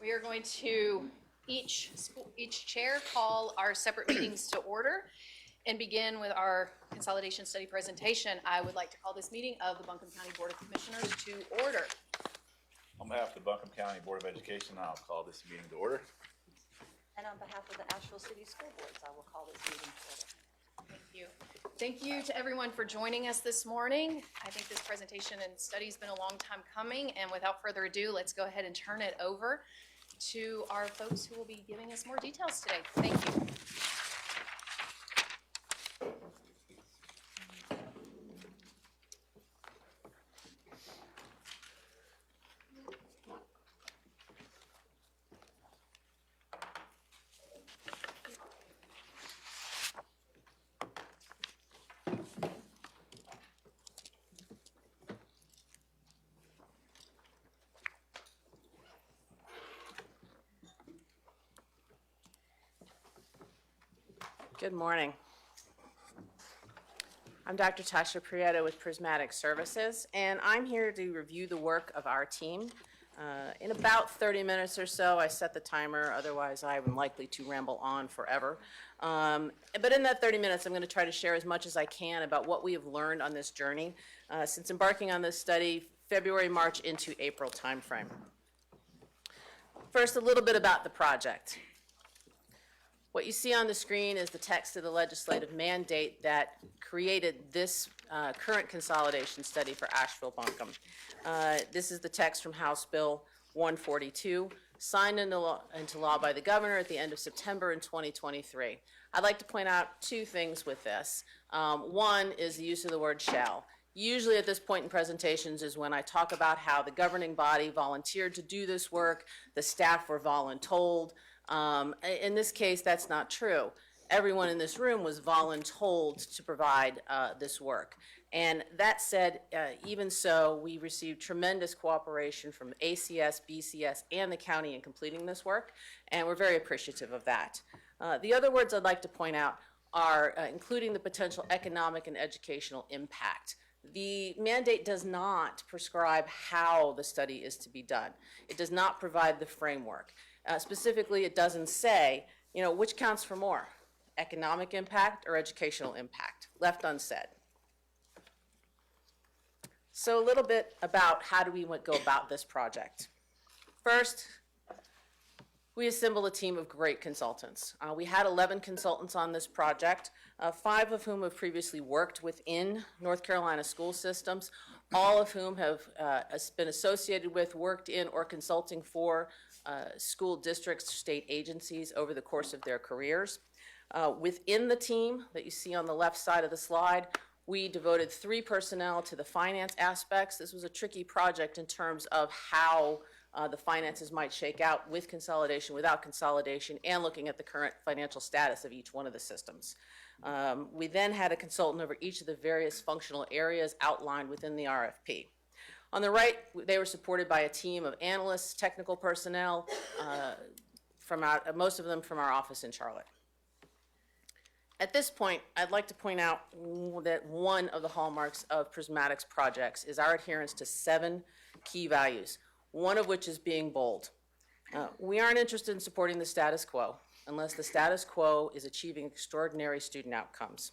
We are going to each chair call our separate meetings to order and begin with our consolidation study presentation. I would like to call this meeting of the Buncombe County Board of Commissioners to order. On behalf of the Buncombe County Board of Education, I'll call this meeting to order. And on behalf of the Asheville City School Boards, I will call this meeting to order. Thank you. Thank you to everyone for joining us this morning. I think this presentation and study has been a long time coming, and without further ado, let's go ahead and turn it over to our folks who will be giving us more details today. Thank you. Good morning. I'm Dr. Tasha Prieto with Prismatic Services, and I'm here to review the work of our team. In about 30 minutes or so, I set the timer, otherwise I'm likely to ramble on forever. But in that 30 minutes, I'm going to try to share as much as I can about what we have learned on this journey since embarking on this study February, March into April timeframe. First, a little bit about the project. What you see on the screen is the text of the legislative mandate that created this current consolidation study for Asheville Buncombe. This is the text from House Bill 142, signed into law by the governor at the end of September in 2023. I'd like to point out two things with this. One is the use of the word shall. Usually at this point in presentations is when I talk about how the governing body volunteered to do this work, the staff were voluntold. In this case, that's not true. Everyone in this room was voluntold to provide this work. And that said, even so, we received tremendous cooperation from ACS, BCS, and the county in completing this work, and we're very appreciative of that. The other words I'd like to point out are including the potential economic and educational impact. The mandate does not prescribe how the study is to be done. It does not provide the framework. Specifically, it doesn't say, which counts for more, economic impact or educational impact, left unsaid. So a little bit about how do we go about this project. First, we assembled a team of great consultants. We had 11 consultants on this project, 5 of whom have previously worked within North Carolina school systems, all of whom have been associated with, worked in, or consulting for school districts, state agencies over the course of their careers. Within the team that you see on the left side of the slide, we devoted 3 personnel to the finance aspects. This was a tricky project in terms of how the finances might shake out with consolidation, without consolidation, and looking at the current financial status of each one of the systems. We then had a consultant over each of the various functional areas outlined within the RFP. On the right, they were supported by a team of analysts, technical personnel, most of them from our office in Charlotte. At this point, I'd like to point out that one of the hallmarks of Prismatic's projects is our adherence to 7 key values, one of which is being bold. We aren't interested in supporting the status quo unless the status quo is achieving extraordinary student outcomes.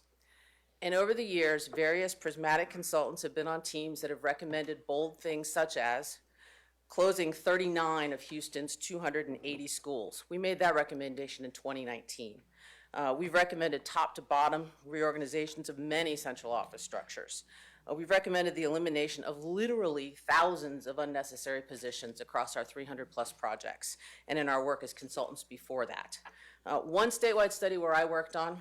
And over the years, various Prismatic consultants have been on teams that have recommended bold things such as closing 39 of Houston's 280 schools. We made that recommendation in 2019. We've recommended top to bottom reorganizations of many central office structures. We've recommended the elimination of literally thousands of unnecessary positions across our 300+ projects and in our work as consultants before that. One statewide study where I worked on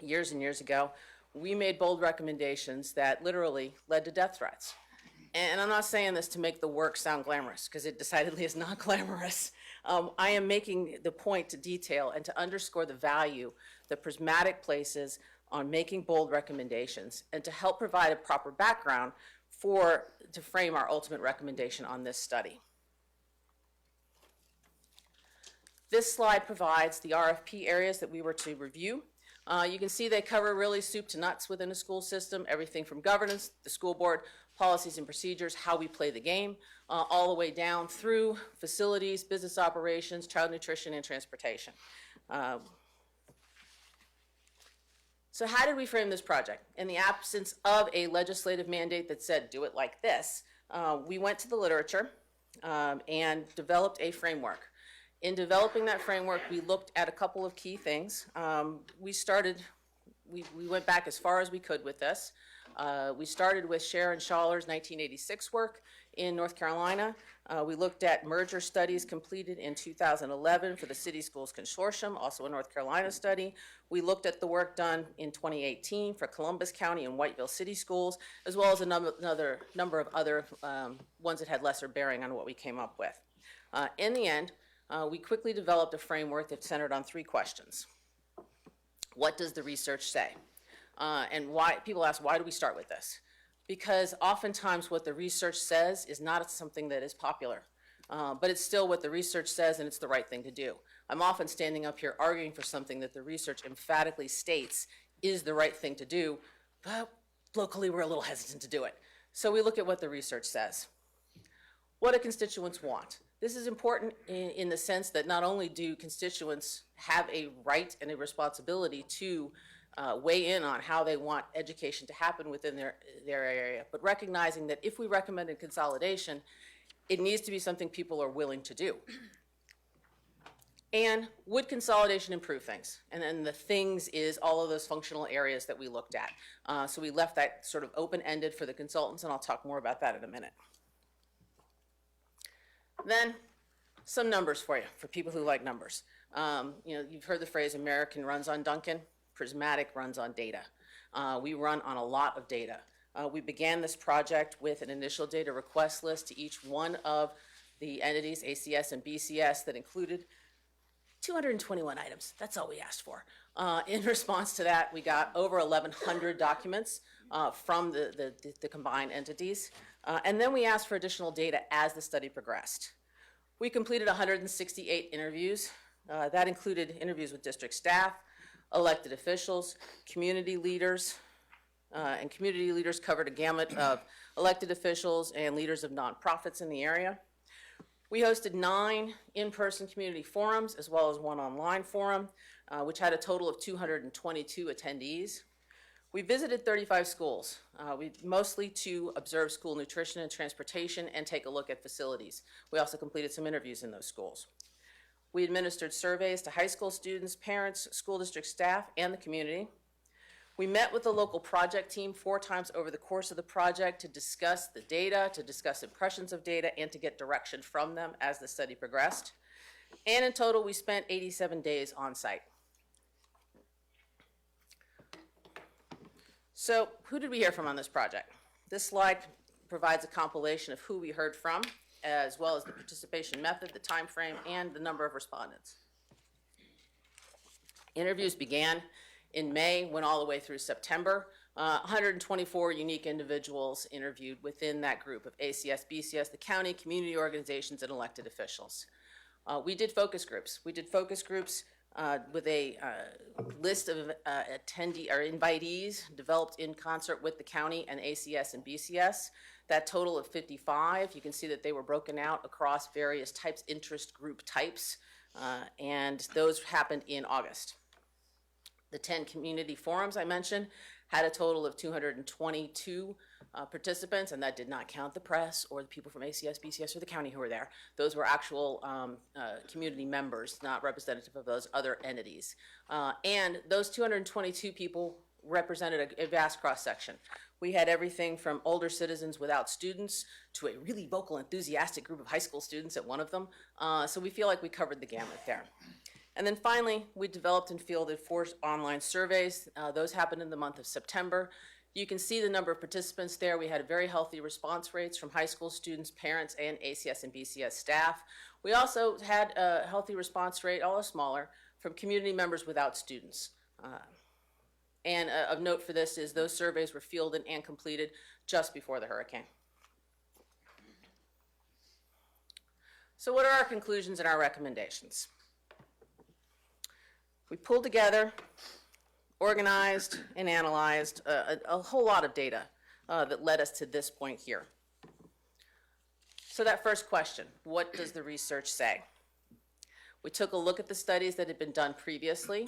years and years ago, we made bold recommendations that literally led to death threats. And I'm not saying this to make the work sound glamorous, because it decidedly is not glamorous. I am making the point to detail and to underscore the value that Prismatic places on making bold recommendations and to help provide a proper background to frame our ultimate recommendation on this study. This slide provides the RFP areas that we were to review. You can see they cover really soup to nuts within a school system, everything from governance, the school board, policies and procedures, how we play the game, all the way down through facilities, business operations, child nutrition, and transportation. So how did we frame this project? In the absence of a legislative mandate that said, do it like this, we went to the literature and developed a framework. In developing that framework, we looked at a couple of key things. We went back as far as we could with this. We started with Sharon Schaller's 1986 work in North Carolina. We looked at merger studies completed in 2011 for the City Schools Consortium, also a North Carolina study. We looked at the work done in 2018 for Columbus County and Whiteville City Schools, as well as a number of other ones that had lesser bearing on what we came up with. In the end, we quickly developed a framework that centered on 3 questions. What does the research say? And why, people ask, why do we start with this? Because oftentimes what the research says is not something that is popular, but it's still what the research says and it's the right thing to do. I'm often standing up here arguing for something that the research emphatically states is the right thing to do, but locally we're a little hesitant to do it. So we look at what the research says. What do constituents want? This is important in the sense that not only do constituents have a right and a responsibility to weigh in on how they want education to happen within their area, but recognizing that if we recommended consolidation, it needs to be something people are willing to do. And would consolidation improve things? And then the things is all of those functional areas that we looked at. So we left that sort of open-ended for the consultants, and I'll talk more about that in a minute. Then, some numbers for you, for people who like numbers. You've heard the phrase American runs on Duncan, Prismatic runs on data. We run on a lot of data. We began this project with an initial data request list to each one of the entities, ACS and BCS, that included 221 items. That's all we asked for. In response to that, we got over 1,100 documents from the combined entities. And then we asked for additional data as the study progressed. We completed 168 interviews. That included interviews with district staff, elected officials, community leaders, and community leaders covered a gamut of elected officials and leaders of nonprofits in the area. We hosted 9 in-person community forums as well as 1 online forum, which had a total of 222 attendees. We visited 35 schools, mostly to observe school nutrition and transportation and take a look at facilities. We also completed some interviews in those schools. We administered surveys to high school students, parents, school district staff, and the community. We met with the local project team 4 times over the course of the project to discuss the data, to discuss impressions of data, and to get direction from them as the study progressed. And in total, we spent 87 days on site. So who did we hear from on this project? This slide provides a compilation of who we heard from, as well as the participation method, the time frame, and the number of respondents. Interviews began in May, went all the way through September. 124 unique individuals interviewed within that group of ACS, BCS, the county, community organizations, and elected officials. We did focus groups. We did focus groups with a list of invitees developed in concert with the county and ACS and BCS. That total of 55, you can see that they were broken out across various types, interest group types, and those happened in August. The 10 community forums I mentioned had a total of 222 participants, and that did not count the press or the people from ACS, BCS, or the county who were there. Those were actual community members, not representative of those other entities. And those 222 people represented a vast cross-section. We had everything from older citizens without students to a really vocal, enthusiastic group of high school students at one of them. So we feel like we covered the gamut there. And then finally, we developed and fielded 4 online surveys. Those happened in the month of September. You can see the number of participants there. We had very healthy response rates from high school students, parents, and ACS and BCS staff. We also had a healthy response rate, although smaller, from community members without students. And of note for this is those surveys were fielded and completed just before the hurricane. So what are our conclusions and our recommendations? We pulled together organized and analyzed a whole lot of data that led us to this point here. So that first question, what does the research say? We took a look at the studies that had been done previously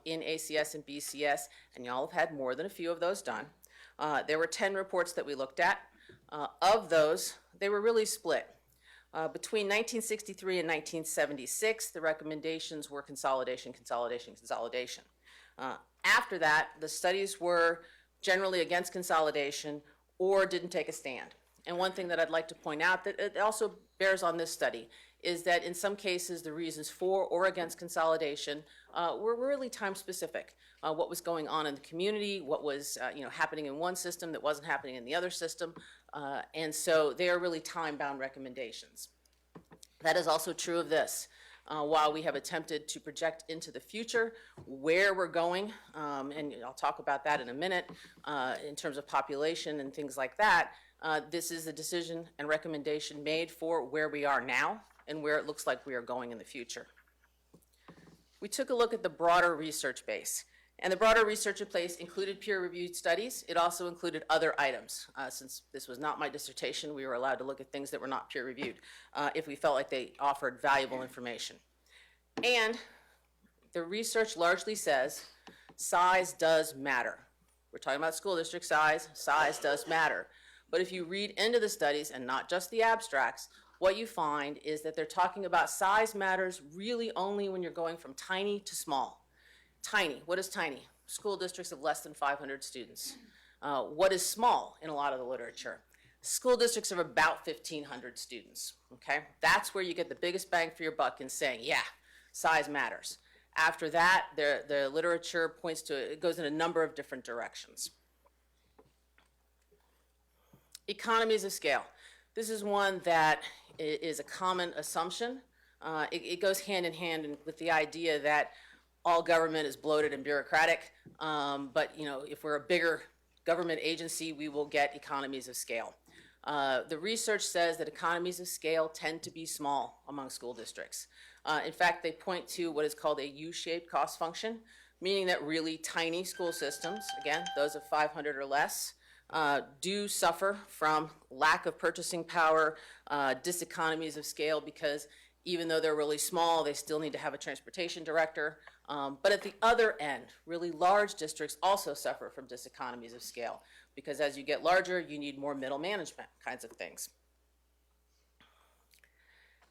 in ACS and BCS, and y'all have had more than a few of those done. There were 10 reports that we looked at. Of those, they were really split. Between 1963 and 1976, the recommendations were consolidation, consolidation, consolidation. After that, the studies were generally against consolidation or didn't take a stand. And one thing that I'd like to point out that it also bears on this study is that in some cases the reasons for or against consolidation were really time specific. What was going on in the community, what was happening in one system that wasn't happening in the other system, and so they are really time-bound recommendations. That is also true of this. While we have attempted to project into the future where we're going, and I'll talk about that in a minute, in terms of population and things like that, this is a decision and recommendation made for where we are now and where it looks like we are going in the future. We took a look at the broader research base. And the broader research base included peer-reviewed studies. It also included other items. Since this was not my dissertation, we were allowed to look at things that were not peer-reviewed if we felt like they offered valuable information. And the research largely says size does matter. We're talking about school district size. Size does matter. But if you read into the studies, and not just the abstracts, what you find is that they're talking about size matters really only when you're going from tiny to small. Tiny, what is tiny? School districts of less than 500 students. What is small in a lot of the literature? School districts of about 1,500 students, okay? That's where you get the biggest bang for your buck in saying, yeah, size matters. After that, the literature points to, it goes in a number of different directions. Economies of scale. This is one that is a common assumption. It goes hand in hand with the idea that all government is bloated and bureaucratic, but if we're a bigger government agency, we will get economies of scale. The research says that economies of scale tend to be small among school districts. In fact, they point to what is called a U-shaped cost function, meaning that really tiny school systems, again, those of 500 or less, do suffer from lack of purchasing power, diseconomies of scale, because even though they're really small, they still need to have a transportation director. But at the other end, really large districts also suffer from diseconomies of scale, because as you get larger, you need more middle management kinds of things.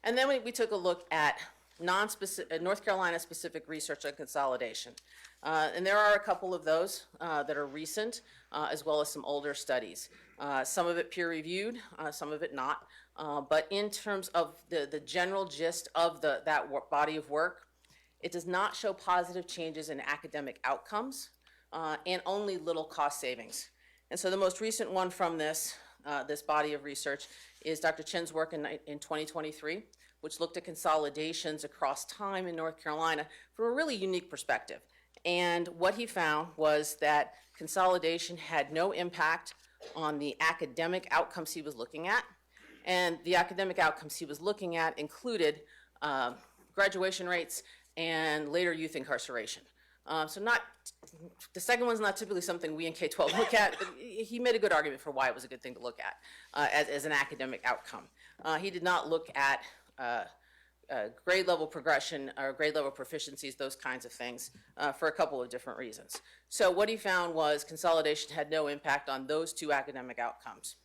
And then we took a look at North Carolina specific research on consolidation. And there are a couple of those that are recent, as well as some older studies. Some of it peer-reviewed, some of it not. But in terms of the general gist of that body of work, it does not show positive changes in academic outcomes and only little cost savings. And so the most recent one from this body of research is Dr. Chin's work in 2023, which looked at consolidations across time in North Carolina from a really unique perspective. And what he found was that consolidation had no impact on the academic outcomes he was looking at. And the academic outcomes he was looking at included graduation rates and later youth incarceration. The second one's not typically something we in K-12 look at, but he made a good argument for why it was a good thing to look at as an academic outcome. He did not look at grade level progression or grade level proficiencies, those kinds of things, for a couple of different reasons. So what he found was consolidation had no impact on those two academic outcomes.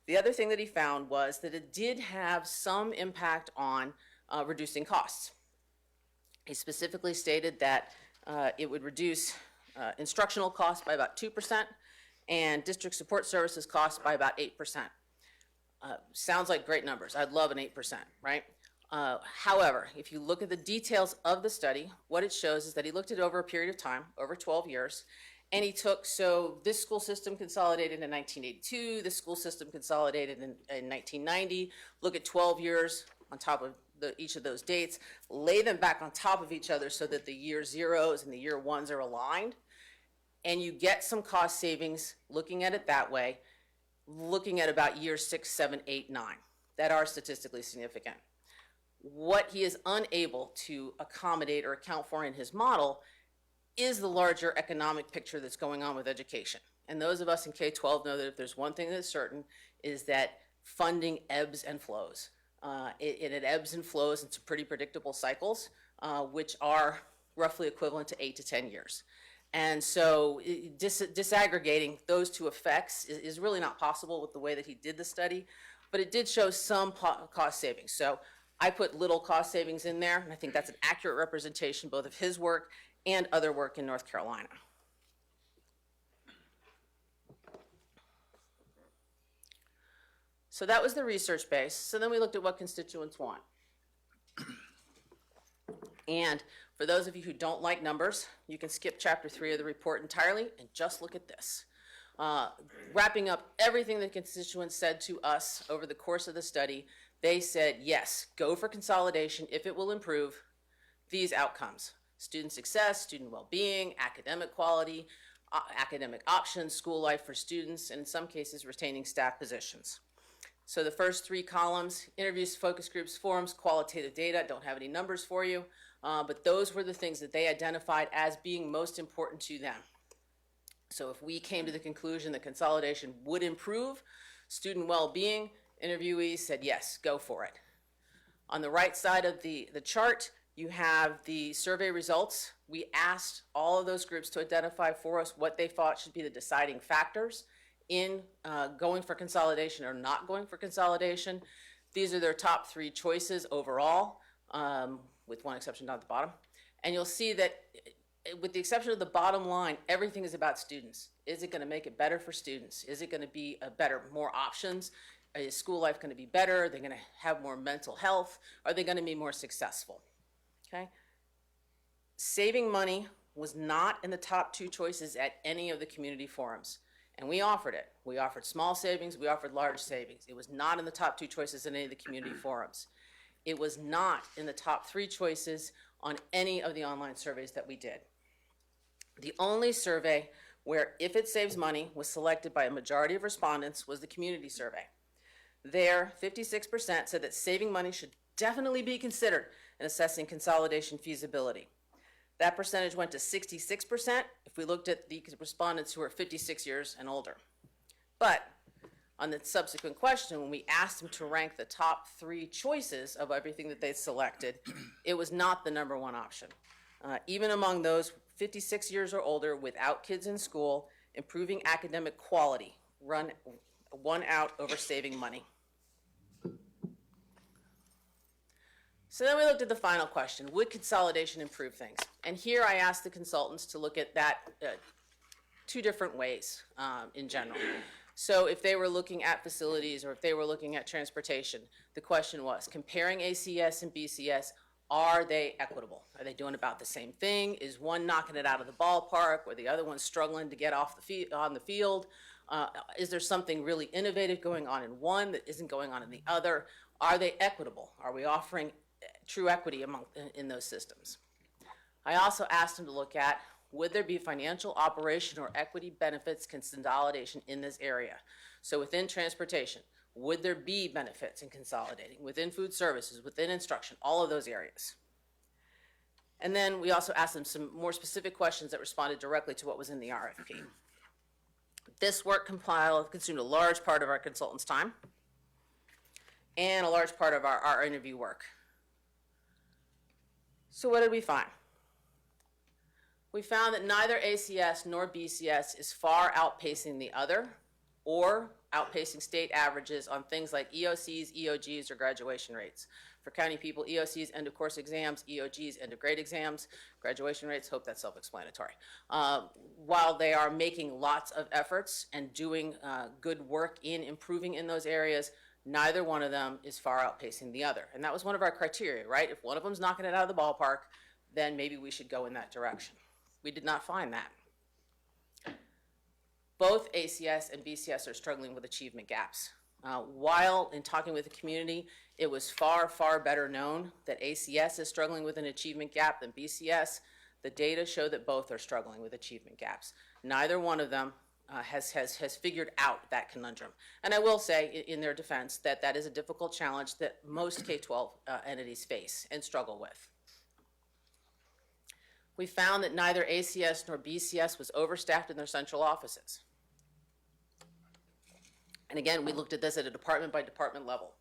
The other thing that he found was that it did have some impact on reducing costs. He specifically stated that it would reduce instructional costs by about 2% and district support services costs by about 8%. Sounds like great numbers. I'd love an 8%, right? However, if you look at the details of the study, what it shows is that he looked at it over a period of time, over 12 years, and he took, so this school system consolidated in 1982, this school system consolidated in 1990, look at 12 years on top of each of those dates, lay them back on top of each other so that the year zeros and the year ones are aligned, and you get some cost savings looking at it that way, looking at about year 6, 7, 8, 9, that are statistically significant. What he is unable to accommodate or account for in his model is the larger economic picture that's going on with education. And those of us in K-12 know that if there's one thing that's certain, is that funding ebbs and flows. It ebbs and flows in some pretty predictable cycles, which are roughly equivalent to 8 to 10 years. And so disaggregating those two effects is really not possible with the way that he did the study, but it did show some cost savings. So I put little cost savings in there, and I think that's an accurate representation both of his work and other work in North Carolina. So that was the research base. So then we looked at what constituents want. And for those of you who don't like numbers, you can skip chapter 3 of the report entirely and just look at this. Wrapping up everything the constituents said to us over the course of the study, they said, yes, go for consolidation if it will improve these outcomes: student success, student well-being, academic quality, academic options, school life for students, and in some cases, retaining staff positions. So the first 3 columns: interviews, focus groups, forums, qualitative data. Don't have any numbers for you, but those were the things that they identified as being most important to them. So if we came to the conclusion that consolidation would improve student well-being, interviewees said, yes, go for it. On the right side of the chart, you have the survey results. We asked all of those groups to identify for us what they thought should be the deciding factors in going for consolidation or not going for consolidation. These are their top 3 choices overall, with one exception down at the bottom. And you'll see that with the exception of the bottom line, everything is about students. Is it going to make it better for students? Is it going to be more options? Is school life going to be better? Are they going to have more mental health? Are they going to be more successful? Okay. Saving money was not in the top 2 choices at any of the community forums. And we offered it. We offered small savings, we offered large savings. It was not in the top 2 choices in any of the community forums. It was not in the top 3 choices on any of the online surveys that we did. The only survey where if it saves money was selected by a majority of respondents was the community survey. There, 56% said that saving money should definitely be considered in assessing consolidation feasibility. That percentage went to 66% if we looked at the respondents who are 56 years and older. But on the subsequent question, when we asked them to rank the top 3 choices of everything that they selected, it was not the number 1 option. Even among those 56 years or older without kids in school, improving academic quality won out over saving money. So then we looked at the final question: would consolidation improve things? And here I asked the consultants to look at that 2 different ways in general. So if they were looking at facilities or if they were looking at transportation, the question was, comparing ACS and BCS, are they equitable? Are they doing about the same thing? Is one knocking it out of the ballpark or the other one's struggling to get off on the field? Is there something really innovative going on in one that isn't going on in the other? Are they equitable? Are we offering true equity in those systems? I also asked them to look at, would there be financial, operation, or equity benefits consolidation in this area? So within transportation, would there be benefits in consolidating? Within food services, within instruction, all of those areas. And then we also asked them some more specific questions that responded directly to what was in the RFP. This work consumed a large part of our consultants' time and a large part of our interview work. So what did we find? We found that neither ACS nor BCS is far outpacing the other or outpacing state averages on things like EOCs, EOGs, or graduation rates. For county people, EOCs, end of course exams, EOGs, end of grade exams, graduation rates, hope that's self-explanatory. While they are making lots of efforts and doing good work in improving in those areas, neither one of them is far outpacing the other. And that was one of our criteria, right? If one of them's knocking it out of the ballpark, then maybe we should go in that direction. We did not find that. Both ACS and BCS are struggling with achievement gaps. While in talking with the community, it was far, far better known that ACS is struggling with an achievement gap than BCS, the data show that both are struggling with achievement gaps. Neither one of them has figured out that conundrum. And I will say, in their defense, that that is a difficult challenge that most K-12 entities face and struggle with. We found that neither ACS nor BCS was overstaffed in their central offices. And again, we looked at this at a department by department level.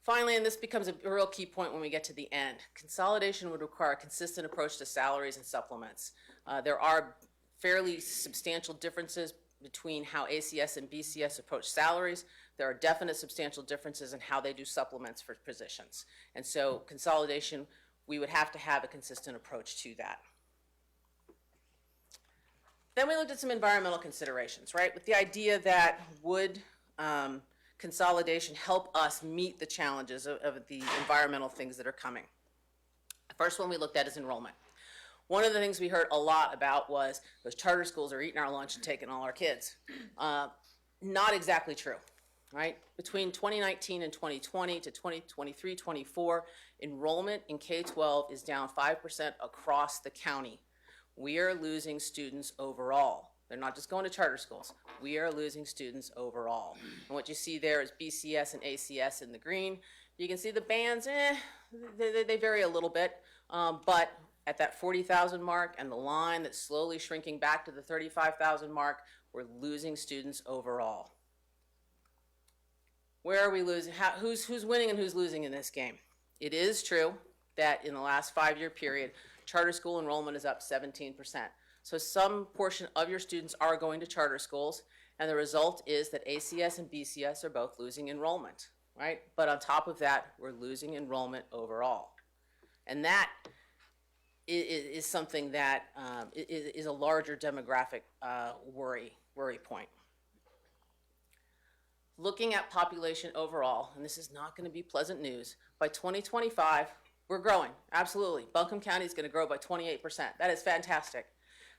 Finally, and this becomes a real key point when we get to the end, consolidation would require a consistent approach to salaries and supplements. There are fairly substantial differences between how ACS and BCS approach salaries. There are definite substantial differences in how they do supplements for positions. And so consolidation, we would have to have a consistent approach to that. Then we looked at some environmental considerations, right? With the idea that would consolidation help us meet the challenges of the environmental things that are coming. The first one we looked at is enrollment. One of the things we heard a lot about was those charter schools are eating our lunch and taking all our kids. Not exactly true, right? Between 2019 and 2020 to 2023, 24, enrollment in K-12 is down 5% across the county. We are losing students overall. They're not just going to charter schools. We are losing students overall. And what you see there is BCS and ACS in the green. You can see the bands, they vary a little bit, but at that 40,000 mark and the line that's slowly shrinking back to the 35,000 mark, we're losing students overall. Where are we losing? Who's winning and who's losing in this game? It is true that in the last 5-year period, charter school enrollment is up 17%. So some portion of your students are going to charter schools, and the result is that ACS and BCS are both losing enrollment, right? But on top of that, we're losing enrollment overall. And that is something that is a larger demographic worry point. Looking at population overall, and this is not going to be pleasant news, by 2025, we're growing, absolutely. Buncombe County is going to grow by 28%. That is fantastic.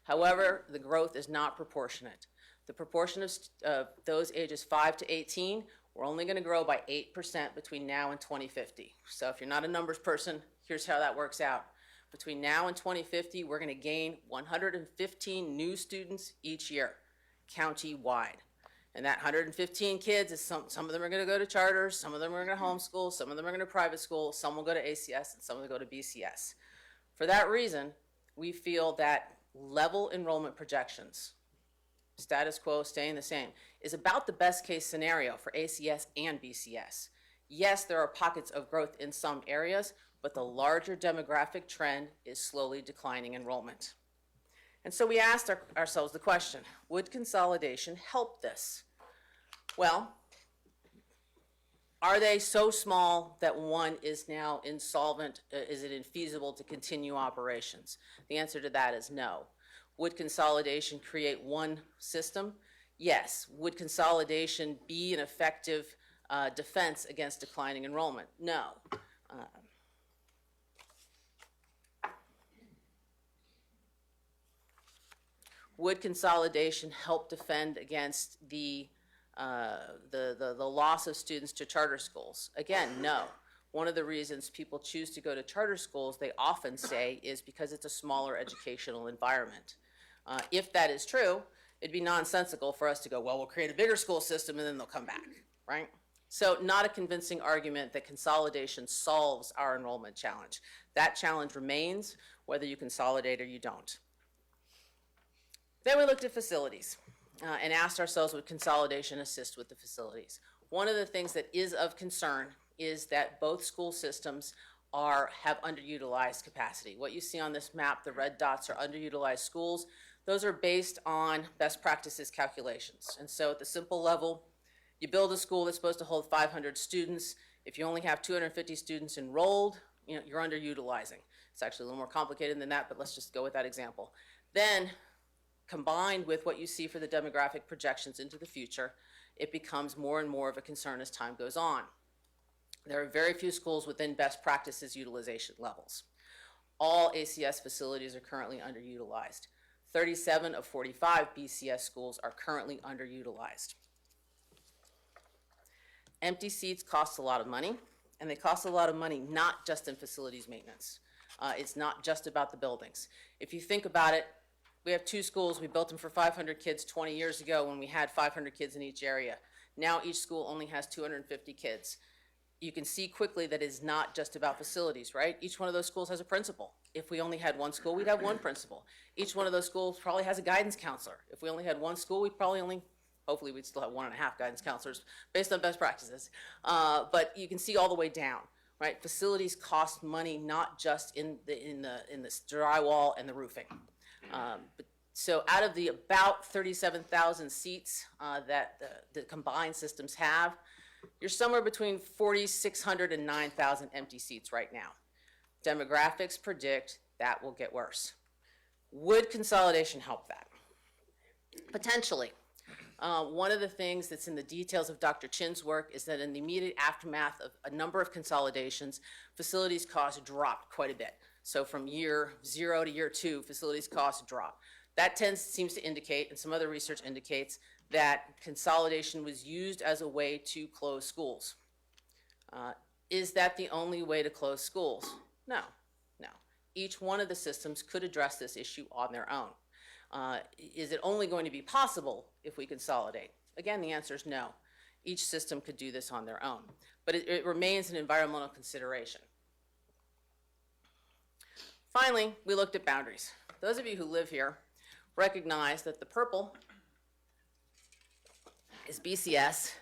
However, the growth is not proportionate. The proportion of those ages 5 to 18, we're only going to grow by 8% between now and 2050. So if you're not a numbers person, here's how that works out. Between now and 2050, we're going to gain 115 new students each year, county-wide. And that 115 kids, is some of them are going to go to charters, some of them are going to homeschool, some of them are going to private school, some will go to ACS, and some will go to BCS. For that reason, we feel that level enrollment projections, status quo staying the same, is about the best case scenario for ACS and BCS. Yes, there are pockets of growth in some areas, but the larger demographic trend is slowly declining enrollment. And so we asked ourselves the question, would consolidation help this? Well, are they so small that one is now insolvent? Is it infeasible to continue operations? The answer to that is no. Would consolidation create one system? Yes. Would consolidation be an effective defense against declining enrollment? No. Would consolidation help defend against the loss of students to charter schools? Again, no. One of the reasons people choose to go to charter schools, they often say, is because it's a smaller educational environment. If that is true, it'd be nonsensical for us to go, well, we'll create a bigger school system and then they'll come back, right? So not a convincing argument that consolidation solves our enrollment challenge. That challenge remains whether you consolidate or you don't. Then we looked at facilities and asked ourselves, would consolidation assist with the facilities? One of the things that is of concern is that both school systems have underutilized capacity. What you see on this map, the red dots are underutilized schools. Those are based on best practices calculations. And so at the simple level, you build a school that's supposed to hold 500 students. If you only have 250 students enrolled, you're underutilizing. It's actually a little more complicated than that, but let's just go with that example. Then, combined with what you see for the demographic projections into the future, it becomes more and more of a concern as time goes on. There are very few schools within best practices utilization levels. All ACS facilities are currently underutilized. 37 of 45 BCS schools are currently underutilized. Empty seats cost a lot of money, and they cost a lot of money not just in facilities maintenance. It's not just about the buildings. If you think about it, we have 2 schools. We built them for 500 kids 20 years ago when we had 500 kids in each area. Now each school only has 250 kids. you can see quickly that it's not just about facilities, right? Each one of those schools has a principal. If we only had one school, we'd have one principal. Each one of those schools probably has a guidance counselor. If we only had one school, we'd probably only, hopefully we'd still have 1.5 guidance counselors based on best practices. But you can see all the way down, right? Facilities cost money, not just in the drywall and the roofing. So out of the about 37,000 seats that the combined systems have, you're somewhere between 4,600 and 9,000 empty seats right now. Demographics predict that will get worse. Would consolidation help that? Potentially. One of the things that's in the details of Dr. Chin's work is that in the immediate aftermath of a number of consolidations, facilities costs dropped quite a bit. So from year 0 to year 2, facilities costs drop. That seems to indicate, and some other research indicates, that consolidation was used as a way to close schools. Is that the only way to close schools? No. Each one of the systems could address this issue on their own. Is it only going to be possible if we consolidate? Again, the answer is no. Each system could do this on their own, but it remains an environmental consideration. Finally, we looked at boundaries. Those of you who live here recognize that the purple is BCS,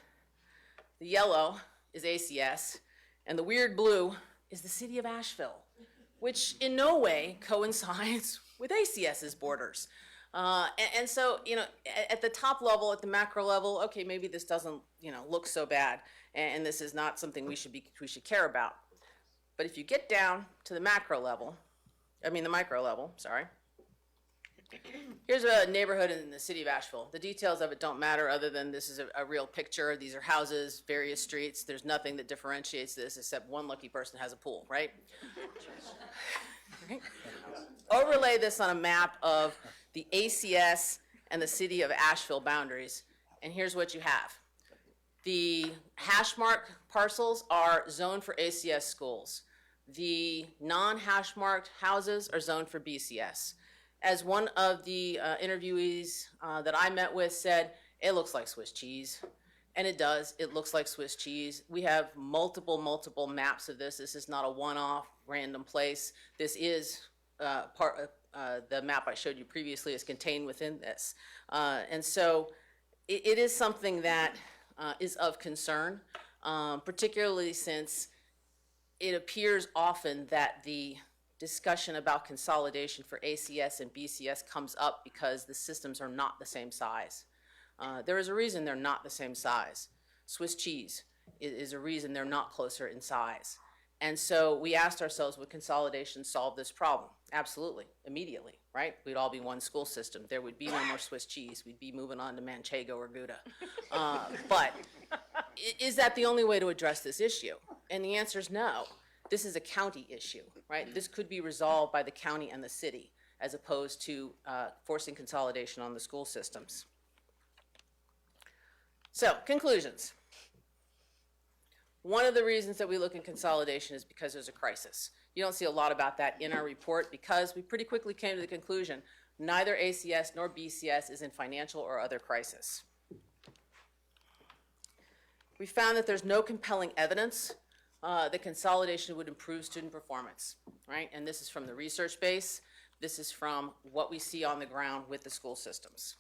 the yellow is ACS, and the weird blue is the city of Asheville, which in no way coincides with ACS's borders. And so, at the top level, at the macro level, okay, maybe this doesn't, look so bad, and this is not something we should care about. But if you get down to the micro level, sorry. Here's a neighborhood in the city of Asheville. The details of it don't matter other than this is a real picture. These are houses, various streets. There's nothing that differentiates this except one lucky person has a pool, right? Overlay this on a map of the ACS and the city of Asheville boundaries, and here's what you have. The hash mark parcels are zoned for ACS schools. The non-hash marked houses are zoned for BCS. As one of the interviewees that I met with said, it looks like Swiss cheese. And it does. It looks like Swiss cheese. We have multiple maps of this. This is not a one-off random place. This is the map I showed you previously is contained within this. And so it is something that is of concern, particularly since it appears often that the discussion about consolidation for ACS and BCS comes up because the systems are not the same size. There is a reason they're not the same size. Swiss cheese is a reason they're not closer in size. And so we asked ourselves, would consolidation solve this problem? Absolutely, immediately, right? We'd all be one school system. There would be no more Swiss cheese. We'd be moving on to Manchego or Gouda. But is that the only way to address this issue? And the answer is no. This is a county issue, right? This could be resolved by the county and the city as opposed to forcing consolidation on the school systems. So, conclusions. One of the reasons that we look at consolidation is because there's a crisis. You don't see a lot about that in our report because we pretty quickly came to the conclusion neither ACS nor BCS is in financial or other crisis. We found that there's no compelling evidence that consolidation would improve student performance, right? And this is from the research base. This is from what we see on the ground with the school systems.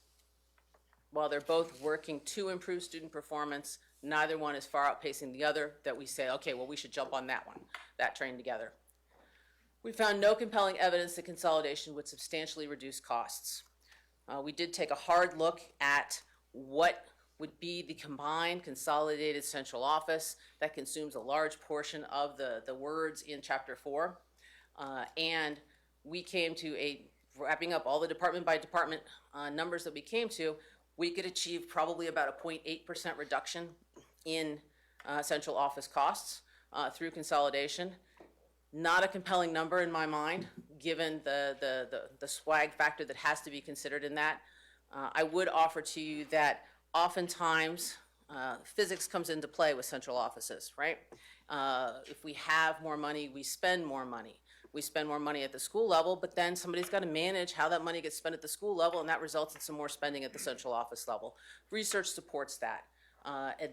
While they're both working to improve student performance, neither one is far outpacing the other that we say, okay, well, we should jump on that one, that train together. We found no compelling evidence that consolidation would substantially reduce costs. We did take a hard look at what would be the combined consolidated central office that consumes a large portion of the words in Chapter 4. And we came to wrapping up all the department by department numbers that we came to, we could achieve probably about a 0.8% reduction in central office costs through consolidation. Not a compelling number in my mind, given the swag factor that has to be considered in that. I would offer to you that oftentimes physics comes into play with central offices, right? If we have more money, we spend more money. We spend more money at the school level, but then somebody's got to manage how that money gets spent at the school level, and that results in some more spending at the central office level. Research supports that,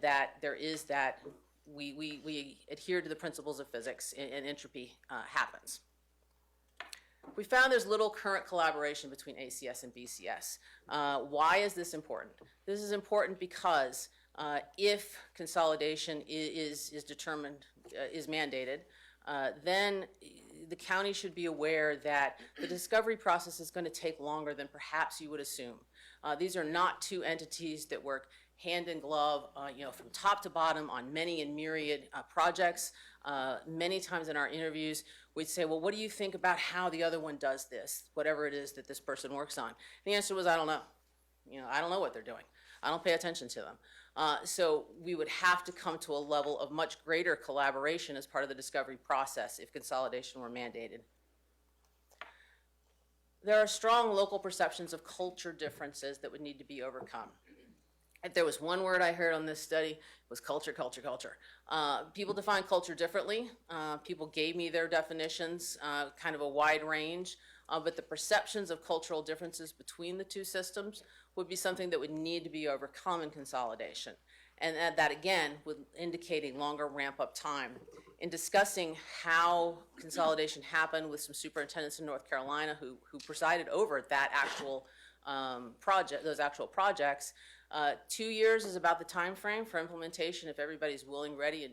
that there is that we adhere to the principles of physics, and entropy happens. We found there's little current collaboration between ACS and BCS. Why is this important? This is important because if consolidation is determined, is mandated, then the county should be aware that the discovery process is going to take longer than perhaps you would assume. These are not two entities that work hand in glove, from top to bottom on many and myriad projects. Many times in our interviews, we'd say, well, what do you think about how the other one does this, whatever it is that this person works on? The answer was, I don't know. I don't know what they're doing. I don't pay attention to them. So we would have to come to a level of much greater collaboration as part of the discovery process if consolidation were mandated. There are strong local perceptions of culture differences that would need to be overcome. If there was one word I heard on this study, it was culture, culture, culture. People define culture differently. People gave me their definitions, kind of a wide range, but the perceptions of cultural differences between the two systems would be something that would need to be overcome in consolidation. And that again would indicate a longer ramp-up time. In discussing how consolidation happened with some superintendents in North Carolina who presided over that actual those actual projects, 2 years is about the time frame for implementation if everybody's willing, ready,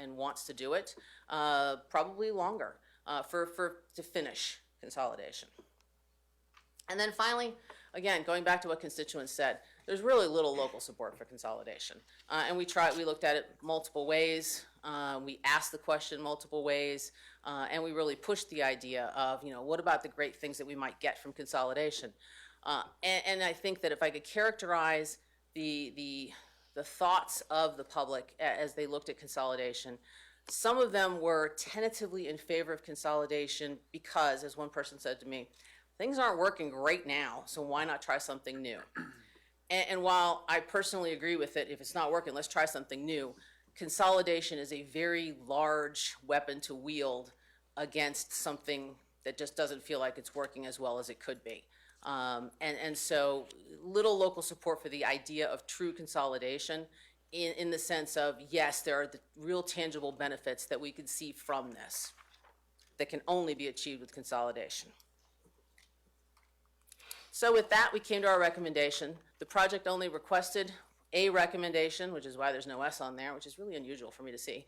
and wants to do it. Probably longer to finish consolidation. And then finally, again, going back to what constituents said, there's really little local support for consolidation. And we looked at it multiple ways. We asked the question multiple ways, and we really pushed the idea of, what about the great things that we might get from consolidation? And I think that if I could characterize the thoughts of the public as they looked at consolidation, some of them were tentatively in favor of consolidation because, as one person said to me, things aren't working great now, so why not try something new? And while I personally agree with it, if it's not working, let's try something new, consolidation is a very large weapon to wield against something that just doesn't feel like it's working as well as it could be. And so little local support for the idea of true consolidation in the sense of, yes, there are the real tangible benefits that we could see from this that can only be achieved with consolidation. So with that, we came to our recommendation. The project only requested a recommendation, which is why there's no S on there, which is really unusual for me to see.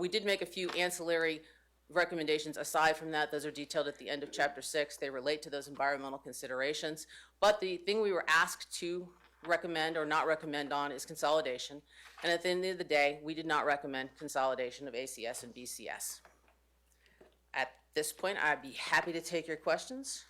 We did make a few ancillary recommendations aside from that. Those are detailed at the end of Chapter 6. They relate to those environmental considerations. But the thing we were asked to recommend or not recommend on is consolidation. And at the end of the day, we did not recommend consolidation of ACS and BCS. At this point, I'd be happy to take your questions.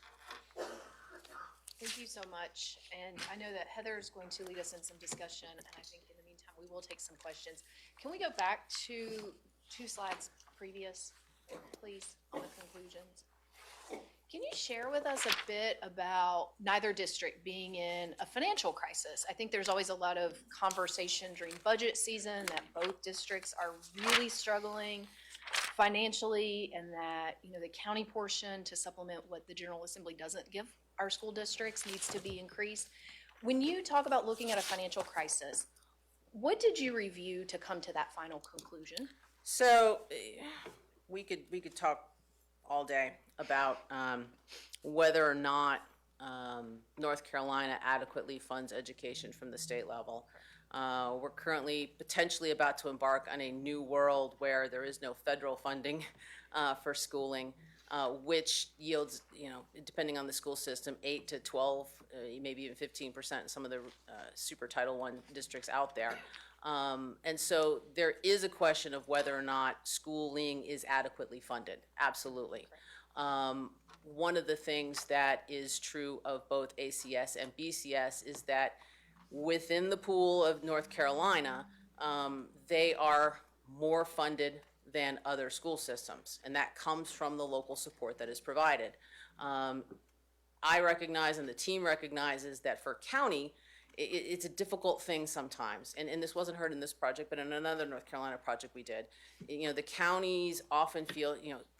Thank you so much. And I know that Heather is going to lead us in some discussion, and I think in the meantime, we will take some questions. Can we go back to 2 slides previous, please, on the conclusions? Can you share with us a bit about neither district being in a financial crisis? I think there's always a lot of conversation during budget season that both districts are really struggling financially, and that the county portion to supplement what the General Assembly doesn't give our school districts needs to be increased. When you talk about looking at a financial crisis, what did you review to come to that final conclusion? So we could talk all day about whether or not North Carolina adequately funds education from the state level. We're currently potentially about to embark on a new world where there is no federal funding for schooling, which yields, depending on the school system, 8 to 12, maybe even 15% in some of the super Title I districts out there. And so there is a question of whether or not schooling is adequately funded. Absolutely. One of the things that is true of both ACS and BCS is that within the pool of North Carolina, they are more funded than other school systems, and that comes from the local support that is provided. I recognize, and the team recognizes, that for county, it's a difficult thing sometimes, and this wasn't heard in this project, but in another North Carolina project we did. The counties often feel,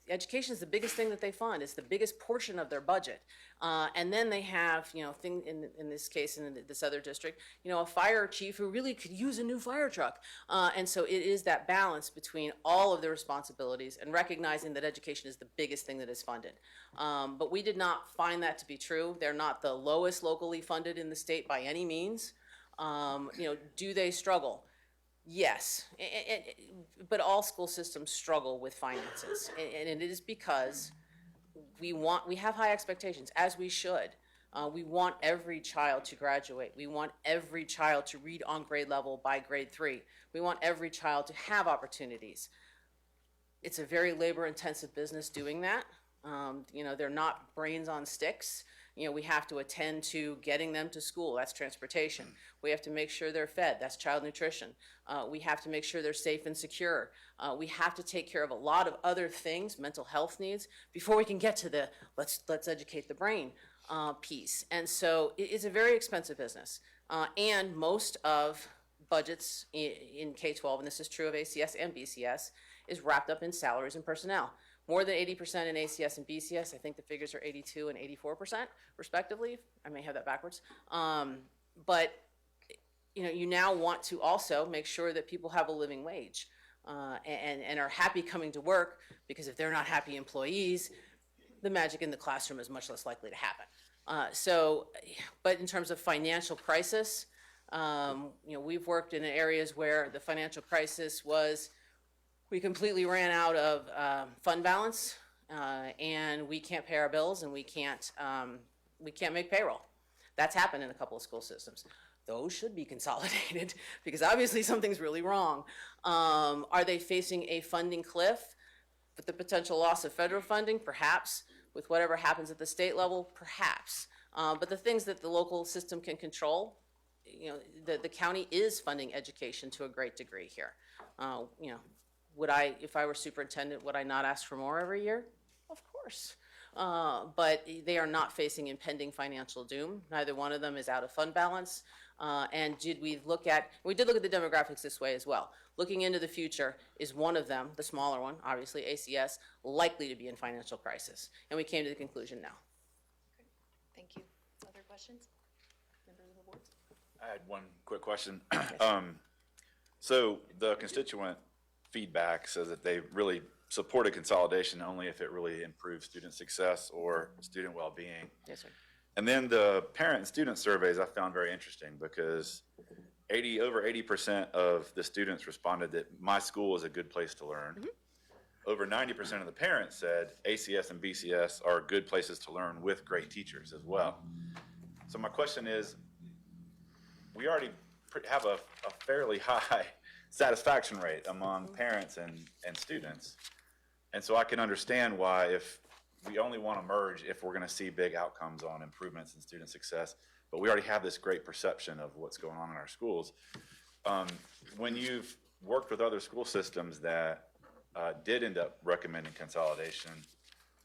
education is the biggest thing that they fund. It's the biggest portion of their budget. And then they have, in this case, in this other district, a fire chief who really could use a new fire truck. And so it is that balance between all of the responsibilities and recognizing that education is the biggest thing that is funded. But we did not find that to be true. They're not the lowest locally funded in the state by any means. Do they struggle? Yes, but all school systems struggle with finances, and it is because we have high expectations, as we should. We want every child to graduate. We want every child to read on grade level by grade 3. We want every child to have opportunities. It's a very labor-intensive business doing that. They're not brains on sticks. We have to attend to getting them to school. That's transportation. We have to make sure they're fed. That's child nutrition. We have to make sure they're safe and secure. We have to take care of a lot of other things, mental health needs, before we can get to the let's educate the brain piece. And so it's a very expensive business. And most of budgets in K-12, and this is true of ACS and BCS, is wrapped up in salaries and personnel. More than 80% in ACS and BCS. I think the figures are 82 and 84% respectively. I may have that backwards. But you now want to also make sure that people have a living wage and are happy coming to work, because if they're not happy employees, the magic in the classroom is much less likely to happen. But in terms of financial crisis, we've worked in areas where the financial crisis was we completely ran out of fund balance, and we can't pay our bills, and we can't make payroll. That's happened in a couple of school systems. Those should be consolidated because obviously something's really wrong. Are they facing a funding cliff with the potential loss of federal funding? Perhaps. With whatever happens at the state level? Perhaps. But the things that the local system can control, the county is funding education to a great degree here. Would I, if I were superintendent, would I not ask for more every year? Of course. But they are not facing impending financial doom. Neither one of them is out of fund balance. And we did look at the demographics this way as well. Looking into the future, is one of them, the smaller one, obviously ACS, likely to be in financial crisis? And we came to the conclusion no. Thank you. Other questions? Members of the board? I had one quick question. So the constituent feedback says that they really supported consolidation only if it really improves student success or student well-being. Yes, sir. And then the parent and student surveys I found very interesting because over 80% of the students responded that my school is a good place to learn. Mm-hmm. Over 90% of the parents said ACS and BCS are good places to learn with great teachers as well. So my question is, we already have a fairly high satisfaction rate among parents and students. And so I can understand why if we only want to merge if we're going to see big outcomes on improvements in student success, but we already have this great perception of what's going on in our schools. When you've worked with other school systems that did end up recommending consolidation,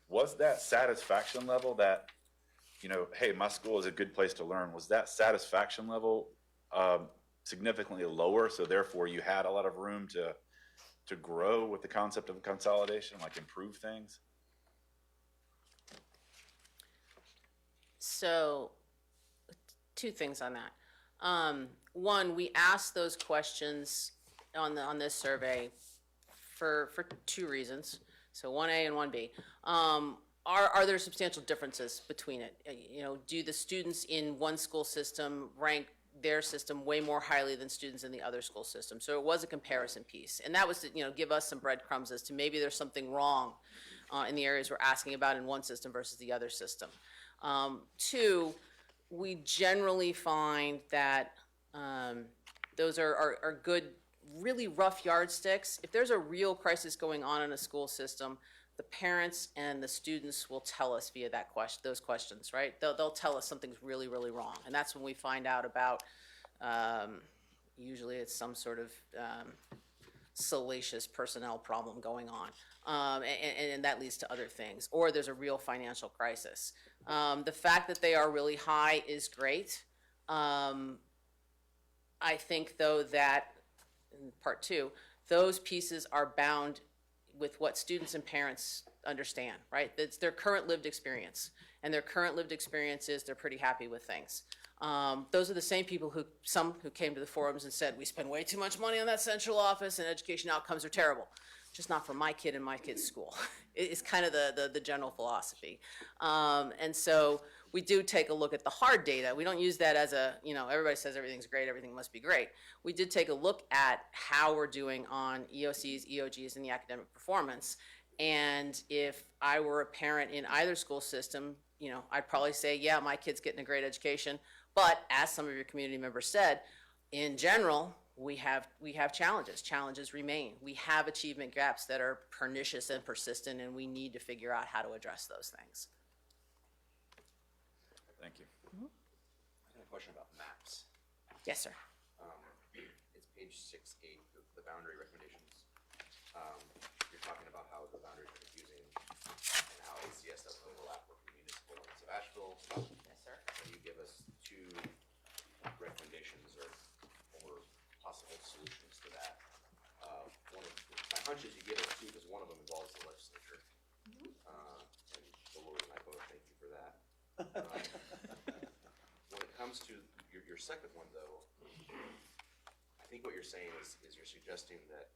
was that satisfaction level that, hey, my school is a good place to learn, was that satisfaction level significantly lower, so therefore you had a lot of room to grow with the concept of consolidation, like improve things? So, two things on that. One, we asked those questions on this survey for two reasons. So 1A and 1B. Are there substantial differences between it? Do the students in one school system rank their system way more highly than students in the other school system? So it was a comparison piece. And that was to, give us some breadcrumbs as to maybe there's something wrong in the areas we're asking about in one system versus the other system. Two, we generally find that those are good, really rough yardsticks. If there's a real crisis going on in a school system, the parents and the students will tell us via those questions, right? They'll tell us something's really, really wrong. And that's when we find out about, usually it's some sort of salacious personnel problem going on. And that leads to other things. Or there's a real financial crisis. The fact that they are really high is great. I think, though, that, in part two, those pieces are bound with what students and parents understand, right? It's their current lived experience, and their current lived experience is they're pretty happy with things. Those are the same people who came to the forums and said, we spend way too much money on that central office and education outcomes are terrible. Just not for my kid and my kid's school. It's kind of the general philosophy. And so we do take a look at the hard data. We don't use that as a, everybody says everything's great, everything must be great. We did take a look at how we're doing on EOCs, EOGs, and the academic performance. And if I were a parent in either school system, I'd probably say, yeah, my kid's getting a great education. But as some of your community members said, in general, we have challenges. Challenges remain. We have achievement gaps that are pernicious and persistent, and we need to figure out how to address those things. Thank you. I have a question about maps. Yes, sir. It's page 6-8, the boundary recommendations. You're talking about how the boundaries are confusing and how ACS doesn't overlap with the municipal limits of Asheville. Yes, sir. Can you give us 2 recommendations or possible solutions to that? My hunch is you give us 2 because one of them involves the legislature. And the Lord and I both thank you for that. When it comes to your second one, though, I think what you're saying is you're suggesting that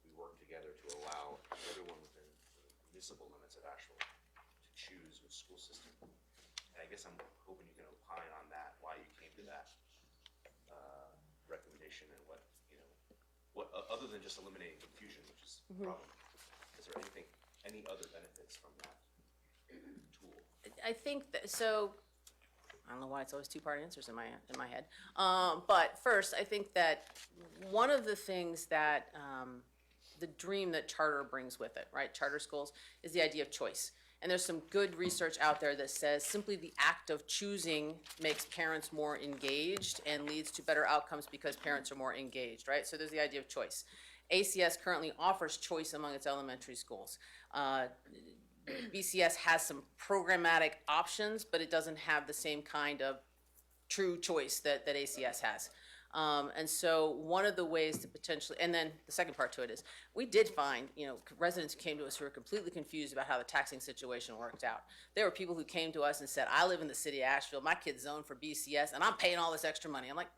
we work together to allow everyone within the municipal limits of Asheville to choose which school system. And I guess I'm hoping you can opine on that, why you came to that recommendation, and what other than just eliminating confusion, which is a problem. Is there any other benefits from that tool? I think that, so, I don't know why it's always 2-part answers in my head. But first, I think that one of the things that, the dream that charter brings with it, right, charter schools, is the idea of choice. And there's some good research out there that says simply the act of choosing makes parents more engaged and leads to better outcomes because parents are more engaged, right? So there's the idea of choice. ACS currently offers choice among its elementary schools. BCS has some programmatic options, but it doesn't have the same kind of true choice that ACS has. And so one of the ways to potentially, and then the second part to it is, we did find, residents who came to us who were completely confused about how the taxing situation worked out. There were people who came to us and said, I live in the city of Asheville, my kid's zoned for BCS, and I'm paying all this extra money. I'm like,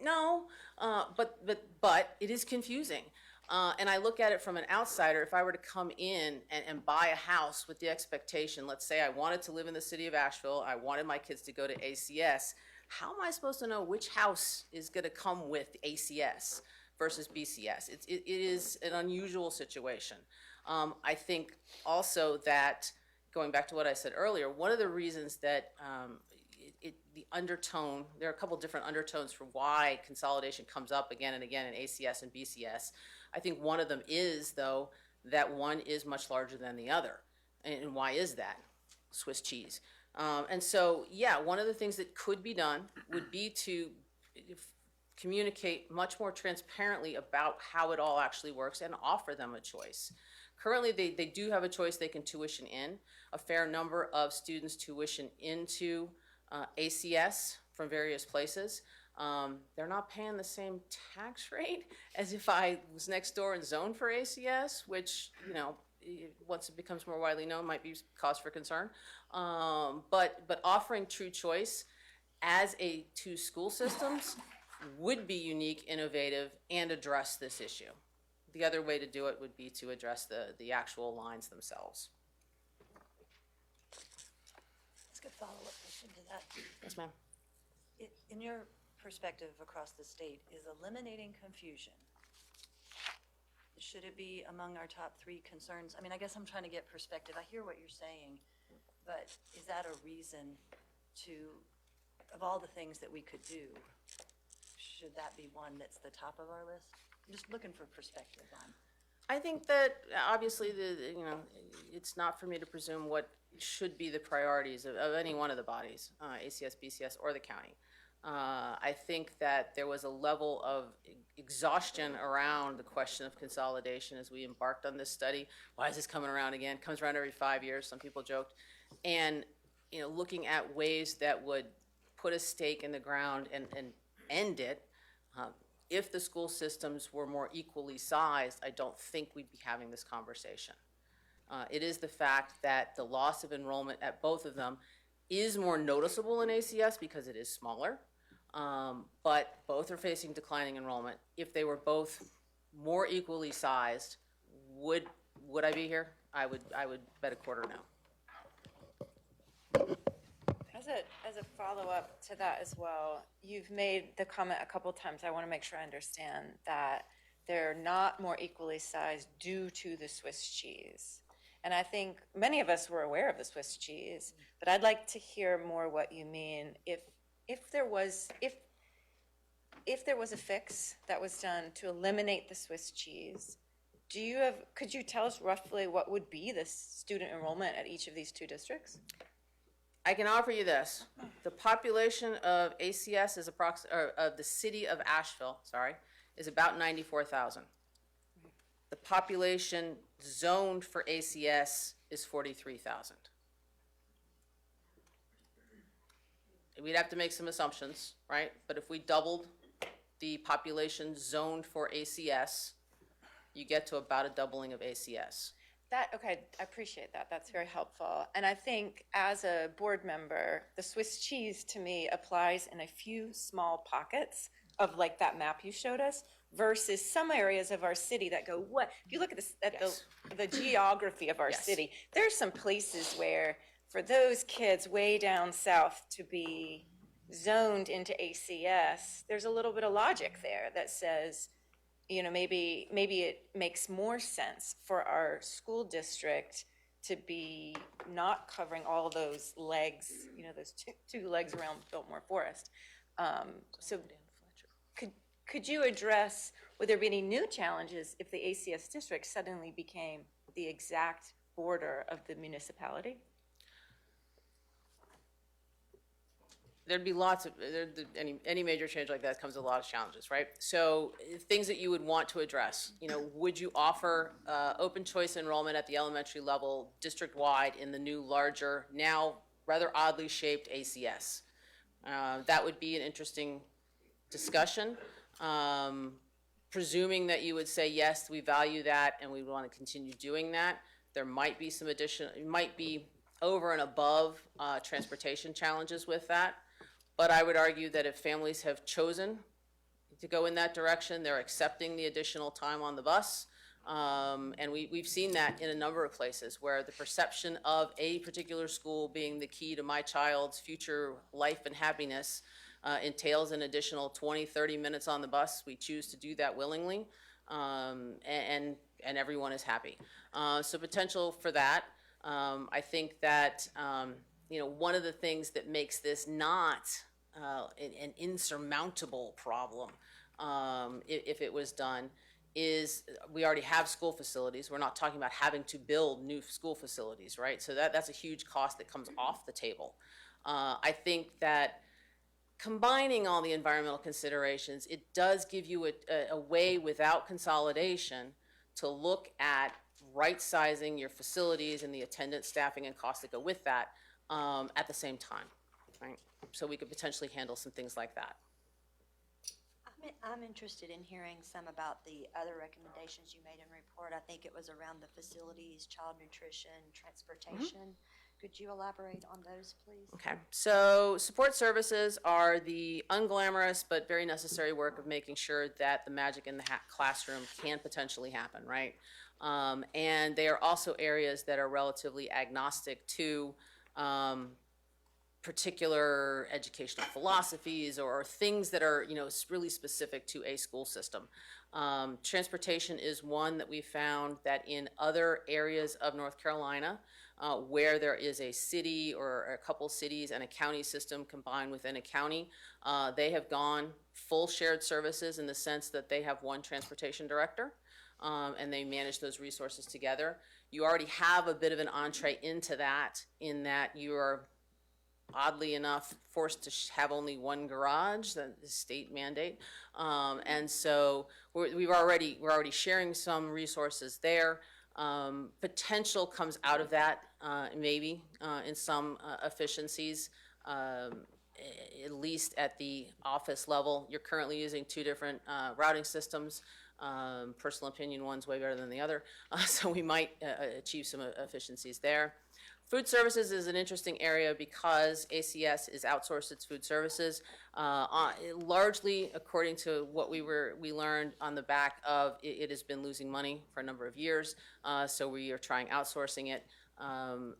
no, but it is confusing. And I look at it from an outsider. If I were to come in and buy a house with the expectation, let's say I wanted to live in the city of Asheville, I wanted my kids to go to ACS, how am I supposed to know which house is going to come with ACS versus BCS? It is an unusual situation. I think also that, going back to what I said earlier, one of the reasons that the undertone, there are a couple different undertones for why consolidation comes up again and again in ACS and BCS. I think one of them is, though, that one is much larger than the other. And why is that? Swiss cheese. And so, yeah, one of the things that could be done would be to communicate much more transparently about how it all actually works and offer them a choice. Currently, they do have a choice. They can tuition in. A fair number of students tuition into ACS from various places. They're not paying the same tax rate as if I was next door and zoned for ACS, which, once it becomes more widely known, might be cause for concern. But offering true choice as 2 school systems would be unique, innovative, and address this issue. The other way to do it would be to address the actual lines themselves. Let's get a follow-up question to that. Yes, ma'am. In your perspective across the state, is eliminating confusion, should it be among our top 3 concerns? I mean, I guess I'm trying to get perspective. I hear what you're saying, but is that a reason to, of all the things that we could do, should that be one that's the top of our list? I'm just looking for perspective on. I think that obviously it's not for me to presume what should be the priorities of any one of the bodies, ACS, BCS, or the county. I think that there was a level of exhaustion around the question of consolidation as we embarked on this study. Why is this coming around again? It comes around every 5 years, some people joked. And, looking at ways that would put a stake in the ground and end it, If the school systems were more equally sized, I don't think we'd be having this conversation. It is the fact that the loss of enrollment at both of them is more noticeable in ACS because it is smaller, but both are facing declining enrollment. If they were both more equally sized, would I be here? I would bet a quarter no. As a follow-up to that as well, you've made the comment a couple times, I want to make sure I understand, that they're not more equally sized due to the Swiss cheese. And I think many of us were aware of the Swiss cheese, but I'd like to hear more what you mean. If there was a fix that was done to eliminate the Swiss cheese, could you tell us roughly what would be the student enrollment at each of these two districts? I can offer you this. The population of ACS is of the city of Asheville, is about 94,000. The population zoned for ACS is 43,000. We'd have to make some assumptions, right? But if we doubled the population zoned for ACS, you get to about a doubling of ACS. Okay, I appreciate that. That's very helpful. And I think as a board member, the Swiss cheese to me applies in a few small pockets of like that map you showed us versus some areas of our city that go, what? If you look at Yes. the geography of our Yes. city, there's some places where for those kids way down south to be zoned into ACS, there's a little bit of logic there that says, you know, maybe it makes more sense for our school district to be not covering all those legs, you know, those two legs around Biltmore Forest. So could you address, would there be any new challenges if the ACS district suddenly became the exact border of the municipality? There'd be any major change like that comes with a lot of challenges, right? So things that you would want to address, you know, would you offer open choice enrollment at the elementary level district-wide in the new larger, now rather oddly shaped ACS? That would be an interesting discussion. Presuming that you would say, yes, we value that and we want to continue doing that, there might be some additional, it might be over and above transportation challenges with that. But I would argue that if families have chosen to go in that direction, they're accepting the additional time on the bus. And we've seen that in a number of places where the perception of a particular school being the key to my child's future life and happiness entails an additional 20, 30 minutes on the bus. We choose to do that willingly, and everyone is happy. So potential for that. I think that you know, one of the things that makes this not an insurmountable problem, if it was done, is we already have school facilities. We're not talking about having to build new school facilities, right? So that's a huge cost that comes off the table. I think that combining all the environmental considerations, it does give you a way without consolidation to look at right-sizing your facilities and the attendance, staffing, and costs that go with that at the same time, right? So we could potentially handle some things like that. I'm interested in hearing some about the other recommendations you made in the report. I think it was around the facilities, child nutrition, transportation. Could you elaborate on those, please? Okay, so support services are the unglamorous but very necessary work of making sure that the magic in the classroom can potentially happen, right? And they are also areas that are relatively agnostic to particular educational philosophies or things that are, you know, really specific to a school system. Transportation is one that we found that in other areas of North Carolina, where there is a city or a couple cities and a county system combined within a county, they have gone full shared services in the sense that they have one transportation director, and they manage those resources together. You already have a bit of an entree into that in that you are, oddly enough, forced to have only one garage, the state mandate. And so we're already sharing some resources there. Potential comes out of that, maybe, in some efficiencies. at least at the office level. You're currently using two different routing systems. Personal opinion, one's way better than the other, so we might achieve some efficiencies there. Food services is an interesting area because ACS is outsourced its food services, largely according to what we learned on the back of it has been losing money for a number of years, so we are trying outsourcing it.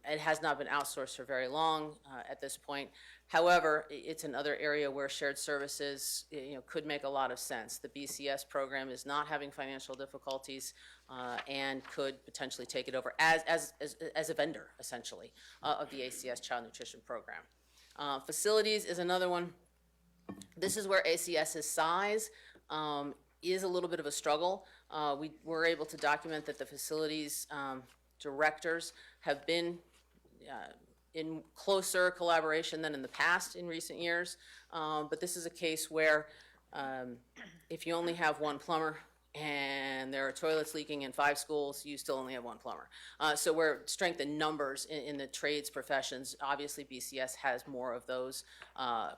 It has not been outsourced for very long at this point. However, it's another area where shared services, could make a lot of sense. The BCS program is not having financial difficulties and could potentially take it over as a vendor, essentially, of the ACS Child Nutrition Program. Facilities is another one. This is where ACS's size is a little bit of a struggle. We were able to document that the facilities directors have been in closer collaboration than in the past in recent years. But this is a case where if you only have one plumber and there are toilets leaking in 5 schools, you still only have one plumber. So we're strength in numbers in the trades professions. Obviously, BCS has more of those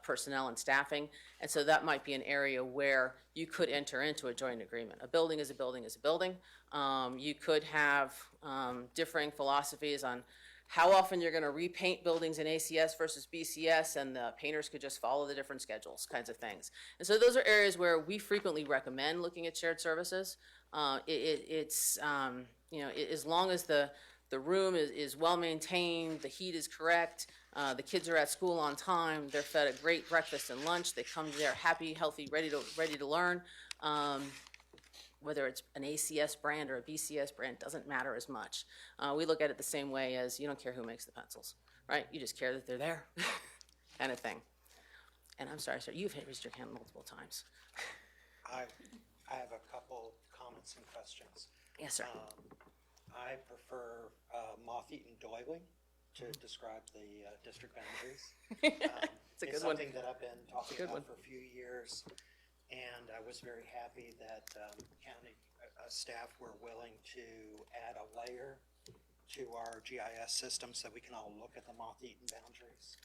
personnel and staffing. And so that might be an area where you could enter into a joint agreement. A building is a building is a building. You could have differing philosophies on how often you're going to repaint buildings in ACS versus BCS, and the painters could just follow the different schedules, kinds of things. And so those are areas where we frequently recommend looking at shared services. It's as long as the room is well maintained, the heat is correct, the kids are at school on time, they're fed a great breakfast and lunch, they come there happy, healthy, ready to learn. Whether it's an ACS brand or a BCS brand, doesn't matter as much. We look at it the same way as you don't care who makes the pencils, right? You just care that they're there, kind of thing. And I'm sorry, sir, you've raised your hand multiple times. I have a couple comments and questions. Yes, sir. I prefer moth-eaten doiling to describe the district boundaries. It's a good It's one. something that I've been talking good about one. for a few years, and I was very happy that county staff were willing to add a layer to our GIS system so we can all look at the moth-eaten boundaries.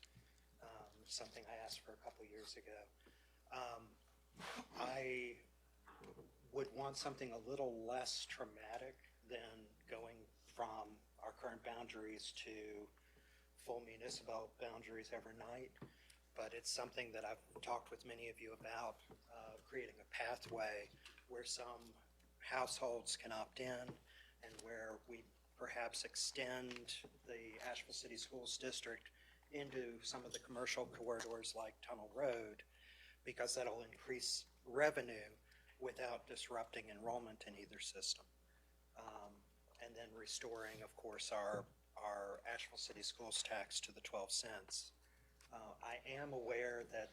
Something I asked for a couple years ago. I would want something a little less traumatic than going from our current boundaries to full municipal boundaries overnight. But it's something that I've talked with many of you about, creating a pathway where some households can opt in and where we perhaps extend the Asheville City Schools District into some of the commercial corridors like Tunnel Road, because that'll increase revenue without disrupting enrollment in either system. And then restoring, of course, our Asheville City Schools tax to the 12 cents. I am aware that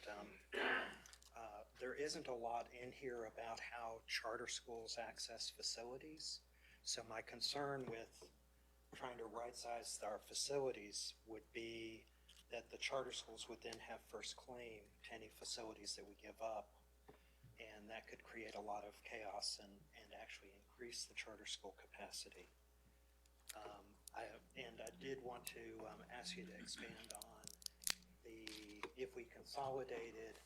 there isn't a lot in here about how charter schools access facilities. So my concern with trying to right-size our facilities would be that the charter schools would then have first claim to any facilities that we give up. And that could create a lot of chaos and actually increase the charter school capacity. I did want to ask you to expand on if we consolidated,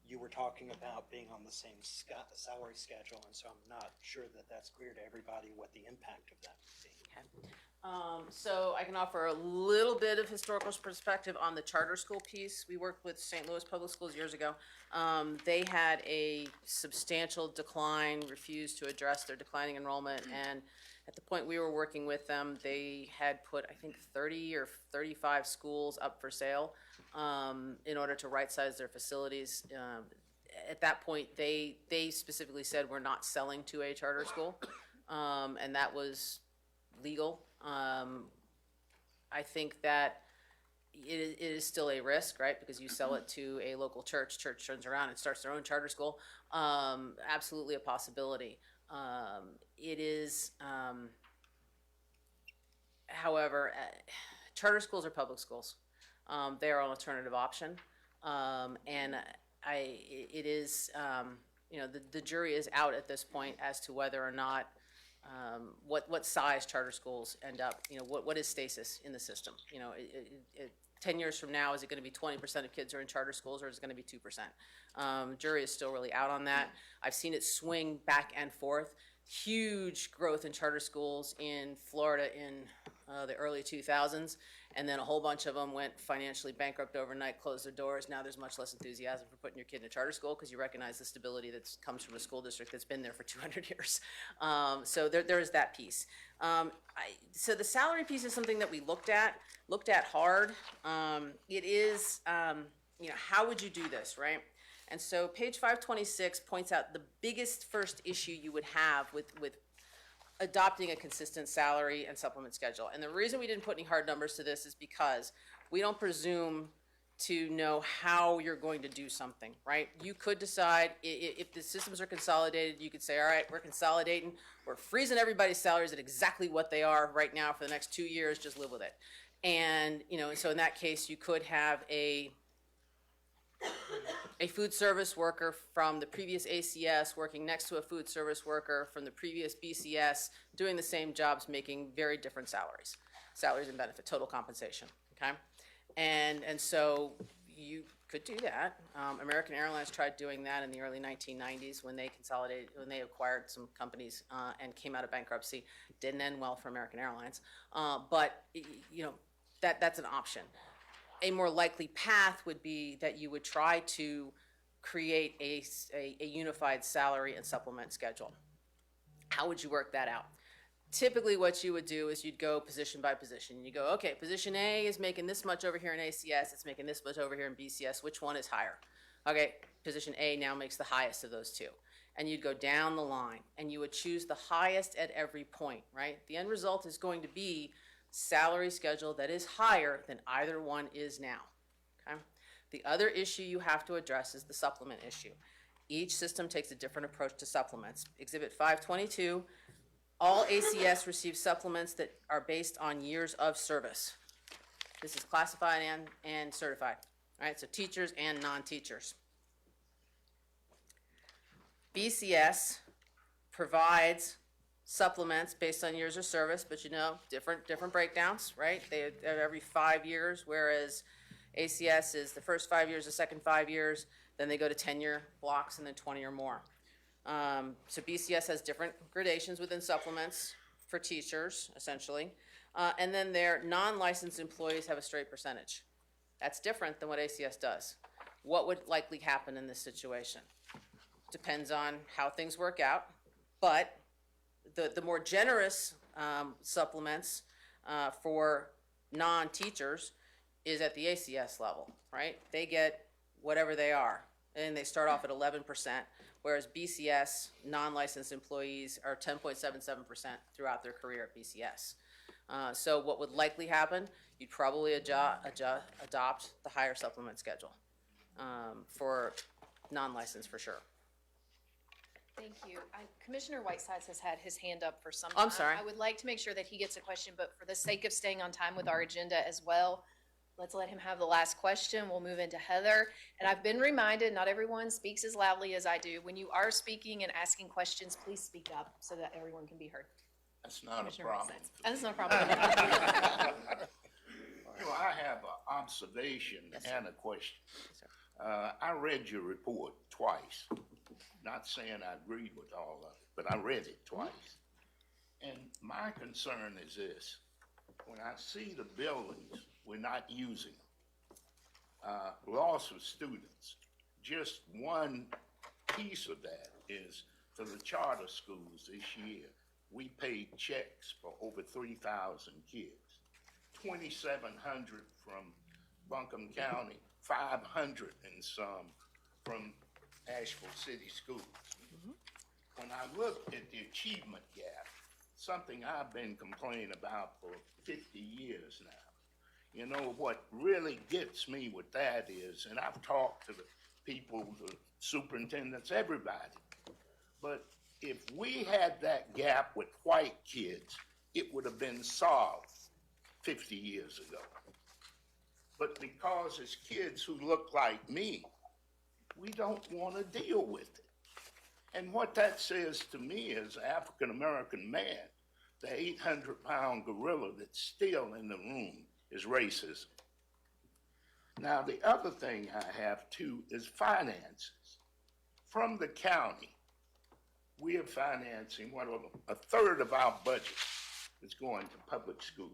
you were talking about being on the same salary schedule, and so I'm not sure that that's clear to everybody what the impact of that would be. Okay. So I can offer a little bit of historical perspective on the charter school piece. We worked with St. Louis Public Schools years ago. They had a substantial decline, refused to address their declining enrollment, and at the point we were working with them, they had put, I think, 30 or 35 schools up for sale in order to right-size their facilities. At that point, they specifically said, we're not selling to a charter school, and that was legal. I think that it is still a risk, right? Because you sell it to a local church turns around and starts their own charter school. Absolutely a possibility. It is, however, charter schools are public schools. They are an alternative option. And it is, the jury is out at this point as to whether or not what size charter schools end up, what is stasis in the system? 10 years from now, is it gonna be 20% of kids are in charter schools, or is it gonna be 2%? Jury is still really out on that. I've seen it swing back and forth. Huge growth in charter schools in Florida in the early 2000s, and then a whole bunch of them went financially bankrupt overnight, closed their doors. Now there's much less enthusiasm for putting your kid in a charter school because you recognize the stability that comes from a school district that's been there for 200 years. So there is that piece. So the salary piece is something that we looked at hard. It is, how would you do this, right? And so page 526 points out the biggest first issue you would have with adopting a consistent salary and supplement schedule. And the reason we didn't put any hard numbers to this is because we don't presume to know how you're going to do something, right? You could decide, if the systems are consolidated, you could say, all right, we're consolidating, we're freezing everybody's salaries at exactly what they are right now for the next 2 years, just live with it. And, so in that case, you could have a food service worker from the previous ACS working next to a food service worker from the previous BCS doing the same jobs, making very different salaries and benefit, total compensation, okay? And so you could do that. American Airlines tried doing that in the early 1990s when they acquired some companies and came out of bankruptcy. Didn't end well for American Airlines, but that's an option. A more likely path would be that you would try to create a unified salary and supplement schedule. How would you work that out? Typically what you would do is you'd go position by position. You go, okay, position A is making this much over here in ACS, it's making this much over here in BCS, which one is higher? Okay, position A now makes the highest of those two. And you'd go down the line and you would choose the highest at every point, right? The end result is going to be salary schedule that is higher than either one is now, okay? The other issue you have to address is the supplement issue. Each system takes a different approach to supplements. Exhibit 522, all ACS receive supplements that are based on years of service. This is classified and certified, all right? So teachers and non-teachers. BCS provides supplements based on years of service, but different breakdowns, right? They have every 5 years, whereas ACS is the first 5 years, the second 5 years, then they go to 10-year blocks and then 20 or more. So BCS has different gradations within supplements for teachers, essentially. And then their non-licensed employees have a straight percentage. That's different than what ACS does. What would likely happen in this situation? Depends on how things work out, but the more generous supplements for non-teachers is at the ACS level, right? They get whatever they are, and they start off at 11%, whereas BCS non-licensed employees are 10.77% throughout their career at BCS. So what would likely happen, you'd probably adopt the higher supplement schedule for non-licensed for sure. Thank you. Commissioner Whitesides has had his hand up for some time. I'm sorry. I would like to make sure that he gets a question, but for the sake of staying on time with our agenda as well, let's let him have the last question. We'll move into Heather. And I've been reminded, not everyone speaks as loudly as I do. When you are speaking and asking questions, please speak up so that everyone can be heard. That's not a Commissioner problem. Whitesides. That's not a problem. I have an observation and a question. I read your report twice. Not saying I agreed with all of it, but I read it twice. And my concern is this. When I see the buildings we're not using, loss of students, just one piece of that is for the charter schools this year, we paid checks for over 3,000 kids, 2,700 from Buncombe County, 500 and some from Asheville City Schools. When I look at the achievement gap, something I've been complaining about for 50 years now, what really gets me with that is, and I've talked to the people, the superintendents, everybody, but if we had that gap with white kids, it would have been solved 50 years ago. But because it's kids who look like me, we don't want to deal with it. And what that says to me as an African-American man, the 800-pound gorilla that's still in the room is racism. Now, the other thing I have too is finances. From the county, we are financing a third of our budget is going to public schools.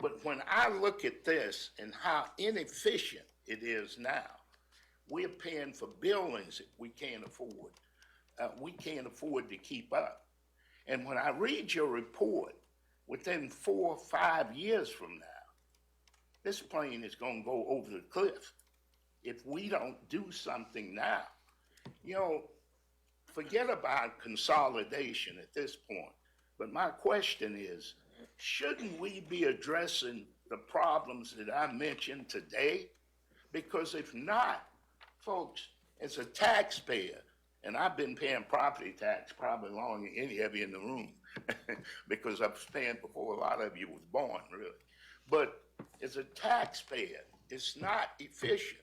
But when I look at this and how inefficient it is now, we're paying for buildings that we can't afford. We can't afford to keep up. And when I read your report, within 4 or 5 years from now, this plane is going to go over the cliff if we don't do something now. You know, forget about consolidation at this point. But my question is, shouldn't we be addressing the problems that I mentioned today? Because if not, folks, as a taxpayer, and I've been paying property tax probably longer than any of you in the room, because I was paying before a lot of you was born, really. But as a taxpayer, it's not efficient.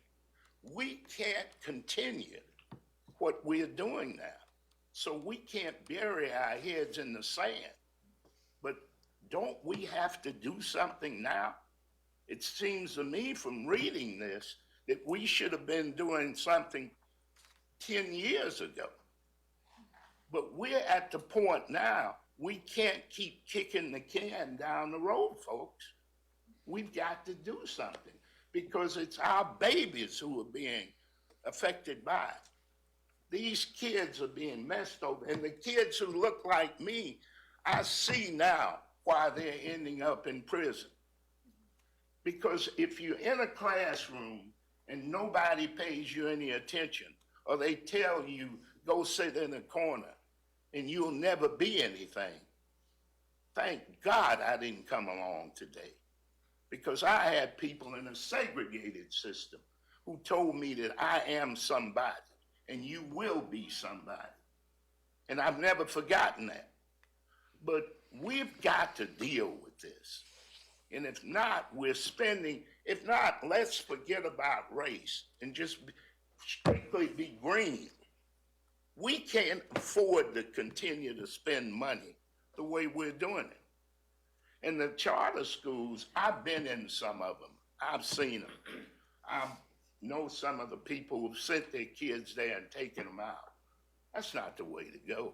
We can't continue what we're doing now. So we can't bury our heads in the sand. But don't we have to do something now? It seems to me from reading this that we should have been doing something 10 years ago. But we're at the point now, we can't keep kicking the can down the road, folks. We've got to do something because it's our babies who are being affected by it. These kids are being messed over, and the kids who look like me, I see now why they're ending up in prison. Because if you're in a classroom and nobody pays you any attention, or they tell you, go sit in a corner and you'll never be anything, thank God I didn't come along today. Because I had people in a segregated system who told me that I am somebody and you will be somebody. And I've never forgotten that. But we've got to deal with this. And if not, if not, let's forget about race and just strictly be green. We can't afford to continue to spend money the way we're doing it. And the charter schools, I've been in some of them. I've seen them. I know some of the people who've sent their kids there and taken them out. That's not the way to go.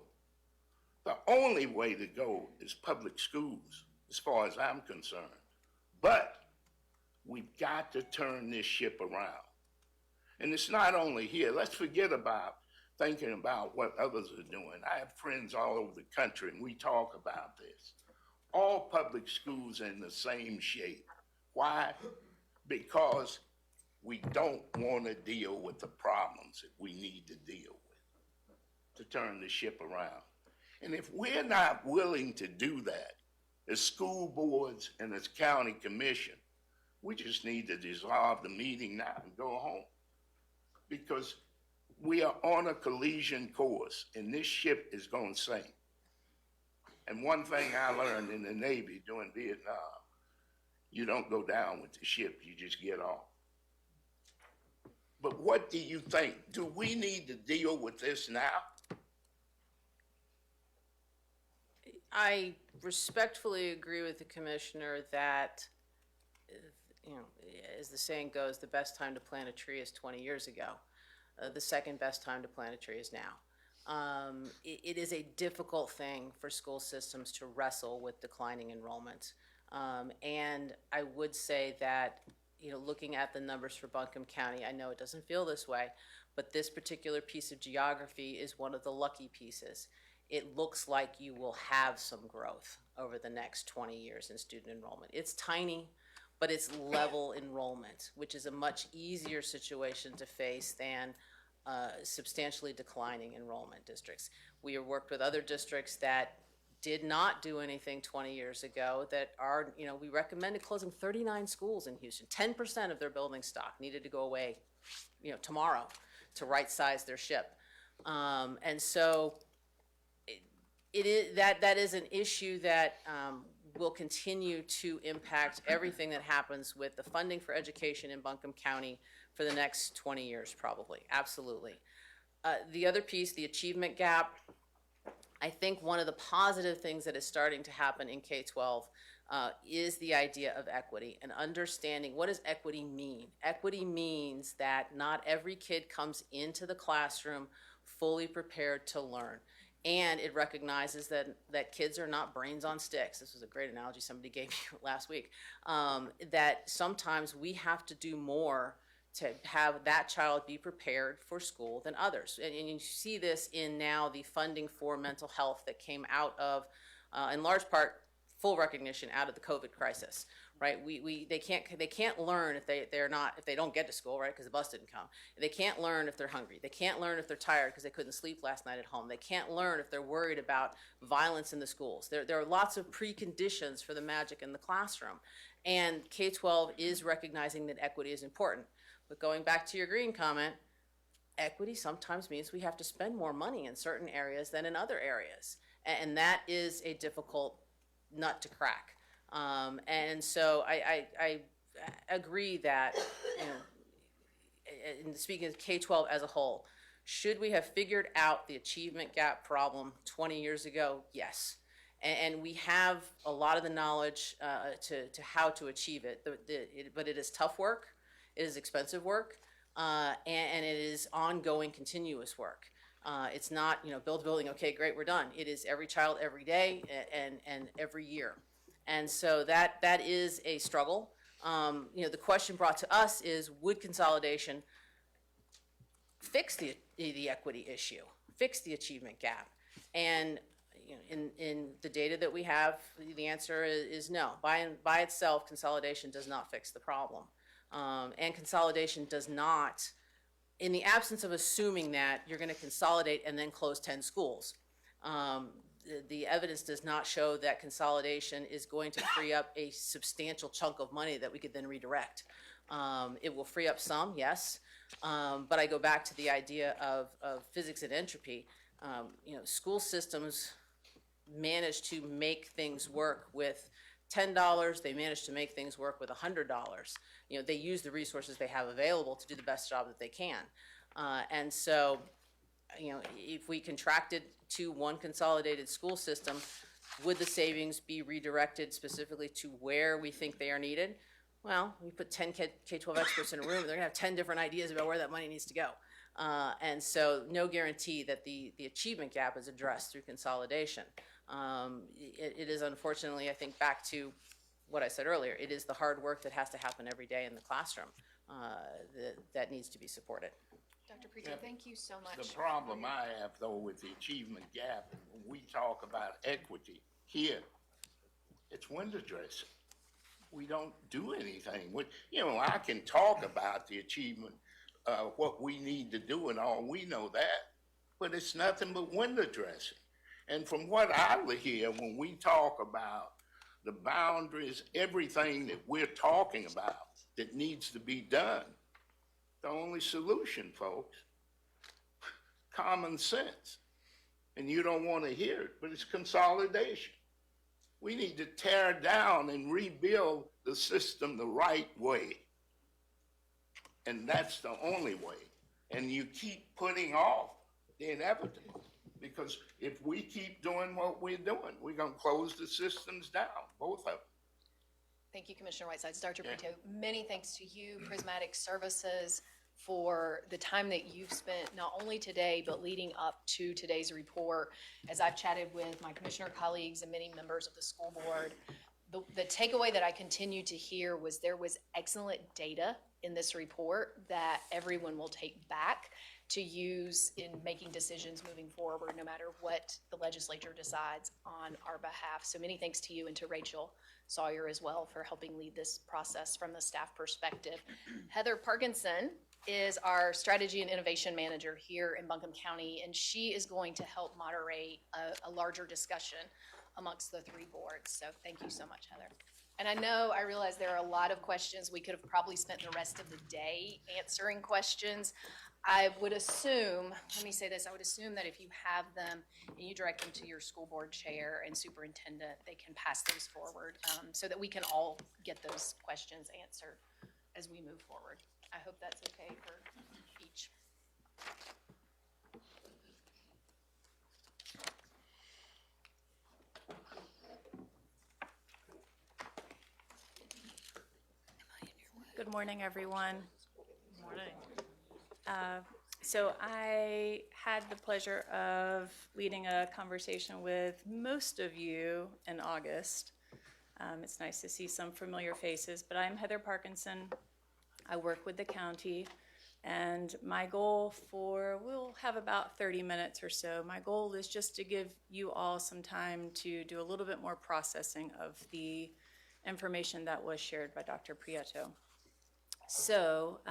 The only way to go is public schools, as far as I'm concerned. But we've got to turn this ship around. And it's not only here. Let's forget about thinking about what others are doing. I have friends all over the country, and we talk about this. All public schools are in the same shape. Why? Because we don't want to deal with the problems that we need to deal with to turn the ship around. And if we're not willing to do that, as school boards and as county commission, we just need to dissolve the meeting now and go home. Because we are on a collision course, and this ship is going to sink. And one thing I learned in the Navy during Vietnam, you don't go down with the ship, you just get off. But what do you think? Do we need to deal with this now? I respectfully agree with the commissioner that, you know, as the saying goes, the best time to plant a tree is 20 years ago. The second best time to plant a tree is now. It is a difficult thing for school systems to wrestle with declining enrollment. And I would say that, you know, looking at the numbers for Buncombe County, I know it doesn't feel this way, but this particular piece of geography is one of the lucky pieces. It looks like you will have some growth over the next 20 years in student enrollment. It's tiny, but it's level enrollment, which is a much easier situation to face than substantially declining enrollment districts. We have worked with other districts that did not do anything 20 years ago that are, you know, we recommended closing 39 schools in Houston. 10% of their building stock needed to go away, you know, tomorrow to right size their ship. And so that is an issue that will continue to impact everything that happens with the funding for education in Buncombe County for the next 20 years, probably. Absolutely. The other piece, the achievement gap, I think one of the positive things that is starting to happen in K-12 is the idea of equity and understanding what does equity mean. Equity means that not every kid comes into the classroom fully prepared to learn. And it recognizes that kids are not brains on sticks. This was a great analogy somebody gave me last week. That sometimes we have to do more to have that child be prepared for school than others. And you see this in now the funding for mental health that came out of, in large part, full recognition out of the COVID crisis, right? They can't learn if they don't get to school, right? Because the bus didn't come. They can't learn if they're hungry. They can't learn if they're tired because they couldn't sleep last night at home. They can't learn if they're worried about violence in the schools. There are lots of preconditions for the magic in the classroom. And K-12 is recognizing that equity is important. But going back to your green comment, equity sometimes means we have to spend more money in certain areas than in other areas. And that is a difficult nut to crack. And so I agree that, in speaking of K-12 as a whole, should we have figured out the achievement gap problem 20 years ago? Yes. And we have a lot of the knowledge to how to achieve it. But it is tough work, it is expensive work, and it is ongoing, continuous work. It's not, build a building, okay, great, we're done. It is every child, every day, and every year. And so that is a struggle. The question brought to us is, would consolidation fix the equity issue, fix the achievement gap? And in the data that we have, the answer is no. By itself, consolidation does not fix the problem. And consolidation does not, in the absence of assuming that you're going to consolidate and then close 10 schools, the evidence does not show that consolidation is going to free up a substantial chunk of money that we could then redirect. It will free up some, yes, but I go back to the idea of physics and entropy. School systems manage to make things work with $10, they manage to make things work with $100. They use the resources they have available to do the best job that they can. And so, if we contracted to one consolidated school system, would the savings be redirected specifically to where we think they are needed? Well, we put 10 K-12 experts in a room, they're gonna have 10 different ideas about where that money needs to go. And so no guarantee that the achievement gap is addressed through consolidation. It is unfortunately, I think, back to what I said earlier, it is the hard work that has to happen every day in the classroom that needs to be supported. Dr. Preto, thank you so much. The problem I have, though, with the achievement gap, when we talk about equity here, it's window dressing. We don't do anything. I can talk about the achievement, what we need to do and all, we know that, but it's nothing but window dressing. And from what I hear, when we talk about the boundaries, everything that we're talking about that needs to be done, the only solution, folks, common sense. And you don't want to hear it, but it's consolidation. We need to tear down and rebuild the system the right way. And that's the only way. And you keep putting off the inevitable. Because if we keep doing what we're doing, we're going to close the systems down, both of them. Thank you, Commissioner Whitesides. Dr. Preto, many thanks to you, Prismatic Services, for the time that you've spent not only today, but leading up to today's report. As I've chatted with my commissioner colleagues and many members of the school board, the takeaway that I continued to hear was there was excellent data in this report that everyone will take back to use in making decisions moving forward, no matter what the legislature decides on our behalf. So many thanks to you and to Rachel Sawyer as well for helping lead this process from the staff perspective. Heather Parkinson is our strategy and innovation manager here in Buncombe County, and she is going to help moderate a larger discussion amongst the three boards. So thank you so much, Heather. And I realize there are a lot of questions. We could have probably spent the rest of the day answering questions. I would assume, let me say this, I would assume that if you have them and you direct them to your school board chair and superintendent, they can pass those forward so that we can all get those questions answered as we move forward. I hope that's okay for each. morning, everyone. So I had the pleasure of leading a conversation with most of you in August. It's nice to see some familiar faces, but I'm Heather Parkinson. I work with the county, and my goal we'll have about 30 minutes or so. My goal is just to give you all some time to do a little bit more processing of the information that was shared by Dr. Prieto. So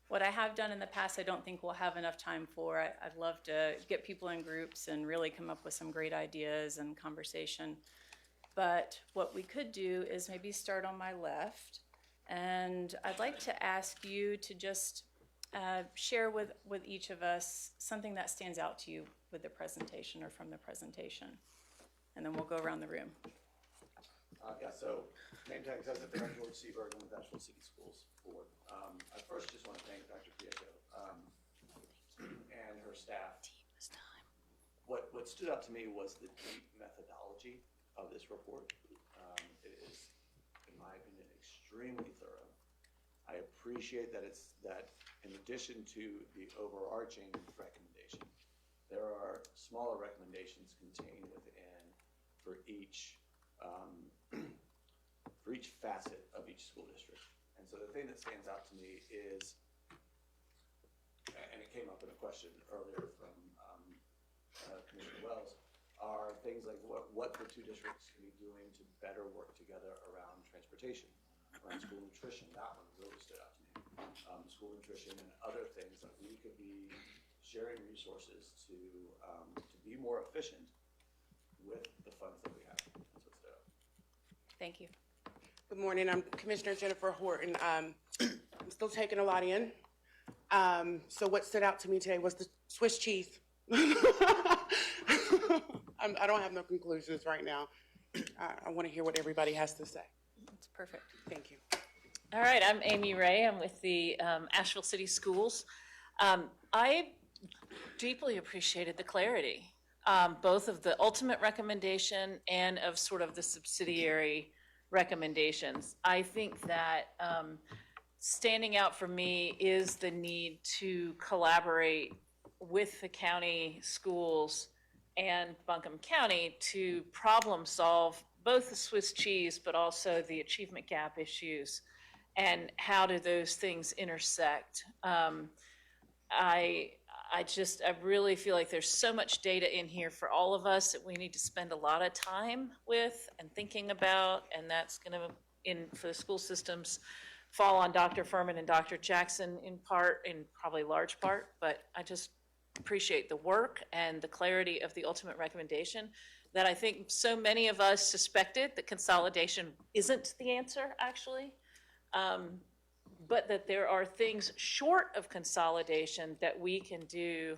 what I have done in the past, I don't think we'll have enough time for. I'd love to get people in groups and really come up with some great ideas and conversation. But what we could do is maybe start on my left. And I'd like to ask you to just share with each of us something that stands out to you with the presentation or from the presentation. And then we'll go around the room. So name tag says that I'm George Seaberg, I'm with Asheville City Schools Board. I first just want to thank Dr. Prieto and her staff. What stood out to me was the deep methodology of this report. It is, in my opinion, extremely thorough. I appreciate that in addition to the overarching recommendation, there are smaller recommendations contained within for each facet of each school district. And so the thing that stands out to me is, and it came up in a question earlier from Commissioner Wells, are things like what the two districts can be doing to better work together around transportation, around school nutrition. That one really stood out to me. School nutrition and other things that we could be sharing resources to be more efficient with the funds that we have. That's what stood out. Thank you. Good morning, I'm Commissioner Jennifer Horton. I'm still taking a lot in. So what stood out to me today was the Swiss cheese. I don't have no conclusions right now. I want to hear what everybody has to say. That's perfect. Thank you. All right, I'm Amy Ray. I'm with the Asheville City Schools. I deeply appreciated the clarity, both of the ultimate recommendation and of sort of the subsidiary recommendations. I think that standing out for me is the need to collaborate with the county schools and Buncombe County to problem solve both the Swiss cheese but also the achievement gap issues and how do those things intersect. I really feel like there's so much data in here for all of us that we need to spend a lot of time with and thinking about, and that's going to, for the school systems, fall on Dr. Furman and Dr. Jackson in probably large part, but I just appreciate the work and the clarity of the ultimate recommendation that I think so many of us suspected that consolidation isn't the answer, actually. But that there are things short of consolidation that we can do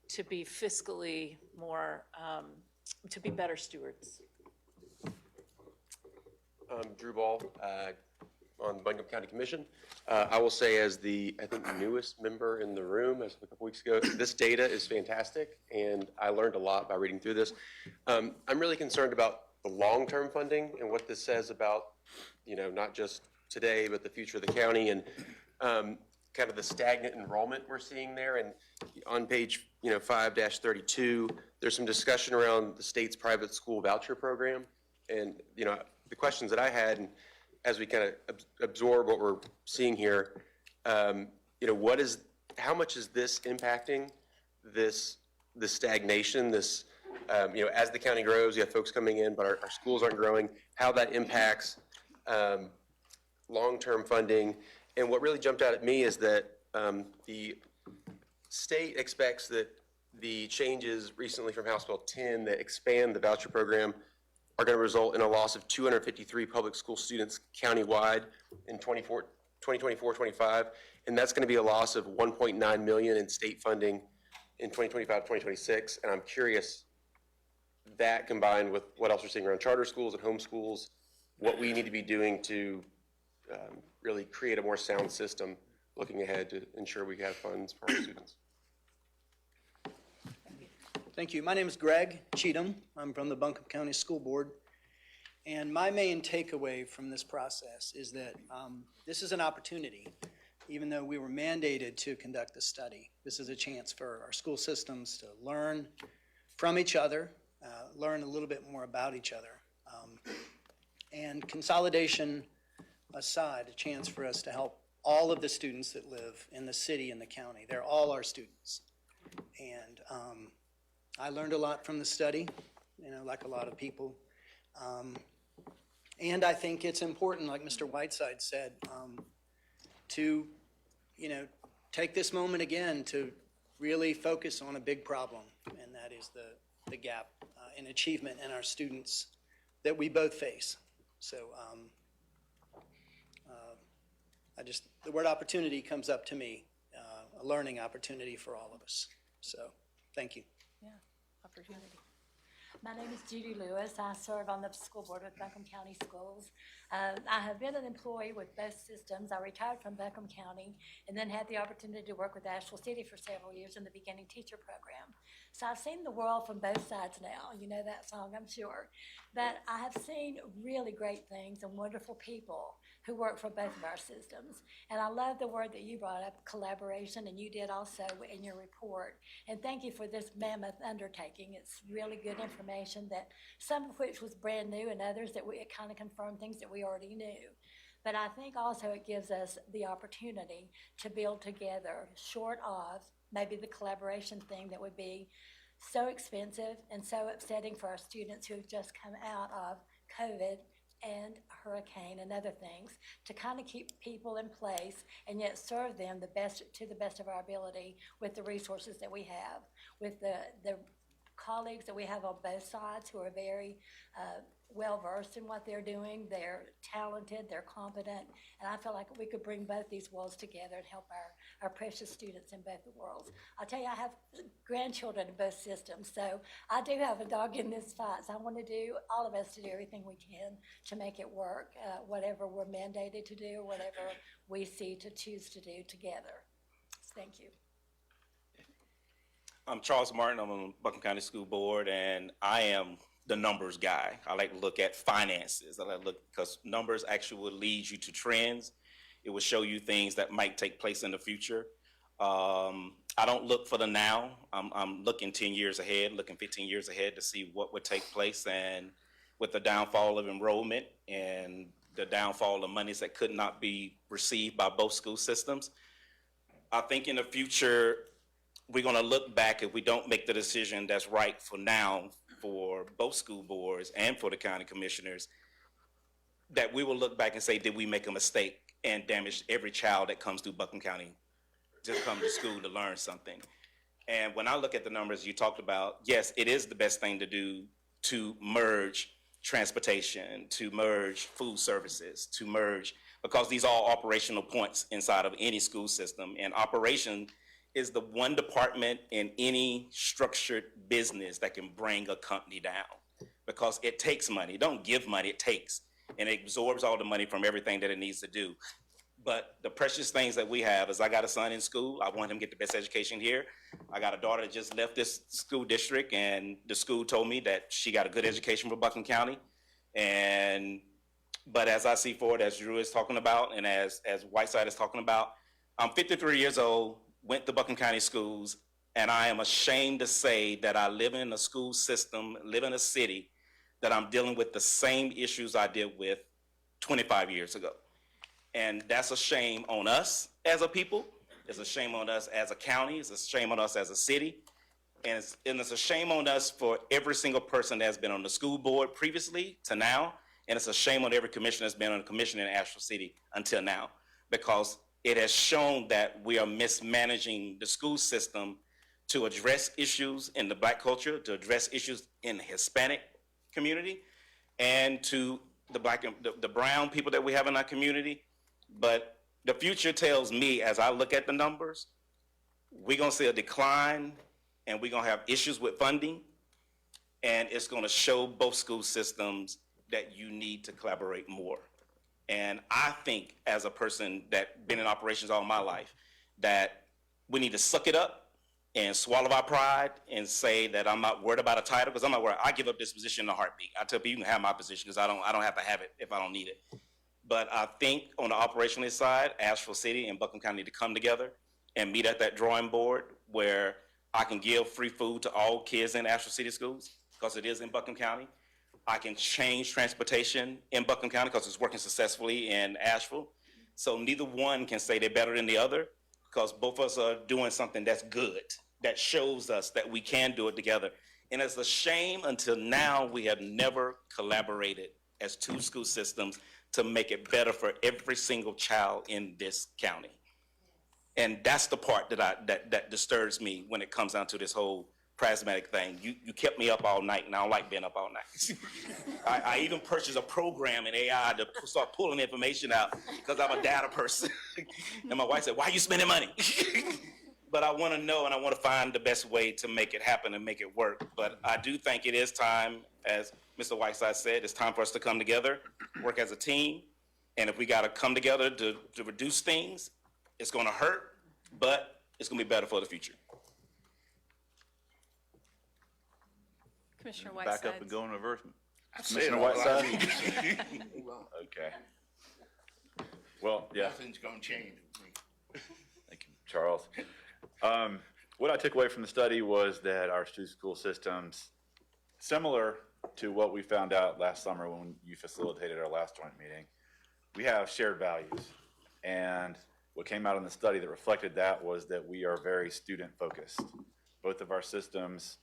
to be fiscally more, to be better stewards. Drew Ball, on the Buncombe County Commission. I will say, as the, I think, newest member in the room as of a couple weeks ago, this data is fantastic, and I learned a lot by reading through this. I'm really concerned about the long-term funding and what this says about, not just today, but the future of the county, and kind of the stagnant enrollment we're seeing there. And on page 5-32, there's some discussion around the state's private school voucher program. And the questions that I had, and as we kind of absorb what we're seeing here, how much is this impacting this stagnation, as the county grows, you have folks coming in, but our schools aren't growing, how that impacts long-term funding. And what really jumped out at me is that the state expects that the changes recently from House Bill 10 that expand the voucher program are going to result in a loss of 253 public school students countywide in 2024-25, and that's going to be a loss of $1.9 million in state funding in 2025-2026. And I'm curious, that combined with what else we're seeing around charter schools and homeschools, what we need to be doing to really create a more sound system looking ahead to ensure we have funds for our students. Thank you. My name is Greg Cheatham. I'm from the Buncombe County School Board. And my main takeaway from this process is that this is an opportunity. Even though we were mandated to conduct the study, this is a chance for our school systems to learn from each other, learn a little bit more about each other. And consolidation aside, a chance for us to help all of the students that live in the city and the county. They're all our students. And I learned a lot from the study, like a lot of people. And I think it's important, like Mr. Whiteside said, to, take this moment again to really focus on a big problem, and that is the gap in achievement in our students that we both face. So the word opportunity comes up to me, a learning opportunity for all of us. So thank you. Yeah, opportunity. My name is Judy Lewis. I serve on the school board with Buncombe County Schools. I have been an employee with both systems. I retired from Buncombe County and then had the opportunity to work with Asheville City for several years in the beginning teacher program. So I've seen the world from both sides now. You know that song, I'm sure. But I have seen really great things and wonderful people who work for both of our systems. And I love the word that you brought up, collaboration, and you did also in your report. And thank you for this mammoth undertaking. It's really good information, that some of which was brand new, and others that it kind of confirmed things that we already knew. But I think also it gives us the opportunity to build together, short of maybe the collaboration thing that would be so expensive and so upsetting for our students who have just come out of COVID and hurricane and other things, to kind of keep people in place and yet serve them to the best of our ability with the resources that we have, with the colleagues that we have on both sides who are very well-versed in what they're doing. They're talented, they're competent, and I feel like we could bring both these worlds together and help our precious students in both the worlds. I'll tell you, I have grandchildren in both systems, so I do have a dog in this fight. So I want all of us to do everything we can to make it work, whatever we're mandated to do, whatever we see to choose to do together. So thank you. I'm Charles Martin. I'm on the Buncombe County School Board, and I am the numbers guy. I like to look at finances. I like to look, because numbers actually will lead you to trends. It will show you things that might take place in the future. I don't look for the now. I'm looking 10 years ahead, looking 15 years ahead to see what would take place. And with the downfall of enrollment and the downfall of monies that could not be received by both school systems, I think in the future, we're going to look back, if we don't make the decision that's right for now, for both school boards and for the county commissioners, that we will look back and say, did we make a mistake and damage every child that comes through Buncombe County to come to school to learn something? And when I look at the numbers you talked about, yes, it is the best thing to do to merge transportation, to merge food services, to merge, because these are all operational points inside of any school system. And operation is the one department in any structured business that can bring a company down, because it takes money. It don't give money, it takes. And it absorbs all the money from everything that it needs to do. But the precious things that we have is, I got a son in school. I want him to get the best education here. I got a daughter that just left this school district, and the school told me that she got a good education from Buncombe County. But as I see forward, as Drew is talking about, and as Whiteside is talking about, I'm 53 years old, went to Buncombe County schools, and I am ashamed to say that I live in a school system, live in a city, that I'm dealing with the same issues I did with 25 years ago. And that's a shame on us as a people. It's a shame on us as a county. It's a shame on us as a city. And it's a shame on us for every single person that's been on the school board previously to now. And it's a shame on every commissioner that's been on the commission in Asheville City until now, because it has shown that we are mismanaging the school system to address issues in the Black culture, to address issues in the Hispanic community, and to the Black and the brown people that we have in our community. But the future tells me, as I look at the numbers, we're gonna see a decline, and we're gonna have issues with funding, and it's gonna show both school systems that you need to collaborate more. And I think, as a person that been in operations all my life, that we need to suck it up and swallow our pride and say that I'm not worried about a title, because I'm not worried. I give up this position in a heartbeat. I tell people you can have my position because I don't have to have it if I don't need it. But I think on the operational side, Asheville City and Buncombe County need to come together and meet at that drawing board where I can give free food to all kids in Asheville City schools because it is in Buncombe County. I can change transportation in Buncombe County because it's working successfully in Asheville. So neither one can say they're better than the other because both of us are doing something that's good, that shows us that we can do it together. And it's a shame until now we have never collaborated as two school systems to make it better for every single child in this county. And that's the part that disturbs me when it comes down to this whole pragmatic thing. You kept me up all night, and I don't like being up all night. I even purchased a program in AI to start pulling information out because I'm a data person. And my wife said, "Why are you spending money?" But I want to know, and I want to find the best way to make it happen and make it work. But I do think it is time, as Mr. Whiteside said, it's time for us to come together, work as a team. And if we got to come together to reduce things, it's going to hurt, but it's going to be better for the future. Commissioner Back Whiteside. up and go in reverse. I said Commissioner all I Whiteside? need. Okay. Well, yeah, Nothing's gonna change with me. thank you, Charles. What I took away from the study was that our two school systems, similar to what we found out last summer when you facilitated our last joint meeting, we have shared values. And what came out in the study that reflected that was that we are very student-focused. Both of our systems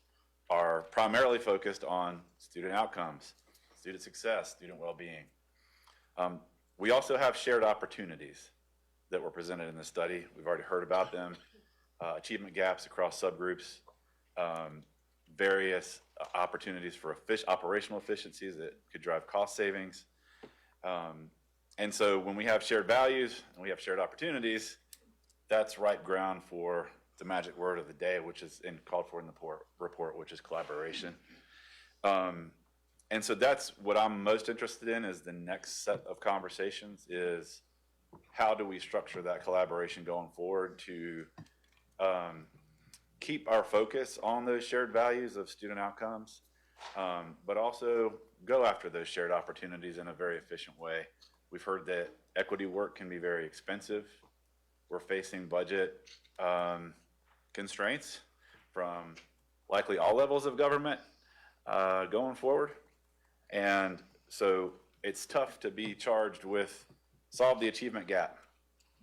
are primarily focused on student outcomes, student success, student well-being. We also have shared opportunities that were presented in the study. We've already heard about them. Achievement gaps across subgroups, various opportunities for operational efficiencies that could drive cost savings. And so when we have shared values and we have shared opportunities, that's right ground for the magic word of the day, which is called for in the report, which is collaboration. And so that's what I'm most interested in is the next set of conversations is how do we structure that collaboration going forward to keep our focus on those shared values of student outcomes, but also go after those shared opportunities in a very efficient way. We've heard that equity work can be very expensive. We're facing budget constraints from likely all levels of government going forward. And so it's tough to be charged with solve the achievement gap,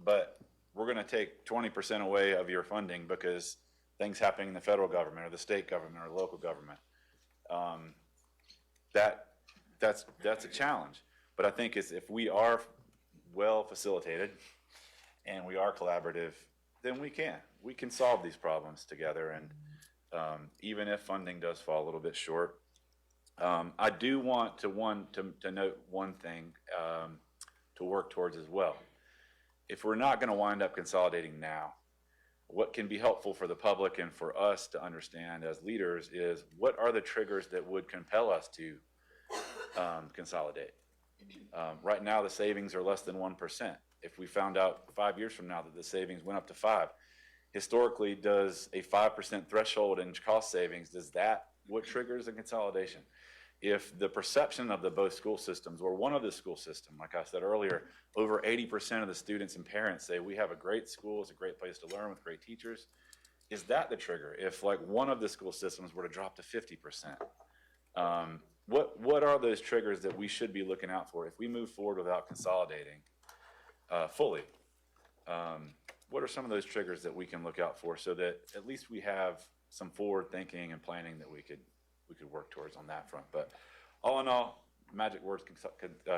but we're going to take 20% away of your funding because things happening in the federal government or the state government or the local government. That's a challenge. But I think if we are well facilitated and we are collaborative, then we can solve these problems together. And even if funding does fall a little bit short, I do want to note one thing to work towards as well. If we're not going to wind up consolidating now, what can be helpful for the public and for us to understand as leaders is what are the triggers that would compel us to consolidate. Right now, the savings are less than 1%. If we found out 5 years from now that the savings went up to 5%, historically, does a 5% threshold in cost savings, what triggers a consolidation? If the perception of the both school systems or one of the school system, like I said earlier, over 80% of the students and parents say we have a great school, it's a great place to learn with great teachers, is that the trigger? If like one of the school systems were to drop to 50%, what are those triggers that we should be looking out for if we move forward without consolidating fully? What are some of those triggers that we can look out for so that at least we have some forward thinking and planning that we could work towards on that front? But all in all, magic words,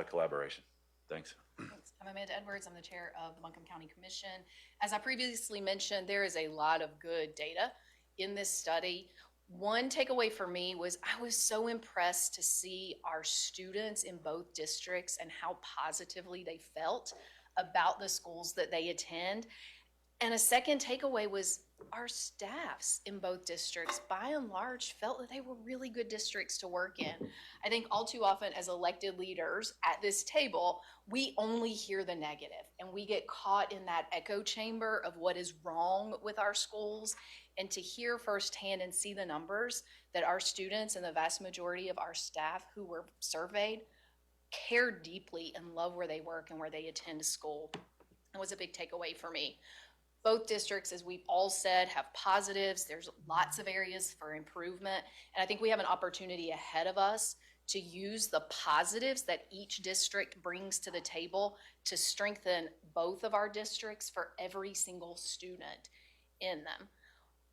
collaboration. Thanks. Thanks. I'm Amanda Edwards. I'm the chair of the Buncombe County Commission. As I previously mentioned, there is a lot of good data in this study. One takeaway for me was I was so impressed to see our students in both districts and how positively they felt about the schools that they attend. And a second takeaway was our staffs in both districts, by and large, felt that they were really good districts to work in. I think all too often as elected leaders at this table, we only hear the negative and we get caught in that echo chamber of what is wrong with our schools and to hear firsthand and see the numbers that our students and the vast majority of our staff who were surveyed care deeply and love where they work and where they attend school. It was a big takeaway for me. Both districts, as we've all said, have positives. There's lots of areas for improvement. And I think we have an opportunity ahead of us to use the positives that each district brings to the table to strengthen both of our districts for every single student in them.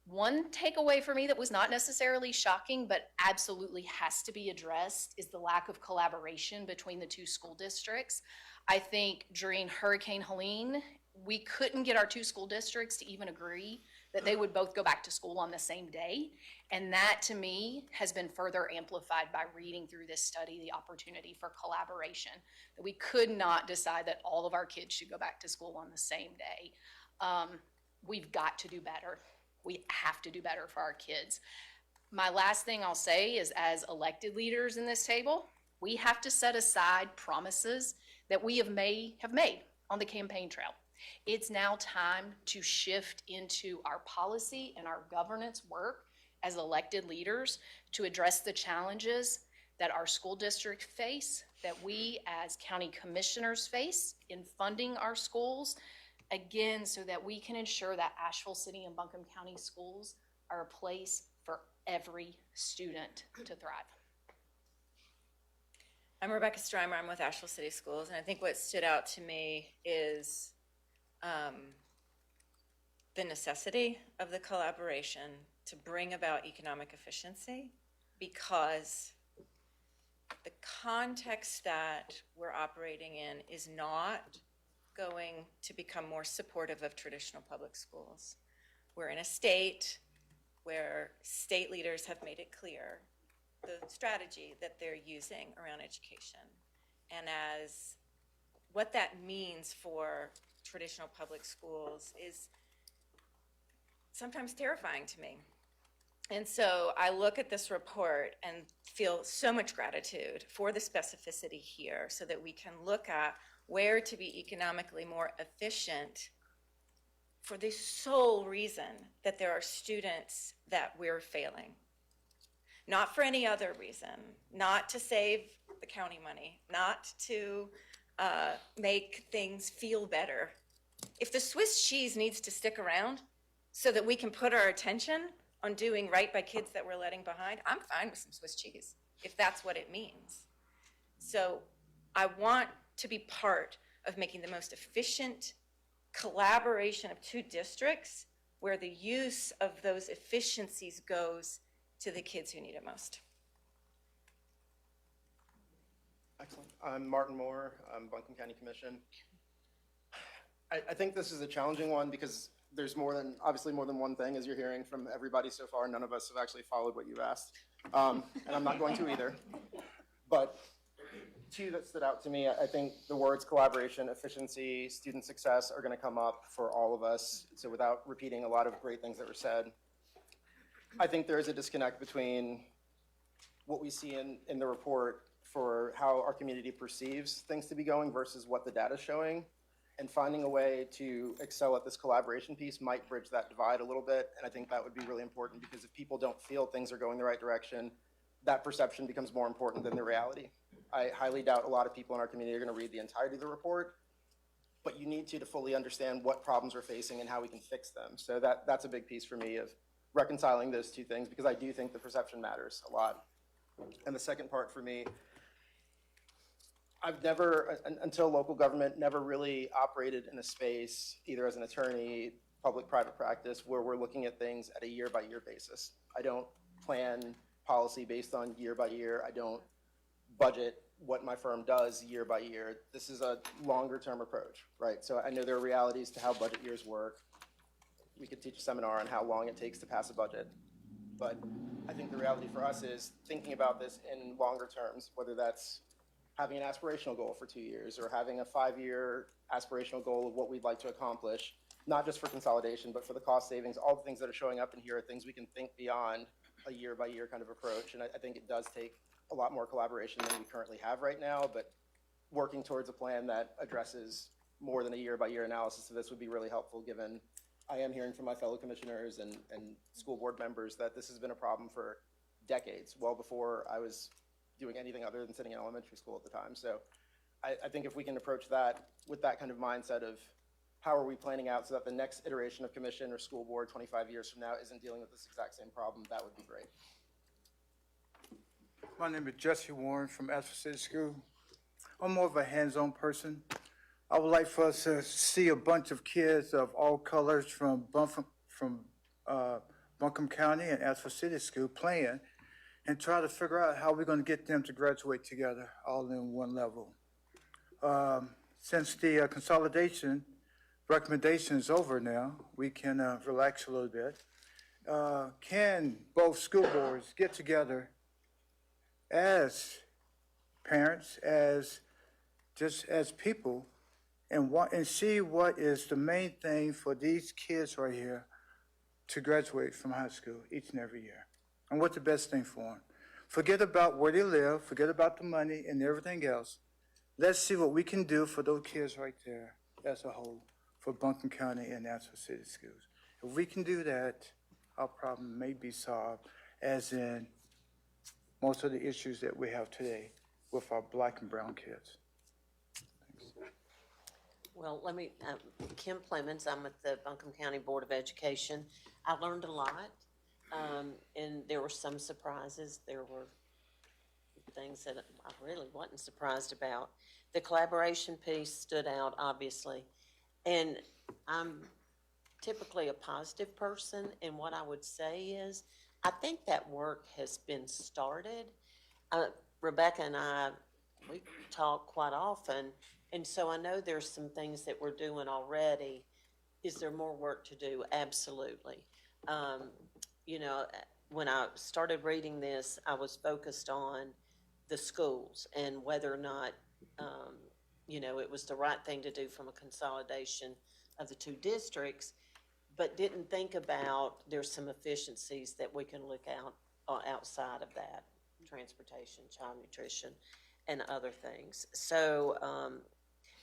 One takeaway for me that was not necessarily shocking, but absolutely has to be addressed, is the lack of collaboration between the two school districts. I think during Hurricane Helene, we couldn't get our two school districts to even agree that they would both go back to school on the same day. And that, to me, has been further amplified by reading through this study, the opportunity for collaboration, that we could not decide that all of our kids should go back to school on the same day. We've got to do better. We have to do better for our kids. My last thing I'll say is, as elected leaders in this table, we have to set aside promises that we have made on the campaign trail. It's now time to shift into our policy and our governance work as elected leaders to address the challenges that our school district face, that we as county commissioners face in funding our schools, again, so that we can ensure that Asheville City and Buncombe County schools are a place for every student to thrive. I'm Rebecca Streimer. I'm with Asheville City Schools, and I think what stood out to me is the necessity of the collaboration to bring about economic efficiency, because the context that we're operating in is not going to become more supportive of traditional public schools. We're in a state where state leaders have made it clear the strategy that they're using around education, and as what that means for traditional public schools is sometimes terrifying to me. And so I look at this report and feel so much gratitude for the specificity here, so that we can look at where to be economically more efficient for the sole reason that there are students that we're failing. Not for any other reason, not to save the county money, not to make things feel better. If the Swiss cheese needs to stick around so that we can put our attention on doing right by kids that we're letting behind, I'm fine with some Swiss cheese, if that's what it means. So I want to be part of making the most efficient collaboration of two districts where the use of those efficiencies goes to the kids who need it most. Excellent. I'm Martin Moore. I'm Buncombe County Commission. I think this is a challenging one because there's obviously more than one thing, as you're hearing from everybody so far. None of us have actually followed what you've asked, and I'm not going to either. But two that stood out to me, I think the words collaboration, efficiency, student success are going to come up for all of us. So without repeating a lot of great things that were said, I think there is a disconnect between what we see in the report for how our community perceives things to be going versus what the data is showing. And finding a way to excel at this collaboration piece might bridge that divide a little bit. And I think that would be really important, because if people don't feel things are going the right direction, that perception becomes more important than the reality. I highly doubt a lot of people in our community are going to read the entirety of the report, but you need to fully understand what problems we're facing and how we can fix them. So that's a big piece for me of reconciling those two things, because I do think the perception matters a lot. And the second part for me, I've never, until local government, never really operated in a space, either as an attorney, public-private practice, where we're looking at things at a year-by-year basis. I don't plan policy based on year by year. I don't budget what my firm does year by year. This is a longer-term approach, right? So I know there are realities to how budget years work. We could teach a seminar on how long it takes to pass a budget. But I think the reality for us is thinking about this in longer terms, whether that's having an aspirational goal for 2 years or having a 5-year aspirational goal of what we'd like to accomplish, not just for consolidation, but for the cost savings. All the things that are showing up in here are things we can think beyond a year-by-year kind of approach. And I think it does take a lot more collaboration than we currently have right now, but working towards a plan that addresses more than a year-by-year analysis of this would be really helpful, given I am hearing from my fellow commissioners and school board members that this has been a problem for decades, well before I was doing anything other than sitting in elementary school at the time. So I think if we can approach that with that kind of mindset of how are we planning out so that the next iteration of commission or school board 25 years from now isn't dealing with this exact same problem, that would be great. My name is Jesse Warren from Asheville City School. I'm more of a hands-on person. I would like for us to see a bunch of kids of all colors from Buncombe County and Asheville City School playing and try to figure out how we're going to get them to graduate together all in one level. Since the consolidation recommendation is over now, we can relax a little bit. Can both school boards get together as parents, as people, and see what is the main thing for these kids right here to graduate from high school each and every year, and what's the best thing for them? Forget about where they live, forget about the money and everything else. Let's see what we can do for those kids right there as a whole, for Buncombe County and Asheville City Schools. If we can do that, our problem may be solved, as in most of the issues that we have today with our black and brown kids. Well, let me, Kim Clemens, I'm with the Buncombe County Board of Education. I learned a lot, and there were some surprises. There were things that I really wasn't surprised about. The collaboration piece stood out, obviously, and I'm typically a positive person, and what I would say is, I think that work has been started. Rebecca and I, we talk quite often, and so I know there's some things that we're doing already. Is there more work to do? Absolutely. You know, when I started reading this, I was focused on the schools and whether or not, you know, it was the right thing to do from a consolidation of the two districts, but didn't think about there's some efficiencies that we can look outside of that, transportation, child nutrition, and other things. So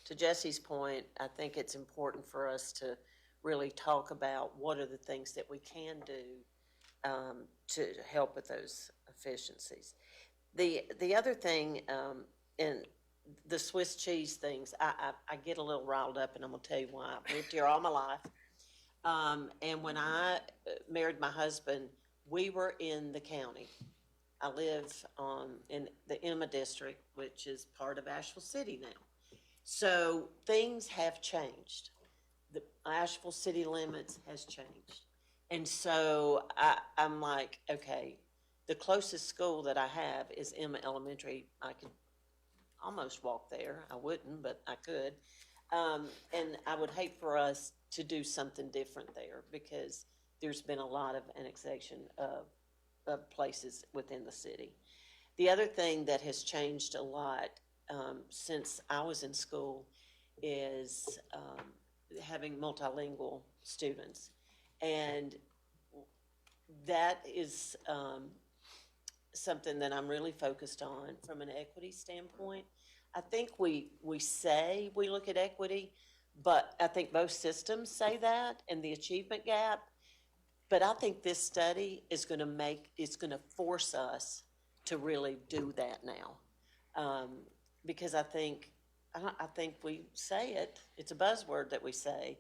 to Jesse's point, I think it's important for us to really talk about what are the things that we can do to help with those efficiencies. The other thing, in the Swiss cheese things, I get a little riled up, and I'm gonna tell you why. I've lived here all my life. And when I married my husband, we were in the county. I live in the Emma district, which is part of Asheville City now. So things have changed. The Asheville city limits has changed. And so I'm like, okay, the closest school that I have is Emma Elementary. I could almost walk there. I wouldn't, but I could. And I would hate for us to do something different there because there's been a lot of annexation of places within the city. The other thing that has changed a lot since I was in school is having multilingual students. And that is something that I'm really focused on from an equity standpoint. I think we say we look at equity, but I think both systems say that and the achievement gap. But I think this study is going to force us to really do that now. Because I think we say it, it's a buzzword that we say,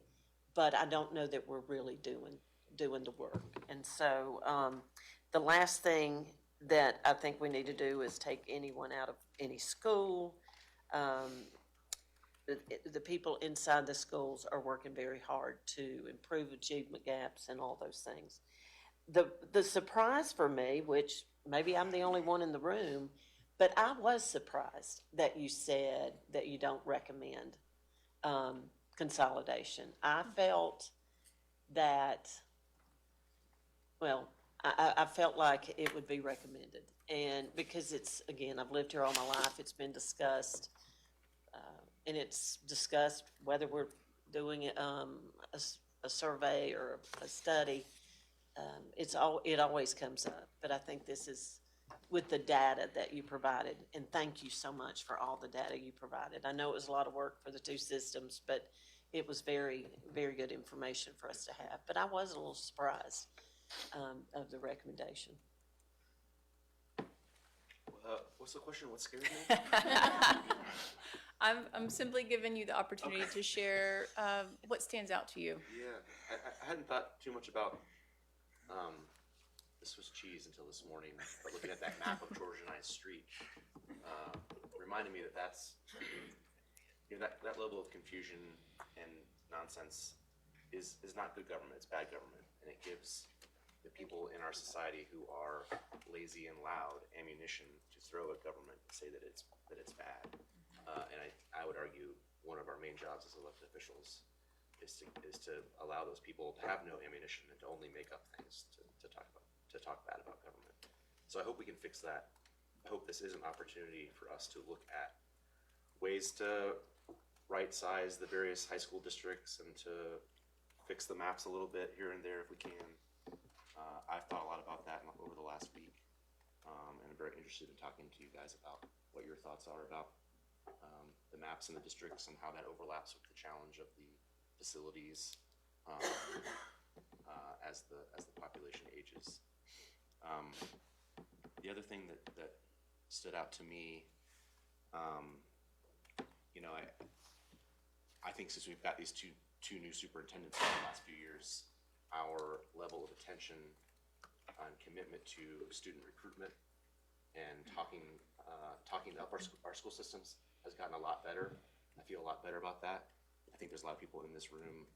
but I don't know that we're really doing the work. And so the last thing that I think we need to do is take anyone out of any school. The people inside the schools are working very hard to improve achievement gaps and all those things. The surprise for me, which maybe I'm the only one in the room, but I was surprised that you said that you don't recommend consolidation. I felt that, well, I felt like it would be recommended. And because it's, again, I've lived here all my life, it's been discussed, and it's discussed whether we're doing a survey or a study. It always comes up, but I think this is with the data that you provided, and thank you so much for all the data you provided. I know it was a lot of work for the two systems, but it was very, very good information for us to have. But I was a little surprised of the recommendation. What's the question? What scares me? I'm simply giving you the opportunity to share what stands out to you. Yeah, I hadn't thought too much about the Swiss cheese until this morning, but looking at that map of Georgianized Street reminded me that that's, you know, that level of confusion and nonsense is not good government, it's bad government, and it gives the people in our society who are lazy and loud ammunition to throw at government and say that it's bad. And I would argue one of our main jobs as elected officials is to allow those people to have no ammunition and to only make up things to talk bad about government. So I hope we can fix that. I hope this is an opportunity for us to look at ways to right-size the various high school districts and to fix the maps a little bit here and there if we can. I've thought a lot about that over the last week, and I'm very interested in talking to you guys about what your thoughts are about the maps and the districts and how that overlaps with the challenge of the facilities as the population ages. The other thing that stood out to me, you know, I think since we've got these two new superintendents in the last few years, our level of attention and commitment to student recruitment and talking up our school systems has gotten a lot better. I feel a lot better about that. I think there's a lot of people in this room,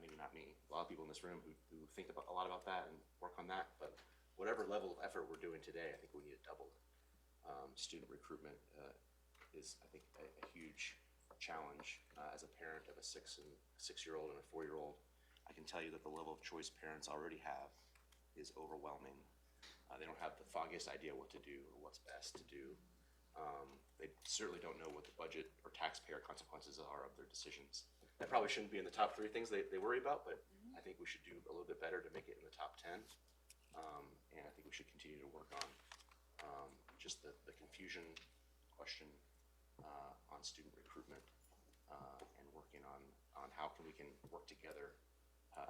maybe not me, a lot of people in this room who think about a lot about that and work on that, but whatever level of effort we're doing today, I think we need to double it. Student recruitment is, I think, a huge challenge. As a parent of a six-year-old and a 4-year-old, I can tell you that the level of choice parents already have is overwhelming. They don't have the foggiest idea what to do or what's best to do. They certainly don't know what the budget or taxpayer consequences are of their decisions. That probably shouldn't be in the top 3 things they worry about, but I think we should do a little bit better to make it in the top 10. And I think we should continue to work on just the confusion question on student recruitment and working on how we can work together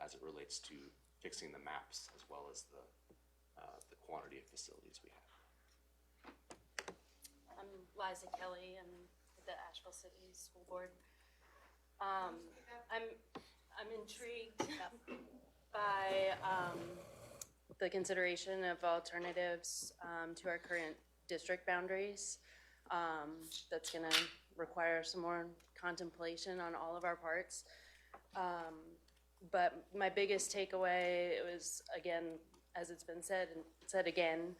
as it relates to fixing the maps as well as the quantity of facilities we have. I'm Liza Kelly. I'm with the Asheville City School Board. I'm intrigued by the consideration of alternatives to our current district boundaries. That's going to require some more contemplation on all of our parts. But my biggest takeaway was, again, as it's been said again,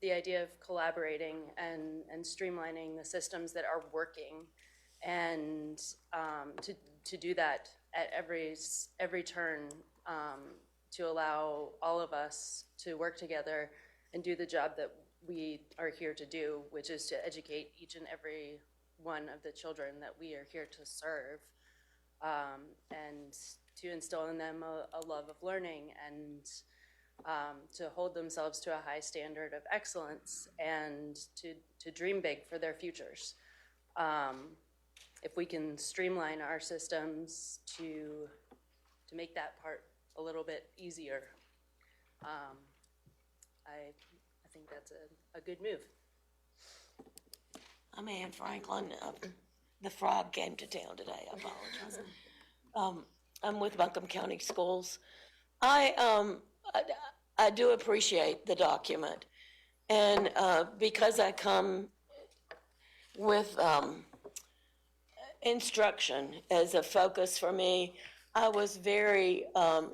the idea of collaborating and streamlining the systems that are working, and to do that at every turn, to allow all of us to work together and do the job that we are here to do, which is to educate each and every one of the children that we are here to serve, and to instill in them a love of learning, and to hold themselves to a high standard of excellence, and to dream big for their futures. If we can streamline our systems to make that part a little bit easier, I think that's a good move. I'm Ann Franklin. The frog came to town today. I apologize. I'm with Buncombe County Schools. I do appreciate the document, and because I come with instruction as a focus for me, I was very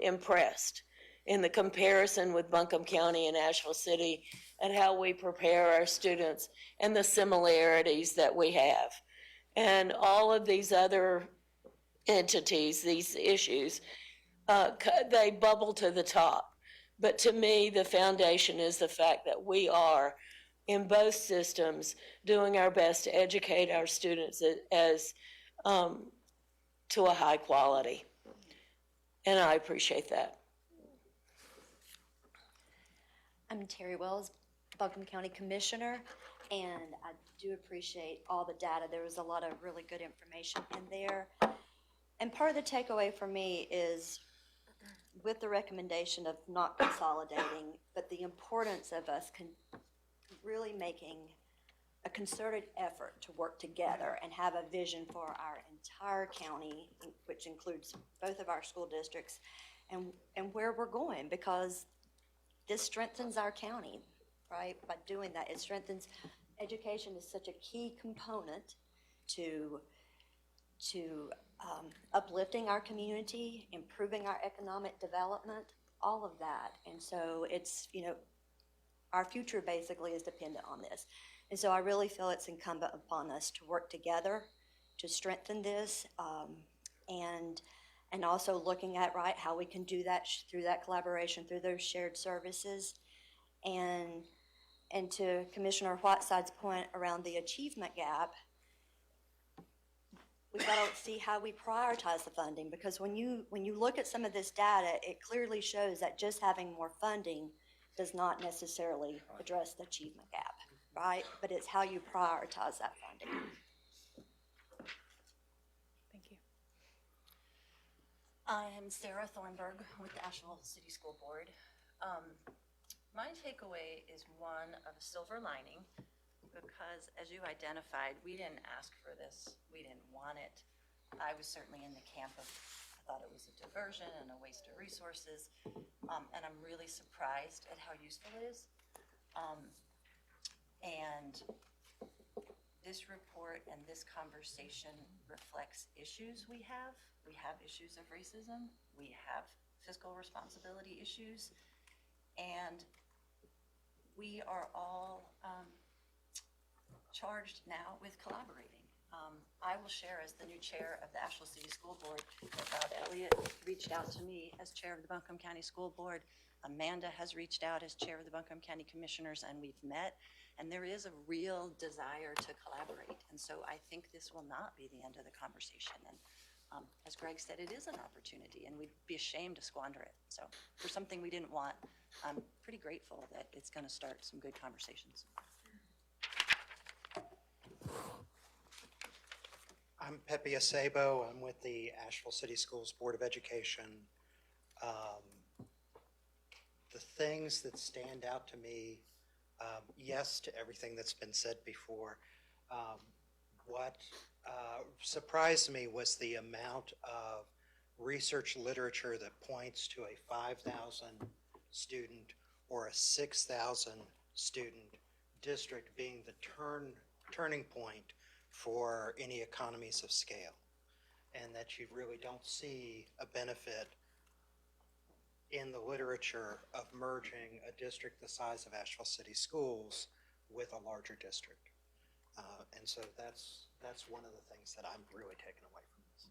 impressed in the comparison with Buncombe County and Asheville City and how we prepare our students and the similarities that we have. And all of these other entities, these issues, they bubble to the top. But to me, the foundation is the fact that we are, in both systems, doing our best to educate our students as to a high quality. And I appreciate that. I'm Terry Wells, Buncombe County Commissioner, and I do appreciate all the data. There was a lot of really good information in there. And part of the takeaway for me is with the recommendation of not consolidating, but the importance of us really making a concerted effort to work together and have a vision for our entire county, which includes both of our school districts, and where we're going, because this strengthens our county, right? By doing that, it strengthens, education is such a key component to uplifting our community, improving our economic development, all of that. And so it's, our future basically is dependent on this. And so I really feel it's incumbent upon us to work together to strengthen this, and also looking at, right, how we can do that through that collaboration, through those shared services. And to Commissioner Whiteside's point around the achievement gap, we've got to see how we prioritize the funding, because when you look at some of this data, it clearly shows that just having more funding does not necessarily address the achievement gap, right? But it's how you prioritize that funding. Thank you. I am Sarah Thornburg with the Asheville City School Board. My takeaway is one of a silver lining, because as you identified, we didn't ask for this. We didn't want it. I was certainly in the camp of, I thought it was a diversion and a waste of resources. And I'm really surprised at how useful it is. And this report and this conversation reflects issues we have. We have issues of racism. We have fiscal responsibility issues. And we are all charged now with collaborating. I will share, as the new chair of the Asheville City School Board, that Bob Elliott reached out to me as chair of the Buncombe County School Board. Amanda has reached out as chair of the Buncombe County Commissioners, and we've met. And there is a real desire to collaborate. And so I think this will not be the end of the conversation. And as Greg said, it is an opportunity, and we'd be ashamed to squander it. So for something we didn't want, I'm pretty grateful that it's going to start some good conversations. I'm Pepe Acebo. I'm with the Asheville City Schools Board of Education. The things that stand out to me, yes to everything that's been said before. What surprised me was the amount of research literature that points to a 5,000 student or a 6,000 student district being the turning point for any economies of scale, and that you really don't see a benefit in the literature of merging a district the size of Asheville City Schools with a larger district. And so that's one of the things that I'm really taking away from this.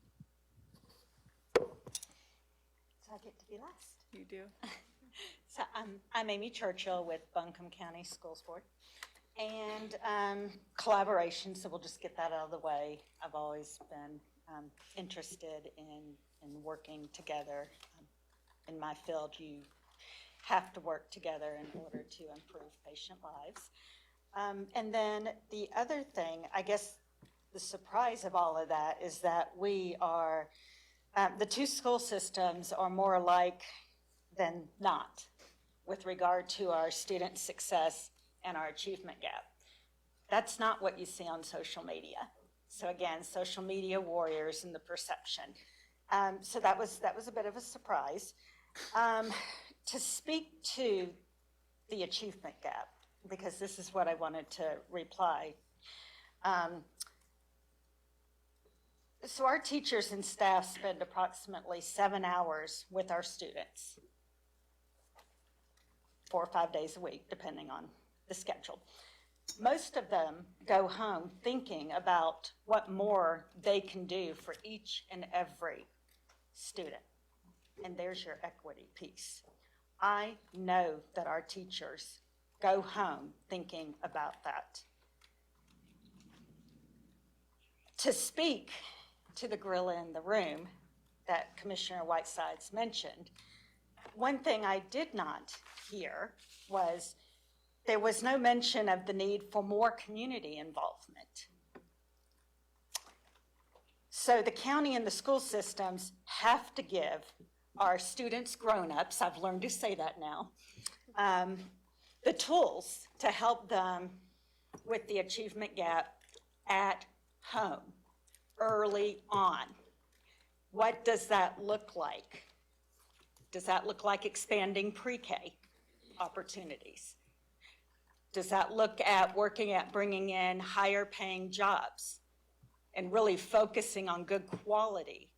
So I get to be last. You do. So I'm Amy Churchill with Buncombe County Schools Board. And collaboration, so we'll just get that out of the way. I've always been interested in working together. In my field, you have to work together in order to improve patient lives. And then the other thing, I guess the surprise of all of that is that we are, the two school systems are more alike than not with regard to our student success and our achievement gap. That's not what you see on social media. So again, social media warriors and the perception. So that was a bit of a surprise. To speak to the achievement gap, because this is what I wanted to reply. So our teachers and staff spend approximately 7 hours with our students, 4 or 5 days a week, depending on the schedule. Most of them go home thinking about what more they can do for each and every student. And there's your equity piece. I know that our teachers go home thinking about that. To speak to the gorilla in the room that Commissioner Whitesides mentioned, one thing I did not hear was there was no mention of the need for more community involvement. So the county and the school systems have to give our students, grown-ups, I've learned to say that now, the tools to help them with the achievement gap at home, early on. What does that look like? Does that look like expanding pre-K opportunities? Does that look at working at bringing in higher paying jobs and really focusing on good quality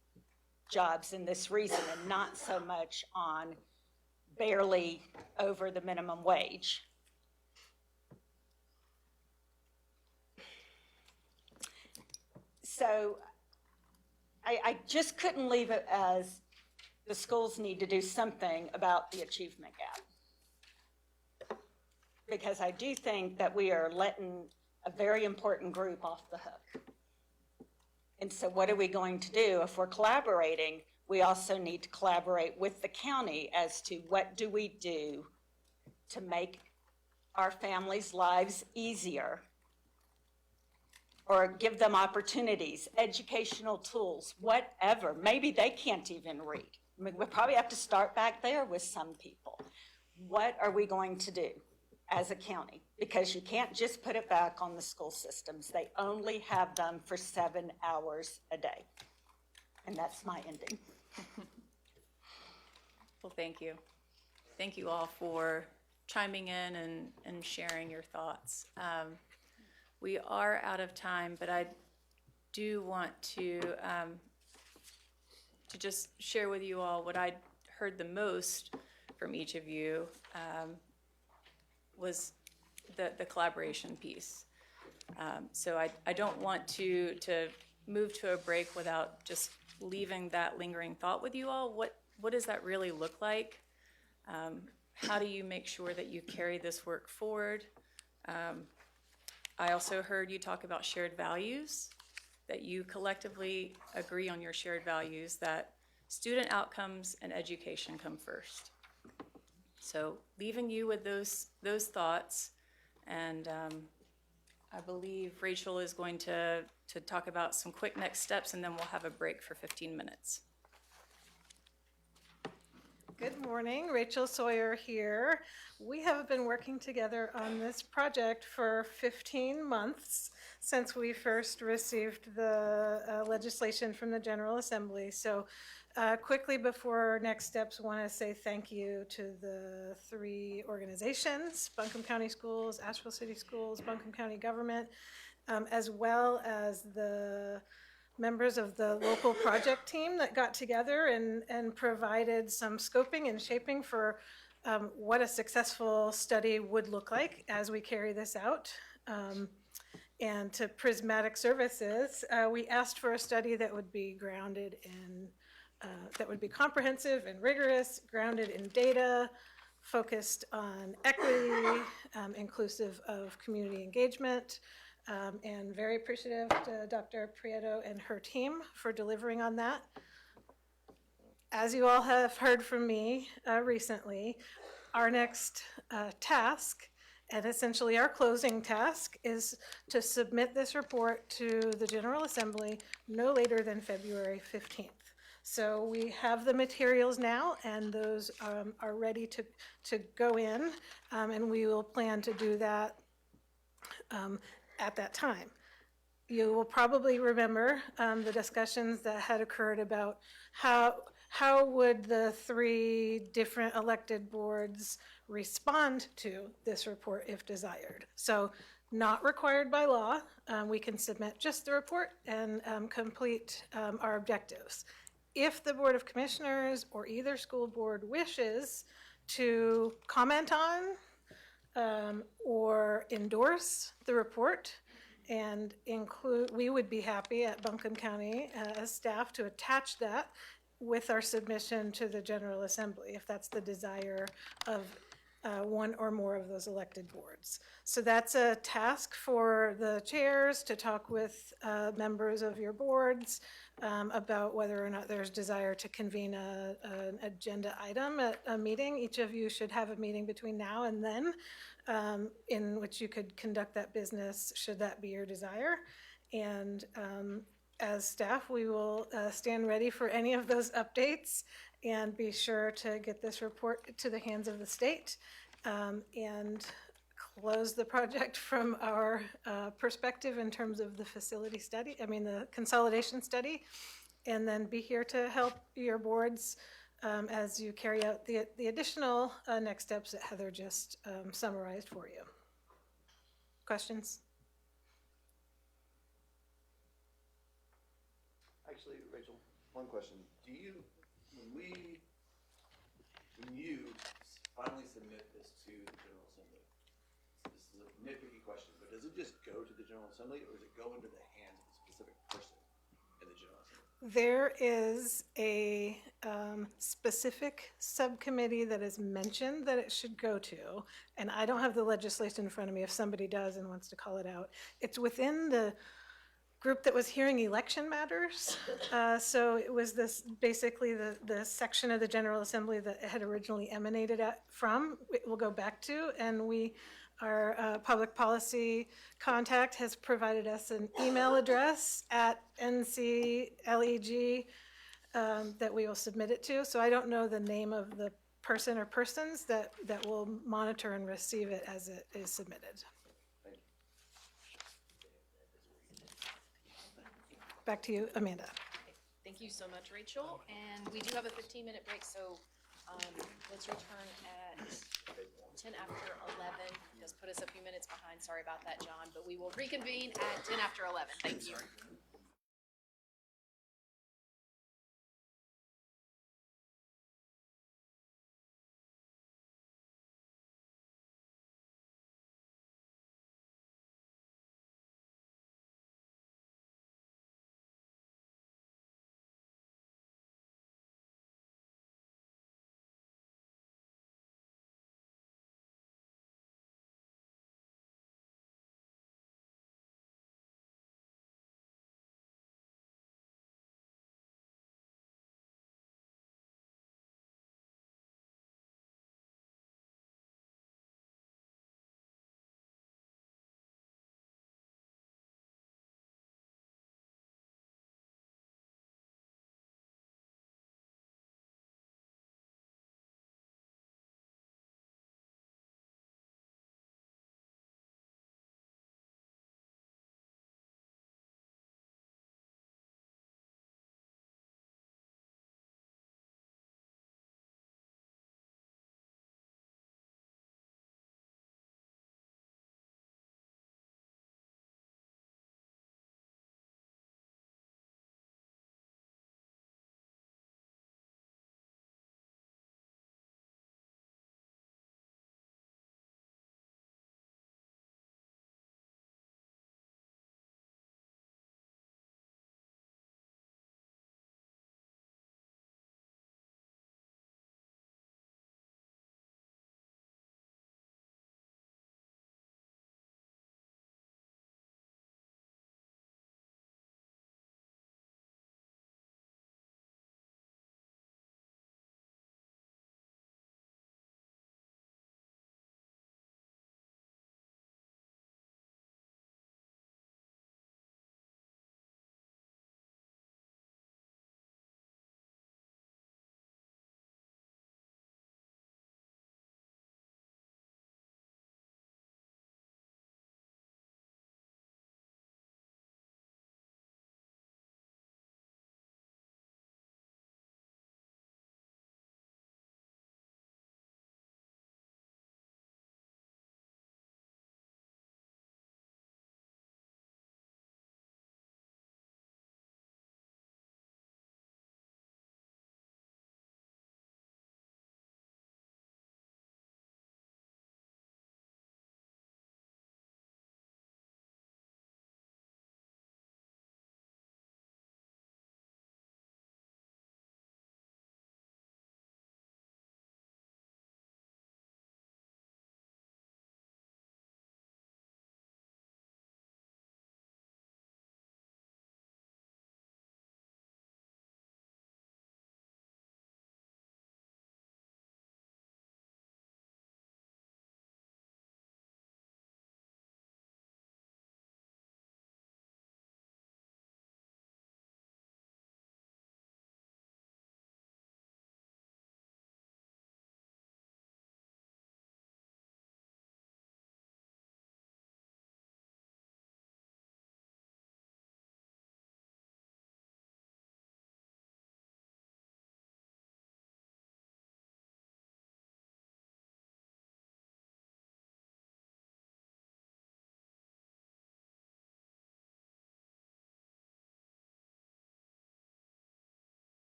jobs in this region and not so much on barely over the minimum wage? So I just couldn't leave it as the schools need to do something about the achievement gap. Because I do think that we are letting a very important group off the hook. And so what are we going to do? If we're collaborating, we also need to collaborate with the county as to what do we do to make our families' lives easier, or give them opportunities, educational tools, whatever. Maybe they can't even read. I mean, we'll probably have to start back there with some people. What are we going to do as a county? Because you can't just put it back on the school systems. They only have them for 7 hours a day. And that's my ending. Well, thank you. Thank you all for chiming in and sharing your thoughts. We are out of time, but I do want to just share with you all what I heard the most from each of you was the collaboration piece. So I don't want to move to a break without just leaving that lingering thought with you all. What does that really look like? How do you make sure that you carry this work forward? I also heard you talk about shared values, that you collectively agree on your shared values, that student outcomes and education come first. So leaving you with those thoughts, and I believe Rachel is going to talk about some quick next steps, and then we'll have a break for 15 minutes. Good morning, Rachel Sawyer here. We have been working together on this project for 15 months since we first received the legislation from the General Assembly. So quickly before next steps, want to say thank you to the 3 organizations, Buncombe County Schools, Asheville City Schools, Buncombe County Government, as well as the members of the local project team that got together and provided some scoping and shaping for what a successful study would look like as we carry this out. And to Prismatic Services, we asked for a study that would be grounded in, that would be comprehensive and rigorous, grounded in data, focused on equity, inclusive of community engagement, and very appreciative to Dr. Prieto and her team for delivering on that. As you all have heard from me recently, our next task, and essentially our closing task, is to submit this report to the General Assembly no later than February 15th. So we have the materials now, and those are ready to go in, and we will plan to do that at that time. You will probably remember the discussions that had occurred about how would the 3 different elected boards respond to this report if desired. So not required by law, we can submit just the report and complete our objectives. If the Board of Commissioners or either school board wishes to comment on or endorse the report and include, we would be happy at Buncombe County as staff to attach that with our submission to the General Assembly, if that's the desire of one or more of those elected boards. So that's a task for the chairs to talk with members of your boards about whether or not there's desire to convene an agenda item at a meeting. Each of you should have a meeting between now and then in which you could conduct that business, should that be your desire. And as staff, we will stand ready for any of those updates and be sure to get this report to the hands of the state and close the project from our perspective in terms of the facility study, the consolidation study, and then be here to help your boards as you carry out the additional next steps that Heather just summarized for you. Questions? Actually, Rachel, one question. When you finally submit this to the General Assembly, this is a nitpicky question, but does it just go to the General Assembly or does it go into the hands of a specific person in the General Assembly? There is a specific subcommittee that is mentioned that it should go to, and I don't have the legislation in front of me. If somebody does and wants to call it out, it's within the group that was hearing election matters. So it was basically the section of the General Assembly that it had originally emanated from. It will go back to, and our public policy contact has provided us an email address at NCLEG that we will submit it to. So I don't know the name of the person or persons that will monitor and receive it as it is submitted. Back to you, Amanda. Thank you so much, Rachel. And we do have a 15-minute break, so let's return at 10 after 11. It does put us a few minutes behind. Sorry about that, John, but we will reconvene at 10 after 11. Thank you.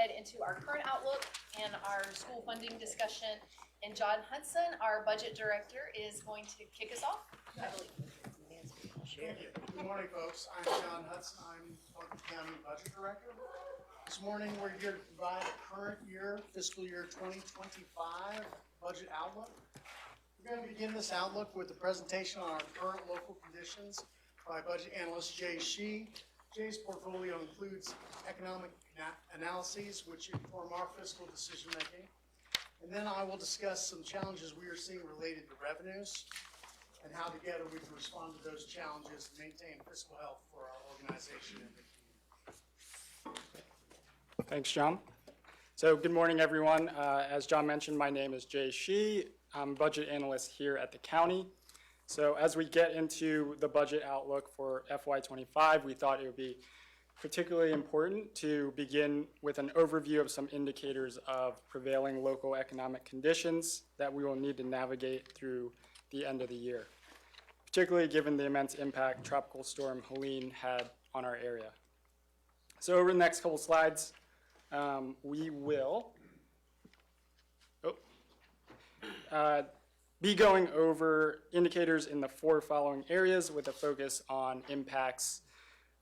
head into our current outlook and our school funding discussion. And John Hudson, our budget director, is going to kick us off, I believe. Thank you. Good morning, folks. I'm John Hudson. I'm Buncombe County Budget Director. This morning, we're here to provide a current year, fiscal year 2025 budget outlook. We're going to begin this outlook with a presentation on our current local conditions by budget analyst Jay Shee. Jay's portfolio includes economic analyses which inform our fiscal decision making. And then I will discuss some challenges we are seeing related to revenues and how together we can respond to those challenges and maintain fiscal health for our organization and the community. Thanks, John. So good morning, everyone. As John mentioned, my name is Jay Shee. I'm budget analyst here at the county. So as we get into the budget outlook for FY25, we thought it would be particularly important to begin with an overview of some indicators of prevailing local economic conditions that we will need to navigate through the end of the year, particularly given the immense impact Tropical Storm Helene had on our area. So over the next couple slides, we will be going over indicators in the 4 following areas with a focus on impacts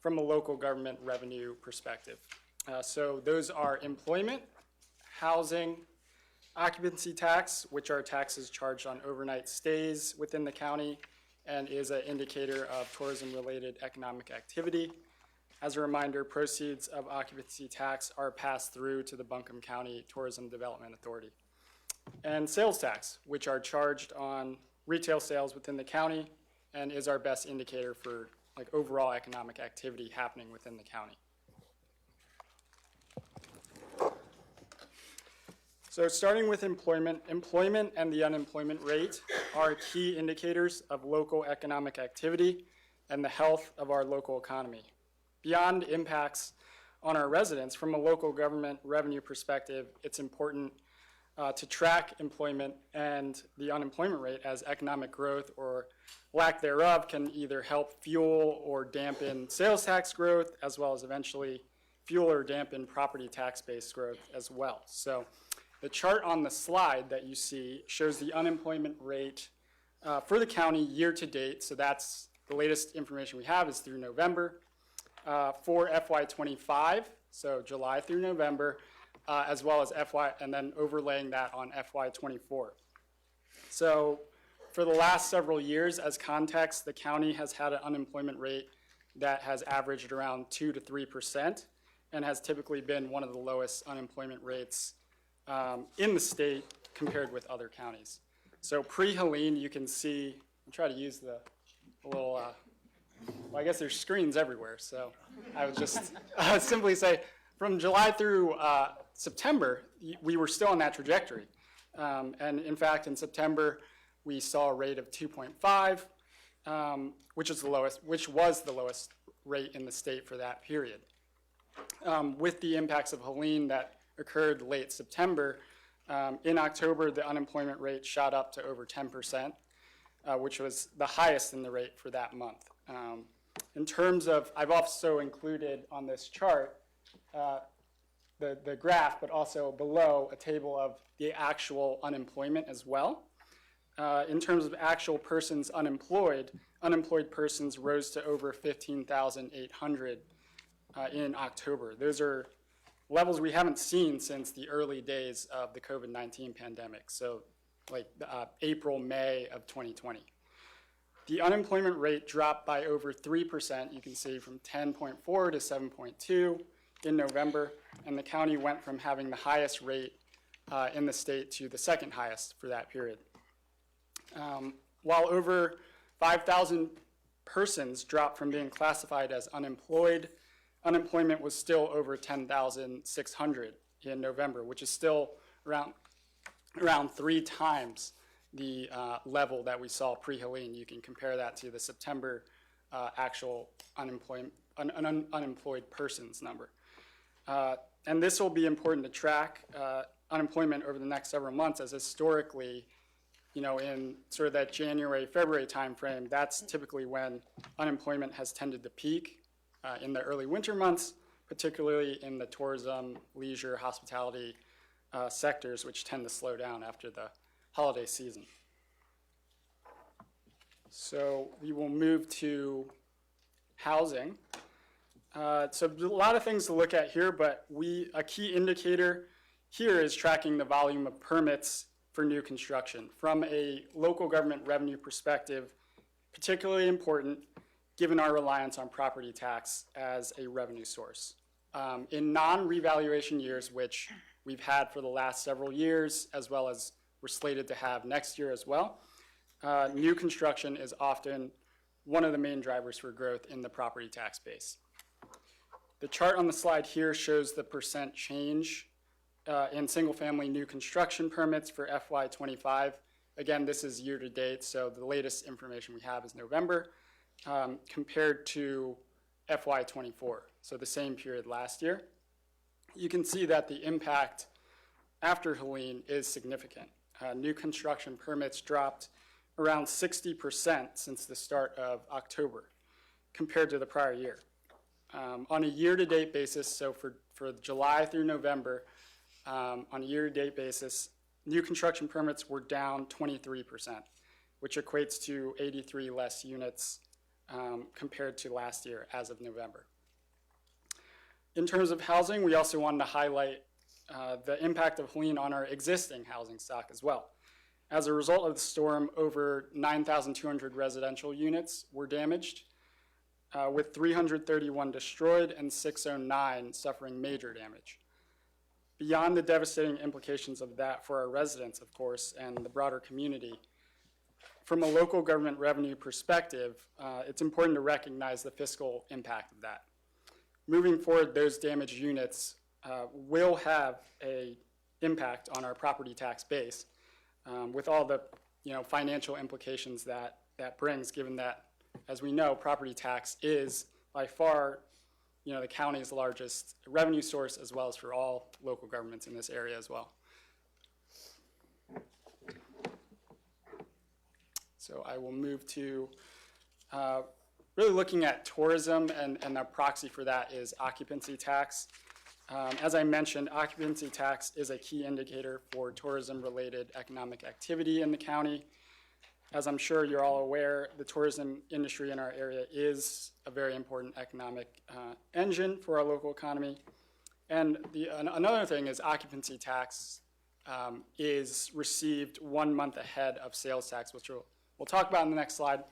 from a local government revenue perspective. So those are employment, housing, occupancy tax, which are taxes charged on overnight stays within the county and is an indicator of tourism-related economic activity. As a reminder, proceeds of occupancy tax are passed through to the Buncombe County Tourism Development Authority. And sales tax, which are charged on retail sales within the county and is our best indicator for like overall economic activity happening within the county. So starting with employment and the unemployment rate are key indicators of local economic activity and the health of our local economy. Beyond impacts on our residents, from a local government revenue perspective, it's important to track employment and the unemployment rate, as economic growth or lack thereof can either help fuel or dampen sales tax growth, as well as eventually fuel or dampen property tax-based growth as well. So the chart on the slide that you see shows the unemployment rate for the county year to date. So that's the latest information we have is through November. For FY25, so July through November, as well as and then overlaying that on FY24. So for the last several years, as context, the county has had an unemployment rate that has averaged around 2 to 3% and has typically been one of the lowest unemployment rates in the state compared with other counties. So pre-Helene, you can see, I'll try to use the little, well, I guess there's screens everywhere, so I would just simply say from July through September, we were still on that trajectory. And in fact, in September, we saw a rate of 2.5, which was the lowest rate in the state for that period. With the impacts of Helene that occurred late September, in October, the unemployment rate shot up to over 10%, which was the highest in the rate for that month. In terms of, I've also included on this chart the graph, but also below a table of the actual unemployment as well. In terms of actual persons unemployed persons rose to over 15,800 in October. Those are levels we haven't seen since the early days of the COVID-19 pandemic, so like April, May of 2020. The unemployment rate dropped by over 3%, you can see, from 10.4 to 7.2 in November, and the county went from having the highest rate in the state to the second highest for that period. While over 5,000 persons dropped from being classified as unemployed, unemployment was still over 10,600 in November, which is still around 3 times the level that we saw pre-Helene. You can compare that to the September actual unemployed persons number. And this will be important to track unemployment over the next several months, as historically, in sort of that January, February timeframe, that's typically when unemployment has tended to peak in the early winter months, particularly in the tourism, leisure, hospitality sectors, which tend to slow down after the holiday season. So we will move to housing. So there's a lot of things to look at here, but a key indicator here is tracking the volume of permits for new construction. From a local government revenue perspective, particularly important given our reliance on property tax as a revenue source. In non-revaluation years, which we've had for the last several years, as well as we're slated to have next year as well, new construction is often one of the main drivers for growth in the property tax base. The chart on the slide here shows the percent change in single-family new construction permits for FY25. Again, this is year-to-date, so the latest information we have is November, compared to FY24, so the same period last year. You can see that the impact after Helene is significant. New construction permits dropped around 60% since the start of October compared to the prior year. On a year-to-date basis, so for July through November, on a year-to-date basis, new construction permits were down 23%, which equates to 83 less units compared to last year as of November. In terms of housing, we also wanted to highlight the impact of Helene on our existing housing stock as well. As a result of the storm, over 9,200 residential units were damaged, with 331 destroyed and 609 suffering major damage. Beyond the devastating implications of that for our residents, of course, and the broader community, from a local government revenue perspective, it's important to recognize the fiscal impact of that. Moving forward, those damaged units will have an impact on our property tax base, with all the financial implications that brings, given that, as we know, property tax is by far the county's largest revenue source, as well as for all local governments in this area as well. So I will move to really looking at tourism, and the proxy for that is occupancy tax. As I mentioned, occupancy tax is a key indicator for tourism-related economic activity in the county. As I'm sure you're all aware, the tourism industry in our area is a very important economic engine for our local economy. And another thing is occupancy tax is received 1 month ahead of sales tax, which we'll talk about in the next slide.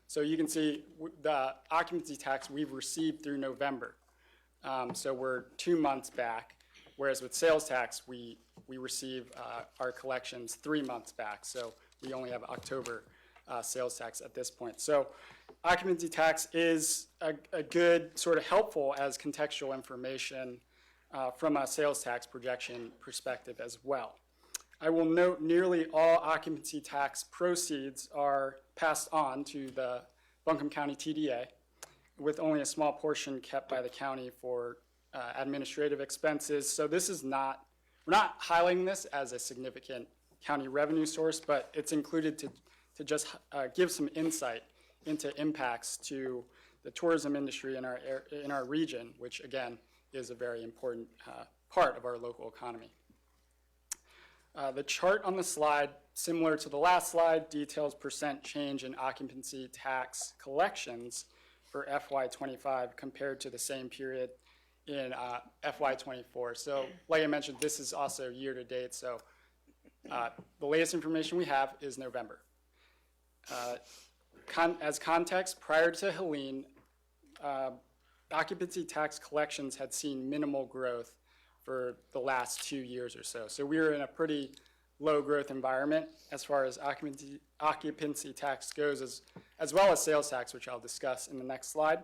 So you can see the occupancy tax we've received through November. So we're 2 months back, whereas with sales tax, we receive our collections 3 months back. So we only have October sales tax at this point. So occupancy tax is a good sort of helpful as contextual information from a sales tax projection perspective as well. I will note nearly all occupancy tax proceeds are passed on to the Buncombe County TDA, with only a small portion kept by the county for administrative expenses. So this is we're not highlighting this as a significant county revenue source, but it's included to just give some insight into impacts to the tourism industry in our region, which again is a very important part of our local economy. The chart on the slide, similar to the last slide, details percent change in occupancy tax collections for FY25 compared to the same period in FY24. So like I mentioned, this is also year to date, so the latest information we have is November. As context, prior to Helene, occupancy tax collections had seen minimal growth for the last 2 years or so. So we were in a pretty low growth environment as far as occupancy tax goes, as well as sales tax, which I'll discuss in the next slide.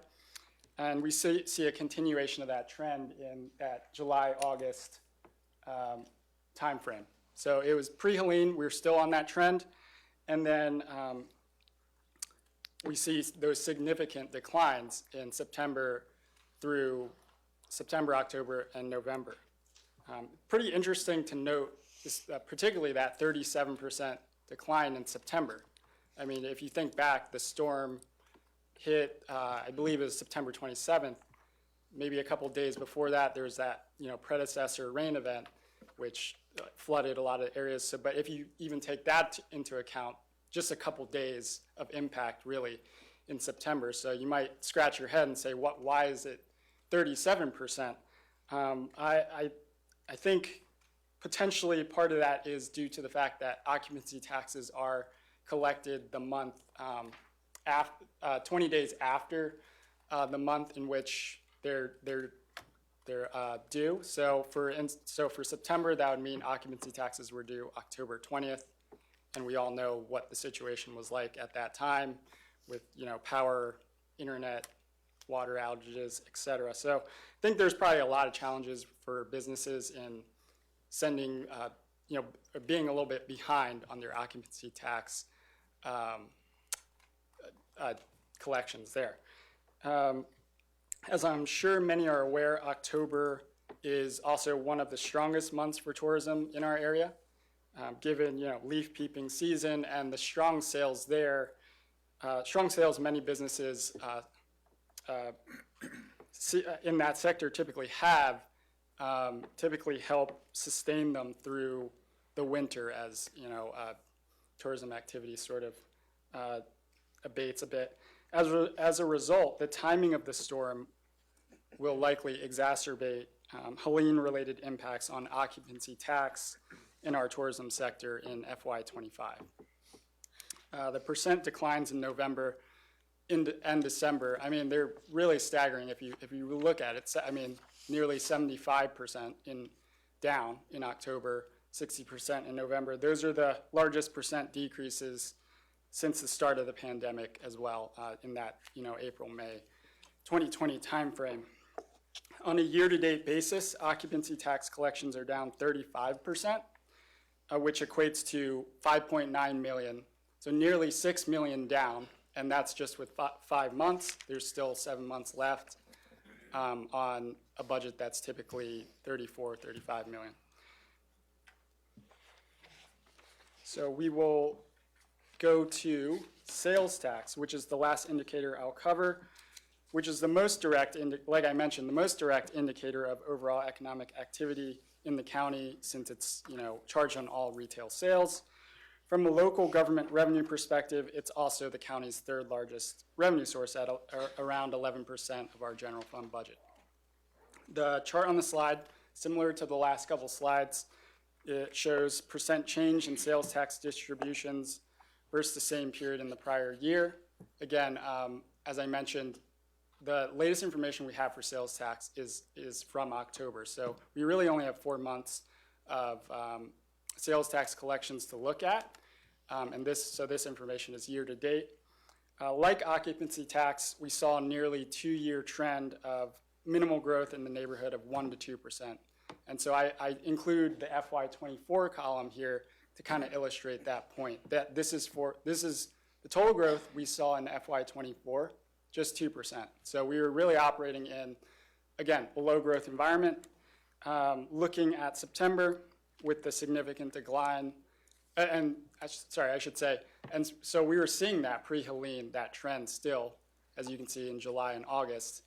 And we see a continuation of that trend in that July-August timeframe. So it was pre-Helene, we were still on that trend, and then we see those significant declines in September through September, October, and November. Pretty interesting to note, particularly that 37% decline in September. I mean, if you think back, the storm hit, I believe it was September 27th, maybe a couple days before that, there was that, predecessor rain event, which flooded a lot of areas. So, but if you even take that into account, just a couple days of impact really in September. So you might scratch your head and say, why is it 37%? I think potentially part of that is due to the fact that occupancy taxes are collected the month 20 days after the month in which they're due. So for September, that would mean occupancy taxes were due October 20th, and we all know what the situation was like at that time with power, internet, water outages, et cetera. So I think there's probably a lot of challenges for businesses in sending, being a little bit behind on their occupancy tax collections there. As I'm sure many are aware, October is also one of the strongest months for tourism in our area, given leaf peeping season and the strong sales there. Strong sales many businesses in that sector typically have typically help sustain them through the winter as tourism activity sort of abates a bit. As a result, the timing of the storm will likely exacerbate Helene-related impacts on occupancy tax in our tourism sector in FY25. The percent declines in November and December, they're really staggering if you look at it. Nearly 75% down in October, 60% in November. Those are the largest percent decreases since the start of the pandemic as well, in that April, May 2020 timeframe. On a year-to-date basis, occupancy tax collections are down 35%, which equates to 5.9 million. So nearly 6 million down, and that's just with 5 months. There's still 7 months left on a budget that's typically 35 million. So we will go to sales tax, which is the last indicator I'll cover, which is the most direct, like I mentioned, the most direct indicator of overall economic activity in the county, since it's charged on all retail sales. From a local government revenue perspective, it's also the county's third largest revenue source at around 11% of our general fund budget. The chart on the slide, similar to the last couple slides, it shows percent change in sales tax distributions versus the same period in the prior year. Again, as I mentioned, the latest information we have for sales tax is from October. So we really only have 4 months of sales tax collections to look at. And this information is year to date. Like occupancy tax, we saw a nearly 2-year trend of minimal growth in the neighborhood of 1% to 2%. And so I include the FY24 column here to kind of illustrate that point, that this is the total growth we saw in FY24, just 2%. So we were really operating in, again, a low growth environment. Looking at September with the significant decline, and so we were seeing that pre-Helene, that trend still, as you can see in July and August,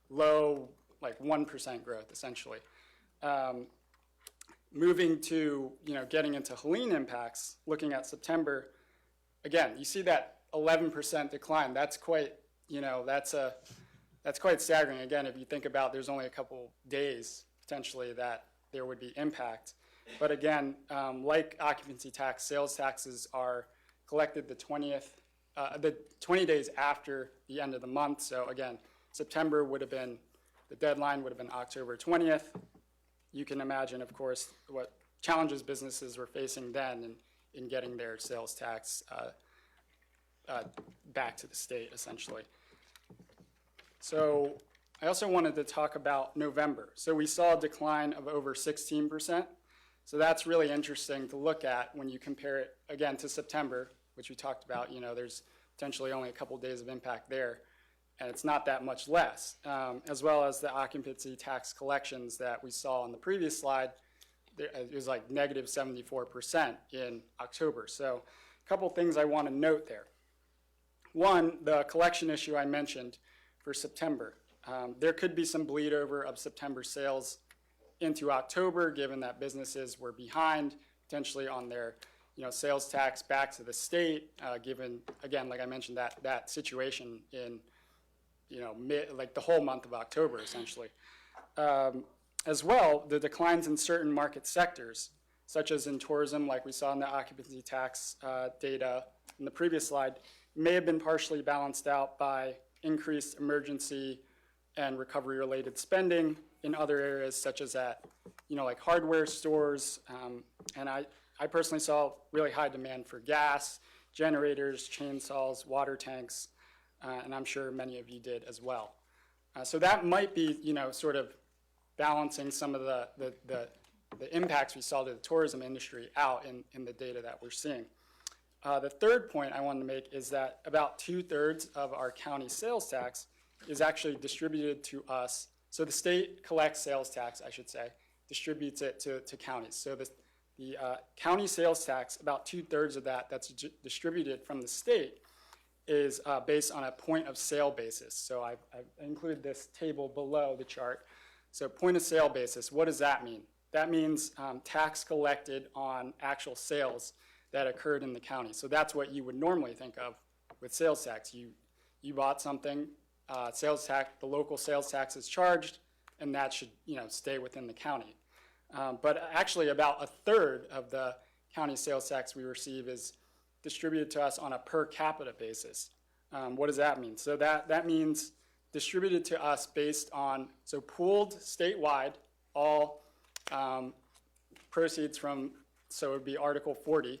low, like 1% growth essentially. Moving to, getting into Helene impacts, looking at September, again, you see that 11% decline. That's quite, that's quite staggering. Again, if you think about, there's only a couple days potentially that there would be impact. But again, like occupancy tax, sales taxes are collected the 20 days after the end of the month. So again, September would have been, the deadline would have been October 20th. You can imagine, of course, what challenges businesses were facing then in getting their sales tax back to the state, essentially. So I also wanted to talk about November. So we saw a decline of over 16%. So that's really interesting to look at when you compare it, again, to September, which we talked about. There's potentially only a couple days of impact there, and it's not that much less, as well as the occupancy tax collections that we saw on the previous slide. It was like negative 74% in October. So a couple things I want to note there. One, the collection issue I mentioned for September. There could be some bleed over of September sales into October, given that businesses were behind potentially on their sales tax back to the state, given, again, like I mentioned, that situation in like the whole month of October, essentially. As well, the declines in certain market sectors, such as in tourism, like we saw in the occupancy tax data in the previous slide, may have been partially balanced out by increased emergency and recovery-related spending in other areas, such as at, like hardware stores. And I personally saw really high demand for gas, generators, chainsaws, water tanks, and I'm sure many of you did as well. So that might be, sort of balancing some of the impacts we saw to the tourism industry out in the data that we're seeing. The third point I wanted to make is that about 2/3 of our county sales tax is actually distributed to us. So the state collects sales tax, I should say, distributes it to counties. So the county sales tax, about 2/3 of that's distributed from the state, is based on a point of sale basis. So I've included this table below the chart. So point of sale basis, what does that mean? That means tax collected on actual sales that occurred in the county. So that's what you would normally think of with sales tax. You bought something, sales tax, the local sales tax is charged, and that should stay within the county. But actually about 1/3 of the county sales tax we receive is distributed to us on a per capita basis. What does that mean? So that means distributed to us based on, so pooled statewide, all proceeds from, so it would be Article 40,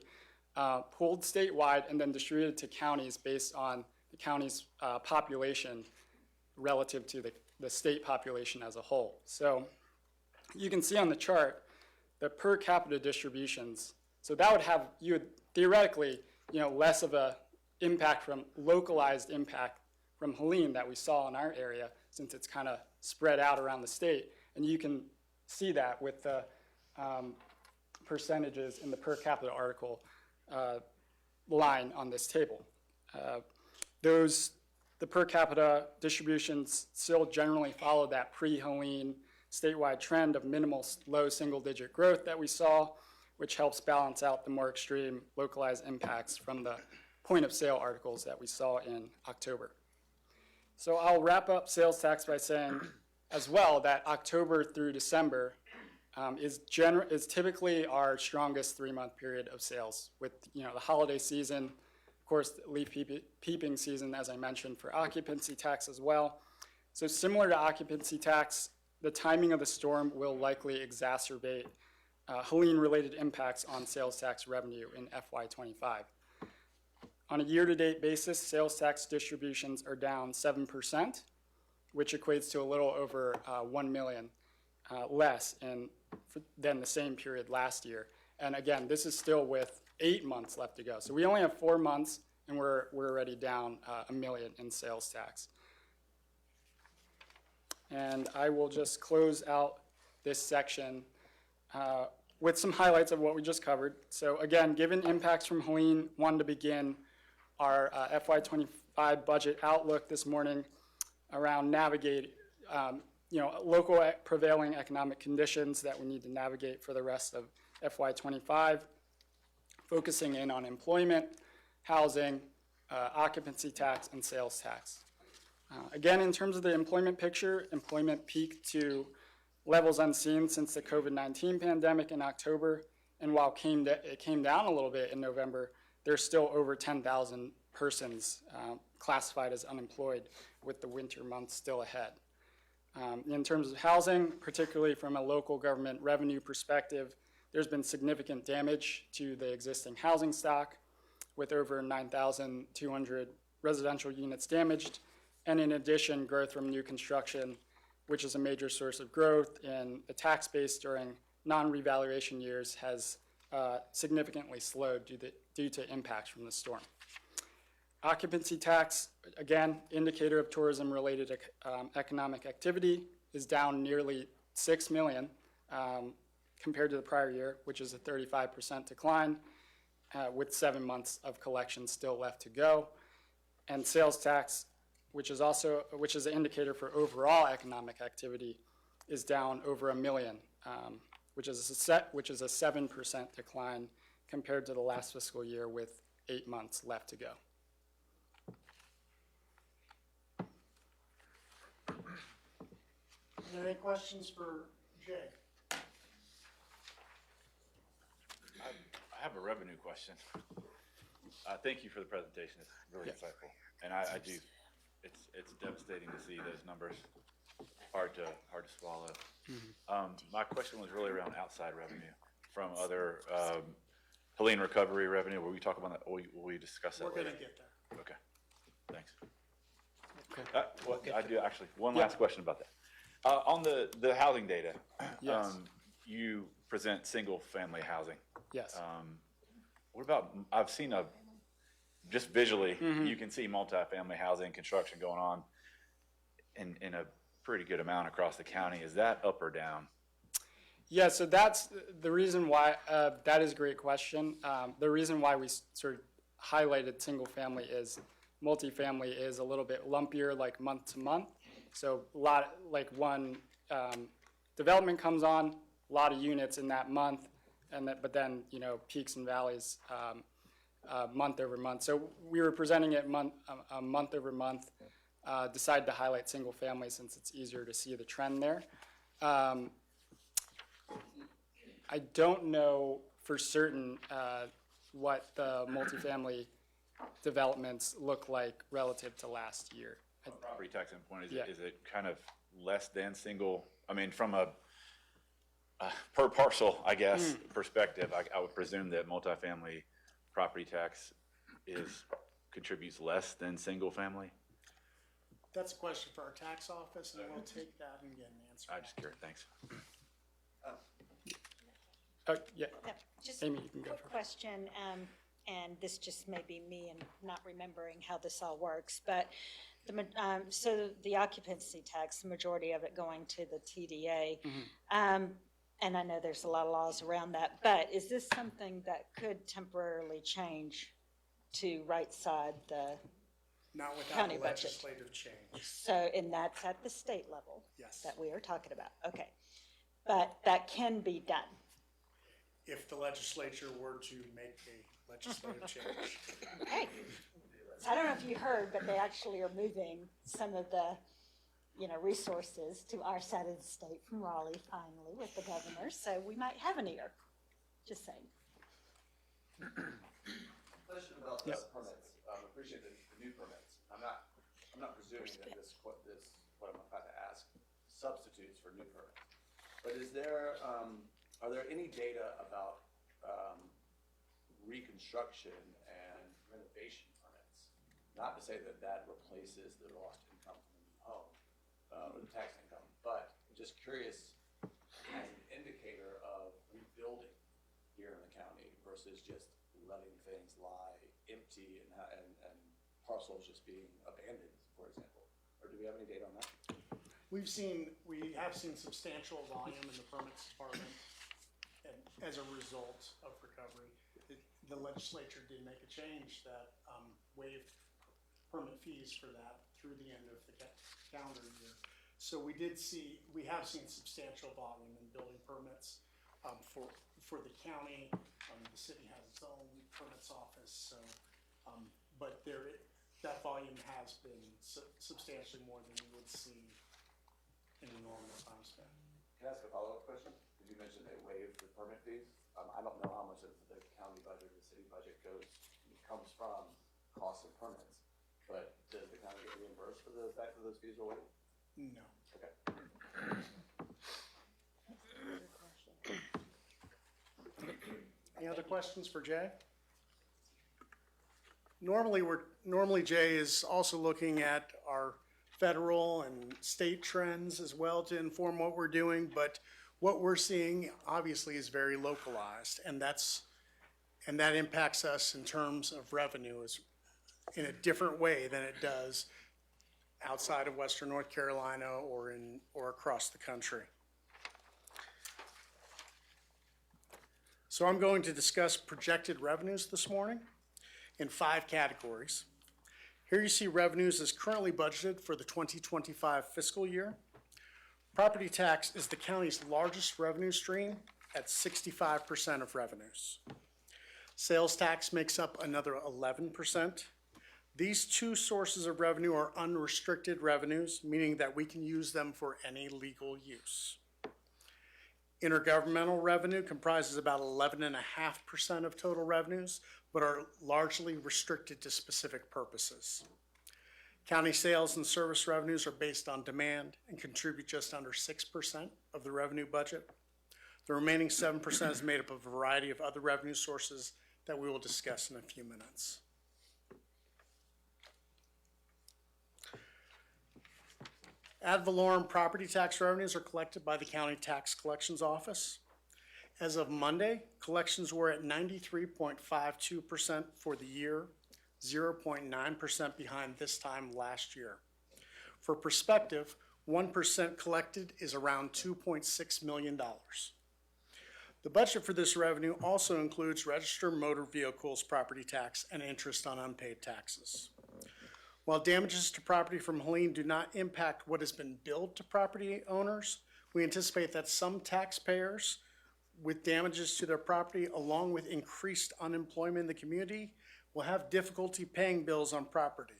pooled statewide and then distributed to counties based on the county's population relative to the state population as a whole. So you can see on the chart the per capita distributions. So that would have, you would theoretically, less of a impact from localized impact from Helene that we saw in our area, since it's kind of spread out around the state. And you can see that with the percentages in the per capita article line on this table. The per capita distributions still generally follow that pre-Helene statewide trend of minimal low single-digit growth that we saw, which helps balance out the more extreme localized impacts from the point of sale articles that we saw in October. So I'll wrap up sales tax by saying as well that October through December is typically our strongest 3-month period of sales, with the holiday season, of course, the leaf peeping season, as I mentioned, for occupancy tax as well. So similar to occupancy tax, the timing of the storm will likely exacerbate Helene-related impacts on sales tax revenue in FY25. On a year-to-date basis, sales tax distributions are down 7%, which equates to a little over $1 million less than the same period last year. And again, this is still with 8 months left to go. So we only have 4 months, and we're already down $1 million in sales tax. And I will just close out this section with some highlights of what we just covered. So again, given impacts from Helene, wanted to begin our FY25 budget outlook this morning around navigate, local prevailing economic conditions that we need to navigate for the rest of FY25, focusing in on employment, housing, occupancy tax, and sales tax. Again, in terms of the employment picture, employment peaked to levels unseen since the COVID-19 pandemic in October, and while it came down a little bit in November, there's still over 10,000 persons classified as unemployed, with the winter months still ahead. In terms of housing, particularly from a local government revenue perspective, there's been significant damage to the existing housing stock, with over 9,200 residential units damaged, and in addition, growth from new construction, which is a major source of growth in the tax base during non-revaluation years, has significantly slowed due to impacts from the storm. Occupancy tax, again, indicator of tourism-related economic activity, is down nearly $6 million compared to the prior year, which is a 35% decline, with 7 months of collection still left to go. And sales tax, which is an indicator for overall economic activity, is down over 1 million, which is a 7% decline compared to the last fiscal year with 8 months left to go. Are there any questions for Jay? I have a revenue question. Thank you for the presentation. It's really insightful. And I do, it's devastating to see those numbers. Hard to swallow. My question was really around outside revenue from other, Helene recovery revenue. Will we talk about that? Will we discuss that later? We're gonna get there. Okay, thanks. Well, I do actually, one last question about that. On the housing data, Yes. you present single-family housing. Yes. What about, I've seen just visually, you can see multifamily housing construction going on in a pretty good amount across the county. Is that up or down? Yeah, so that's the reason why, that is a great question. The reason why we sort of highlighted single family is multifamily is a little bit lumpier, like month to month. So a lot, like one development comes on, a lot of units in that month, but then, peaks and valleys month over month. So we were presenting it month over month, decided to highlight single family since it's easier to see the trend there. I don't know for certain what the multifamily developments look like relative to last year. Property tax endpoint, is it kind of less than single? I mean, from a per parcel, I guess, perspective, I would presume that multifamily property tax contributes less than single family. That's a question for our tax office, and we'll take that and get an answer. I'm just curious, thanks. Yeah. Just Amy, you can go quick first. question, and this just may be me and not remembering how this all works, but so the occupancy tax, the majority of it going to the TDA, and I know there's a lot of laws around that, but is this something that could temporarily change to right side the Not without county a budget? legislative change. So, and that's at the state level? Yes. That we are talking about, okay. But that can be done. If the legislature were to make a legislative change. Okay. So I don't know if you heard, but they actually are moving some of the, resources to our side of the state from Raleigh finally with the governor. So we might have an ear. Just saying. Question about the permits. Appreciate the new permits. I'm not presuming that what I'm about to ask substitutes for new permits. But are there any data about reconstruction and renovation permits? Not to say that replaces the lost income from the new home or the tax income, but just curious as an indicator of rebuilding here in the county versus just letting things lie empty and parcels just being abandoned, for example. Or do we have any data on that? We have seen substantial volume in the permits department and as a result of recovery. The legislature did make a change that waived permit fees for that through the end of the calendar year. So we have seen substantial volume in building permits for the county. The city has its own permits office, so, but that volume has been substantially more than you would see in a normal time span. Can I ask a follow-up question? Did you mention they waived the permit fees? I don't know how much of the county budget or the city budget comes from costs of permits, but does the county get reimbursed for the fact that those fees were waived? No. Okay. Any other questions for Jay? Normally Jay is also looking at our federal and state trends as well to inform what we're doing, but what we're seeing obviously is very localized, and that impacts us in terms of revenue in a different way than it does outside of Western North Carolina or across the country. So I'm going to discuss projected revenues this morning in 5 categories. Here you see revenues as currently budgeted for the 2025 fiscal year. Property tax is the county's largest revenue stream at 65% of revenues. Sales tax makes up another 11%. These two sources of revenue are unrestricted revenues, meaning that we can use them for any legal use. Intergovernmental revenue comprises about 11.5% of total revenues, but are largely restricted to specific purposes. County sales and service revenues are based on demand and contribute just under 6% of the revenue budget. The remaining 7% is made up of a variety of other revenue sources that we will discuss in a few minutes. Ad valorem property tax revenues are collected by the County Tax Collections Office. As of Monday, collections were at 93.52% for the year, 0.9% behind this time last year. For perspective, 1% collected is around $2.6 million. The budget for this revenue also includes registered motor vehicles property tax and interest on unpaid taxes. While damages to property from Helene do not impact what has been billed to property owners, we anticipate that some taxpayers with damages to their property, along with increased unemployment in the community, will have difficulty paying bills on property.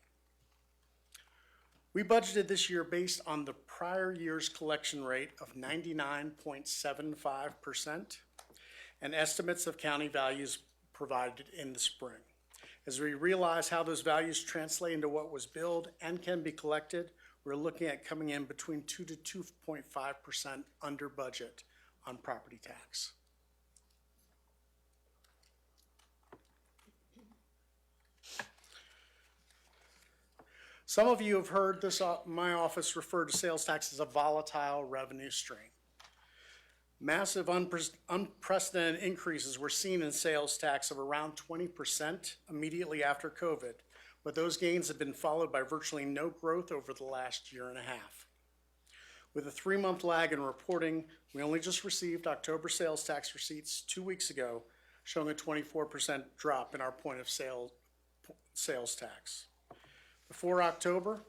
We budgeted this year based on the prior year's collection rate of 99.75% and estimates of county values provided in the spring. As we realize how those values translate into what was billed and can be collected, we're looking at coming in between 2 to 2.5% under budget on property tax. Some of you have heard my office refer to sales tax as a volatile revenue stream. Massive unprecedented increases were seen in sales tax of around 20% immediately after COVID, but those gains have been followed by virtually no growth over the last year and a half. With a 3-month lag in reporting, we only just received October sales tax receipts 2 weeks ago, showing a 24% drop in our point of sales tax. Before October,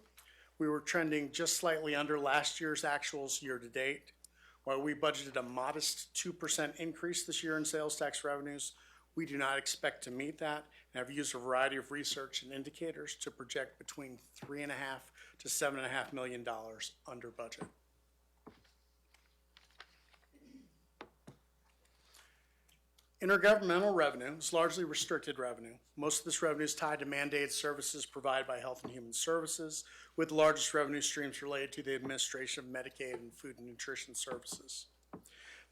we were trending just slightly under last year's actuals year to date. While we budgeted a modest 2% increase this year in sales tax revenues, we do not expect to meet that and have used a variety of research and indicators to project between $3.5 to $7.5 million under budget. Intergovernmental revenue is largely restricted revenue. Most of this revenue is tied to mandated services provided by Health and Human Services, with the largest revenue streams related to the administration of Medicaid and food and nutrition services.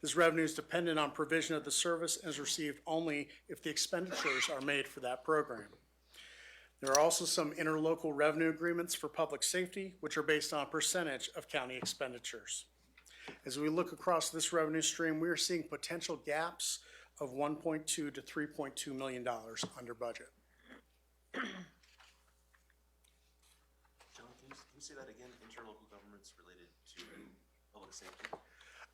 This revenue is dependent on provision of the service and is received only if the expenditures are made for that program. There are also some interlocal revenue agreements for public safety, which are based on a percentage of county expenditures. As we look across this revenue stream, we are seeing potential gaps of $1.2 to $3.2 million under budget. John, can you say that again? Interlocal governments related to public safety?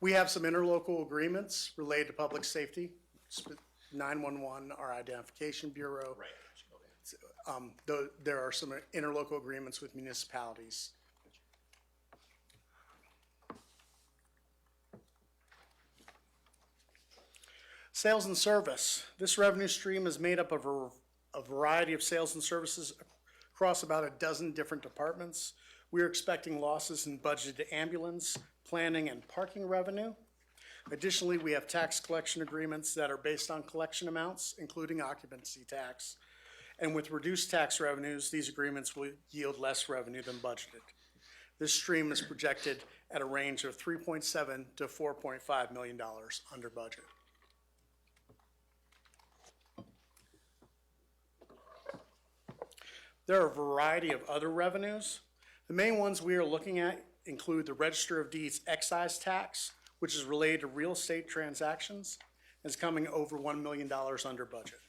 We have some interlocal agreements related to public safety, 911, our identification bureau. Right. Okay. There are some interlocal agreements with municipalities. Sales and service. This revenue stream is made up of a variety of sales and services across about a dozen different departments. We are expecting losses in budgeted ambulance, planning, and parking revenue. Additionally, we have tax collection agreements that are based on collection amounts, including occupancy tax. And with reduced tax revenues, these agreements will yield less revenue than budgeted. This stream is projected at a range of $3.7 to $4.5 million under budget. There are a variety of other revenues. The main ones we are looking at include the Register of Deeds excise tax, which is related to real estate transactions, and is coming over $1 million under budget.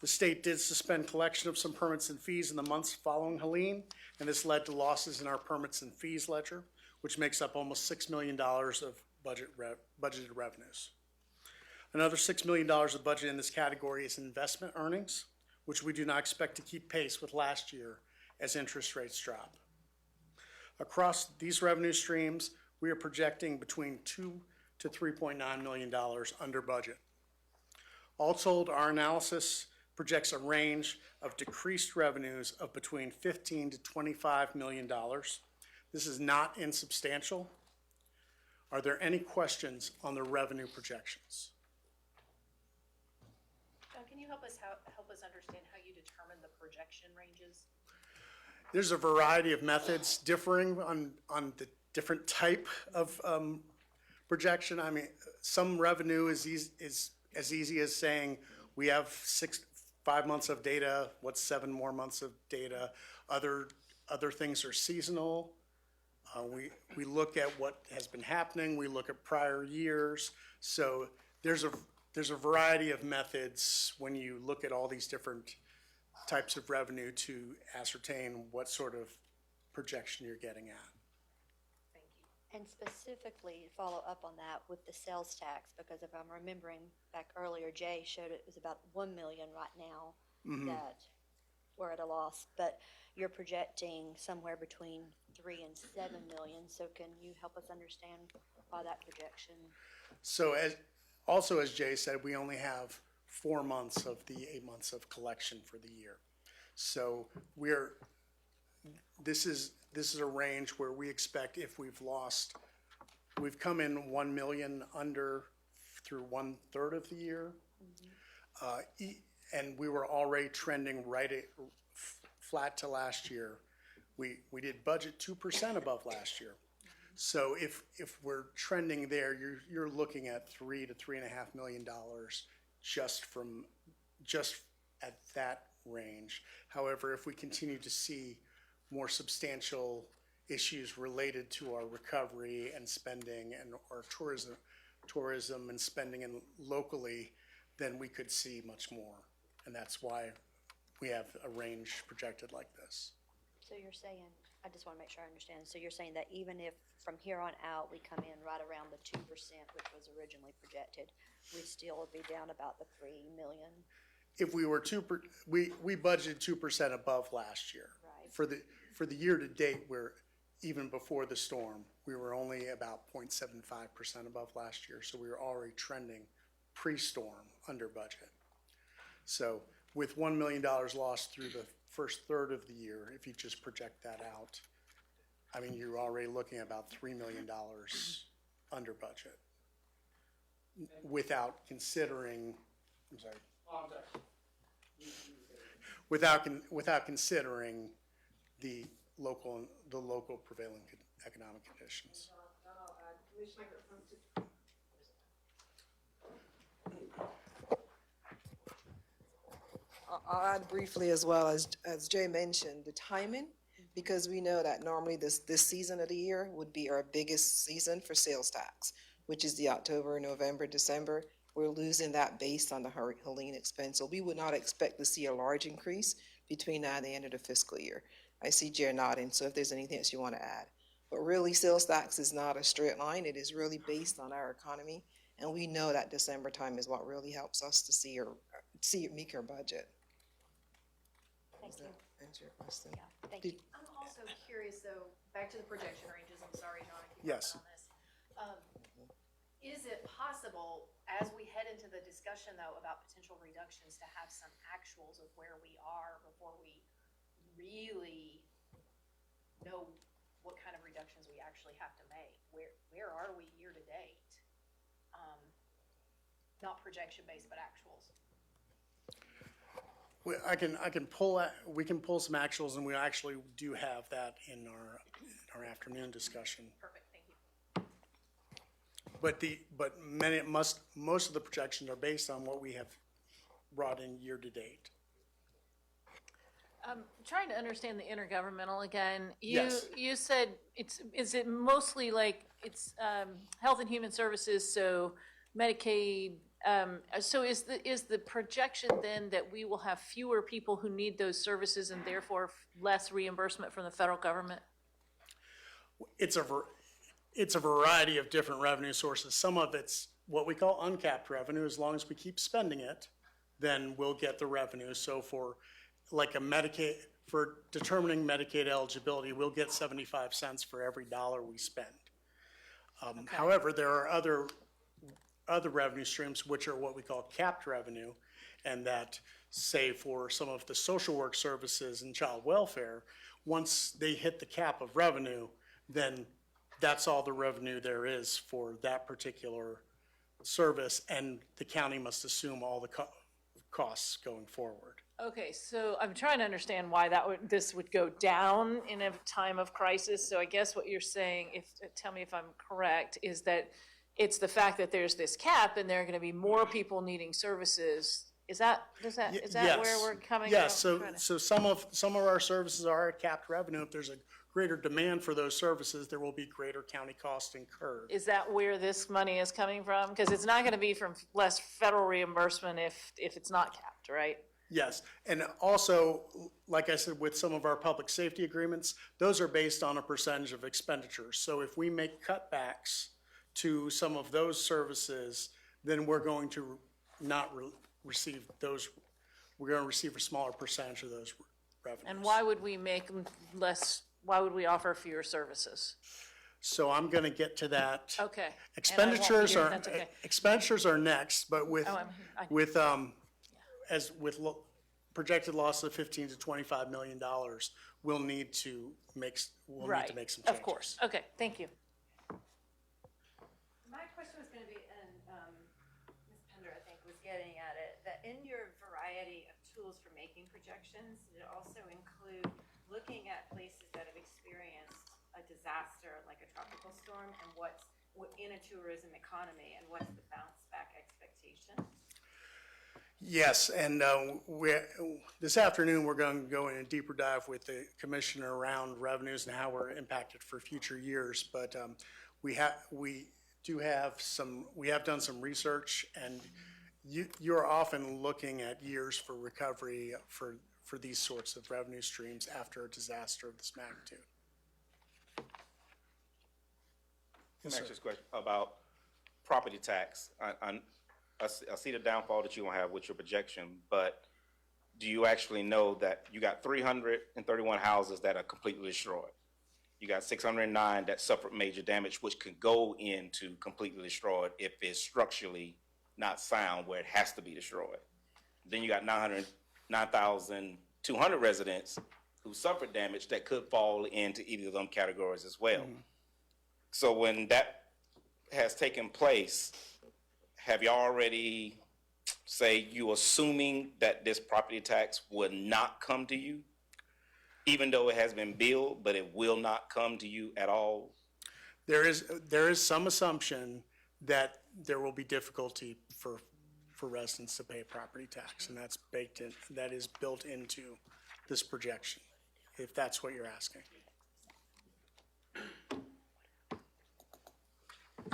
The state did suspend collection of some permits and fees in the months following Helene, and this led to losses in our permits and fees ledger, which makes up almost $6 million of budgeted revenues. Another $6 million of budget in this category is investment earnings, which we do not expect to keep pace with last year as interest rates drop. Across these revenue streams, we are projecting between $2 to $3.9 million under budget. All told, our analysis projects a range of decreased revenues of between $15 to $25 million. This is not insubstantial. Are there any questions on the revenue projections? John, can you help us understand how you determine the projection ranges? There's a variety of methods differing on the different type of projection. I mean, some revenue is as easy as saying we have 5 months of data, what's 7 more months of data? Other things are seasonal. We look at what has been happening. We look at prior years. So there's a variety of methods when you look at all these different types of revenue to ascertain what sort of projection you're getting at. And specifically, follow up on that with the sales tax, because if I'm remembering back earlier, Jay showed it was about 1 million right now that we're at a loss, but you're projecting somewhere between 3 and 7 million. So can you help us understand why that projection? So as Jay said, we only have 4 months of the 8 months of collection for the year. So this is a range where we expect if we've come in 1 million under through 1/3 of the year. And we were already trending flat to last year. We did budget 2% above last year. So if we're trending there, you're looking at $3 to $3.5 million just at that range. However, if we continue to see more substantial issues related to our recovery and spending and our tourism and spending in locally, then we could see much more. And that's why we have a range projected like this. So you're saying, I just want to make sure I understand. So you're saying that even if from here on out we come in right around the 2%, which was originally projected, we still would be down about the 3 million? If we were we budgeted 2% above last year. Right. For the year to date, even before the storm, we were only about 0.75% above last year. So we were already trending pre-storm under budget. So with $1 million lost through the first third of the year, if you just project that out, I mean, you're already looking at about $3 million under budget without considering, I'm sorry. Without considering the local prevailing economic conditions. I'll add briefly as well, as Jay mentioned, the timing, because we know that normally this season of the year would be our biggest season for sales tax, which is the October, November, December. We're losing that based on the Helene expense. So we would not expect to see a large increase between now and the end of the fiscal year. I see Jay nodding, so if there's anything else you want to add. But really, sales tax is not a straight line. It is really based on our economy. And we know that December time is what really helps us to see it meet our budget. Thank you. Answer your question. Yeah, thank you. I'm also curious, though, back to the projection ranges. I'm sorry, John, I keep Yes. on this. Is it possible, as we head into the discussion, though, about potential reductions, to have some actuals of where we are before we really know what kind of reductions we actually have to make? Where are we year to date? Not projection-based, but actuals. We can pull some actuals, and we actually do have that in our afternoon discussion. Perfect, thank you. But most of the projections are based on what we have brought in year to date. Trying to understand the intergovernmental again. Yes. You said is it mostly like it's Health and Human Services, so Medicaid. So is the projection then that we will have fewer people who need those services and therefore less reimbursement from the federal government? It's a variety of different revenue sources. Some of it's what we call uncapped revenue, as long as we keep spending it, then we'll get the revenue. So for like a Medicaid, for determining Medicaid eligibility, we'll get 75 cents for every dollar we spend. However, there are other revenue streams, which are what we call capped revenue, and that, say, for some of the social work services and child welfare, once they hit the cap of revenue, then that's all the revenue there is for that particular service, and the county must assume all the costs going forward. Okay, so I'm trying to understand why this would go down in a time of crisis. So I guess what you're saying, tell me if I'm correct, is that it's the fact that there's this cap and there are going to be more people needing services. Is that where we're coming from? Yes, so some of our services are at capped revenue. If there's a greater demand for those services, there will be greater county costs incurred. Is that where this money is coming from? Because it's not going to be from less federal reimbursement if it's not capped, right? Yes, and also, like I said, with some of our public safety agreements, those are based on a percentage of expenditures. So if we make cutbacks to some of those services, then we're going to not receive those, we're going to receive a smaller percentage of those revenues. And why would we make them less, why would we offer fewer services? So I'm going to get to that. Okay. Expenditures are next, but with projected loss of $15 to $25 million, we'll need to make some changes. Of course. Okay, thank you. My question was going to be, and Ms. Pender, I think, was getting at it, that in your variety of tools for making projections, did it also include looking at places that have experienced a disaster like a tropical storm and what's in a tourism economy and what's the bounce back expectation? Yes, and this afternoon, we're going to go in a deeper dive with the commissioner around revenues and how we're impacted for future years. But we have done some research, and you're often looking at years for recovery for these sorts of revenue streams after a disaster of this magnitude. Let me ask this question about property tax. I see the downfall that you're gonna have with your projection, but do you actually know that you got 331 houses that are completely destroyed? You got 609 that suffered major damage, which could go into completely destroyed if it's structurally not sound where it has to be destroyed. Then you got 9,200 residents who suffered damage that could fall into either of them categories as well. Mm-hmm. So when that has taken place, have you already, say, you assuming that this property tax will not come to you, even though it has been billed, but it will not come to you at all? There is some assumption that there will be difficulty for residents to pay property tax, and that's baked in, that is built into this projection, if that's what you're asking.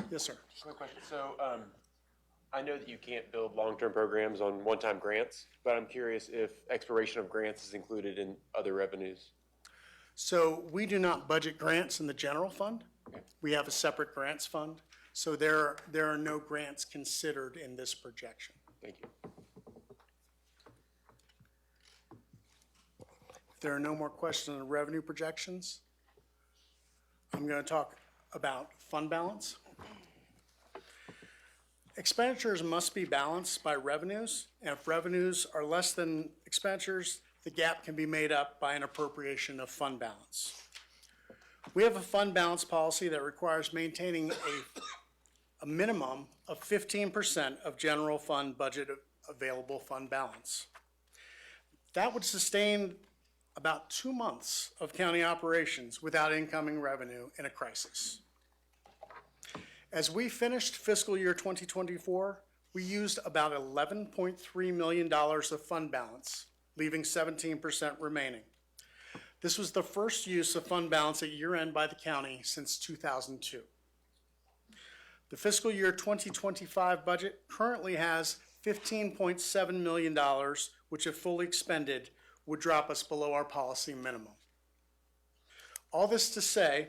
Yes, sir. Quick question. So I know that you can't build long-term programs on one-time grants, but I'm curious if expiration of grants is included in other revenues. So we do not budget grants in the general fund. Okay. We have a separate grants fund. So there are no grants considered in this projection. Thank you. If there are no more questions on revenue projections, I'm going to talk about fund balance. Expenditures must be balanced by revenues, and if revenues are less than expenditures, the gap can be made up by an appropriation of fund balance. We have a fund balance policy that requires maintaining a minimum of 15% of general fund budget available fund balance. That would sustain about 2 months of county operations without incoming revenue in a crisis. As we finished fiscal year 2024, we used about $11.3 million of fund balance, leaving 17% remaining. This was the first use of fund balance at year-end by the county since 2002. The fiscal year 2025 budget currently has $15.7 million, which if fully expended, would drop us below our policy minimum. All this to say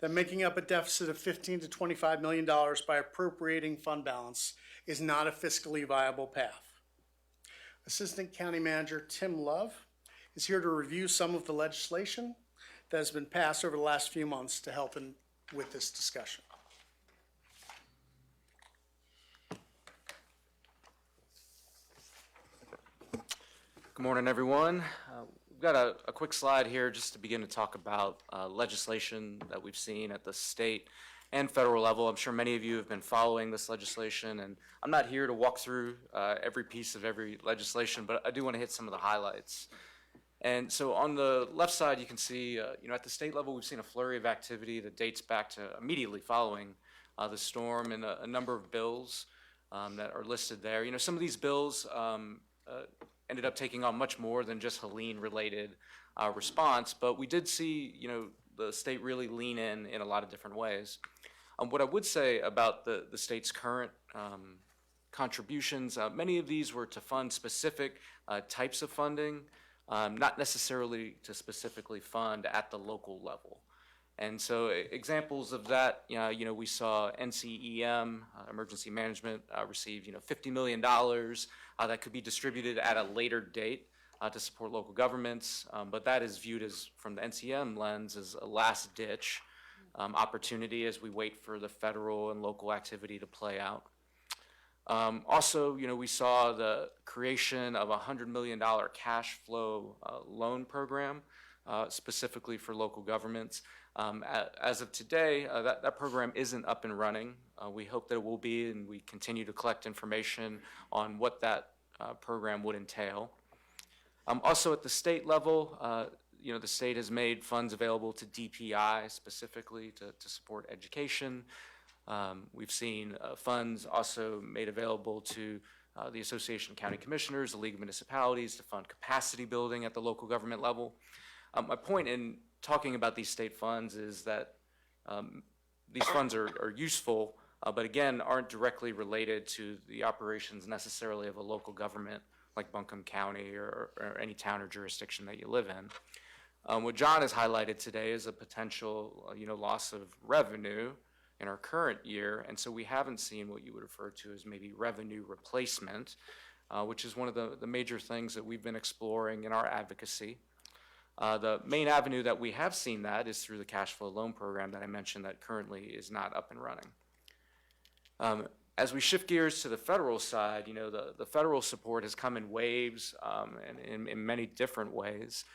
that making up a deficit of $15 to $25 million by appropriating fund balance is not a fiscally viable path. Assistant County Manager Tim Love is here to review some of the legislation that has been passed over the last few months to help with this discussion. Good morning, everyone. We've got a quick slide here just to begin to talk about legislation that we've seen at the state and federal level. I'm sure many of you have been following this legislation, and I'm not here to walk through every piece of every legislation, but I do want to hit some of the highlights. And so on the left side, you can see, at the state level, we've seen a flurry of activity that dates back to immediately following the storm, and a number of bills that are listed there. Some of these bills ended up taking on much more than just Helene-related response, but we did see, the state really lean in a lot of different ways. What I would say about the state's current contributions, many of these were to fund specific types of funding, not necessarily to specifically fund at the local level. And so examples of that, we saw NCEM, Emergency Management, receive, $50 million that could be distributed at a later date to support local governments. But that is viewed as, from the NCEM lens, as a last-ditch opportunity as we wait for the federal and local activity to play out. Also, we saw the creation of a $100 million cash flow loan program specifically for local governments. As of today, that program isn't up and running. We hope that it will be, and we continue to collect information on what that program would entail. Also at the state level, the state has made funds available to DPI specifically to support education. We've seen funds also made available to the Association of County Commissioners, the League of Municipalities, to fund capacity building at the local government level. My point in talking about these state funds is that these funds are useful, but again, aren't directly related to the operations necessarily of a local government like Buncombe County or any town or jurisdiction that you live in. What John has highlighted today is a potential loss of revenue in our current year, and so we haven't seen what you would refer to as maybe revenue replacement, which is one of the major things that we've been exploring in our advocacy. The main avenue that we have seen that is through the cash flow loan program that I mentioned that currently is not up and running. As we shift gears to the federal side, the federal support has come in waves and in many different ways.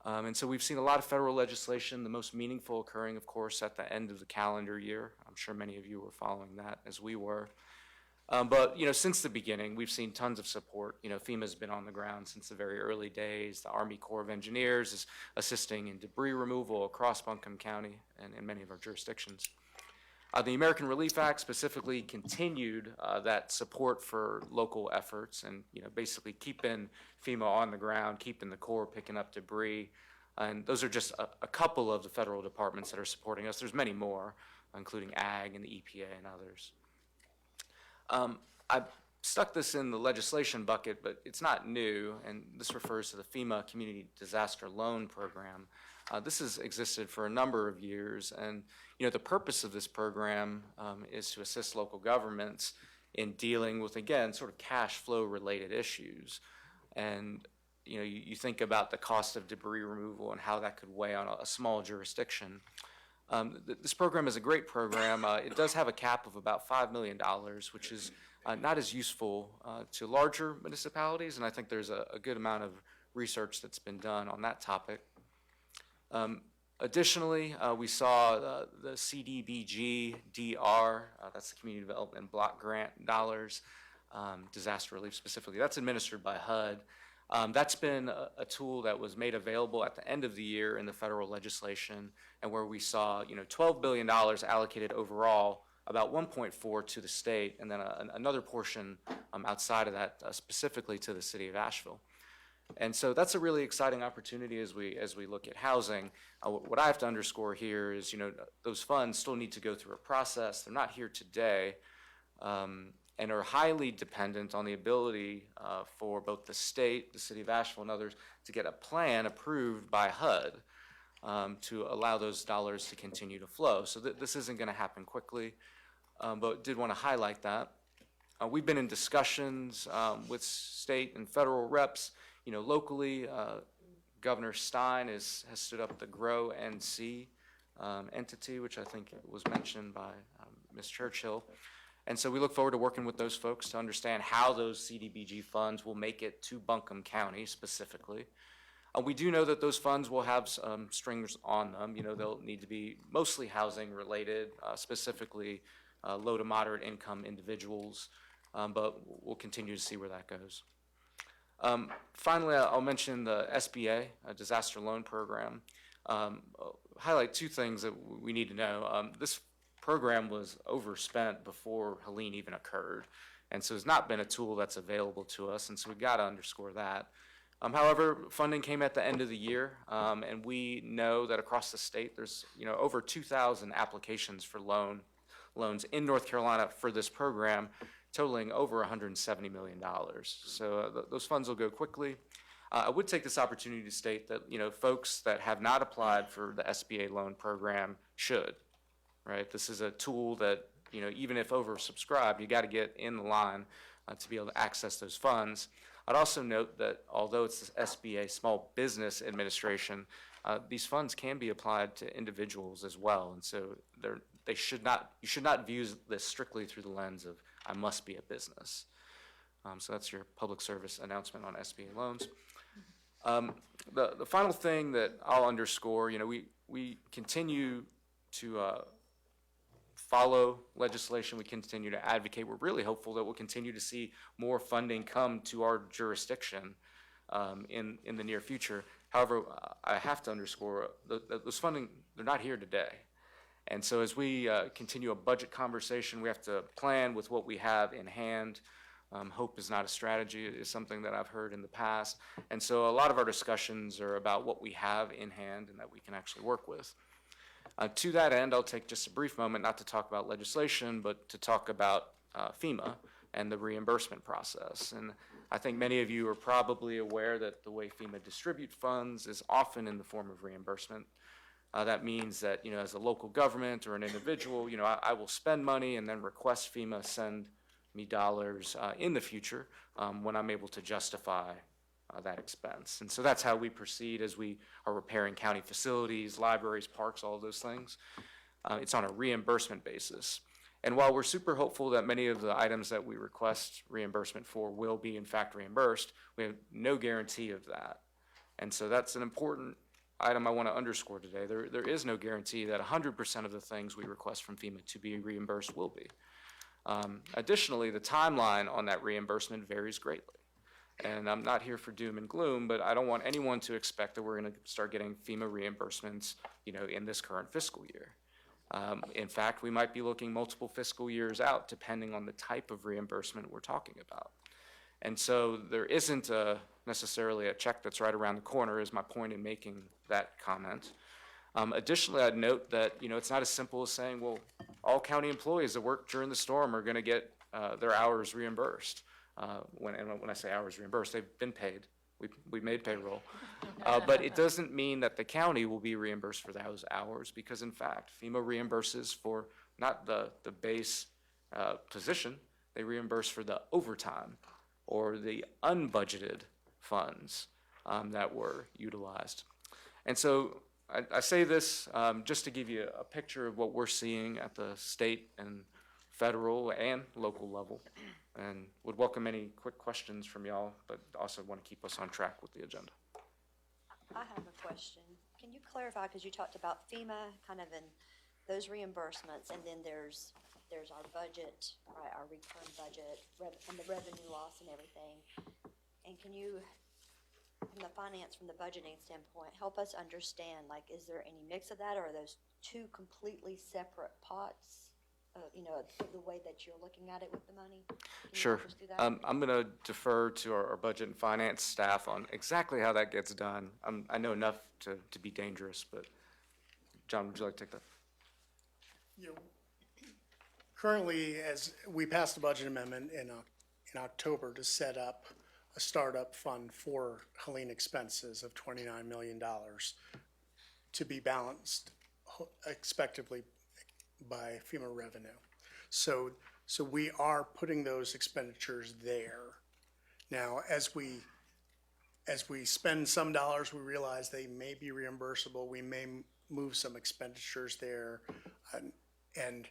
And so we've seen a lot of federal legislation, the most meaningful occurring, of course, at the end of the calendar year. I'm sure many of you were following that as we were. But since the beginning, we've seen tons of support. FEMA's been on the ground since the very early days. The Army Corps of Engineers is assisting in debris removal across Buncombe County and in many of our jurisdictions. The American Relief Act specifically continued that support for local efforts and basically keeping FEMA on the ground, keeping the Corps picking up debris. And those are just a couple of the federal departments that are supporting us. There's many more, including Ag and the EPA and others. I stuck this in the legislation bucket, but it's not new, and this refers to the FEMA Community Disaster Loan Program. This has existed for a number of years, and the purpose of this program is to assist local governments in dealing with, again, sort of cash flow related issues. And you think about the cost of debris removal and how that could weigh on a small jurisdiction. This program is a great program. It does have a cap of about $5 million, which is not as useful to larger municipalities, and I think there's a good amount of research that's been done on that topic. Additionally, we saw the CDBG DR, that's the Community Development Block Grant dollars, disaster relief specifically. That's administered by HUD. That's been a tool that was made available at the end of the year in the federal legislation, and where we saw $12 billion allocated overall, about 1.4 to the state, and then another portion outside of that specifically to the city of Asheville. And so that's a really exciting opportunity as we look at housing. What I have to underscore here is, those funds still need to go through a process. They're not here today, and are highly dependent on the ability for both the state, the city of Asheville, and others to get a plan approved by HUD to allow those dollars to continue to flow. So this isn't going to happen quickly, but did want to highlight that. We've been in discussions with state and federal reps. Locally, Governor Stein has stood up the GROW NC entity, which I think was mentioned by Ms. Churchill. And so we look forward to working with those folks to understand how those CDBG funds will make it to Buncombe County specifically. We do know that those funds will have some strings on them. They'll need to be mostly housing related, specifically low to moderate income individuals, but we'll continue to see where that goes. Finally, I'll mention the SBA, Disaster Loan Program. Highlight two things that we need to know. This program was overspent before Helene even occurred, and so it's not been a tool that's available to us, and so we've got to underscore that. However, funding came at the end of the year, and we know that across the state there's over 2,000 applications for loans in North Carolina for this program, totaling over $170 million. So those funds will go quickly. I would take this opportunity to state that folks that have not applied for the SBA loan program should. Right, this is a tool that even if oversubscribed, you got to get in the line to be able to access those funds. I'd also note that although it's the SBA Small Business Administration, these funds can be applied to individuals as well, and so you should not view this strictly through the lens of I must be a business. So that's your public service announcement on SBA loans. The final thing that I'll underscore, we continue to follow legislation. We continue to advocate. We're really hopeful that we'll continue to see more funding come to our jurisdiction in the near future. However, I have to underscore that those funding, they're not here today. And so as we continue a budget conversation, we have to plan with what we have in hand. Hope is not a strategy, it is something that I've heard in the past. And so a lot of our discussions are about what we have in hand and that we can actually work with. To that end, I'll take just a brief moment not to talk about legislation, but to talk about FEMA and the reimbursement process. And I think many of you are probably aware that the way FEMA distribute funds is often in the form of reimbursement. That means that, as a local government or an individual, I will spend money and then request FEMA send me dollars in the future when I'm able to justify that expense. And so that's how we proceed as we are repairing county facilities, libraries, parks, all of those things. It's on a reimbursement basis. And while we're super hopeful that many of the items that we request reimbursement for will be in fact reimbursed, we have no guarantee of that. And so that's an important item I want to underscore today. There is no guarantee that 100% of the things we request from FEMA to be reimbursed will be. Additionally, the timeline on that reimbursement varies greatly. And I'm not here for doom and gloom, but I don't want anyone to expect that we're going to start getting FEMA reimbursements, in this current fiscal year. In fact, we might be looking multiple fiscal years out, depending on the type of reimbursement we're talking about. And so there isn't necessarily a check that's right around the corner, is my point in making that comment. Additionally, I'd note that, it's not as simple as saying, well, all county employees that work during the storm are going to get their hours reimbursed. When I say hours reimbursed, they've been paid. We made payroll. But it doesn't mean that the county will be reimbursed for those hours because, in fact, FEMA reimburses for not the base position. They reimburse for the overtime or the unbudgeted funds that were utilized. And so I say this just to give you a picture of what we're seeing at the state and federal and local level, and would welcome any quick questions from y'all, but also want to keep us on track with the agenda. I have a question. Can you clarify, because you talked about FEMA kind of in those reimbursements, and then there's our budget, right, our recurring budget, and the revenue loss and everything. And can you, from the finance, from the budgeting standpoint, help us understand, like, is there any mix of that, or are those two completely separate pots? The way that you're looking at it with the money? Sure. I'm going to defer to our budget and finance staff on exactly how that gets done. I know enough to be dangerous, but John, would you like to take that? Currently, as we passed a budget amendment in October to set up a startup fund for Helene expenses of $29 million to be balanced expectedly by FEMA revenue. So So we are putting those expenditures there. Now, as we spend some dollars, we realize they may be reimbursable. We may move some expenditures there. And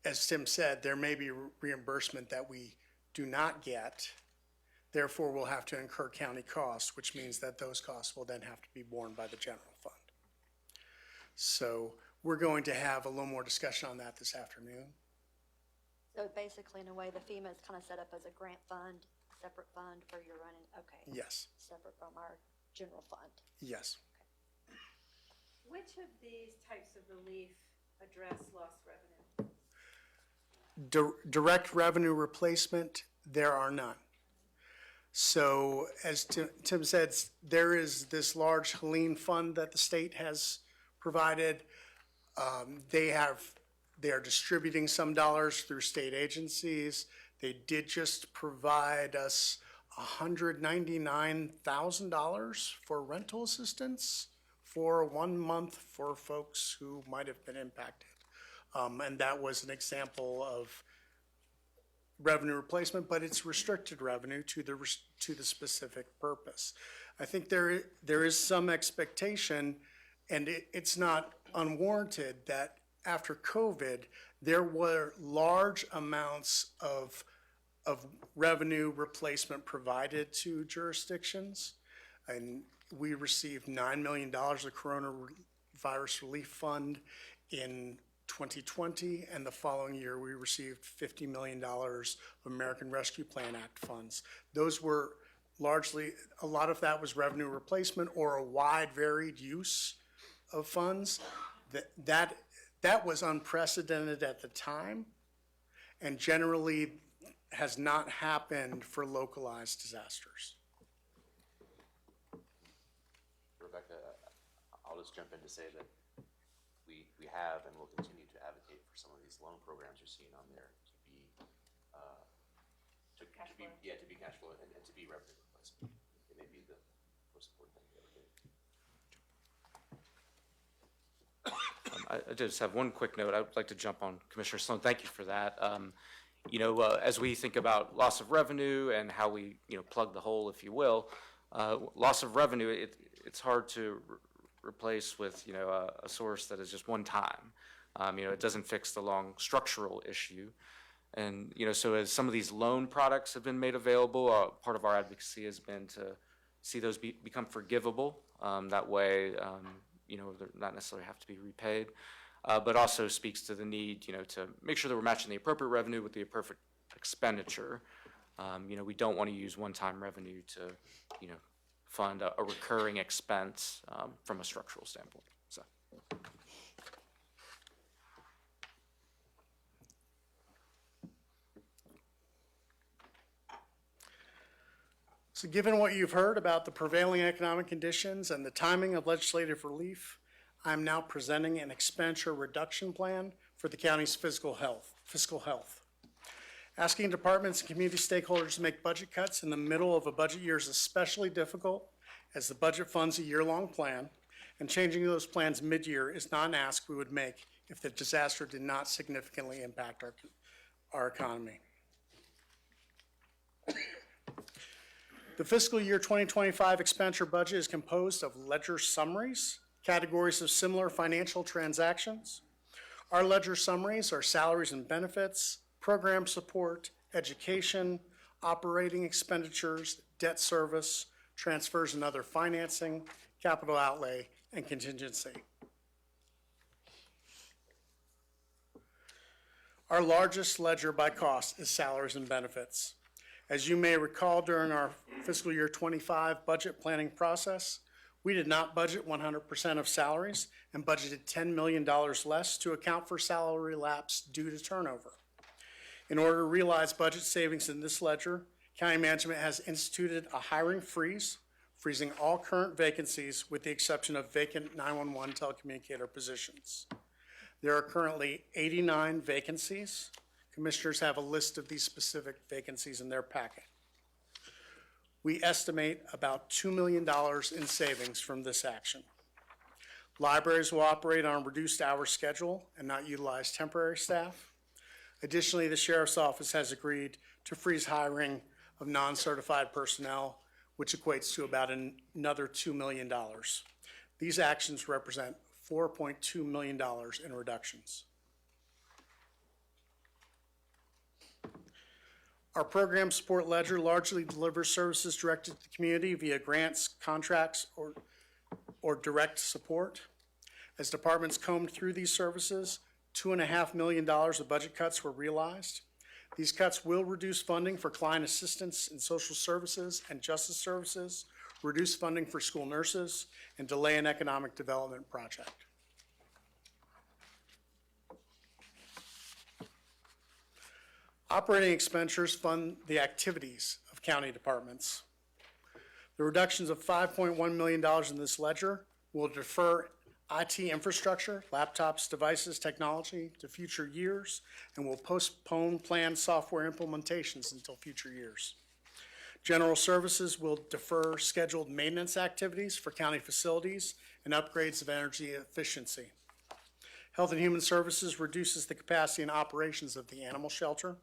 as Tim said, there may be reimbursement that we do not get. Therefore, we'll have to incur county costs, which means that those costs will then have to be borne by the general fund. So we're going to have a little more discussion on that this afternoon. So basically, in a way, the FEMA is kind of set up as a grant fund, separate fund for your running, okay. Yes. Separate from our general fund. Yes. Which of these types of relief address lost revenue? Direct revenue replacement, there are none. So as Tim said, there is this large Helene fund that the state has provided. They are distributing some dollars through state agencies. They did just provide us $199,000 for rental assistance for 1 month for folks who might have been impacted. And that was an example of revenue replacement, but it's restricted revenue to the specific purpose. I think there is some expectation, and it's not unwarranted, that after COVID, there were large amounts of revenue replacement provided to jurisdictions. And we received $9 million of coronavirus relief fund in 2020, and the following year we received $50 million of American Rescue Plan Act funds. Those were largely, a lot of that was revenue replacement or a wide varied use of funds. That was unprecedented at the time and generally has not happened for localized disasters. Rebecca, I'll just jump in to say that we have and will continue to advocate for some of these loan programs you're seeing on there to be cash flow and to be revenue replacement. It may be the most important thing we ever do. I just have one quick note. I would like to jump on Commissioner Sloan. Thank you for that. As we think about loss of revenue and how we, plug the hole, if you will, loss of revenue, it's hard to replace with, a source that is just one time. It doesn't fix the long structural issue. And, so as some of these loan products have been made available, part of our advocacy has been to see those become forgivable. That way, they're not necessarily have to be repaid, but also speaks to the need, to make sure that we're matching the appropriate revenue with the appropriate expenditure. We don't want to use one-time revenue to, fund a recurring expense from a structural standpoint. So given what you've heard about the prevailing economic conditions and the timing of legislative relief, I'm now presenting an expenditure reduction plan for the county's fiscal health. Asking departments and community stakeholders to make budget cuts in the middle of a budget year is especially difficult, as the budget funds a year-long plan, and changing those plans mid-year is not an ask we would make if the disaster did not significantly impact our economy. The fiscal year 2025 expenditure budget is composed of ledger summaries, categories of similar financial transactions. Our ledger summaries are salaries and benefits, program support, education, operating expenditures, debt service, transfers and other financing, capital outlay, and contingency. Our largest ledger by cost is salaries and benefits. As you may recall, during our fiscal year 25 budget planning process, we did not budget 100% of salaries and budgeted $10 million less to account for salary lapse due to turnover. In order to realize budget savings in this ledger, county management has instituted a hiring freeze, freezing all current vacancies with the exception of vacant 911 telecommunicator positions. There are currently 89 vacancies. Commissioners have a list of these specific vacancies in their packet. We estimate about $2 million in savings from this action. Libraries will operate on a reduced hour schedule and not utilize temporary staff. Additionally, the Sheriff's Office has agreed to freeze hiring of non-certified personnel, which equates to about another $2 million. These actions represent $4.2 million in reductions. Our program support ledger largely delivers services directed to the community via grants, contracts, or direct support. As departments combed through these services, $2.5 million of budget cuts were realized. These cuts will reduce funding for client assistance in social services and justice services, reduce funding for school nurses, and delay an economic development project. Operating expenditures fund the activities of county departments. The reductions of $5.1 million in this ledger will defer IT infrastructure, laptops, devices, technology to future years, and will postpone planned software implementations until future years. General services will defer scheduled maintenance activities for county facilities and upgrades of energy efficiency. Health and Human Services reduces the capacity and operations of the animal shelter.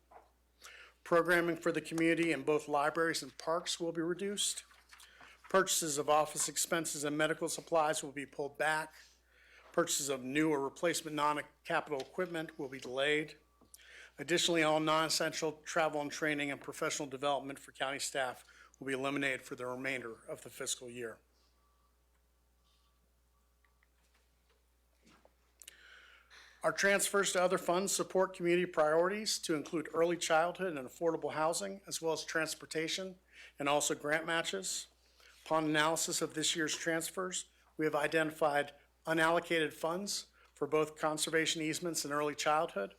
Programming for the community in both libraries and parks will be reduced. Purchases of office expenses and medical supplies will be pulled back. Purchases of new or replacement non-capital equipment will be delayed. Additionally, all non-essential travel and training and professional development for county staff will be eliminated for the remainder of the fiscal year. Our transfers to other funds support community priorities to include early childhood and affordable housing, as well as transportation and also grant matches. Upon analysis of this year's transfers, we have identified unallocated funds for both conservation easements and early childhood.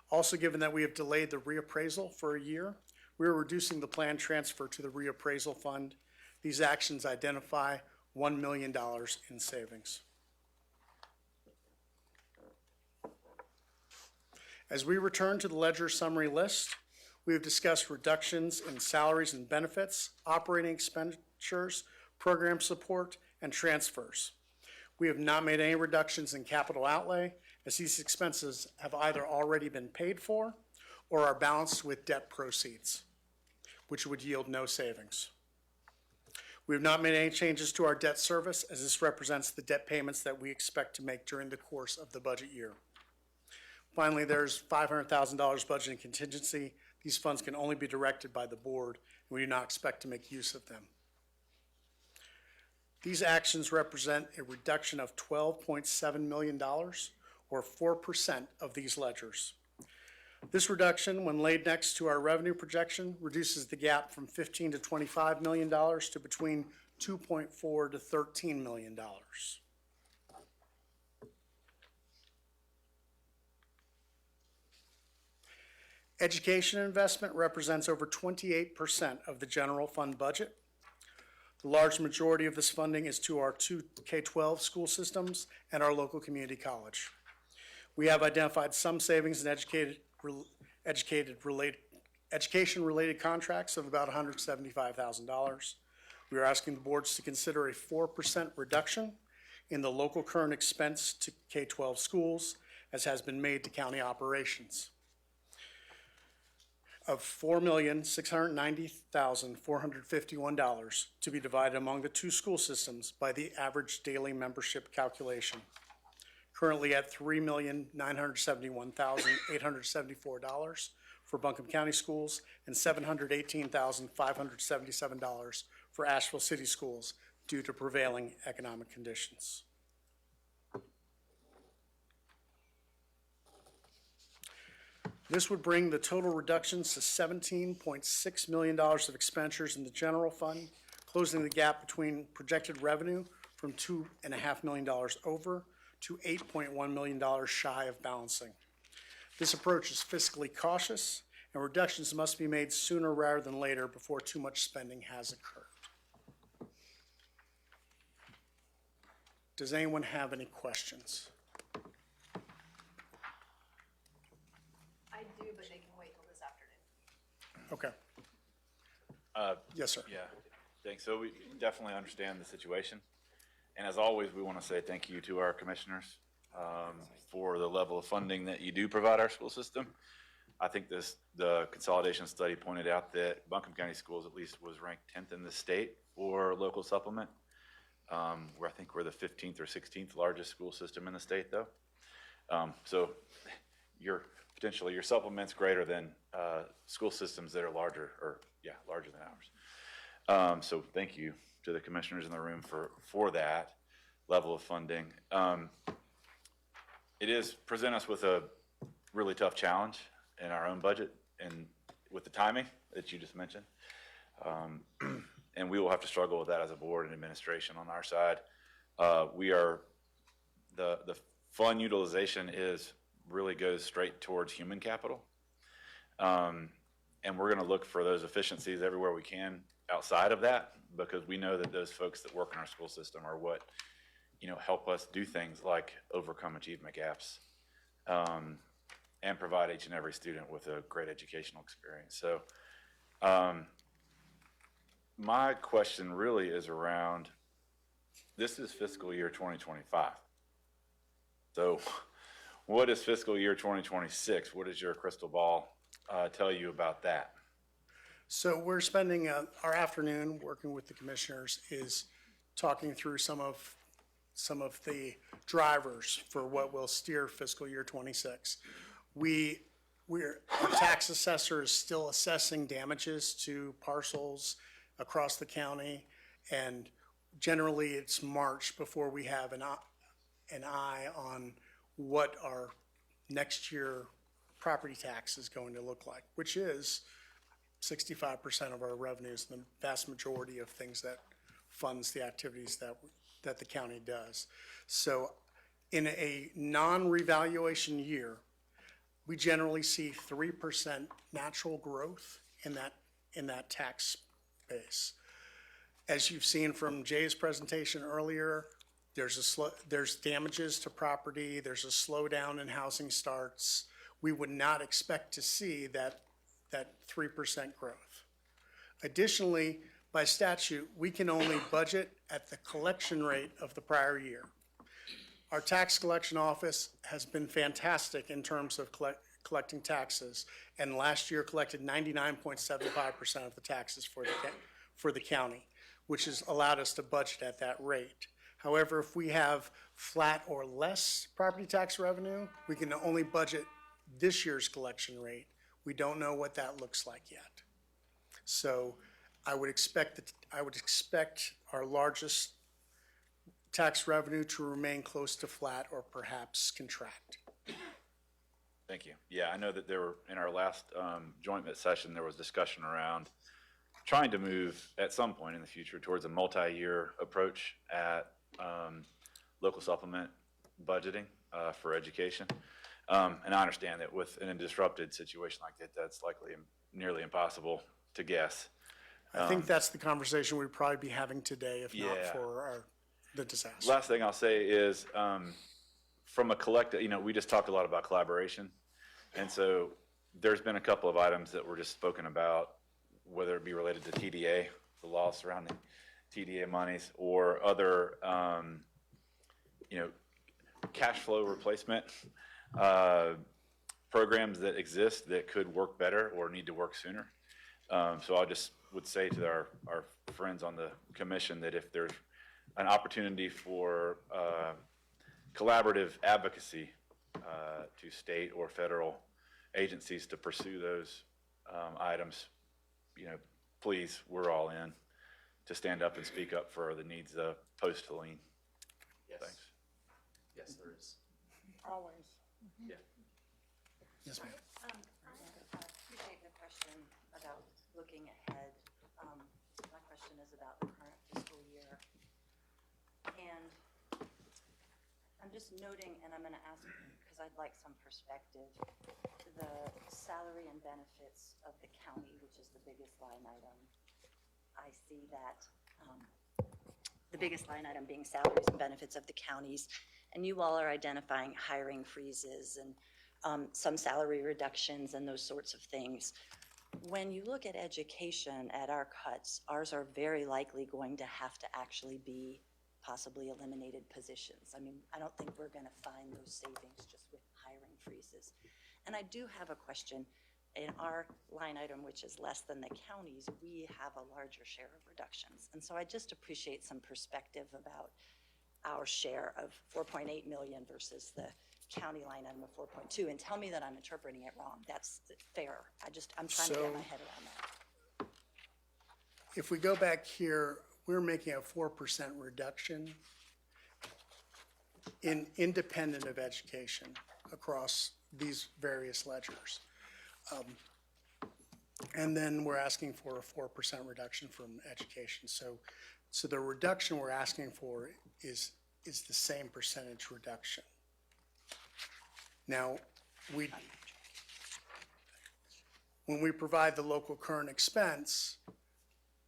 Also, given that we have delayed the reappraisal for a year, we are reducing the planned transfer to the reappraisal fund. These actions identify $1 million in savings. As we return to the ledger summary list, we have discussed reductions in salaries and benefits, operating expenditures, program support, and transfers. We have not made any reductions in capital outlay, as these expenses have either already been paid for or are balanced with debt proceeds, which would yield no savings. We have not made any changes to our debt service, as this represents the debt payments that we expect to make during the course of the budget year. Finally, there's $500,000 budget in contingency. These funds can only be directed by the board, and we do not expect to make use of them. These actions represent a reduction of $12.7 million, or 4% of these ledgers. This reduction, when laid next to our revenue projection, reduces the gap from $15 to $25 million to between $2.4 to $13 million. Education investment represents over 28% of the general fund budget. The large majority of this funding is to our two K-12 school systems and our local community college. We have identified some savings in education-related contracts of about $175,000. We are asking the boards to consider a 4% reduction in the local current expense to K-12 schools, as has been made to county operations, of $4,690,451 to be divided among the two school systems by the average daily membership calculation, currently at $3,971,874 for Buncombe County schools and $718,577 for Asheville City schools due to prevailing economic conditions. This would bring the total reductions to $17.6 million of expenditures in the general fund, closing the gap between projected revenue from $2.5 million over to $8.1 million shy of balancing. This approach is fiscally cautious, and reductions must be made sooner rather than later before too much spending has occurred. Does anyone have any questions? I do, but they can wait till this afternoon. Okay. Yes, sir. Yeah, thanks. So we definitely understand the situation. And as always, we want to say thank you to our commissioners for the level of funding that you do provide our school system. I think the consolidation study pointed out that Buncombe County Schools at least was ranked 10th in the state for local supplement. Where I think we're the 15th or 16th largest school system in the state though. So potentially your supplement's greater than school systems that are larger than ours. So thank you to the commissioners in the room for that level of funding. It is present us with a really tough challenge in our own budget and with the timing that you just mentioned. And we will have to struggle with that as a board and administration on our side. The fund utilization really goes straight towards human capital. And we're gonna look for those efficiencies everywhere we can outside of that, because we know that those folks that work in our school system are what, help us do things like overcome achievement gaps, and provide each and every student with a great educational experience. So, my question really is around, this is fiscal year 2025. So what is fiscal year 2026? What does your crystal ball tell you about that? So we're spending our afternoon working with the commissioners is talking through some of the drivers for what will steer fiscal year 26. Our tax assessor is still assessing damages to parcels across the county, and generally it's March before we have an eye on what our next year property tax is going to look like, which is 65% of our revenues, the vast majority of things that funds the activities that the county does. So in a non-revaluation year, we generally see 3% natural growth in that tax base. As you've seen from Jay's presentation earlier, there's damages to property, there's a slowdown in housing starts. We would not expect to see that 3% growth. Additionally, by statute, we can only budget at the collection rate of the prior year. Our tax collection office has been fantastic in terms of collecting taxes, and last year collected 99.75% of the taxes for the county, which has allowed us to budget at that rate. However, if we have flat or less property tax revenue, we can only budget this year's collection rate. We don't know what that looks like yet. So I would expect our largest tax revenue to remain close to flat or perhaps contract. Thank you. Yeah, I know that in our last joint session, there was discussion around trying to move at some point in the future towards a multi-year approach at local supplement budgeting for education. And I understand that in a disrupted situation like that, that's likely nearly impossible to guess. I think that's the conversation we'd probably be having today, if not for the disaster. Last thing I'll say is, from a collective, we just talked a lot about collaboration. And so there's been a couple of items that were just spoken about, whether it be related to TDA, the law surrounding TDA monies, or other, cash flow replacement programs that exist that could work better or need to work sooner. So I just would say to our friends on the commission that if there's an opportunity for collaborative advocacy to state or federal agencies to pursue those items, please, we're all in to stand up and speak up for the needs of post-Helene. Yes. Thanks. Yes, there is. Always. Yeah. Yes, ma'am. I appreciate the question about looking ahead. My question is about the current fiscal year. And I'm just noting, and I'm going to ask, because I'd like some perspective, the salary and benefits of the county, which is the biggest line item. I see that the biggest line item being salaries and benefits of the counties, and you all are identifying hiring freezes and some salary reductions and those sorts of things. When you look at education at our cuts, ours are very likely going to have to actually be possibly eliminated positions. I mean, I don't think we're going to find those savings just with hiring freezes. And I do have a question. in our line item, which is less than the county's, we have a larger share of reductions. And so I just appreciate some perspective about our share of 4.8 million versus the county line item of 4.2, and tell me that I'm interpreting it wrong. That's fair. I'm trying to get my head around that. If we go back here, we're making a 4% reduction in independent of education across these various ledgers. And then we're asking for a 4% reduction from education. So the reduction we're asking for is the same percentage reduction. Now, when we provide the local current expense,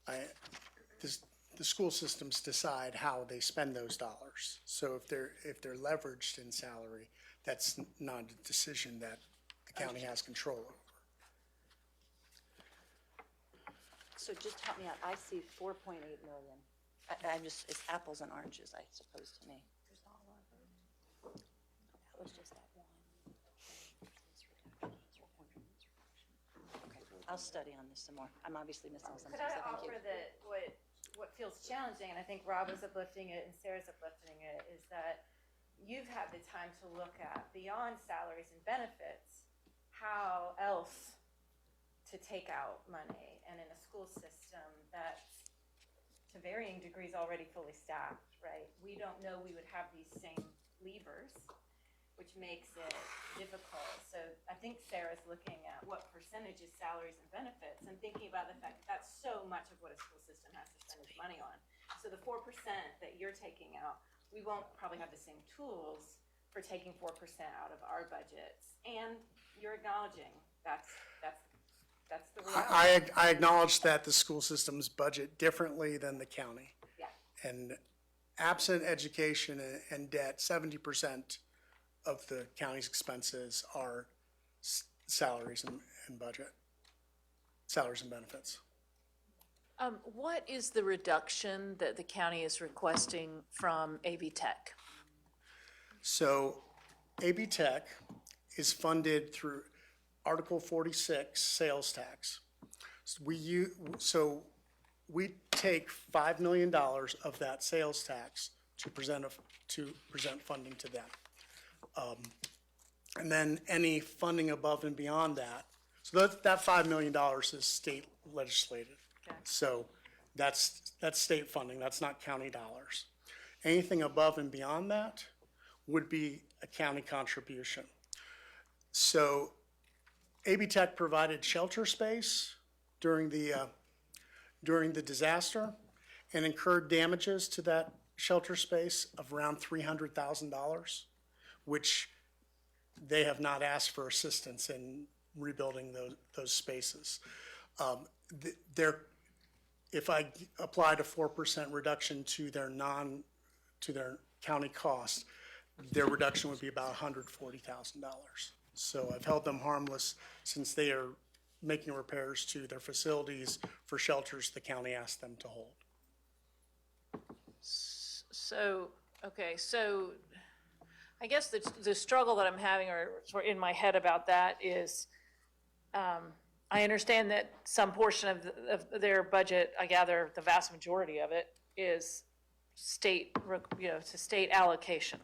the school systems decide how they spend those dollars. So if they're leveraged in salary, that's not a decision that the county has control over. So just help me out. I see 4.8 million. It's apples and oranges, I suppose, to me. That was just that one. Okay, I'll study on this some more. I'm obviously missing some things, Could I so thank you. offer that what feels challenging, and I think Rob is uplifting it and Sarah's uplifting it, is that you've had the time to look at, beyond salaries and benefits, how else to take out money. And in a school system that's to varying degrees already fully staffed, right? We don't know we would have these same levers, which makes it difficult. So I think Sarah's looking at what percentage is salaries and benefits and thinking about the fact that that's so much of what a school system has to spend its money on. So the 4% that you're taking out, we won't probably have the same tools for taking 4% out of our budgets. And you're acknowledging that's the reality. I acknowledge that the school systems budget differently than the county. Yeah. And absent education and debt, 70% of the county's expenses are salaries and budget, salaries and benefits. What is the reduction that the county is requesting from AV Tech? So AB Tech is funded through Article 46 sales tax. So we take $5 million of that sales tax to present funding to them. And then any funding above and beyond that, so that $5 million is state legislated. Okay. So that's state funding, that's not county dollars. Anything above and beyond that would be a county contribution. So AB Tech provided shelter space during the disaster and incurred damages to that shelter space of around $300,000, which they have not asked for assistance in rebuilding those spaces. If I applied a 4% reduction to their county cost, their reduction would be about $140,000. So I've held them harmless since they are making repairs to their facilities for shelters the county asked them to hold. So, okay, so I guess the struggle that I'm having or sort of in my head about that is, I understand that some portion of their budget, I gather the vast majority of it is state, to state allocation.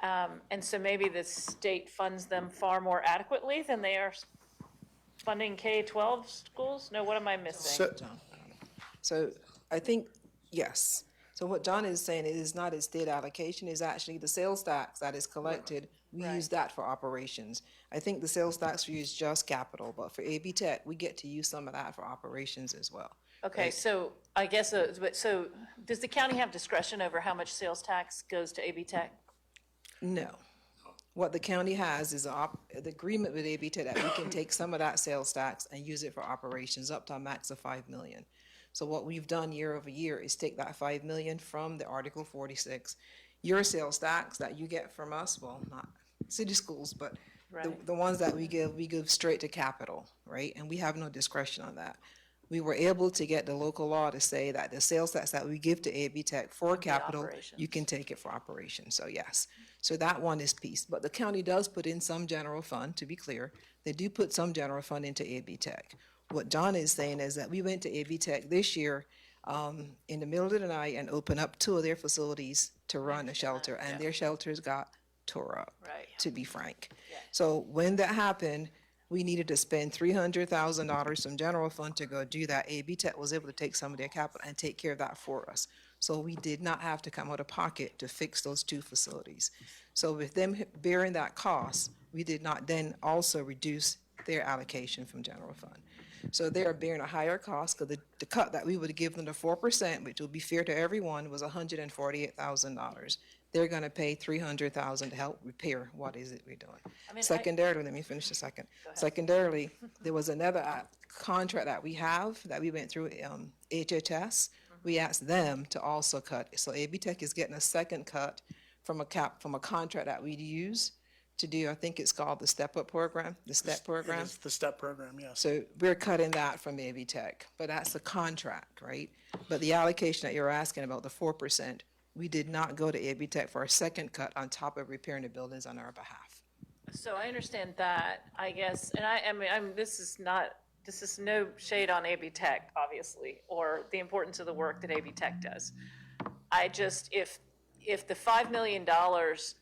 And so maybe the state funds them far more adequately than they are funding K-12 schools? No, what am I missing? So I think, yes. So what John is saying is not a state allocation, is actually the sales tax that is collected, we use that for operations. I think the sales tax we use just capital, but for AB Tech, we get to use some of that for operations as well. Okay, Right. so I guess, so does the county have discretion over how much sales tax goes to AB Tech? No. What the county has is the agreement with AB Tech that we can take some of that sales tax and use it for operations up to a max of $5 million. So what we've done year over year is take that $5 million from the Article 46, your sales tax that you get from us, well, not city schools, but Right. the ones that we give straight to capital, right? And we have no discretion on that. we were able to get the local law to say that the sales tax that we give to AB Tech for capital, you can take it for operations, so yes. So that one is piece, but the county does put in some general fund, to be clear. They do put some general fund into AB Tech. What John is saying is that we went to AB Tech this year in the middle of the night and opened up 2 of their facilities to run a shelter, and their shelters got tore up, Right. to be frank. So when that happened, we needed to spend $300,000 from general fund to go do that. AB Tech was able to take some of their capital and take care of that for us. So we did not have to come out of pocket to fix those 2 facilities. So with them bearing that cost, we did not then also reduce their allocation from general fund. So they are bearing a higher cost because the cut that we would give them, the 4%, which would be fair to everyone, was $148,000. They're gonna pay $300,000 to help repair what is it we're doing. I mean, Secondarily, let me finish the second. Secondarily, there was another contract that we have that we went through HHS. We asked them to also cut. So AB Tech is getting a second cut from a contract that we'd use to do, I think it's called the Step Up Program, the STEP program. It is the STEP program, yes. So we're cutting that from AB Tech, but that's a contract, right? But the allocation that you're asking about, the 4%, we did not go to AB Tech for a second cut on top of repairing the buildings on our behalf. So I understand that, I guess, and I mean, this is no shade on AB Tech, obviously, or the importance of the work that AB Tech does. I just, if the $5 million, does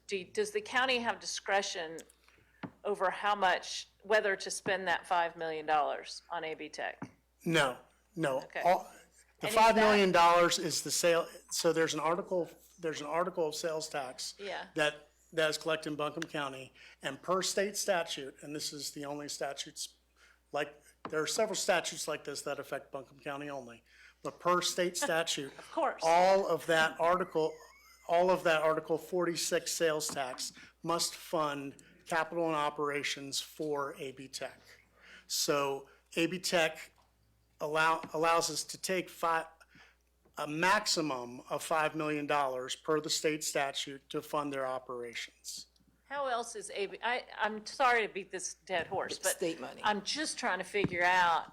the county have discretion over how much, whether to spend that $5 million on AB Tech? No. Okay. The And is $5 million is the sale, so there's an article of sales tax Yeah. that is collected in Buncombe County, and per state statute, and this is the only statutes, like, there are several statutes like this that affect Buncombe County only, but per state statute, Of course. all of that Article 46 sales tax must fund capital and operations for AB Tech. So AB Tech allows us to take a maximum of $5 million per the state statute to fund their operations. How else is AB, I'm sorry to beat this dead horse, but State money. I'm just trying to figure out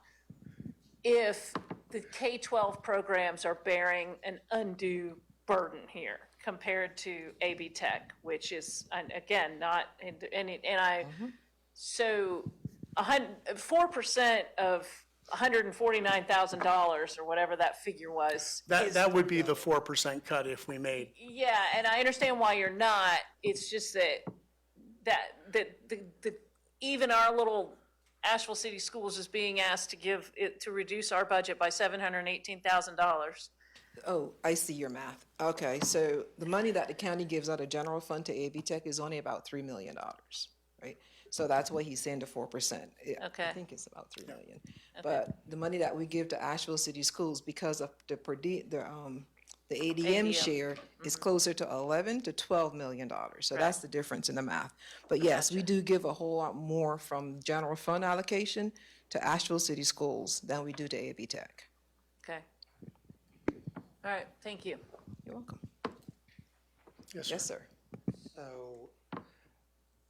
if the K-12 programs are bearing an undue burden here compared to AB Tech, which is, and again, not, so 4% of $149,000 or whatever that figure was. That would be the 4% cut if we made. Yeah, and I understand why you're not. It's just that even our little Asheville City Schools is being asked to reduce our budget by $718,000. Oh, I see your math. Okay, so the money that the county gives out of general fund to AB Tech is only about $3 million, right? So that's what he's saying, the 4%. Okay. I think it's about 3 million. But the money that we give to Asheville City Schools, because of the ADM share is closer to 11 to 12 million dollars. So that's the difference in the math. But yes, we do give a whole lot more from general fund allocation to Asheville City Schools than we do to AB Tech. Okay. All right, thank you. You're welcome. Yes, Yes, sir. So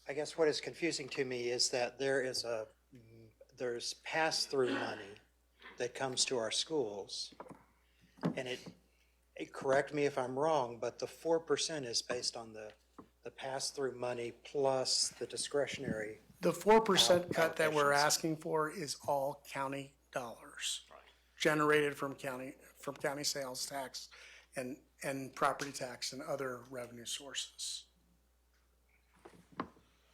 I guess what is confusing to me is that there's pass-through money that comes to our schools. And correct me if I'm wrong, but the 4% is based on the pass-through money plus the discretionary. The 4% cut that we're asking for is all county dollars generated from county sales tax and property tax and other revenue sources.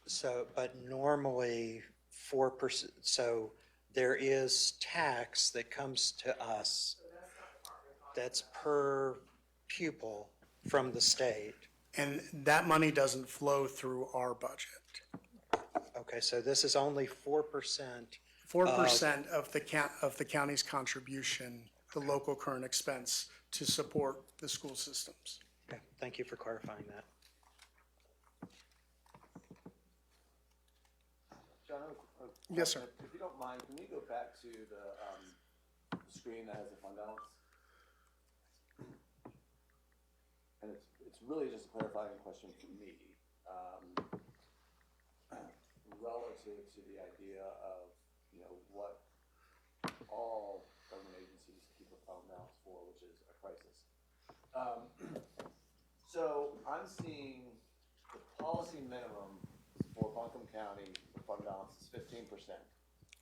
So, but normally 4%, so there is tax that comes to us that's per pupil from the state. And that money doesn't flow through our budget. Okay, so this is only 4%. 4% of the county's contribution, the local current expense to support the school systems. Okay, thank you for clarifying that. John, Yes, sir. If you don't mind, can we go back to the screen that has the fund balance? And it's really just a clarifying question for me, relative to the idea of, what all government agencies keep a fund balance for, which is a crisis. So I'm seeing the policy minimum for Buncombe County, the fund balance is 15%.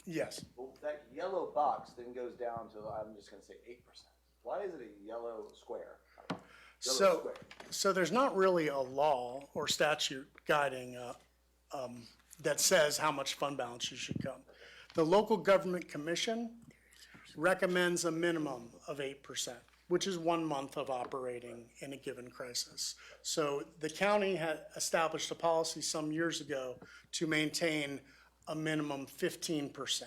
Yes. Well, that yellow box then goes down to, I'm just gonna say 8%. Why is it a yellow square? So there's not really a law or statute guiding, that says how much fund balance you should come. The local government commission recommends a minimum of 8%, which is 1 month of operating in a given crisis. So the county had established a policy some years ago to maintain a minimum 15%.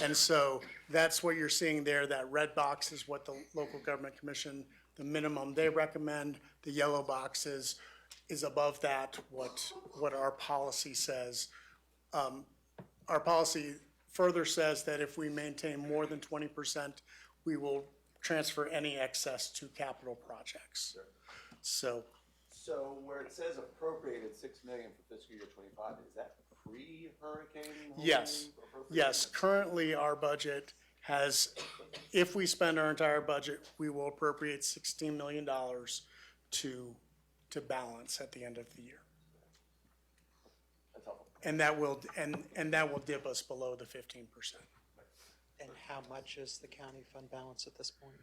And so that's what you're seeing there. That red box is what the local government commission, the minimum they recommend. The yellow box is above that, what our policy says. Our policy further says that if we maintain more than 20%, we will transfer any excess to capital projects. So where it says appropriated 6 million for fiscal year 25, is that pre-hurricane? Yes, currently our budget has, if we spend our entire budget, we will appropriate $16 million to balance at the end of the year. That's helpful. And that will dip us below the 15%. And how much is the county fund balance at this point?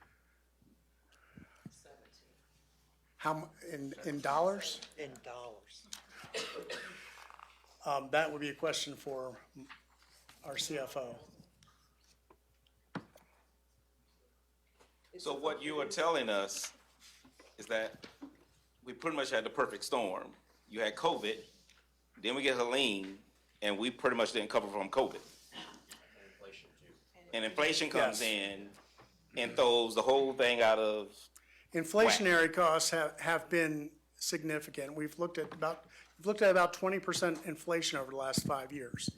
In dollars? In dollars. That would be a question for our CFO. So what you are telling us is that we pretty much had the perfect storm. You had COVID, then we get Helene, and we pretty much didn't cover from COVID. And inflation comes in and throws the whole thing out of Inflationary costs have been significant. We've looked at about 20% inflation over the last 5 years.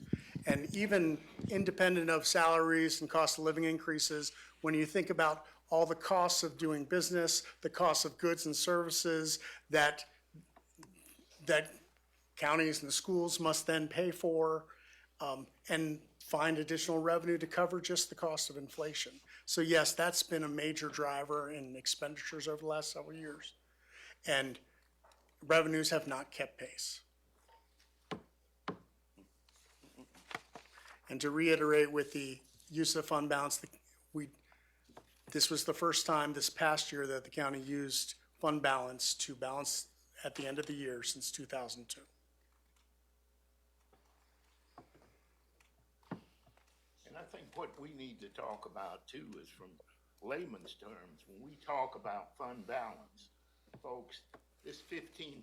And even independent of salaries and cost of living increases, when you think about all the costs of doing business, the costs of goods and services that counties and schools must then pay for, and find additional revenue to cover just the cost of inflation. So yes, that's been a major driver in expenditures over the last several years. And revenues have not kept pace. And to reiterate with the use of fund balance, this was the first time this past year that the county used fund balance to balance at the end of the year since 2002. And I think what we need to talk about too is from layman's terms, when we talk about fund balance, folks, this 15%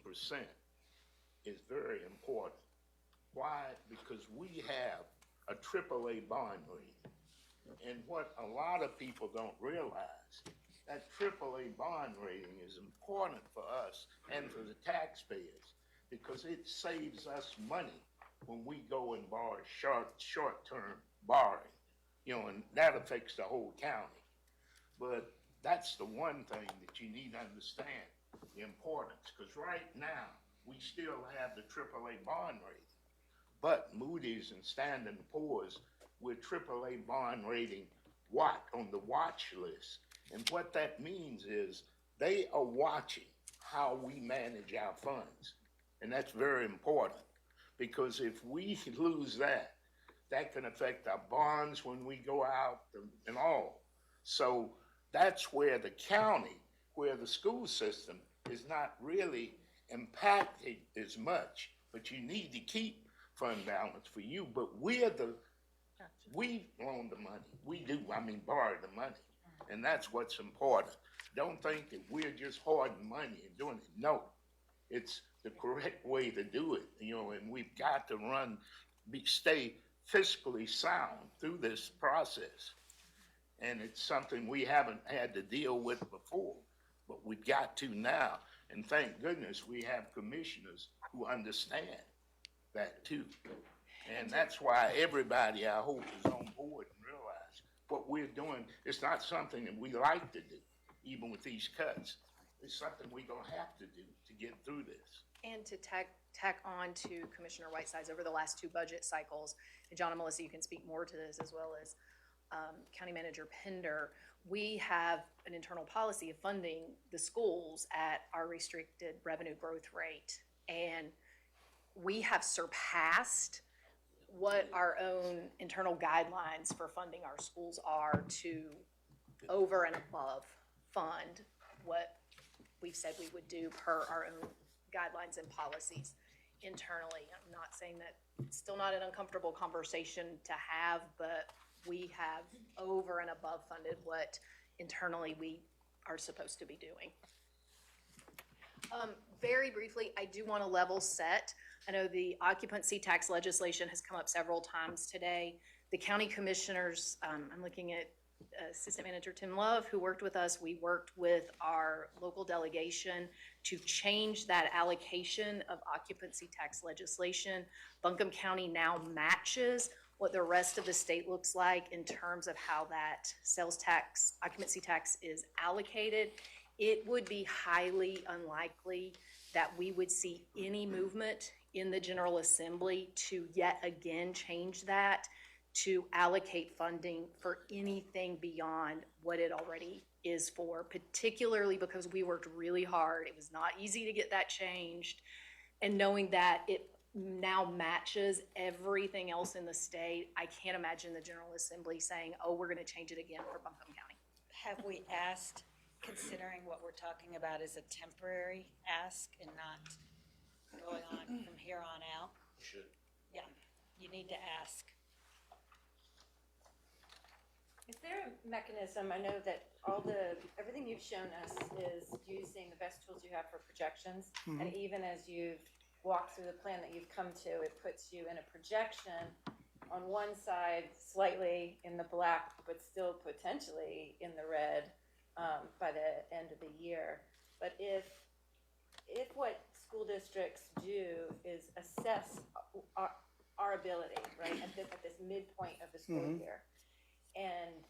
is very important. Why? Because we have a AAA bond rating. And what a lot of people don't realize, that AAA bond rating is important for us and for the taxpayers because it saves us money when we go and borrow short-term borrowing, and that affects the whole county. But that's the one thing that you need to understand, the importance, because right now, we still have the AAA bond rating. But Moody's and Standard & Poor's with AAA bond rating on the watch list. And what that means is they are watching how we manage our funds. And that's very important because if we lose that, that can affect our bonds when we go out and all. So that's where the county, where the school system is not really impacted as much, but you need to keep fund balance for you. But we loan the money. We do, borrow the money. And that's what's important. Don't think that we're just hoarding money and doing it. No, it's the correct way to do it, and we've got to stay fiscally sound through this process. And it's something we haven't had to deal with before, but we've got to now. And thank goodness we have commissioners who understand that too. And that's why everybody, I hope, is on board and realize what we're doing is not something that we like to do, even with these cuts. It's something we're going to have to do to get through this. And to tack on to Commissioner Whiteside's over the last 2 budget cycles, and John and Melissa, you can speak more to this as well as County Manager Pender, we have an internal policy of funding the schools at our restricted revenue growth rate. And we have surpassed what our own internal guidelines for funding our schools are to over and above fund what we've said we would do per our own guidelines and policies internally. I'm not saying that it's still not an uncomfortable conversation to have, but we have over and above funded what internally we are supposed to be doing. Very briefly, I do want to level set. I know the occupancy tax legislation has come up several times today. The county commissioners, I'm looking at Assistant Manager Tim Love, who worked with us. We worked with our local delegation to change that allocation of occupancy tax legislation. Buncombe County now matches what the rest of the state looks like in terms of how that sales tax, occupancy tax is allocated. It would be highly unlikely that we would see any movement in the General Assembly to yet again change that to allocate funding for anything beyond what it already is for, particularly because we worked really hard. It was not easy to get that changed. And knowing that it now matches everything else in the state, I can't imagine the General Assembly saying, oh, we're gonna change it again for Buncombe County. Have we asked, considering what we're talking about is a temporary ask and not going on from here on out? Should. Yeah, you need to ask. Is there a mechanism, I know that everything you've shown us is using the best tools you have for projections. And even as you've walked through the plan that you've come to, it puts you in a projection on one side slightly in the black, but still potentially in the red by the end of the year. But if what school districts do is assess our ability, right, at this midpoint of the school year, and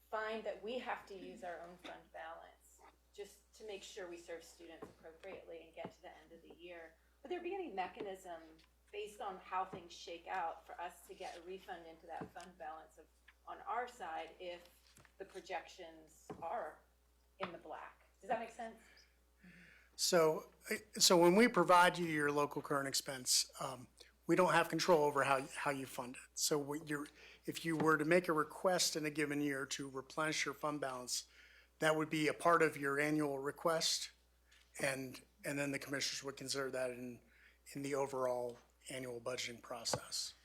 find that we have to use our own fund balance just to make sure we serve students appropriately and get to the end of the year, would there be any mechanism based on how things shake out for us to get a refund into that fund balance on our side if the projections are in the black? Does that make sense? So when we provide you your local current expense, we don't have control over how you fund it. So if you were to make a request in a given year to replenish your fund balance, that would be a part of your annual request, and then the commissioners would consider that in the overall annual budgeting process.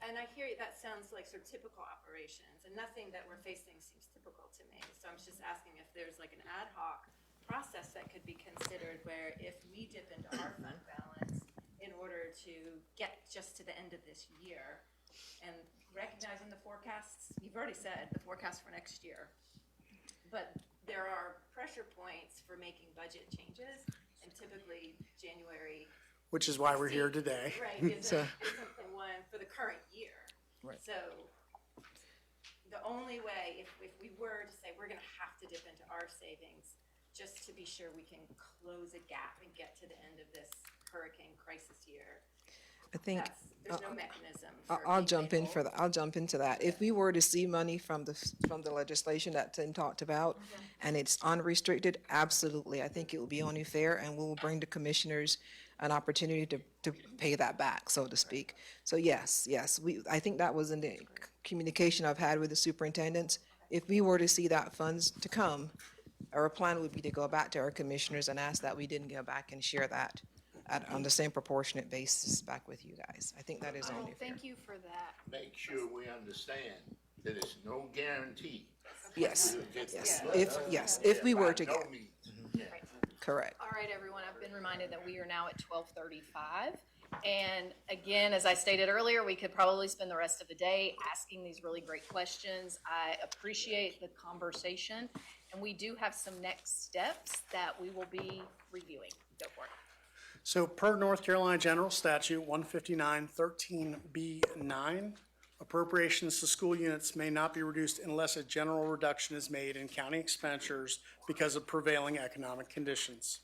And I hear you, that sounds like sort of typical operations, and nothing that we're facing seems typical to me. So I'm just asking if there's like an ad hoc process that could be considered where if we dip into our fund balance in order to get just to the end of this year, and recognizing the forecasts, you've already said the forecast for next year, but there are pressure points for making budget changes, and typically January, Which is why we're here today. right, isn't the one for the current year. Right. So the only way, if we were to say we're gonna have to dip into our savings, just to be sure we can close a gap and get to the end of this hurricane crisis year, I think there's no mechanism. I'll jump into that. If we were to see money from the legislation that Tim talked about, and it's unrestricted, absolutely, I think it will be only fair, and we will bring the commissioners an opportunity to pay that back, so to speak. So yes, I think that was in the communication I've had with the superintendents. If we were to see that funds to come, our plan would be to go back to our commissioners and ask that we didn't go back and share that on the same proportionate basis back with you guys. I think that is only fair. Thank you for that. Make sure we understand that it's no guarantee. Yes, It's if we were to by no get, means. correct. All right, everyone, I've been reminded that we are now at 12:35. And again, as I stated earlier, we could probably spend the rest of the day asking these really great questions. I appreciate the conversation, and we do have some next steps that we will be reviewing. Go for it. So per North Carolina General Statute 159-13B9, appropriations to school units may not be reduced unless a general reduction is made in county expenditures because of prevailing economic conditions.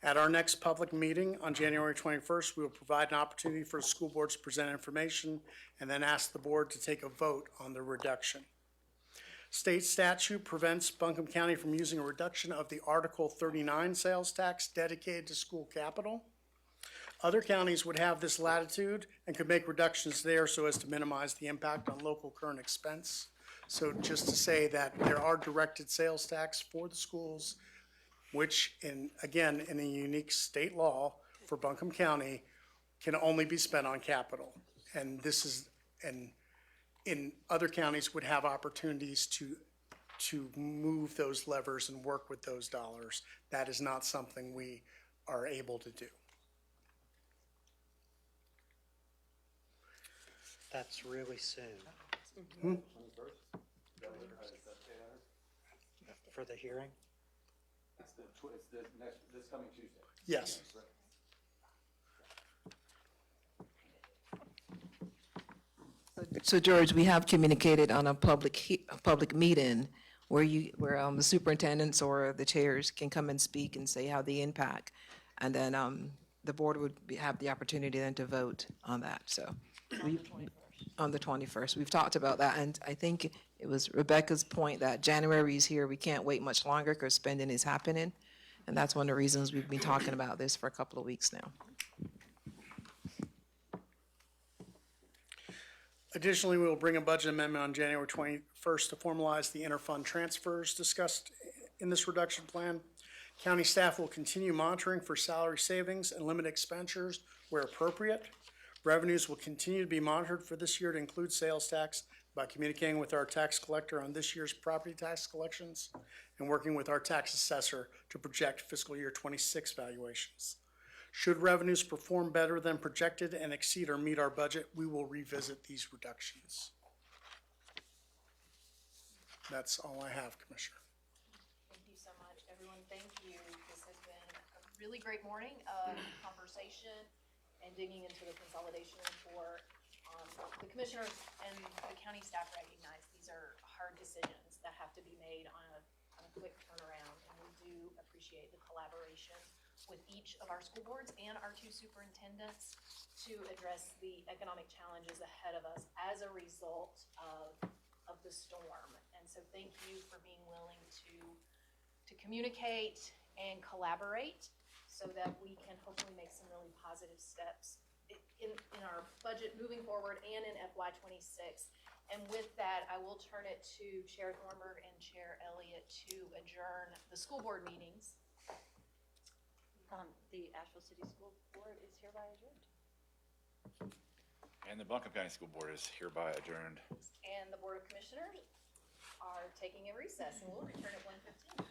At our next public meeting on January 21st, we will provide an opportunity for the school board to present information and then ask the board to take a vote on the reduction. State statute prevents Buncombe County from using a reduction of the Article 39 sales tax dedicated to school capital. Other counties would have this latitude and could make reductions there so as to minimize the impact on local current expense. So just to say that there are directed sales tax for the schools, which again, in a unique state law for Buncombe County, can only be spent on capital. And this is, and in other counties would have opportunities to move those levers and work with those dollars. That is not something we are able to do. That's really soon. For the hearing? It's this coming Tuesday. Yes. So George, we have communicated on a public meeting where the superintendents or the chairs can come and speak and say how they impact. And then the board would have the opportunity then to vote on that, so. On the 21st. We've talked about that, and I think it was Rebecca's point that January is here. We can't wait much longer because spending is happening. And that's one of the reasons we've been talking about this for a couple of weeks now. Additionally, we will bring a budget amendment on January 21st to formalize the interfund transfers discussed in this reduction plan. County staff will continue monitoring for salary savings and limit expenditures where appropriate. Revenues will continue to be monitored for this year to include sales tax by communicating with our tax collector on this year's property tax collections and working with our tax assessor to project fiscal year 26 valuations. Should revenues perform better than projected and exceed or meet our budget, we will revisit these reductions. That's all I have, Commissioner. Thank you so much, everyone. Thank you. This has been a really great morning of conversation and digging into the consolidation report. The commissioners and the county staff recognize these are hard decisions that have to be made on a quick turnaround, and we do appreciate the collaboration with each of our school boards and our two superintendents to address the economic challenges ahead of us as a result of the storm. And so thank you for being willing to communicate and collaborate so that we can hopefully make some really positive steps in our budget moving forward and in FY26. And with that, I will turn it to Chair Thornburg and Chair Elliott to adjourn the school board meetings. The Asheville City School Board is hereby adjourned. And the Buncombe County School Board is hereby adjourned. And the Board of Commissioners are taking a recess, and we'll return at 1:15.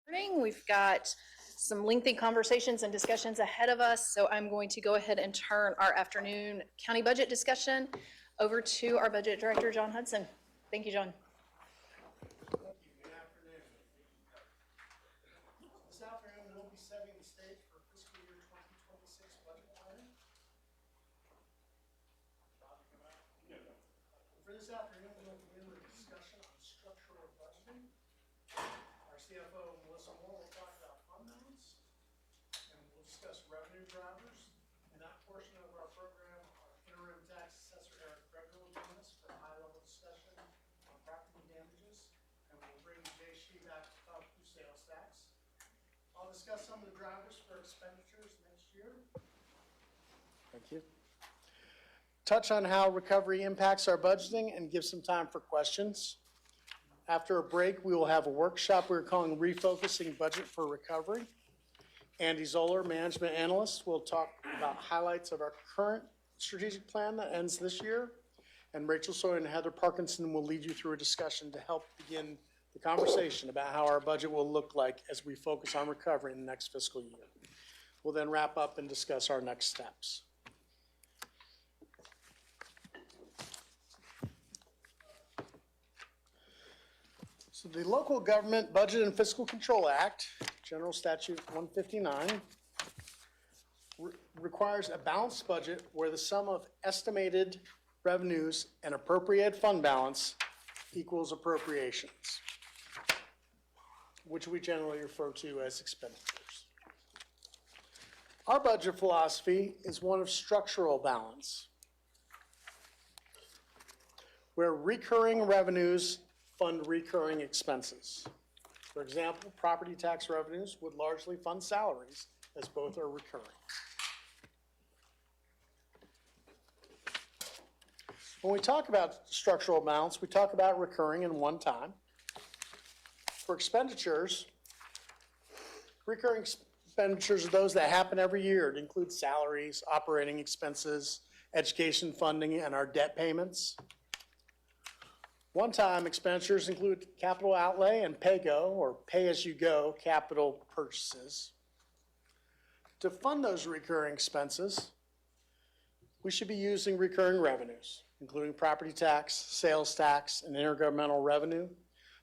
morning. We've got some lengthy conversations and discussions ahead of us, so I'm going to go ahead and turn our afternoon county budget discussion over to our budget director, John Hudson. Thank you, John. Thank you. Good afternoon. This afternoon, we'll be setting the stage for fiscal year 2026 budget planning. For this afternoon, we'll begin with a discussion on structural budgeting. Our CFO, Melissa Moore, will talk about fund balance, and we'll discuss revenue drivers. In that portion of our program, our interim tax assessor, Eric Greger, will join us for a high-level discussion on property damages, and we'll bring Jay Shee back to talk through sales tax. I'll discuss some of the drivers for expenditures next year. Thank you. Touch on how recovery impacts our budgeting and give some time for questions. After a break, we will have a workshop we're calling Refocusing Budget for Recovery. Andy Zoller, management analyst, will talk about highlights of our current strategic plan that ends this year. And Rachel Sawyer and Heather Parkinson will lead you through a discussion to help begin the conversation about how our budget will look like as we focus on recovery in the next fiscal year. We'll then wrap up and discuss our next steps. So the Local Government Budget and Fiscal Control Act, General Statute 159, requires a balanced budget where the sum of estimated revenues and appropriate fund balance equals appropriations, which we generally refer to as expenditures. Our budget philosophy is one of structural balance, where recurring revenues fund recurring expenses. For example, property tax revenues would largely fund salaries, as both are recurring. When we talk about structural balance, we talk about recurring and one time. For expenditures, recurring expenditures are those that happen every year. It includes salaries, operating expenses, education funding, and our debt payments. One-time expenditures include capital outlay and pay-go, or pay-as-you-go capital purchases. To fund those recurring expenses, we should be using recurring revenues, including property tax, sales tax, and intergovernmental revenue,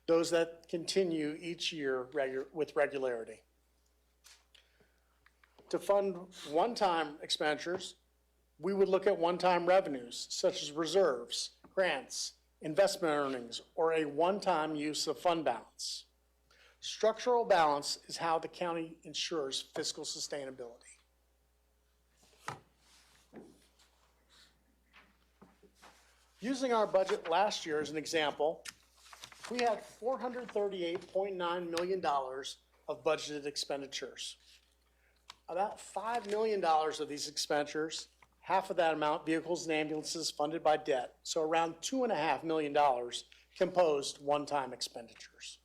those that continue each year with regularity. To fund one-time expenditures, we would look at one-time revenues, such as reserves, grants, investment earnings, or a one-time use of fund balance. Structural balance is how the county ensures fiscal sustainability. Using our budget last year as an example, we had $438.9 million of budgeted expenditures. About $5 million of these expenditures, half of that amount, vehicles and ambulances funded by debt, so around $2.5 million composed one-time expenditures.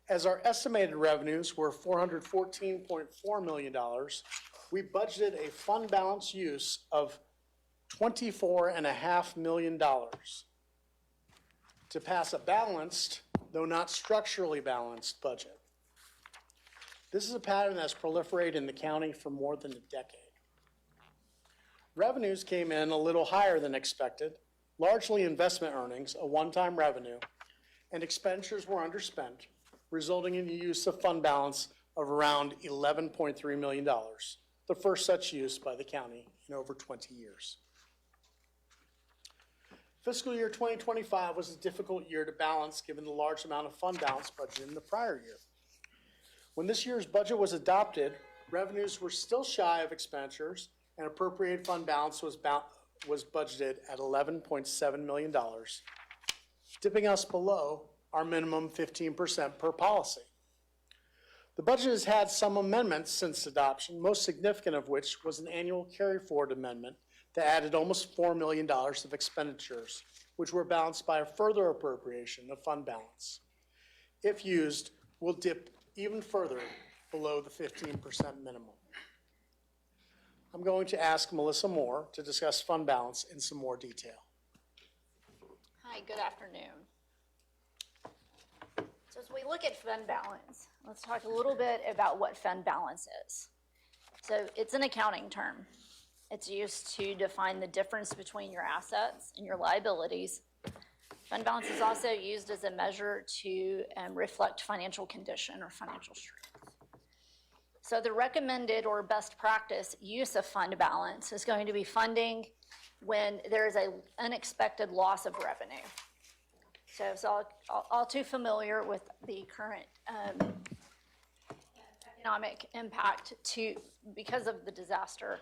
As our estimated revenues were $414.4 million, we budgeted a fund balance use of $24.5 million to pass a balanced, though not structurally balanced, budget. This is a pattern that's proliferated in the county for more than a decade. Revenues came in a little higher than expected, largely investment earnings, a one-time revenue, and expenditures were underspent, resulting in the use of fund balance of around $11.3 million, the first such use by the county in over 20 years. Fiscal year 2025 was a difficult year to balance given the large amount of fund balance budgeted in the prior year. When this year's budget was adopted, revenues were still shy of expenditures, and appropriate fund balance was budgeted at $11.7 million, dipping us below our minimum 15% per policy. The budget has had some amendments since adoption, most significant of which was an annual carry-forward amendment that added almost $4 million of expenditures, which were balanced by a further appropriation of fund balance. If used, will dip even further below the 15% minimum. I'm going to ask Melissa Moore to discuss fund balance in some more detail. Hi, good afternoon. So as we look at fund balance, let's talk a little bit about what fund balance is. So it's an accounting term. It's used to define the difference between your assets and your liabilities. Fund balance is also used as a measure to reflect financial condition or financial strength. So the recommended or best practice use of fund balance is going to be funding when there is an unexpected loss of revenue. So all too familiar with the current economic impact because of the disaster.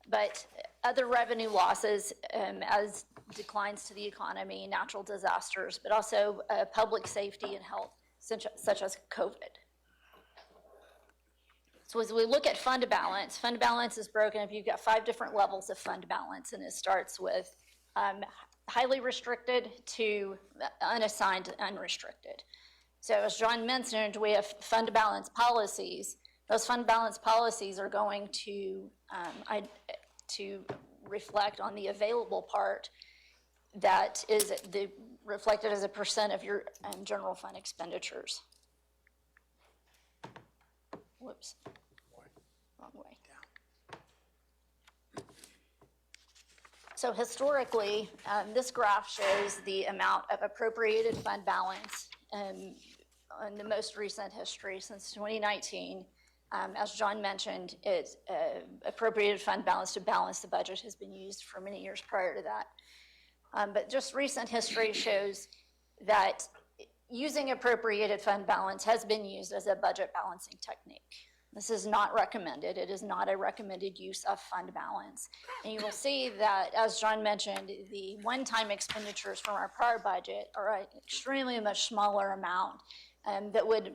But other revenue losses as declines to the economy, natural disasters, but also public safety and health, such as COVID. So as we look at fund balance is broken up. You've got 5 different levels of fund balance, and it starts with highly restricted to unassigned to unrestricted. So as John mentioned, we have fund balance policies. Those fund balance policies are going to reflect on the available part that is reflected as a percent of your general fund expenditures. Whoops, wrong way. So historically, this graph shows the amount of appropriated fund balance in the most recent history since 2019. As John mentioned, it's appropriated fund balance to balance the budget has been used for many years prior to that. But just recent history shows that using appropriated fund balance has been used as a budget balancing technique. This is not recommended. It is not a recommended use of fund balance. And you will see that, as John mentioned, the one-time expenditures from our prior budget are an extremely much smaller amount that would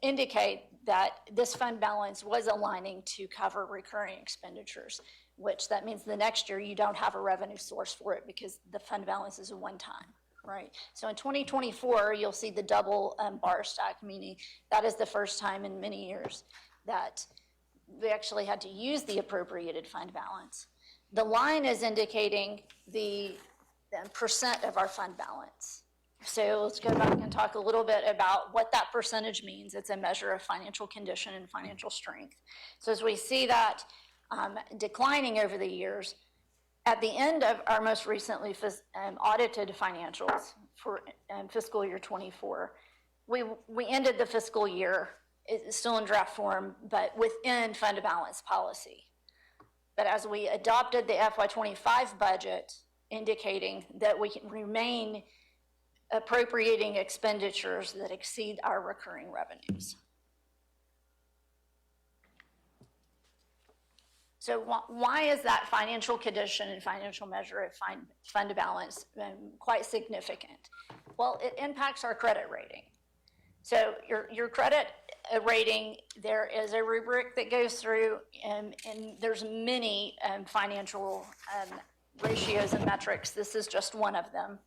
indicate that this fund balance was aligning to cover recurring expenditures, which that means the next year you don't have a revenue source for it because the fund balance is a one-time. Right. So in 2024, you'll see the double bar stack, meaning that is the first time in many years that we actually had to use the appropriated fund balance. The line is indicating the percent of our fund balance. So let's go back and talk a little bit about what that percentage means. It's a measure of financial condition and financial strength. So as we see that declining over the years, at the end of our most recently audited financials for fiscal year 24, we ended the fiscal year, it's still in draft form, but within fund balance policy. But as we adopted the FY25 budget, indicating that we can remain appropriating expenditures that exceed our recurring revenues. So why is that financial condition and financial measure of fund balance quite significant? Well, it impacts our credit rating. So your credit rating, there is a rubric that goes through, and there's many financial ratios and metrics. This is just one of them.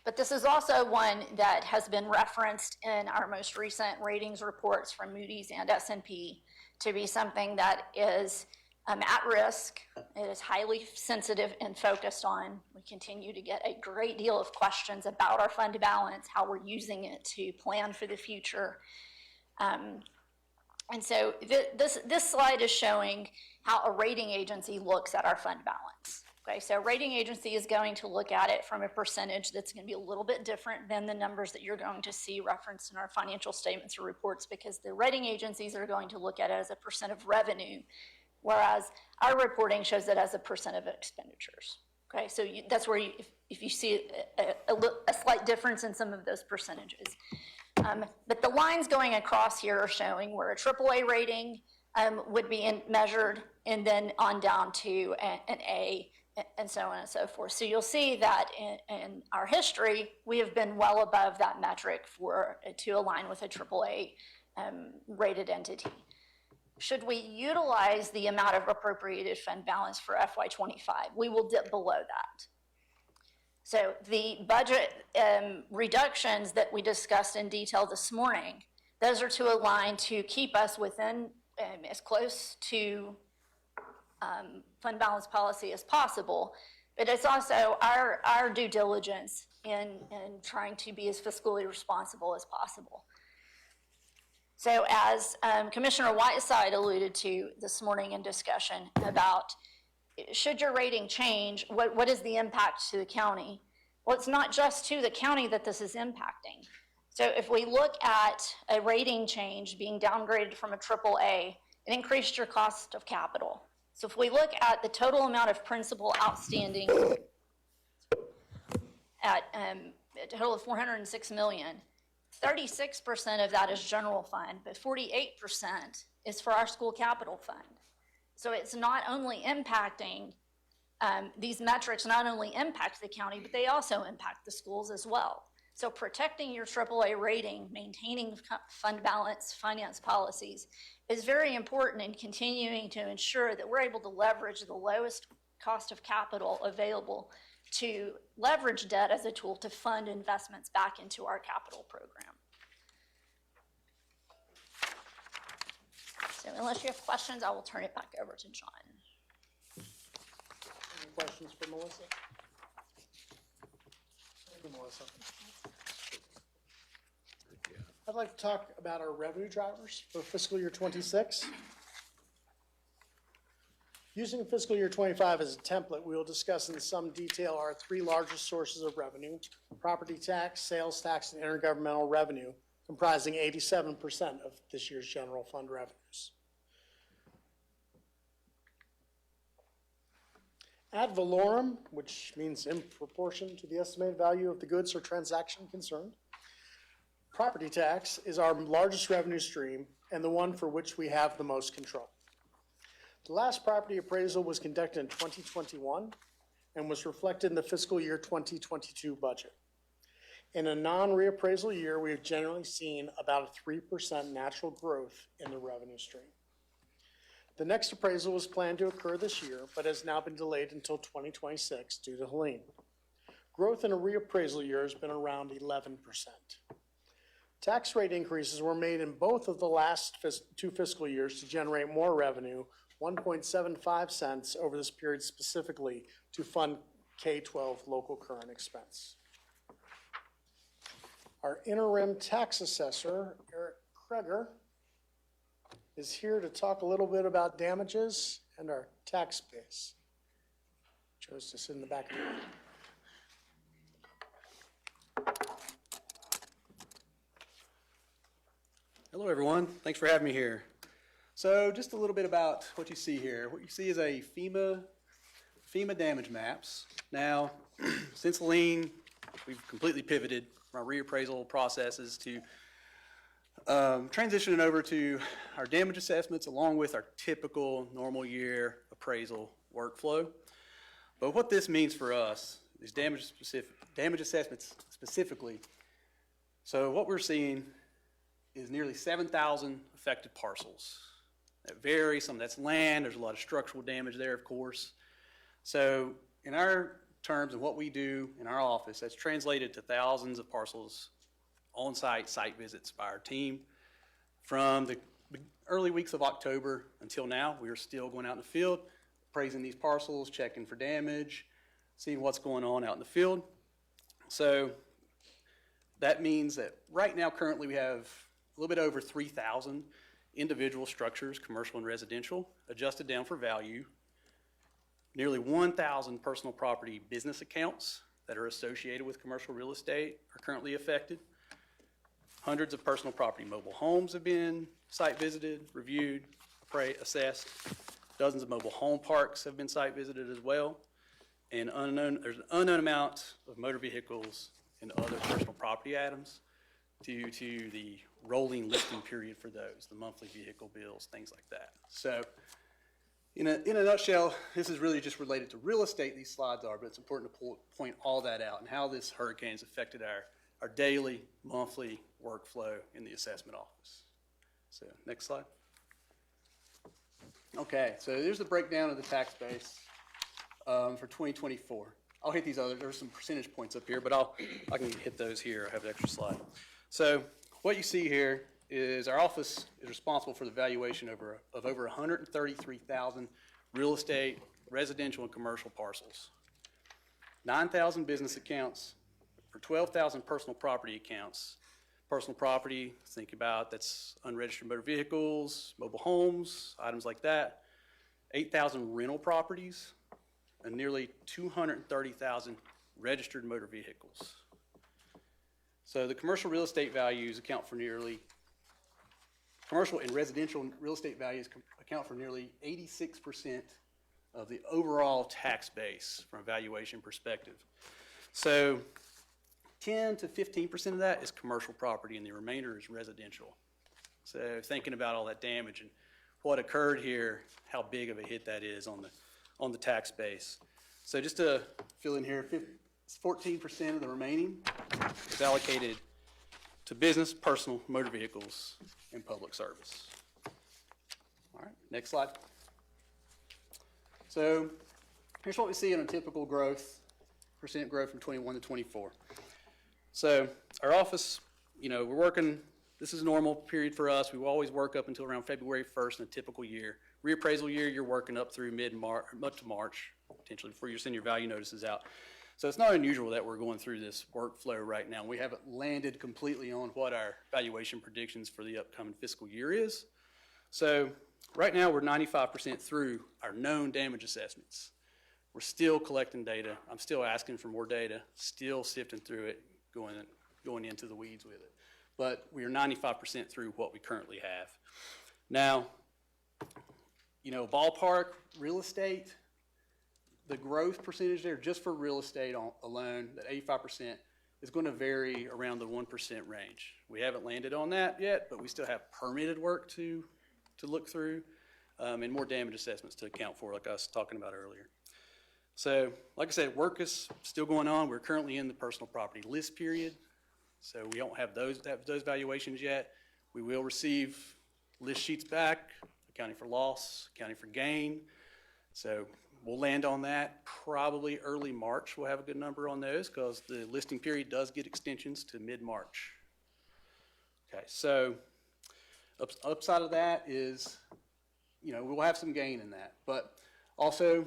But this is also one that has been referenced in our most recent ratings reports from Moody's and S&P to be something that is at risk. It is highly sensitive and focused on. We continue to get a great deal of questions about our fund balance, how we're using it to plan for the future. And so this slide is showing how a rating agency looks at our fund balance. Okay, so a rating agency is going to look at it from a percentage that's going to be a little bit different than the numbers that you're going to see referenced in our financial statements or reports, because the rating agencies are going to look at it as a percent of revenue, whereas our reporting shows it as a percent of expenditures. Okay, so that's where if you see a slight difference in some of those percentages. But the lines going across here are showing where a AAA rating would be measured, and then on down to an A, and so on and so forth. So you'll see that in our history, we have been well above that metric to align with a AAA rated entity. Should we utilize the amount of appropriated fund balance for FY25, we will dip below that. So the budget reductions that we discussed in detail this morning, those are to align to keep us within as close to fund balance policy as possible, but it's also our due diligence in trying to be as fiscally responsible as possible. So as Commissioner Whiteside alluded to this morning in discussion about should your rating change, what is the impact to the county? Well, it's not just to the county that this is impacting. So if we look at a rating change being downgraded from a AAA, it increased your cost of capital. So if we look at the total amount of principal outstanding at a total of $406 million, 36% of that is general fund, but 48% is for our school capital fund. So it's not only impacting, these metrics not only impact the county, but they also impact the schools as well. So protecting your AAA rating, maintaining fund balance, finance policies is very important in continuing to ensure that we're able to leverage the lowest cost of capital available to leverage debt as a tool to fund investments back into our capital program. So unless you have questions, I will turn it back over to John. Any questions for Melissa? Thank you, Melissa. I'd like to talk about our revenue drivers for fiscal year 26. Using fiscal year 25 as a template, we will discuss in some detail our three largest sources of revenue: property tax, sales tax, and intergovernmental revenue, comprising 87% of this year's general fund revenues. Ad valorem, which means in proportion to the estimated value of the goods or transaction concerned. Property tax is our largest revenue stream and the one for which we have the most control. The last property appraisal was conducted in 2021 and was reflected in the fiscal year 2022 budget. In a non-reappraisal year, we have generally seen about a 3% natural growth in the revenue stream. The next appraisal was planned to occur this year, but has now been delayed until 2026 due to Helene. Growth in a reappraisal year has been around 11%. Tax rate increases were made in both of the last two fiscal years to generate more revenue, 1.75 cents over this period specifically to fund K-12 local current expense. Our interim tax assessor, Eric Kreger, is here to talk a little bit about damages and our tax base. Chose to sit in the back of the room. Hello, everyone. Thanks for having me here. So just a little bit about what you see here. What you see is a FEMA damage maps. Now, since Helene, we've completely pivoted from our reappraisal processes to transitioning over to our damage assessments along with our typical normal year appraisal workflow. But what this means for us is damage assessments specifically. So what we're seeing is nearly 7,000 affected parcels. That varies, some of that's land, there's a lot of structural damage there, of course. So in our terms of what we do in our office, that's translated to thousands of parcels on-site site visits by our team. From the early weeks of October until now, we are still going out in the field, appraising these parcels, checking for damage, seeing what's going on out in the field. So that means that right now, currently, we have a little bit over 3,000 individual structures, commercial and residential, adjusted down for value. Nearly 1,000 personal property business accounts that are associated with commercial real estate are currently affected. Hundreds of personal property mobile homes have been site visited, reviewed, assessed. Dozens of mobile home parks have been site visited as well. And there's an unknown amount of motor vehicles and other personal property items due to the rolling listing period for those, the monthly vehicle bills, things like that. So in a nutshell, this is really just related to real estate, these slides are, but it's important to point all that out and how this hurricane has affected our daily, monthly workflow in the assessment office. So next slide. Okay, so there's the breakdown of the tax base for 2024. I'll hit these other, there's some percentage points up here, but I can hit those here. I have an extra slide. So what you see here is our office is responsible for the valuation of over 133,000 real estate, residential, and commercial parcels. 9,000 business accounts, for 12,000 personal property accounts. Personal property, think about, that's unregistered motor vehicles, mobile homes, items like that. 8,000 rental properties, and nearly 230,000 registered motor vehicles. So the commercial real estate values account for commercial and residential real estate values account for nearly 86% of the overall tax base from a valuation perspective. So 10 to 15% of that is commercial property and the remainder is residential. So thinking about all that damage and what occurred here, how big of a hit that is on the tax base. So just to fill in here, 14% of the remaining is allocated to business, personal, motor vehicles, and public service. All right, next slide. So here's what we see in a typical percent growth from 21 to 24. So our office, we're working, this is a normal period for us. We will always work up until around February 1st in a typical year. Reappraisal year, you're working up through mid-March, up to March, potentially before you send your value notices out. So it's not unusual that we're going through this workflow right now. We haven't landed completely on what our valuation predictions for the upcoming fiscal year is. So right now we're 95% through our known damage assessments. We're still collecting data. I'm still asking for more data, still sifting through it, going into the weeds with it. But we are 95% through what we currently have. Now, ballpark real estate, the growth percentage there just for real estate alone, that 85%, is going to vary around the 1% range. We haven't landed on that yet, but we still have permitted work to look through and more damage assessments to account for, like I was talking about earlier. So, like I said, work is still going on. We're currently in the personal property list period, so we don't have those valuations yet. We will receive list sheets back, accounting for loss, accounting for gain. So we'll land on that probably early March. We'll have a good number on those because the listing period does get extensions to mid-March. Okay, so upside of that is, we'll have some gain in that, but also,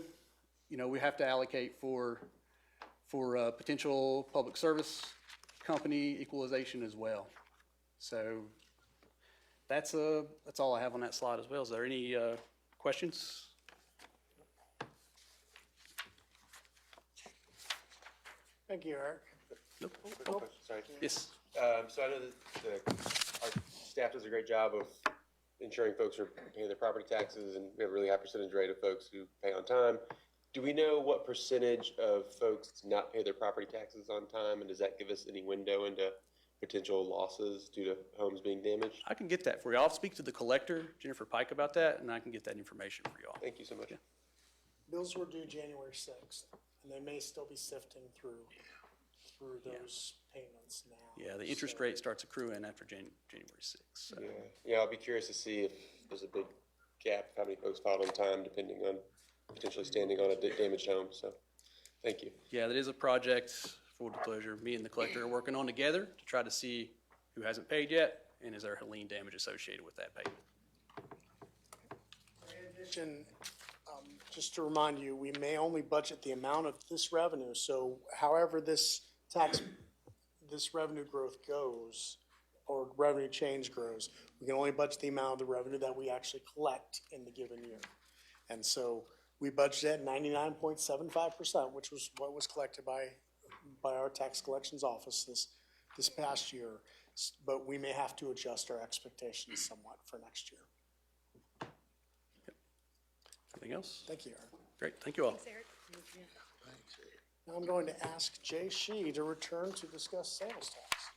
we have to allocate for potential public service company equalization as well. So that's all I have on that slide as well. Is there any questions? Thank you, Eric. Nope. Quick question, sorry. Yes. So I know that our staff does a great job of ensuring folks are paying their property taxes, and we have a really high percentage rate of folks who pay on time. Do we know what percentage of folks not pay their property taxes on time, and does that give us any window into potential losses due to homes being damaged? I can get that for you. I'll speak to the collector, Jennifer Pike, about that, and I can get that information for you all. Thank you so much. Yeah. Bills were due January 6th, and they may still be sifting through those payments now. Yeah, the interest rate starts accruing after January 6th. So. Yeah, I'll be curious to see if there's a big gap, how many folks filed on time, depending on potentially standing on a damaged home. So, thank you. Yeah, that is a project, full disclosure, me and the collector are working on together to try to see who hasn't paid yet and is there lien damage associated with that payment. In addition, just to remind you, we may only budget the amount of this revenue. So however this revenue growth goes, or revenue change grows, we can only budget the amount of the revenue that we actually collect in the given year. And so we budgeted at 99.75%, which was what was collected by our tax collections office this past year. But we may have to adjust our expectations somewhat for next year. Anything else? Thank you, Eric. Great, thank you all. Thanks, Eric. Now I'm going to ask Jay Shee to return to discuss sales tax.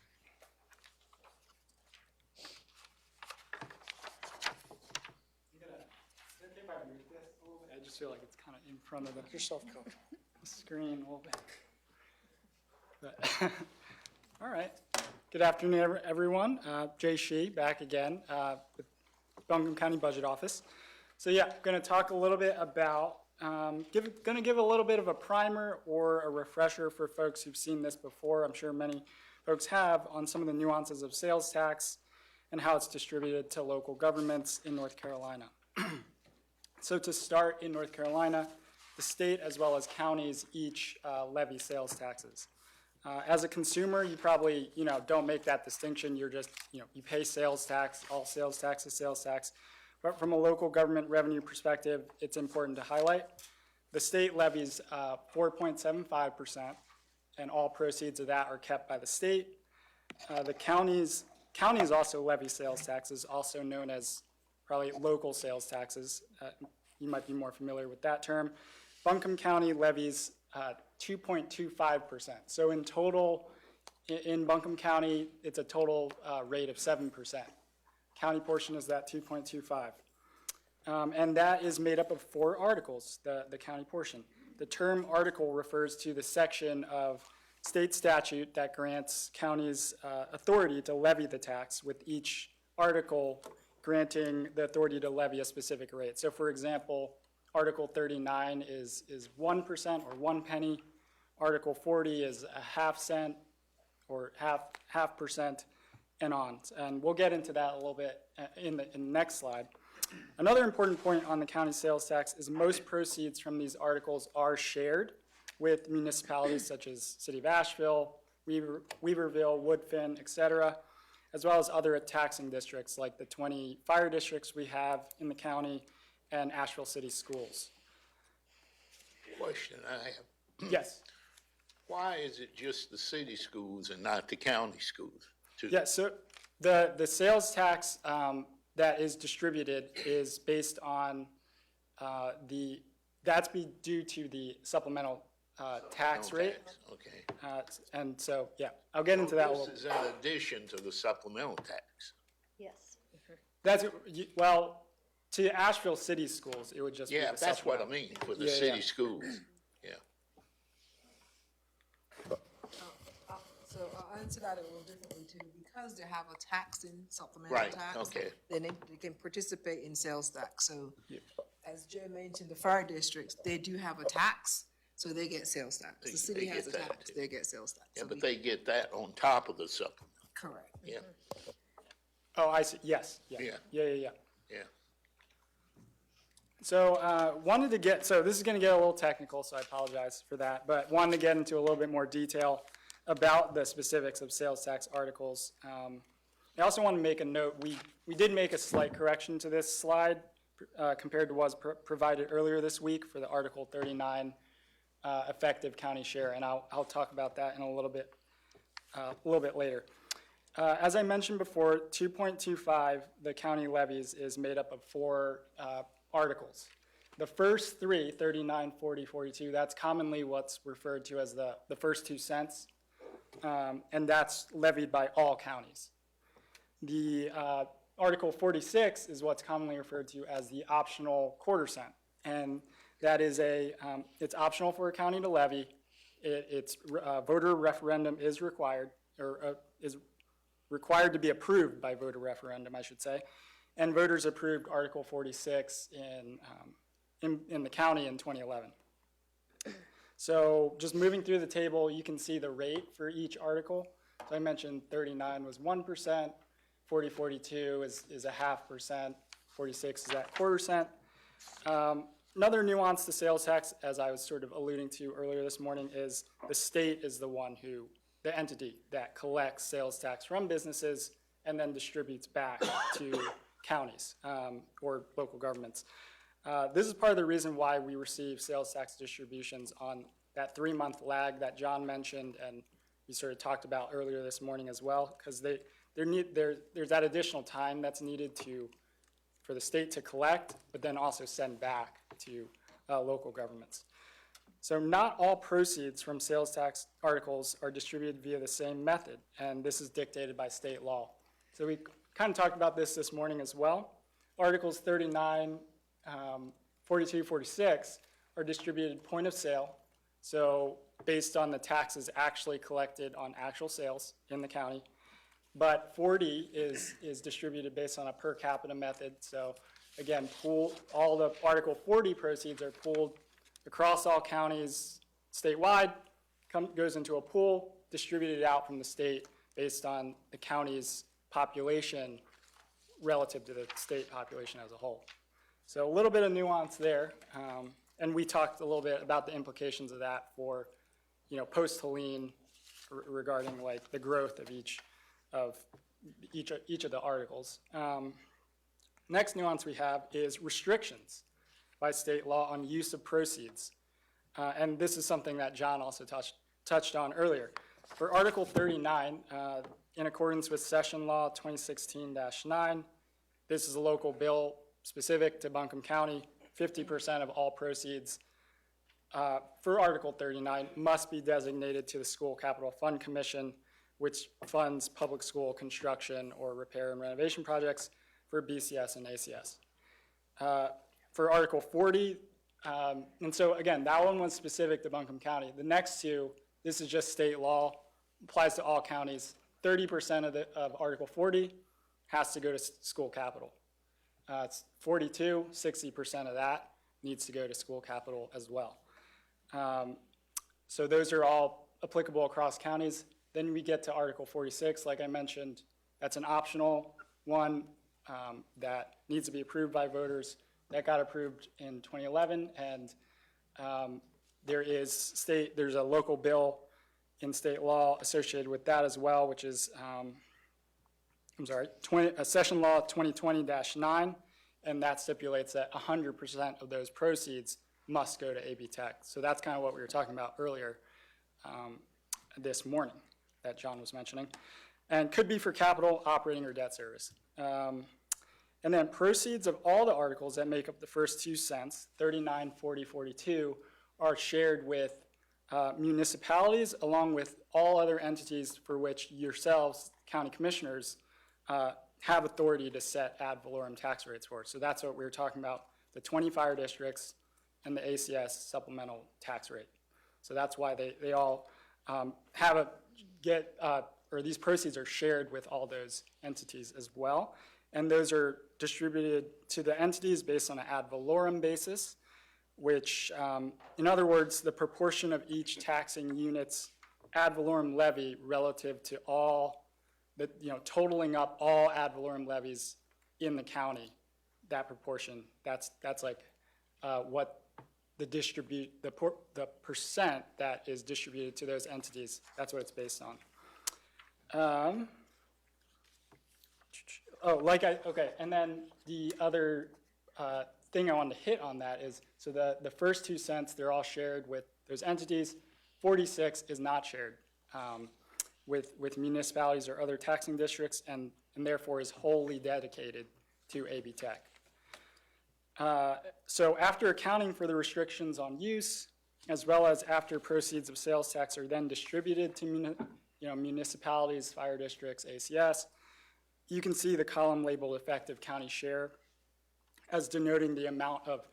I just feel like it's kind of in front of the Yourself comfortable. screen a little bit. But all right. Good afternoon, everyone. Jay Shee back again with Buncombe County Budget Office. So yeah, I'm going to talk a little bit about, going to give a little bit of a primer or a refresher for folks who've seen this before. I'm sure many folks have, on some of the nuances of sales tax and how it's distributed to local governments in North Carolina. So to start, in North Carolina, the state as well as counties each levy sales taxes. As a consumer, you probably, don't make that distinction. You're just, you pay sales tax, all sales tax is sales tax. But from a local government revenue perspective, it's important to highlight. The state levies 4.75%, and all proceeds of that are kept by the state. The counties also levy sales taxes, also known as probably local sales taxes. You might be more familiar with that term. Buncombe County levies 2.25%. So in total, in Buncombe County, it's a total rate of 7%. County portion is that 2.25. And that is made up of 4 articles, the county portion. The term article refers to the section of state statute that grants counties authority to levy the tax, with each article granting the authority to levy a specific rate. So for example, Article 39 is 1% or 1 penny. Article 40 is a half cent or half percent, and on. And we'll get into that a little bit in the next slide. Another important point on the county sales tax is most proceeds from these articles are shared with municipalities such as City of Asheville, Weaverville, Woodfin, et cetera, as well as other taxing districts like the 20 fire districts we have in the county and Asheville City Schools. Question I have. Yes. Why is it just the city schools and not the county schools? Yeah, so the sales tax that is distributed is based on that's due to the supplemental tax rate. Okay. And so, yeah, I'll get into that a little. This is in addition to the supplemental tax. Yes. That's, well, to Asheville City Schools, it would just be Yeah, the that's what I supplemental. mean, for the Yeah, city yeah. schools. Yeah. So I'll answer that a little differently too. Because they have a tax in supplemental Right, tax, okay. then they can participate in sales tax. So as Joe mentioned, the fire districts, they do have a tax, so they get sales tax. The city They has a get that, tax, too. they get sales tax. Yeah, So but we- they get that on top of the supplement. Correct. Yeah, Oh, I see, yes, yeah. Yeah. Yeah. yeah. So so this is gonna get a little technical, so I apologize for that, but wanted to get into a little bit more detail about the specifics of sales tax articles. I also want to make a note, we did make a slight correction to this slide compared to what was provided earlier this week for the Article 39 effective county share, and I'll talk about that in a little bit later. As I mentioned before, 2.25, the county levies, is made up of 4 articles. The first 3, 39, 40, 42, that's commonly what's referred to as the first 2 cents, and that's levied by all counties. The Article 46 is what's commonly referred to as the optional quarter cent, and that is it's optional for a county to levy. It's voter referendum is required, or is required to be approved by voter referendum, I should say, and voters approved Article 46 in the county in 2011. So just moving through the table, you can see the rate for each article. So I mentioned 39 was 1%, 40, 42 is a 0.5%, 46 is that quarter cent. Another nuance to sales tax, as I was sort of alluding to earlier this morning, is the state is the entity that collects sales tax from businesses and then distributes back to counties or local governments. This is part of the reason why we receive sales tax distributions on that 3-month lag that John mentioned and we sort of talked about earlier this morning as well, because there's that additional time that's needed for the state to collect, but then also send back to local governments. So not all proceeds from sales tax articles are distributed via the same method, and this is dictated by state law. So we kind of talked about this morning as well. Articles 39, 42, 46 are distributed point of sale, so based on the taxes actually collected on actual sales in the county. But 40 is distributed based on a per capita method. So again, all the Article 40 proceeds are pooled across all counties statewide, goes into a pool, distributed out from the state based on the county's population relative to the state population as a whole. So a little bit of nuance there. And we talked a little bit about the implications of that for, post-Helene regarding like the growth of each of the articles. Next nuance we have is restrictions by state law on use of proceeds. And this is something that John also touched on earlier. For Article 39, in accordance with Session Law 2016-9, this is a local bill specific to Buncombe County. 50% of all proceeds for Article 39 must be designated to the School Capital Fund Commission, which funds public school construction or repair and renovation projects for BCS and ACS. For Article 40, and so again, that one was specific to Buncombe County. The next two, this is just state law, applies to all counties. 30% of Article 40 has to go to school capital. It's 42, 60% of that needs to go to school capital as well. So those are all applicable across counties. Then we get to Article 46, like I mentioned, that's an optional one that needs to be approved by voters. That got approved in 2011, and there's a local bill in state law associated with that as well, which is, Session Law 2020-9, and that stipulates that 100% of those proceeds must go to AB Tech. So that's kind of what we were talking about earlier this morning that John was mentioning, and could be for capital, operating, or debt service. And then proceeds of all the articles that make up the first 2 cents, 39, 40, 42, are shared with municipalities along with all other entities for which yourselves, county commissioners, have authority to set ad valorem tax rates for. So that's what we were talking about, the 20 fire districts and the ACS supplemental tax rate. So that's why they all these proceeds are shared with all those entities as well. And those are distributed to the entities based on an ad valorem basis, which, in other words, the proportion of each taxing unit's ad valorem levy relative to all, totaling up all ad valorem levies in the county, that proportion, that's like what the percent that is distributed to those entities, that's what it's based on. And then the other thing I wanted to hit on that is, so the first 2 cents, they're all shared with those entities. 46 is not shared with municipalities or other taxing districts, and therefore is wholly dedicated to AB Tech. So after accounting for the restrictions on use, as well as after proceeds of sales tax are then distributed to municipalities, fire districts, ACS, you can see the column labeled effective county share as denoting the amount of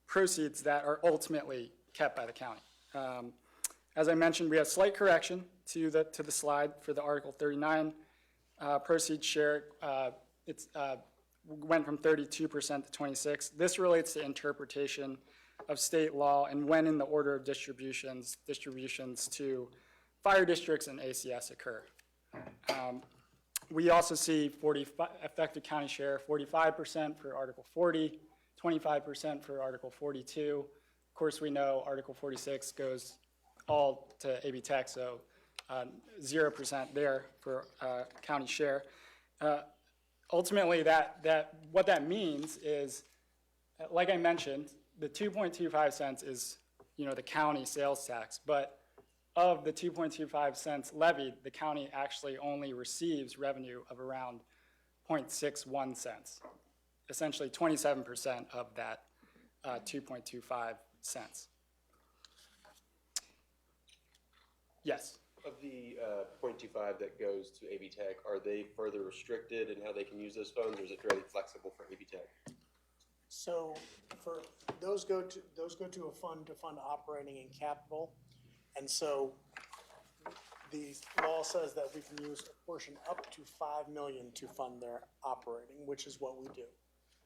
proceeds that are ultimately kept by the county. As I mentioned, we have slight correction to the slide for the Article 39 proceeds share. It's went from 32% to 26%. This relates to interpretation of state law and when in the order of distributions to fire districts and ACS occur. We also see effective county share, 45% for Article 40, 25% for Article 42. Of course, we know Article 46 goes all to AB Tech, so 0% there for county share. Ultimately, what that means is, like I mentioned, the 2.25 cents is the county sales tax, but of the 2.25 cents levied, the county actually only receives revenue of around 0.61 cents, essentially 27% of that 2.25 cents. Yes? Of the 0.25 that goes to AB Tech, are they further restricted in how they can use those funds, or is it fairly flexible for AB Tech? So for those go to a fund to fund operating and capital. And so the law says that we can use a portion up to $5 million to fund their operating, which is what we do.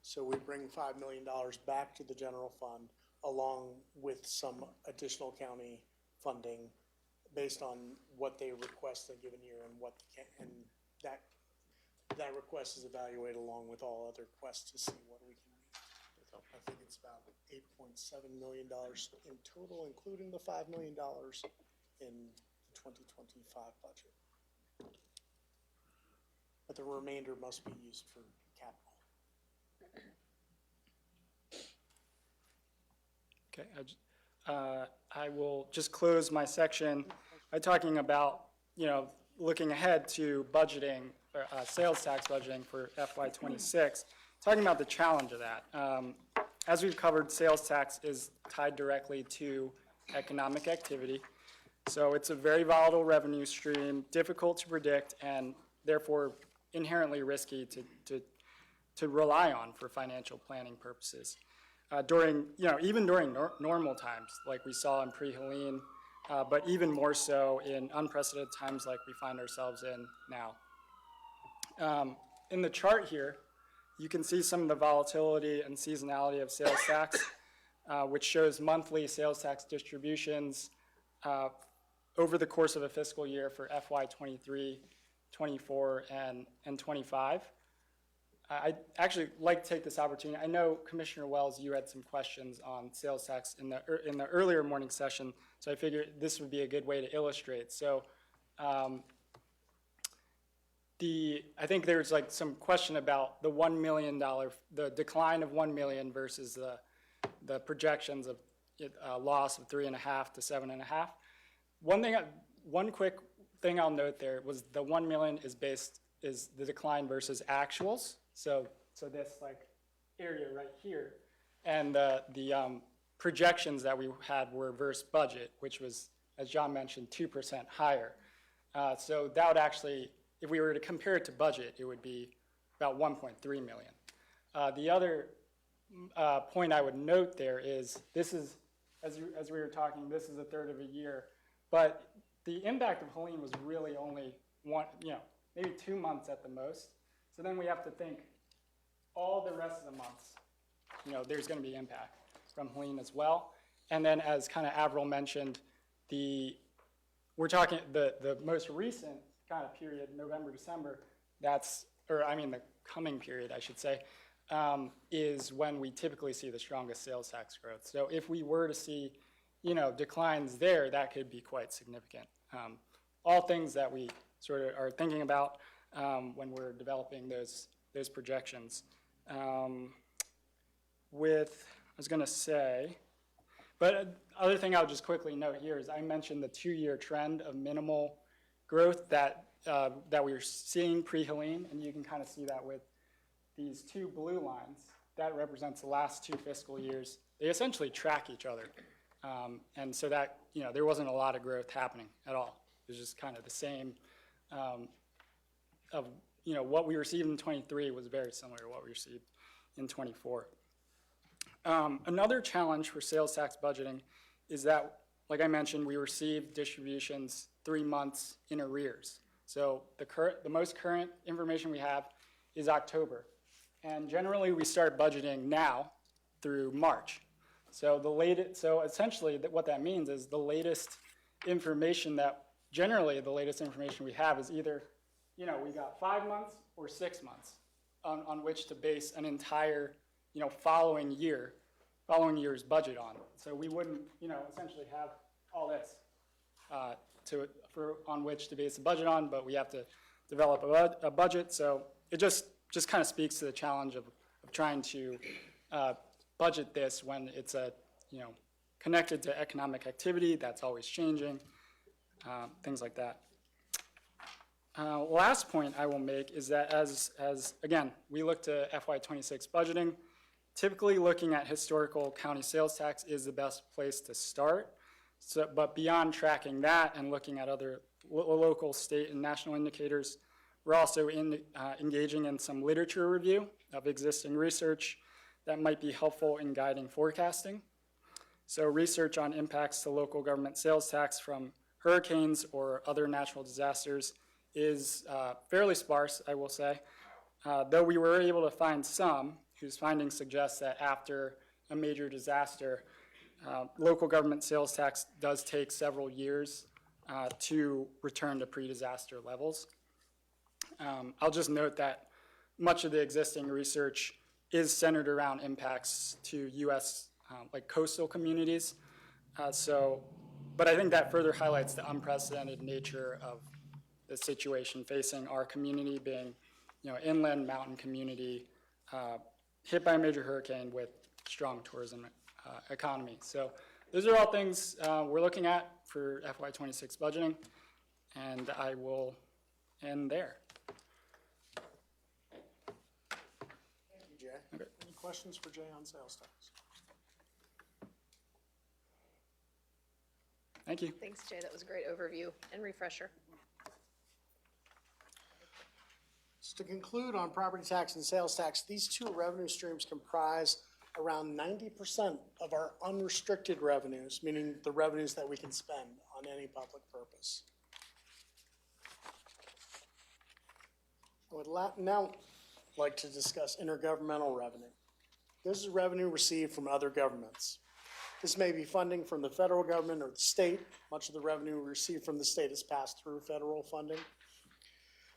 So we bring $5 million back to the general fund along with some additional county funding based on what they request a given year, and that request is evaluated along with all other requests to see what we can meet. I think it's about $8.7 million in total, including the $5 million in 2025 budget. But the remainder must be used for capital. Okay, I will just close my section by talking about, looking ahead to budgeting, sales tax budgeting for FY26, talking about the challenge of that. As we've covered, sales tax is tied directly to economic activity. So it's a very volatile revenue stream, difficult to predict, and therefore inherently risky to rely on for financial planning purposes. Even during normal times, like we saw in pre-Helene, but even more so in unprecedented times like we find ourselves in now. In the chart here, you can see some of the volatility and seasonality of sales tax, which shows monthly sales tax distributions over the course of a fiscal year for FY23, 24, and 25. I'd actually like to take this opportunity. I know, Commissioner Wells, you had some questions on sales tax in the earlier morning session, so I figured this would be a good way to illustrate. So I think there's like some question about the $1 million, the decline of $1 million versus the projections of a loss of 3.5 to 7.5. One quick thing I'll note there was the $1 million is the decline versus actuals. So this like area right here, and the projections that we had were versus budget, which was, as John mentioned, 2% higher. So that would actually, if we were to compare it to budget, it would be about 1.3 million. The other point I would note there is this is, as we were talking, this is a third of a year, but the impact of Helene was really only maybe 2 months at the most. So then we have to think all the rest of the months, there's going to be impact from Helene as well. And then as kind of Avril mentioned, we're talking the most recent kind of period, November, December, the coming period, I should say, is when we typically see the strongest sales tax growth. So if we were to see, declines there, that could be quite significant. All things that we sort of are thinking about when we're developing those projections. But other thing I'll just quickly note here is I mentioned the 2-year trend of minimal growth that we were seeing pre-Helene, and you can kind of see that with these 2 blue lines. That represents the last 2 fiscal years. They essentially track each other. And so that, there wasn't a lot of growth happening at all. It was just kind of the same what we received in 23 was very similar to what we received in 24. Another challenge for sales tax budgeting is that, like I mentioned, we receive distributions 3 months in arrears. So the most current information we have is October. And generally we start budgeting now through March. So essentially what that means is the latest information we have is either, we got 5 months or 6 months on which to base an entire, following year's budget on. So we wouldn't, essentially have all this on which to base the budget on, but we have to develop a budget. So it just kind of speaks to the challenge of trying to budget this when it's connected to economic activity that's always changing, things like that. Last point I will make is that as again, we look to FY26 budgeting, typically looking at historical county sales tax is the best place to start. So, but beyond tracking that and looking at other local, state, and national indicators, we're also engaging in some literature review of existing research that might be helpful in guiding forecasting. So research on impacts to local government sales tax from hurricanes or other natural disasters is fairly sparse, I will say, though we were able to find some whose findings suggest that after a major disaster, local government sales tax does take several years to return to pre-disaster levels. I'll just note that much of the existing research is centered around impacts to U.S. Like coastal communities. So But I think that further highlights the unprecedented nature of the situation facing our community, being, inland mountain community, hit by a major hurricane with strong tourism economy. So those are all things we're looking at for FY26 budgeting, and I will end there. Thank you, Jay. Okay. Any questions for Jay on sales tax? Thank you. Thanks, Jay. That was a great overview and refresher. So to conclude on property tax and sales tax, these two revenue streams comprise around 90% of our unrestricted revenues, meaning the revenues that we can spend on any public purpose. I would now like to discuss intergovernmental revenue. This is revenue received from other governments. This may be funding from the federal government or the state. Much of the revenue received from the state is passed through federal funding.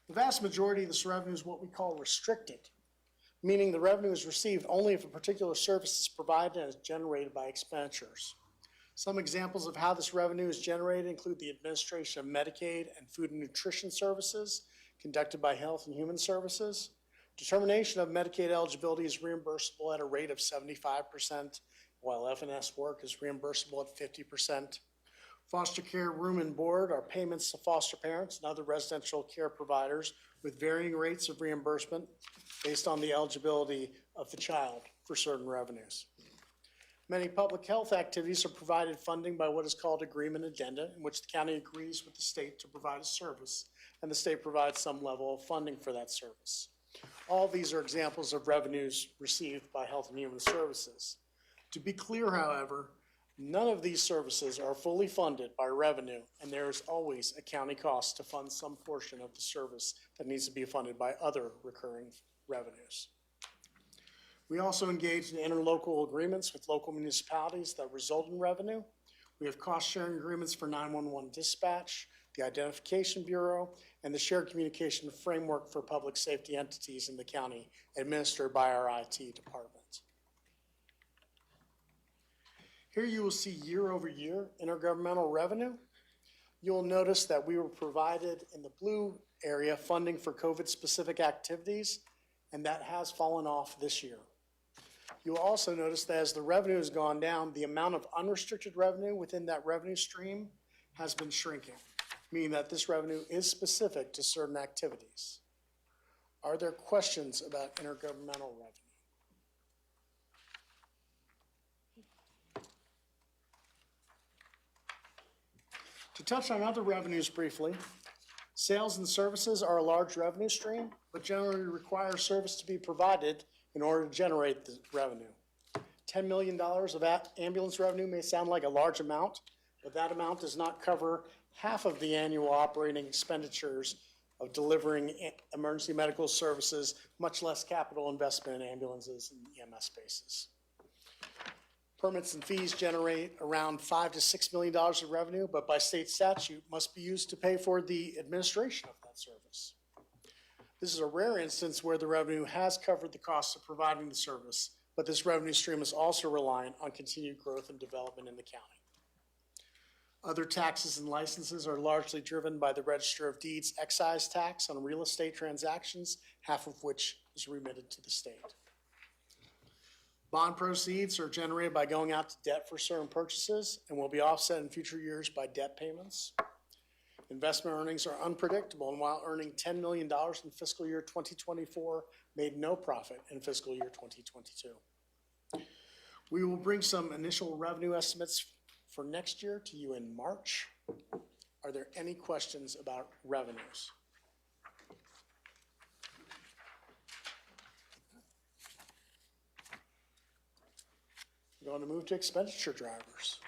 The vast majority of this revenue is what we call restricted, meaning the revenue is received only if a particular service is provided and is generated by expenditures. Some examples of how this revenue is generated include the administration of Medicaid and food and nutrition services conducted by Health and Human Services. Determination of Medicaid eligibility is reimbursable at a rate of 75%, while F&S work is reimbursable at 50%. Foster care room and board are payments to foster parents and other residential care providers with varying rates of reimbursement based on the eligibility of the child for certain revenues. Many public health activities are provided funding by what is called agreement addenda, in which the county agrees with the state to provide a service, and the state provides some level of funding for that service. All these are examples of revenues received by Health and Human Services. To be clear, however, none of these services are fully funded by revenue, and there is always a county cost to fund some portion of the service that needs to be funded by other recurring revenues. We also engage in interlocal agreements with local municipalities that result in revenue. We have cost-sharing agreements for 911 dispatch, the Identification Bureau, and the Shared Communication Framework for public safety entities in the county, administered by our IT department. Here you will see year-over-year intergovernmental revenue. You'll notice that we were provided in the blue area funding for COVID-specific activities, and that has fallen off this year. You'll also notice that as the revenue has gone down, the amount of unrestricted revenue within that revenue stream has been shrinking, meaning that this revenue is specific to certain activities. Are there questions about intergovernmental revenue? To touch on other revenues briefly, sales and services are a large revenue stream, but generally require service to be provided in order to generate the revenue. $10 million of ambulance revenue may sound like a large amount, but that amount does not cover half of the annual operating expenditures of delivering emergency medical services, much less capital investment in ambulances and EMS spaces. Permits and fees generate around $5 to $6 million of revenue, but by state statute must be used to pay for the administration of that service. This is a rare instance where the revenue has covered the costs of providing the service, but this revenue stream is also reliant on continued growth and development in the county. Other taxes and licenses are largely driven by the Register of Deeds excise tax on real estate transactions, half of which is remitted to the state. Bond proceeds are generated by going out to debt for certain purchases and will be offset in future years by debt payments. Investment earnings are unpredictable, and while earning $10 million in fiscal year 2024, made no profit in fiscal year 2022. We will bring some initial revenue estimates for next year to you in March. Are there any questions about revenues? We're going to move to expenditure drivers.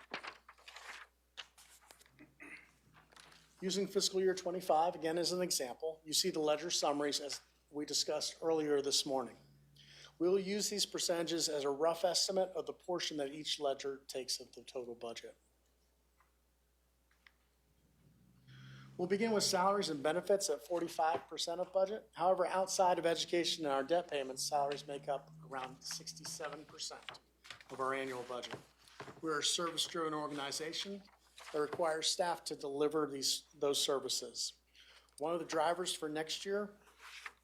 Using fiscal year 25, again as an example, you see the ledger summaries as we discussed earlier this morning. We will use these percentages as a rough estimate of the portion that each ledger takes of the total budget. We'll begin with salaries and benefits at 45% of budget. However, outside of education and our debt payments, salaries make up around 67% of our annual budget. We're a service-driven organization, that requires staff to deliver those services. One of the drivers for next year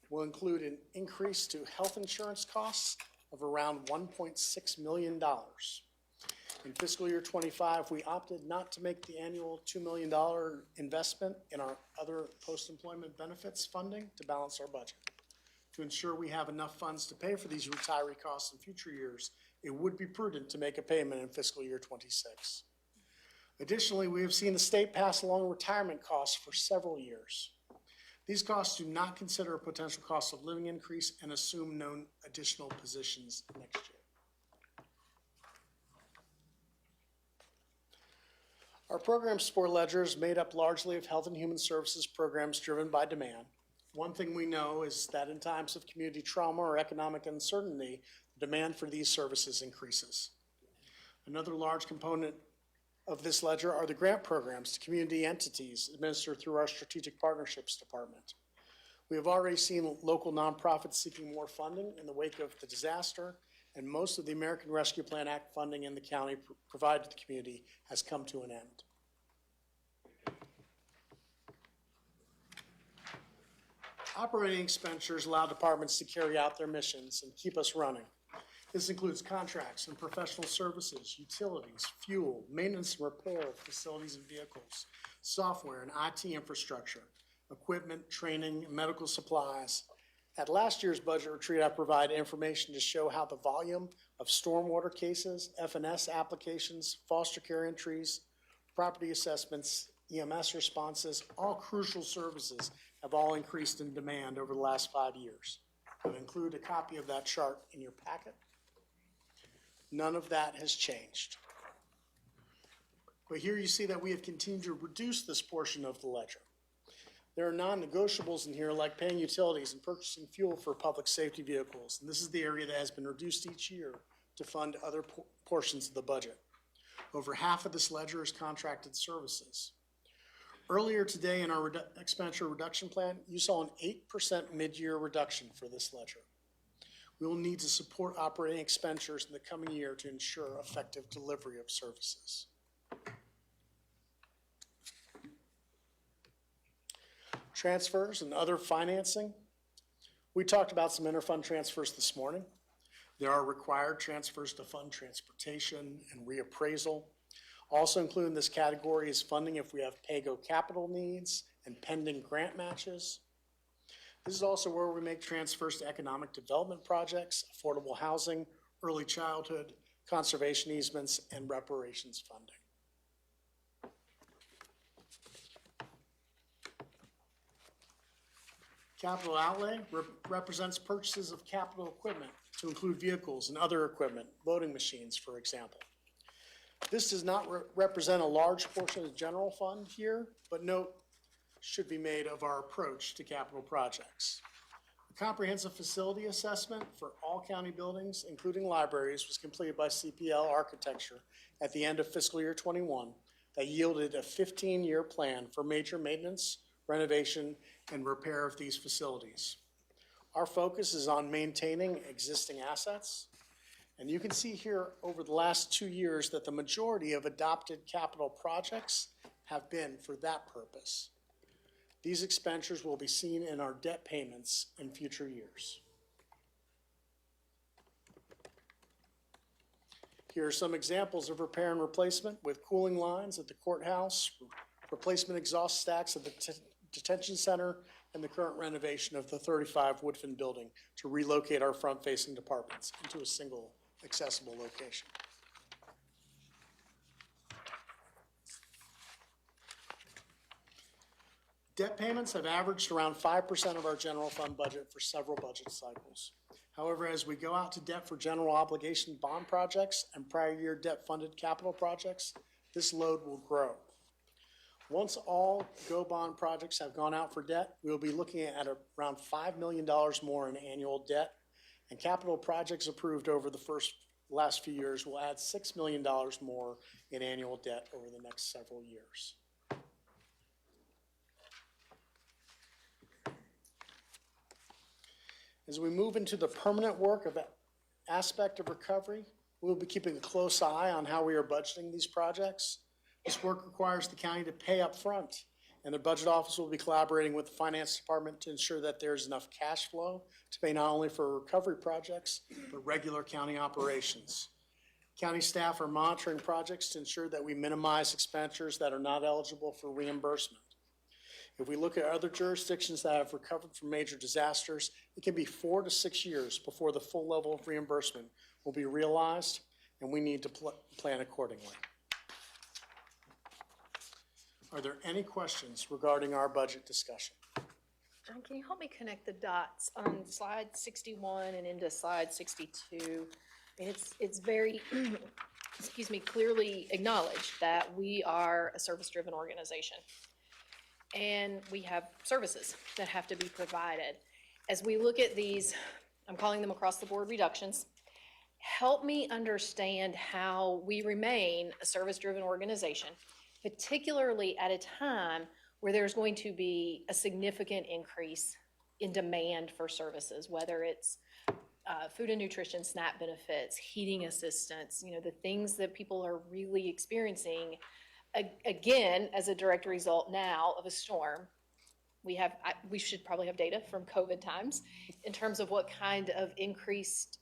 will include an increase to health insurance costs of around $1.6 million. In fiscal year 25, we opted not to make the annual $2 million investment in our other post-employment benefits funding to balance our budget. To ensure we have enough funds to pay for these retiree costs in future years, it would be prudent to make a payment in fiscal year 26. Additionally, we have seen the state pass along retirement costs for several years. These costs do not consider a potential cost of living increase and assume no additional positions next year. Our program support ledger is made up largely of health and human services programs driven by demand. One thing we know is that in times of community trauma or economic uncertainty, the demand for these services increases. Another large component of this ledger are the grant programs to community entities administered through our Strategic Partnerships Department. We have already seen local nonprofits seeking more funding in the wake of the disaster, and most of the American Rescue Plan Act funding in the county provided to the community has come to an end. Operating expenditures allow departments to carry out their missions and keep us running. This includes contracts and professional services, utilities, fuel, maintenance and repair of facilities and vehicles, software and IT infrastructure, equipment, training, and medical supplies. At last year's budget retreat, I provided information to show how the volume of stormwater cases, FNS applications, foster care entries, property assessments, EMS responses, all crucial services have all increased in demand over the last 5 years. I've included a copy of that chart in your packet. None of that has changed. But here you see that we have continued to reduce this portion of the ledger. There are non-negotiables in here like paying utilities and purchasing fuel for public safety vehicles. And this is the area that has been reduced each year to fund other portions of the budget. Over half of this ledger is contracted services. Earlier today in our expenditure reduction plan, you saw an 8% mid-year reduction for this ledger. We will need to support operating expenditures in the coming year to ensure effective delivery of services. Transfers and other financing. We talked about some interfund transfers this morning. There are required transfers to fund transportation and reappraisal. Also included in this category is funding if we have PAYGO capital needs and pending grant matches. This is also where we make transfers to economic development projects, affordable housing, early childhood, conservation easements, and reparations funding. Capital outlay represents purchases of capital equipment to include vehicles and other equipment, voting machines, for example. This does not represent a large portion of the general fund here, but note should be made of our approach to capital projects. A comprehensive facility assessment for all county buildings, including libraries, was completed by CPL Architecture at the end of fiscal year 21 that yielded a 15-year plan for major maintenance, renovation, and repair of these facilities. Our focus is on maintaining existing assets, and you can see here over the last 2 years that the majority of adopted capital projects have been for that purpose. These expenditures will be seen in our debt payments in future years. Here are some examples of repair and replacement with cooling lines at the courthouse, replacement exhaust stacks at the detention center, and the current renovation of the 35 Woodfin building to relocate our front-facing departments into a single accessible location. Debt payments have averaged around 5% of our general fund budget for several budget cycles. However, as we go out to debt for general obligation bond projects and prior year debt-funded capital projects, this load will grow. Once all GO bond projects have gone out for debt, we will be looking at around $5 million more in annual debt, and capital projects approved over the last few years will add $6 million more in annual debt over the next several years. As we move into the permanent work of aspect of recovery, we will be keeping a close eye on how we are budgeting these projects. This work requires the county to pay up front, and the budget office will be collaborating with the finance department to ensure that there's enough cash flow to pay not only for recovery projects, but regular county operations. County staff are monitoring projects to ensure that we minimize expenditures that are not eligible for reimbursement. If we look at other jurisdictions that have recovered from major disasters, it can be 4 to 6 years before the full level of reimbursement will be realized, and we need to plan accordingly. Are there any questions regarding our budget discussion? John, can you help me connect the dots on slide 61 and into slide 62? It's very, excuse me, clearly acknowledged that we are a service-driven organization. And we have services that have to be provided. As we look at these, I'm calling them across-the-board reductions, help me understand how we remain a service-driven organization, particularly at a time where there's going to be a significant increase in demand for services, whether it's food and nutrition, SNAP benefits, heating assistance, the things that people are really experiencing, again, as a direct result now of a storm. We should probably have data from COVID times in terms of what kind of increased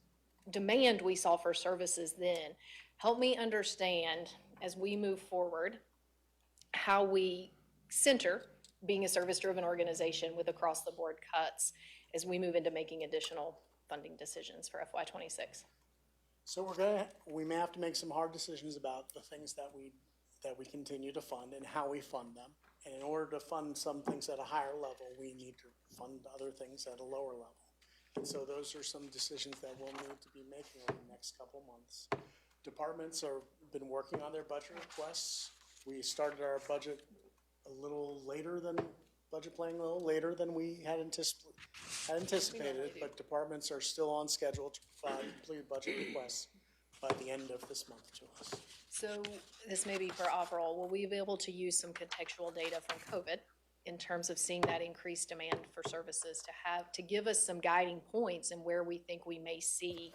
demand we saw for services then. Help me understand, as we move forward, how we center being a service-driven organization with across-the-board cuts as we move into making additional funding decisions for FY26. So we may have to make some hard decisions about the things that we continue to fund and how we fund them. And in order to fund some things at a higher level, we need to fund other things at a lower level. And so those are some decisions that we'll need to be making over the next couple months. Departments have been working on their budget requests. We started our budget budget planning a little later than we had anticipated, but departments are still on schedule to provide complete budget requests by the end of this month to us. So this may be for overall. Will we be able to use some contextual data from COVID in terms of seeing that increased demand for services to give us some guiding points and where we think we may see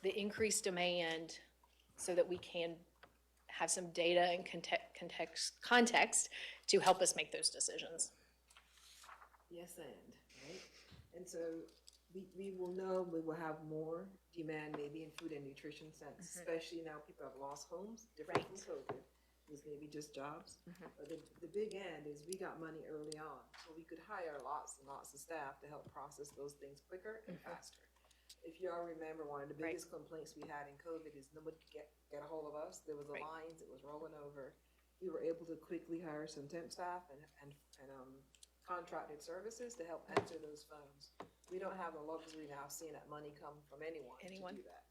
the increased demand so that we can have some data and context to help us make those decisions? Yes, right? And so we will know we will have more demand maybe in food and nutrition sense, especially now people have lost homes, different from COVID. It was maybe just jobs. But the big end is we got money early on, so we could hire lots and lots of staff to help process those things quicker and faster. If you all remember, one of the biggest complaints we had in COVID is nobody could get a hold of us. There was a lines, it was rolling over. We were able to quickly hire some temp staff and contracted services to help answer those phones. We don't have the luxury now of seeing that money come from anyone to do that.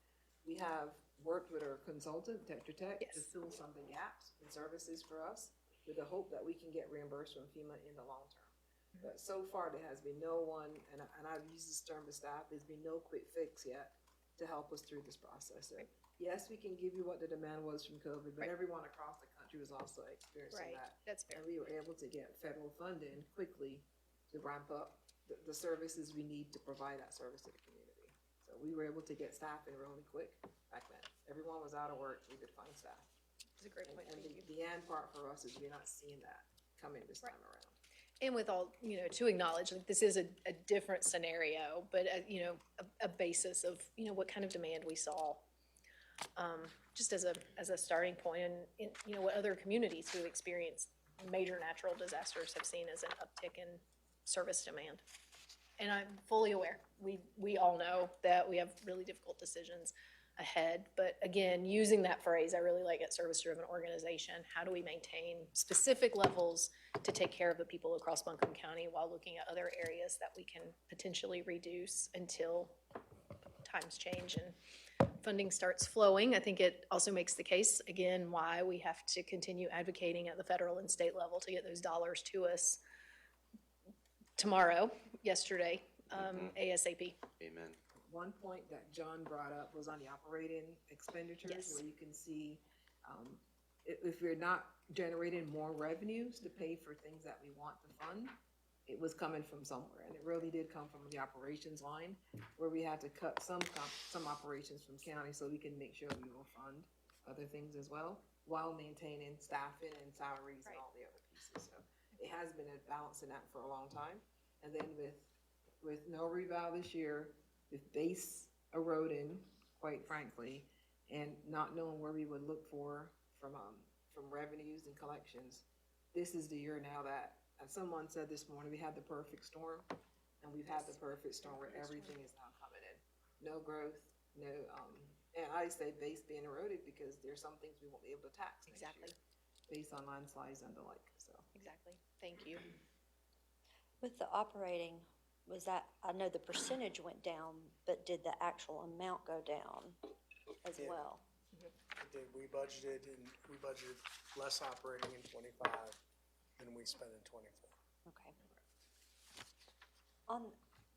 We have worked with our consultant, Tetra Tech, to fill some of the gaps in services for us with the hope that we can get reimbursed from FEMA in the long term. But so far, there has been no one, and I've used this term to staff, there's been no quick fix yet to help us through this process. So, yes, we can give you what the demand was from COVID, but everyone across the country was also experiencing that. That's fair. And we were able to get federal funding quickly to ramp up the services we need to provide that service to the community. So we were able to get staff in really quick back then. Everyone was out of work, we could find staff. That's a great point. And the end part for us is we're not seeing that coming this time around. And with all, to acknowledge, like, this is a different scenario, but, a basis of, what kind of demand we saw, just as a starting point, and, what other communities who experience major natural disasters have seen as an uptick in service demand. And I'm fully aware, we all know that we have really difficult decisions ahead, but again, using that phrase, I really like it, service-driven organization. How do we maintain specific levels to take care of the people across Buncombe County while looking at other areas that we can potentially reduce until times change and funding starts flowing? I think it also makes the case, again, why we have to continue advocating at the federal and state level to get those dollars to us tomorrow, yesterday, ASAP. Amen. One point that John brought up was on the operating expenditures, where you can see if we're not generating more revenues to pay for things that we want to fund, it was coming from somewhere, and it really did come from the operations line, where we had to cut some operations from county so we can make sure we will fund other things as well. while maintaining staffing and salaries and all the other pieces. So it has been a balancing act for a long time. And then with no reval this year, with base eroding, quite frankly, and not knowing where we would look for from revenues and collections, this is the year now that, as someone said this morning, we had the perfect storm, and we've had the perfect storm where everything is now coming in. No growth, no, and I say base being eroded because there's some things we won't be able to tax next year based on landslides and the like, so. Exactly. Thank you. With the operating, was that, I know the percentage went down, but did the actual amount go down as Yeah. well? We budgeted less operating in 25 than we spent in 24. Okay.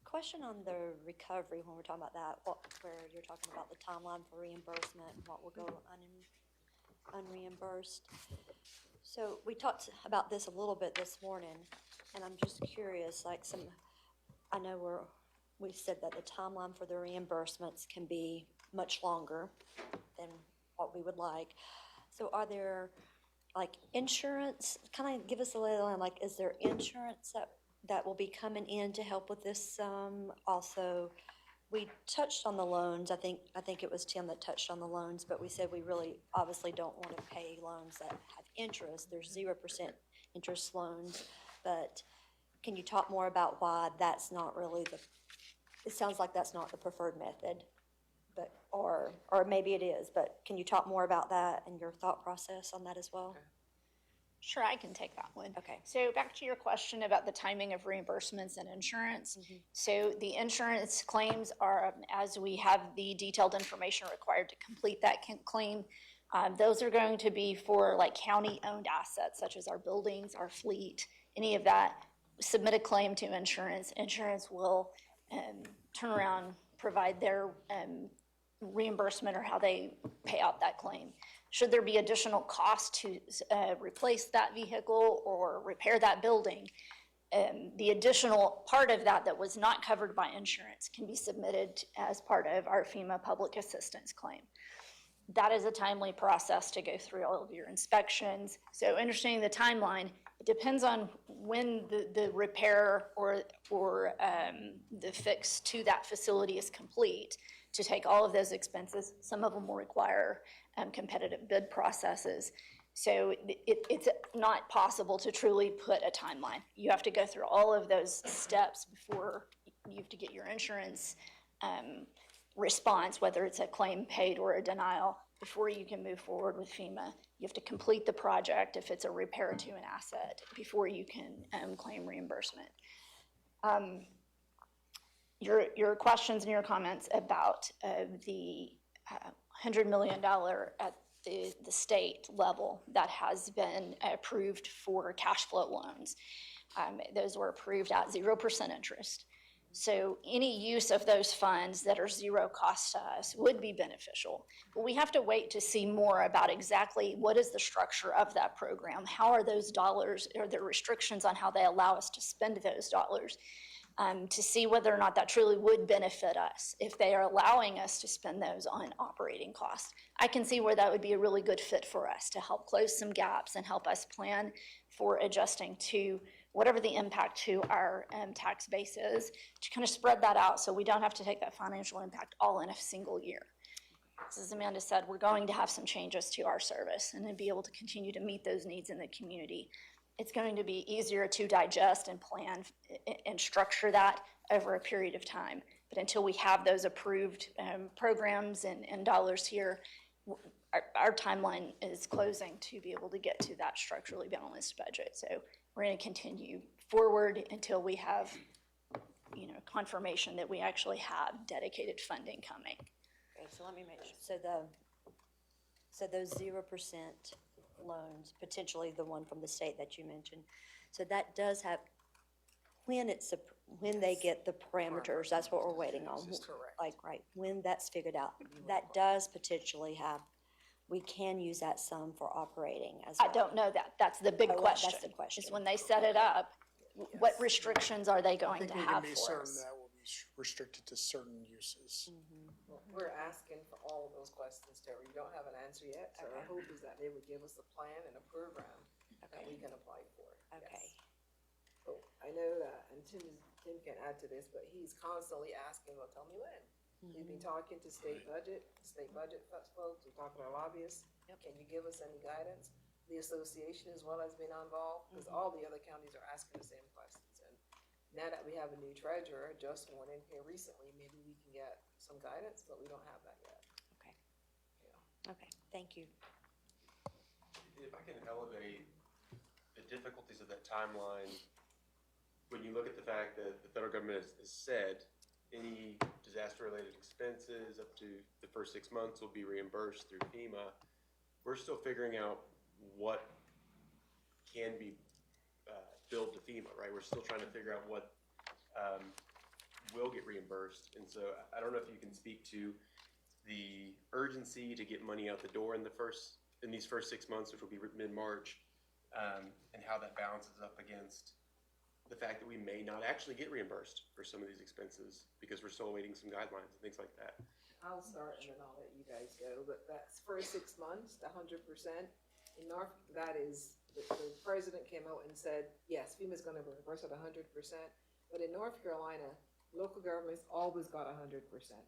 Question on the recovery, when we're talking about that, where you're talking about the timeline for reimbursement and what will go unreimbursed. So we talked about this a little bit this morning, and I'm just curious, like I know we said that the timeline for the reimbursements can be much longer than what we would like. So are there, like, insurance, kind of give us a little, like, is there insurance that will be coming in to help with this? Also, we touched on the loans. I think it was Tim that touched on the loans, but we said we really obviously don't want to pay loans that have interest. There's 0% interest loans, but can you talk more about why that's not really it sounds like that's not the preferred method, but, or maybe it is, but can you talk more about that and your thought process on that as well? Sure, I can take that one. Okay. So back to your question about the timing of reimbursements and insurance. So the insurance claims are, as we have the detailed information required to complete that claim, those are going to be for like county-owned assets, such as our buildings, our fleet, any of that. Submit a claim to insurance. Insurance will turn around, provide their reimbursement or how they pay out that claim. Should there be additional cost to replace that vehicle or repair that building, the additional part of that was not covered by insurance can be submitted as part of our FEMA public assistance claim. That is a timely process to go through all of your inspections. So understanding the timeline, it depends on when the repair or the fix to that facility is complete to take all of those expenses. Some of them will require competitive bid processes. So it's not possible to truly put a timeline. You have to go through all of those steps before you have to get your insurance response, whether it's a claim paid or a denial, before you can move forward with FEMA. You have to complete the project if it's a repair to an asset before you can claim reimbursement. Your questions and your comments about the $100 million at the state level that has been approved for cash flow loans. Those were approved at 0% interest. So any use of those funds that are zero cost to us would be beneficial. But we have to wait to see more about exactly what is the structure of that program. How are those dollars, are there restrictions on how they allow us to spend those dollars? To see whether or not that truly would benefit us if they are allowing us to spend those on operating costs. I can see where that would be a really good fit for us to help close some gaps and help us plan for adjusting to whatever the impact to our tax base is, to kind of spread that out so we don't have to take that financial impact all in a single year. As Amanda said, we're going to have some changes to our service and then be able to continue to meet those needs in the community. It's going to be easier to digest and plan and structure that over a period of time. But until we have those approved programs and dollars here, our timeline is closing to be able to get to that structurally balanced budget. So we're going to continue forward until we have, confirmation that we actually have dedicated funding coming. Okay, so let me make sure. So those 0% loans, potentially the one from the state that you mentioned. So that does have, when they get the parameters, that's what we're waiting on. Like, right, when that's figured out, that does potentially have, we can use that sum for operating as well. I don't know that. That's the big question. That's the question. Is when they set it up, what restrictions are they going to have for us? I think we can be certain that will be restricted to certain uses. Mm-hmm. Well, we're asking for all of those questions, Terry. You don't have an answer yet, so our hope is that they would give us a plan and a program that we can apply for. Okay. Yes. So I know that, and Tim can add to this, but he's constantly asking, well, tell me when. We've been talking to state budget folks, we're talking to our lobbyists. Can you give us any guidance? The association as well has been involved, because all the other counties are asking the same questions. And now that we have a new treasurer, just sworn in here recently, maybe we can get some guidance, but we don't have that yet. Okay. Okay, thank you. If I can elevate the difficulties of that timeline, when you look at the fact that the federal government has said any disaster-related expenses up to the first 6 months will be reimbursed through FEMA, we're still figuring out what can be billed to FEMA, right? We're still trying to figure out what will get reimbursed. And so I don't know if you can speak to the urgency to get money out the door in these first 6 months, which will be mid-March, and how that balances up against the fact that we may not actually get reimbursed for some of these expenses because we're still awaiting some guidelines and things like that. I'll start and then I'll let you guys go, but that's first 6 months, the 100%. In North, that is, the president came out and said, yes, FEMA's gonna reimburse at 100%, but in North Carolina, local governments always got 100%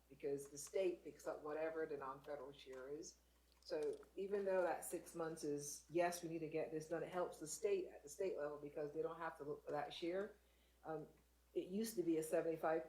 because the state picks up whatever the non-federal share is. So even though that 6 months is, yes, we need to get this done, it helps the state at the state level because they don't have to look for that share. It used to be a 75%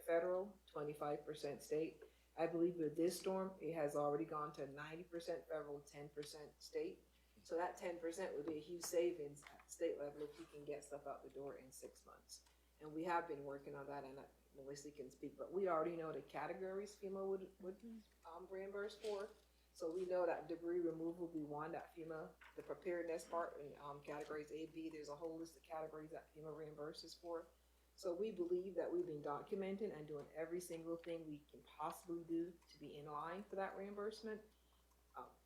federal, 25% state. I believe with this storm, it has already gone to 90% federal, 10% state. So that 10% would be a huge savings at the state level if we can get stuff out the door in 6 months. And we have been working on that, and Melissa can speak, but we already know the categories FEMA would reimburse for. So we know that debris removal will be one that FEMA, the preparedness part in categories A, B, there's a whole list of categories that FEMA reimburses for. So we believe that we've been documenting and doing every single thing we can possibly do to be in line for that reimbursement.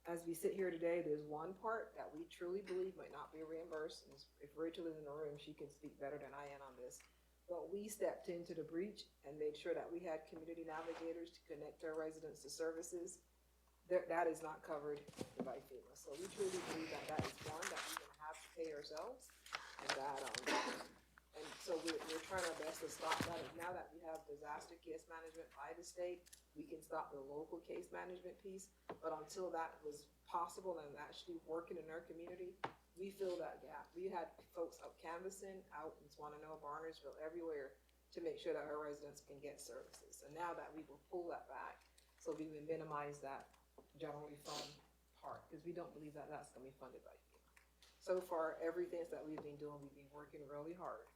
As we sit here today, there's one part that we truly believe might not be reimbursed. And if Rachel is in the room, she can speak better than I am on this. But we stepped into the breach and made sure that we had community navigators to connect our residents to services. That is not covered by FEMA. So we truly believe that that is one that we're gonna have to pay ourselves. And that, and so we're trying our best to stop that. And now that we have disaster case management by the state, we can stop the local case management piece. But until that was possible and actually working in our community, we fill that gap. We had folks out canvassing, out in Swanano, Barnersville, everywhere to make sure that our residents can get services. And now that we will pull that back, so we will minimize that generally fund part, because we don't believe that that's gonna be funded by FEMA. So far, everything that we've been doing, we've been working really hard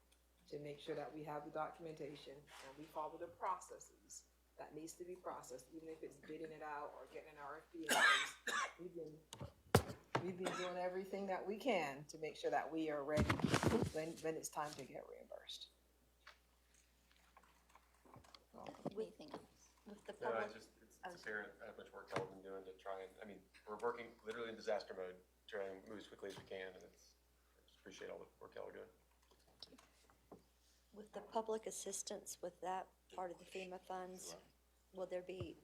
to make sure that we have the documentation and we follow the processes that needs to be processed, even if it's bidding it out or getting an RFP in place. We've been doing everything that we can to make sure that we are ready when it's time to get reimbursed. Anything else? With the No, public? it's apparent how much work y'all have been doing to try and, I mean, we're working literally in disaster mode, trying to move as quickly as we can, and I just appreciate all the work y'all are doing. With the public assistance with that part of the FEMA funds, will there be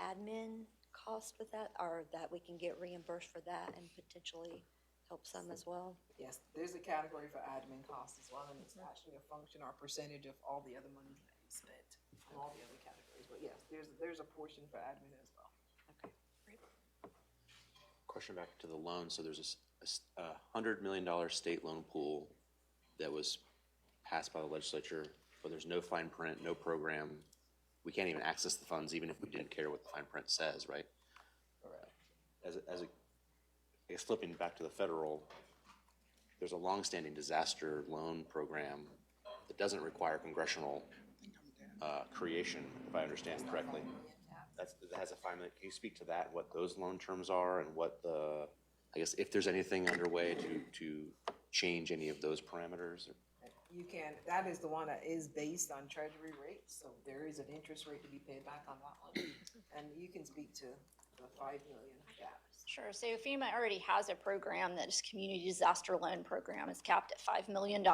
admin cost with that, or that we can get reimbursed for that and potentially help some as well? Yes, there's a category for admin costs as well, and it's actually a function or percentage of all the other money that you spent on all the other categories. But yes, there's a portion for admin as well. Okay, great. Question back to the loan. So there's a $100 million state loan pool that was passed by the legislature, but there's no fine print, no program. We can't even access the funds even if we didn't care what the fine print says, right? Correct. I guess flipping back to the federal, there's a longstanding disaster loan program that doesn't require congressional creation, if I understand correctly. That has a 5 million. Can you speak to that, what those loan terms are and what I guess if there's anything underway to change any of those parameters? You can, that is the one that is based on treasury rates, so there is an interest rate to be paid back on that one. And you can speak to the 5 million gap. Sure. So FEMA already has a program that is community disaster loan program. It's capped at $5 million.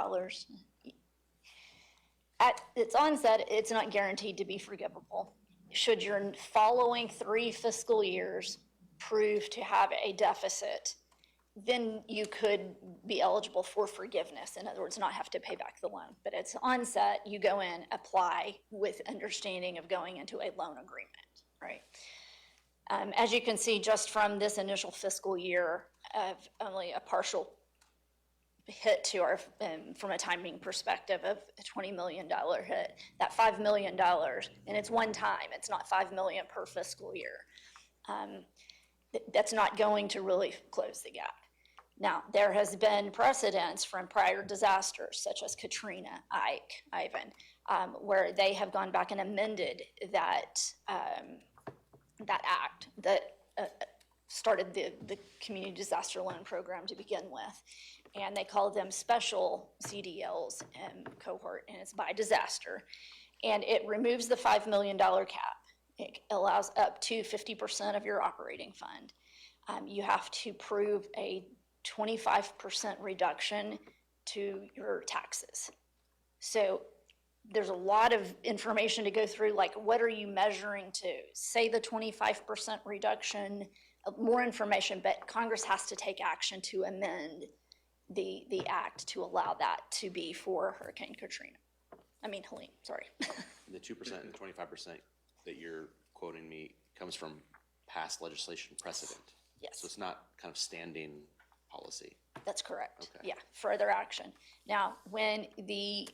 At its onset, it's not guaranteed to be forgivable. should your following 3 fiscal years prove to have a deficit, then you could be eligible for forgiveness. In other words, not have to pay back the loan. But at onset, you go in, apply with understanding of going into a loan agreement, right? As you can see, just from this initial fiscal year of only a partial hit to our, from a timing perspective of a $20 million hit, that $5 million, and it's one time, it's not $5 million per fiscal year. That's not going to really close the gap. Now, there has been precedents from prior disasters such as Katrina, Ivan, where they have gone back and amended that, that act that started the Community Disaster Loan Program to begin with. And they call them special CDLs cohort, and it's by disaster. And it removes the $5 million cap. It allows up to 50% of your operating fund. You have to prove a 25% reduction to your taxes. So there's a lot of information to go through, like what are you measuring to? Say the 25% reduction, more information, but Congress has to take action to amend the act to allow that to be for Hurricane Katrina. Helene, sorry. The 2% and the 25% that you're quoting me comes from past legislation precedent. Yes. So it's not kind of standing policy. That's correct. Okay. Yeah, further action. Now, when the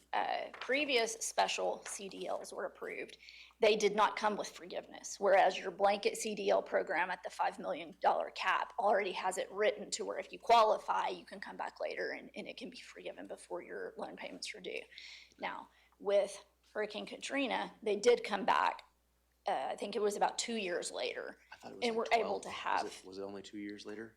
previous special CDLs were approved, they did not come with forgiveness, whereas your blanket CDL program at the $5 million cap already has it written to where if you qualify, you can come back later and it can be forgiven before your loan payments are due. Now, with Hurricane Katrina, they did come back, I think it was about 2 years later, and were able to have. Was it only 2 years later?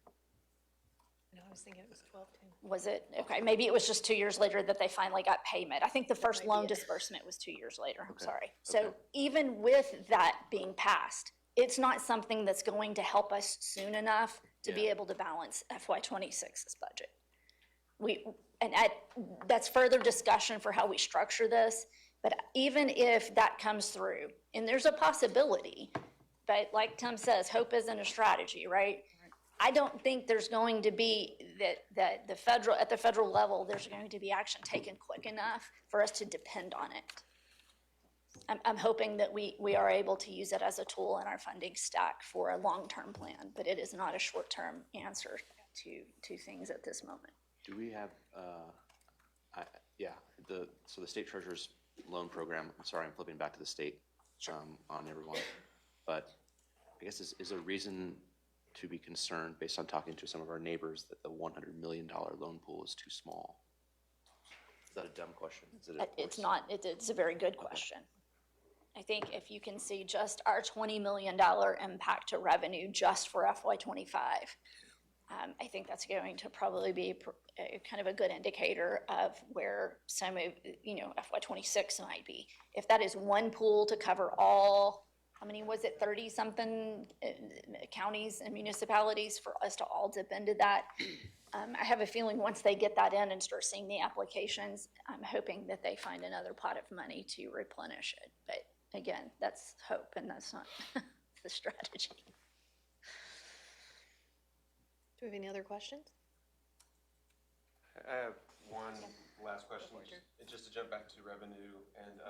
No, I was thinking it was 12 too. Was it? Okay, maybe it was just 2 years later that they finally got payment. I think the first loan disbursement was 2 years later, I'm sorry. So even with that being passed, it's not something that's going to help us soon enough to be able to balance FY26's budget. That's further discussion for how we structure this, but even if that comes through, and there's a possibility, but like Tim says, hope isn't a strategy, right? I don't think there's going to be that at the federal level, there's going to be action taken quick enough for us to depend on it. I'm hoping that we are able to use it as a tool in our funding stack for a long-term plan, but it is not a short-term answer to things at this moment. Do we have, so the state treasurer's loan program, I'm sorry, I'm flipping back to the state on everyone, but I guess is there a reason to be concerned, based on talking to some of our neighbors, that the $100 million loan pool is too small? Is that a dumb question? It's not. It's a very good question. I think if you can see just our $20 million impact to revenue just for FY25, I think that's going to probably be kind of a good indicator of where some of, FY26 might be. If that is one pool to cover all, how many was it, 30-something counties and municipalities for us to all dip into that? I have a feeling once they get that in and start seeing the applications, I'm hoping that they find another pot of money to replenish it. But again, that's hope and that's not the strategy. Do we have any other questions? I have one last question, just to jump back to revenue, and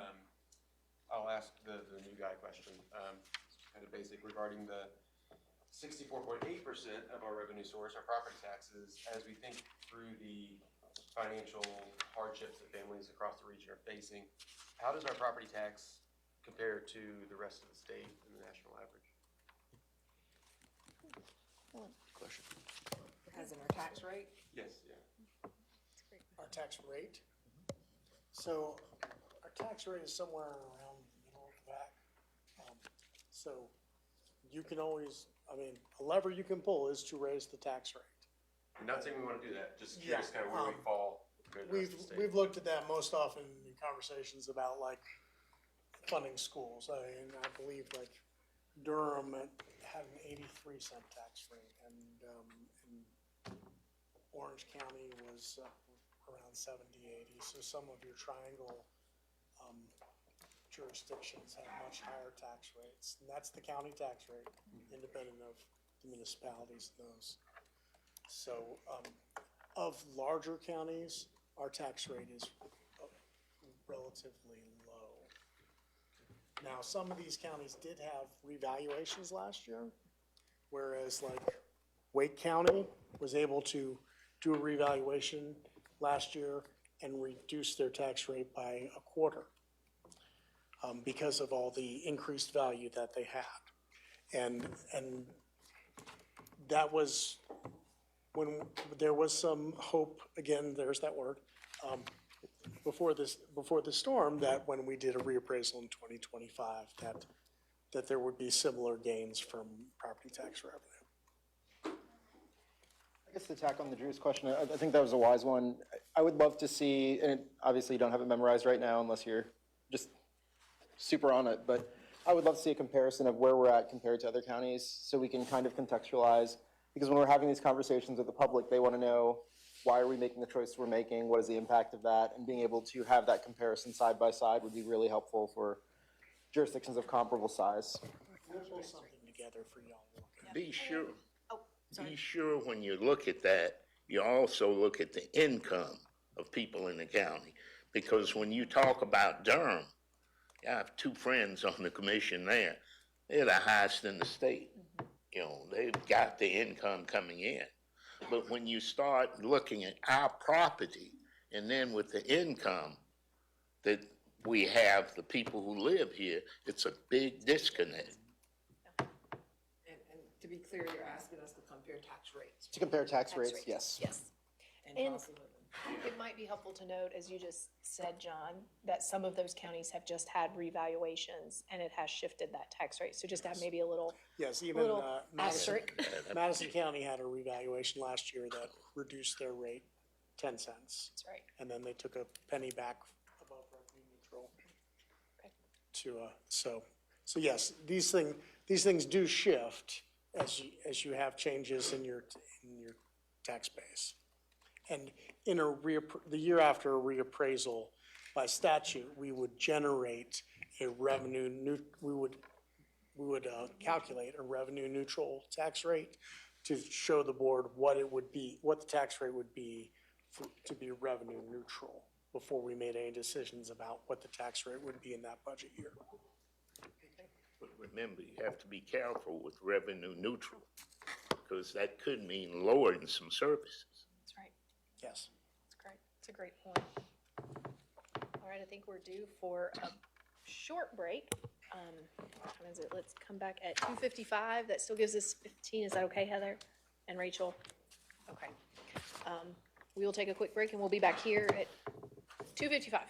I'll ask the new guy question, kind of basic, regarding the 64.8% of our revenue source, our property taxes. As we think through the financial hardships that families across the region are facing, how does our property tax compare to the rest of the state and the national average? Question. As in our tax rate? Yes, yeah. Our tax rate? So our tax rate is somewhere around the middle of that. So you can always, a lever you can pull is to raise the tax rate. I'm not saying we want to do that, just curious kind of where we fall compared to the rest of the state. We've looked at that most often in conversations about like funding schools. I believe like Durham had an 83-cent tax rate, and Orange County was around 70, 80. So some of your triangle jurisdictions have much higher tax rates, and that's the county tax rate, independent of the municipalities and those. So, of larger counties, our tax rate is relatively low. Now, some of these counties did have revaluations last year, whereas like Wake County was able to do a revaluation last year and reduce their tax rate by a quarter because of all the increased value that they had. And that was when there was some hope, again, there's that word, before the storm, that when we did a reappraisal in 2025, that there would be similar gains from property tax revenue. I guess to tack on the Drew's question, I think that was a wise one. I would love to see, and obviously you don't have it memorized right now unless you're just super on it, but I would love to see a comparison of where we're at compared to other counties so we can kind of contextualize. Because when we're having these conversations with the public, they want to know, why are we making the choices we're making? What is the impact of that? And being able to have that comparison side by side would be really helpful for jurisdictions of comparable size. We'll pull something together for y'all to look at. Be sure when you look at that, you also look at the income of people in the county. Because when you talk about Durham, I have two friends on the commission there. They're the highest in the state. You know, they've got the income coming in. But when you start looking at our property and then with the income that we have, the people who live here, it's a big disconnect. And to be clear, you're asking us to compare tax rates. To compare tax rates, yes. Yes. And cost of living. It might be helpful to note, as you just said, John, that some of those counties have just had revaluations and it has shifted that tax rate. So just to have maybe a little, Yes, even little Madison asterisk. County had a revaluation last year that reduced their rate 10 cents. That's right. And then they took a penny back above revenue neutral. So yes, these things do shift as you have changes in your tax base. And in the year after a reappraisal, by statute, we would generate a we would calculate a revenue neutral tax rate to show the board what the tax rate would be to be revenue neutral before we made any decisions about what the tax rate would be in that budget year. But remember, you have to be careful with revenue neutral because that could mean lowering some services. That's right. Yes. That's great. It's a great point. All right, I think we're due for a short break. What time is it? Let's come back at 2:55. That still gives us 15. Is that okay, Heather and Rachel? Okay. We will take a quick break and we'll be back here at 2:55.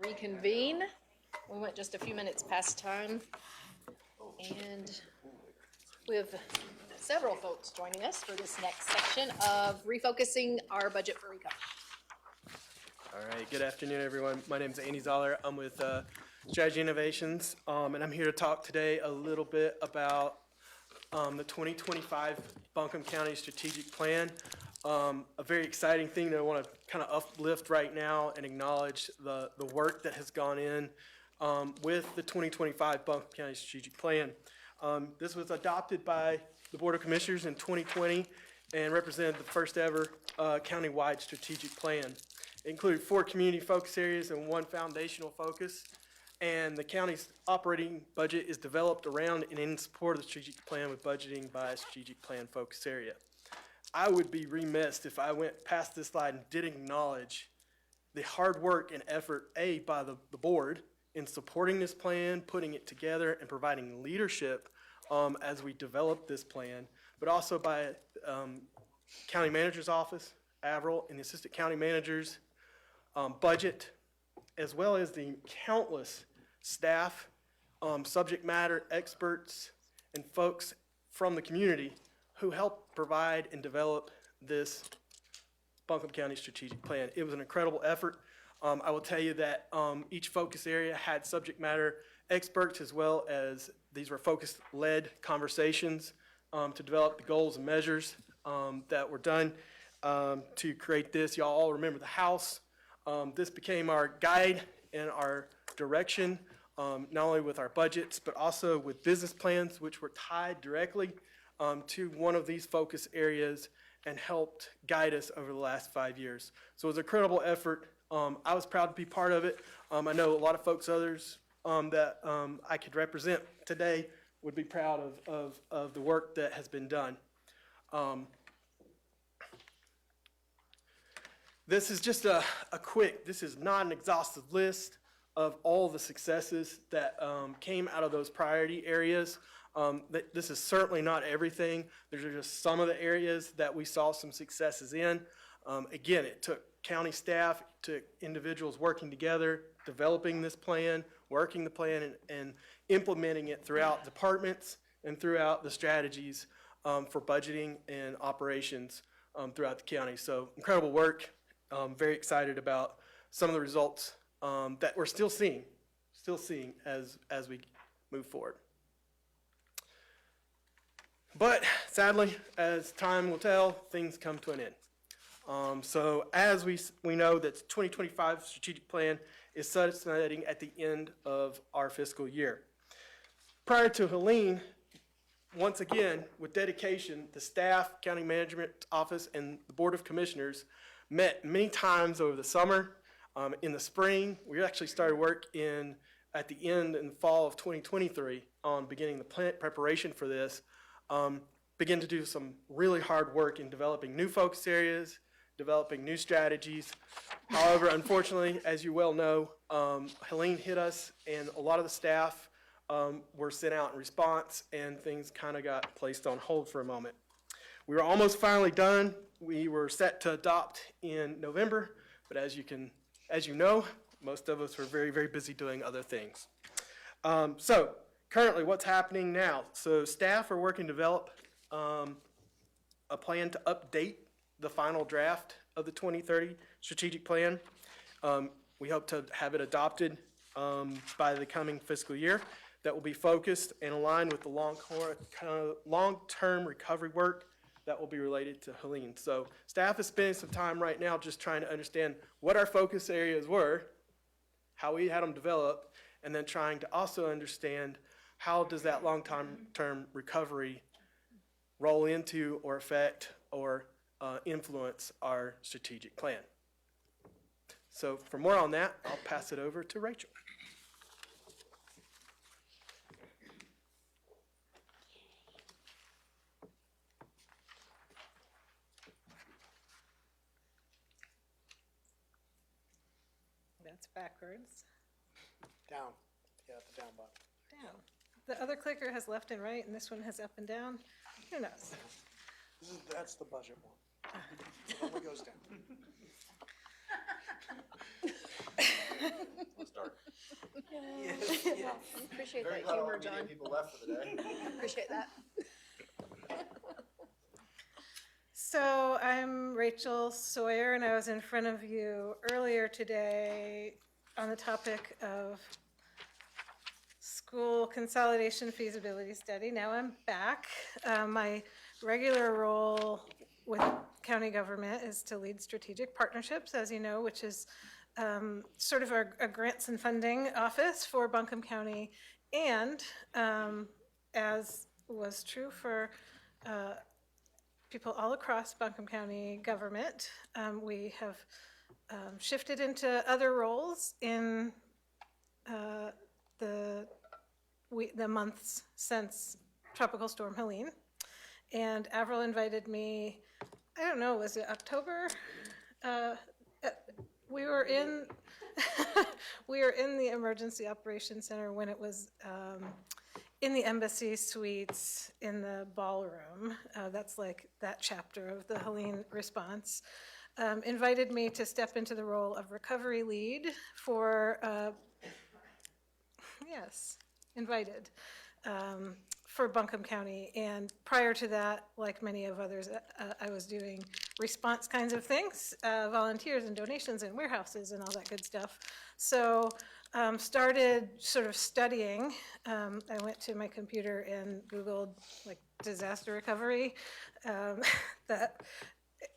reconvene. We went just a few minutes past time. And we have several folks joining us for this next section of refocusing our budget for recovery. All right, good afternoon, everyone. My name is Andy Zoller. I'm with Strategy Innovations, and I'm here to talk today a little bit about the 2025 Buncombe County Strategic Plan. A very exciting thing that I want to kind of uplift right now and acknowledge the work that has gone in with the 2025 Buncombe County Strategic Plan. This was adopted by the Board of Commissioners in 2020 and represented the first ever county-wide strategic plan. It included 4 community focus areas and 1 foundational focus. And the county's operating budget is developed around and in support of the strategic plan with budgeting by a strategic plan focus area. I would be remiss if I went past this slide and didn't acknowledge the hard work and effort, by the board in supporting this plan, putting it together, and providing leadership as we develop this plan, but also by County Manager's Office, Averill, and the Assistant County Managers, budget, as well as the countless staff, subject matter experts, and folks from the community who helped provide and develop this Buncombe County Strategic Plan. It was an incredible effort. I will tell you that each focus area had subject matter experts, as well as these were focus-led conversations to develop the goals and measures that were done to create this. Y'all all remember the house. This became our guide and our direction, not only with our budgets, but also with business plans, which were tied directly to one of these focus areas and helped guide us over the last 5 years. So it was a credible effort. I was proud to be part of it. I know a lot of folks, others that I could represent today would be proud of the work that has been done. This is just a quick, this is not an exhaustive list of all the successes that came out of those priority areas. This is certainly not everything. These are just some of the areas that we saw some successes in. Again, it took county staff, it took individuals working together, developing this plan, working the plan, and implementing it throughout departments and throughout the strategies for budgeting and operations throughout the county. So incredible work. Very excited about some of the results that we're still seeing as we move forward. But sadly, as time will tell, things come to an end. So as we know that the 2025 strategic plan is sunsetting at the end of our fiscal year. Prior to Helene, once again, with dedication, the staff, county management office, and the Board of Commissioners met many times over the summer. In the spring, we actually started work at the end in the fall of 2023 on beginning the plant preparation for this. Begin to do some really hard work in developing new focus areas, developing new strategies. However, unfortunately, as you well know, Helene hit us, and a lot of the staff were sent out in response, and things kind of got placed on hold for a moment. We were almost finally done. We were set to adopt in November, but as you know, most of us were very, very busy doing other things. So currently, what's happening now? So staff are working to develop a plan to update the final draft of the 2030 strategic plan. We hope to have it adopted by the coming fiscal year. That will be focused and aligned with the long-term recovery work that will be related to Helene. So staff is spending some time right now just trying to understand what our focus areas were, how we had them developed, and then trying to also understand how does that long-term recovery roll into or affect or influence our strategic plan. So for more on that, I'll pass it over to Rachel. That's backwards. Down. Yeah, the down button. Down. The other clicker has left and right, and this one has up and down. Who knows? That's the budget one. It only goes down. Appreciate Very that glad all humor, the media John. people left for the day. Appreciate that. So I'm Rachel Sawyer, and I was in front of you earlier today on the topic of school consolidation feasibility study. Now I'm back. My regular role with county government is to lead strategic partnerships, as you know, which is sort of a grants and funding office for Buncombe County. And as was true for people all across Buncombe County government, we have shifted into other roles in the months since Tropical Storm Helene. And Avril invited me, I don't know, was it October? We were in we were in the Emergency Operations Center when it was in the embassy suites in the ballroom. That's like that chapter of the Helene response. Invited me to step into the role of recovery lead for, yes, invited, for Buncombe County. And prior to that, like many of others, I was doing response kinds of things, volunteers and donations and warehouses and all that good stuff. So started sort of studying. I went to my computer and Googled like disaster recovery. That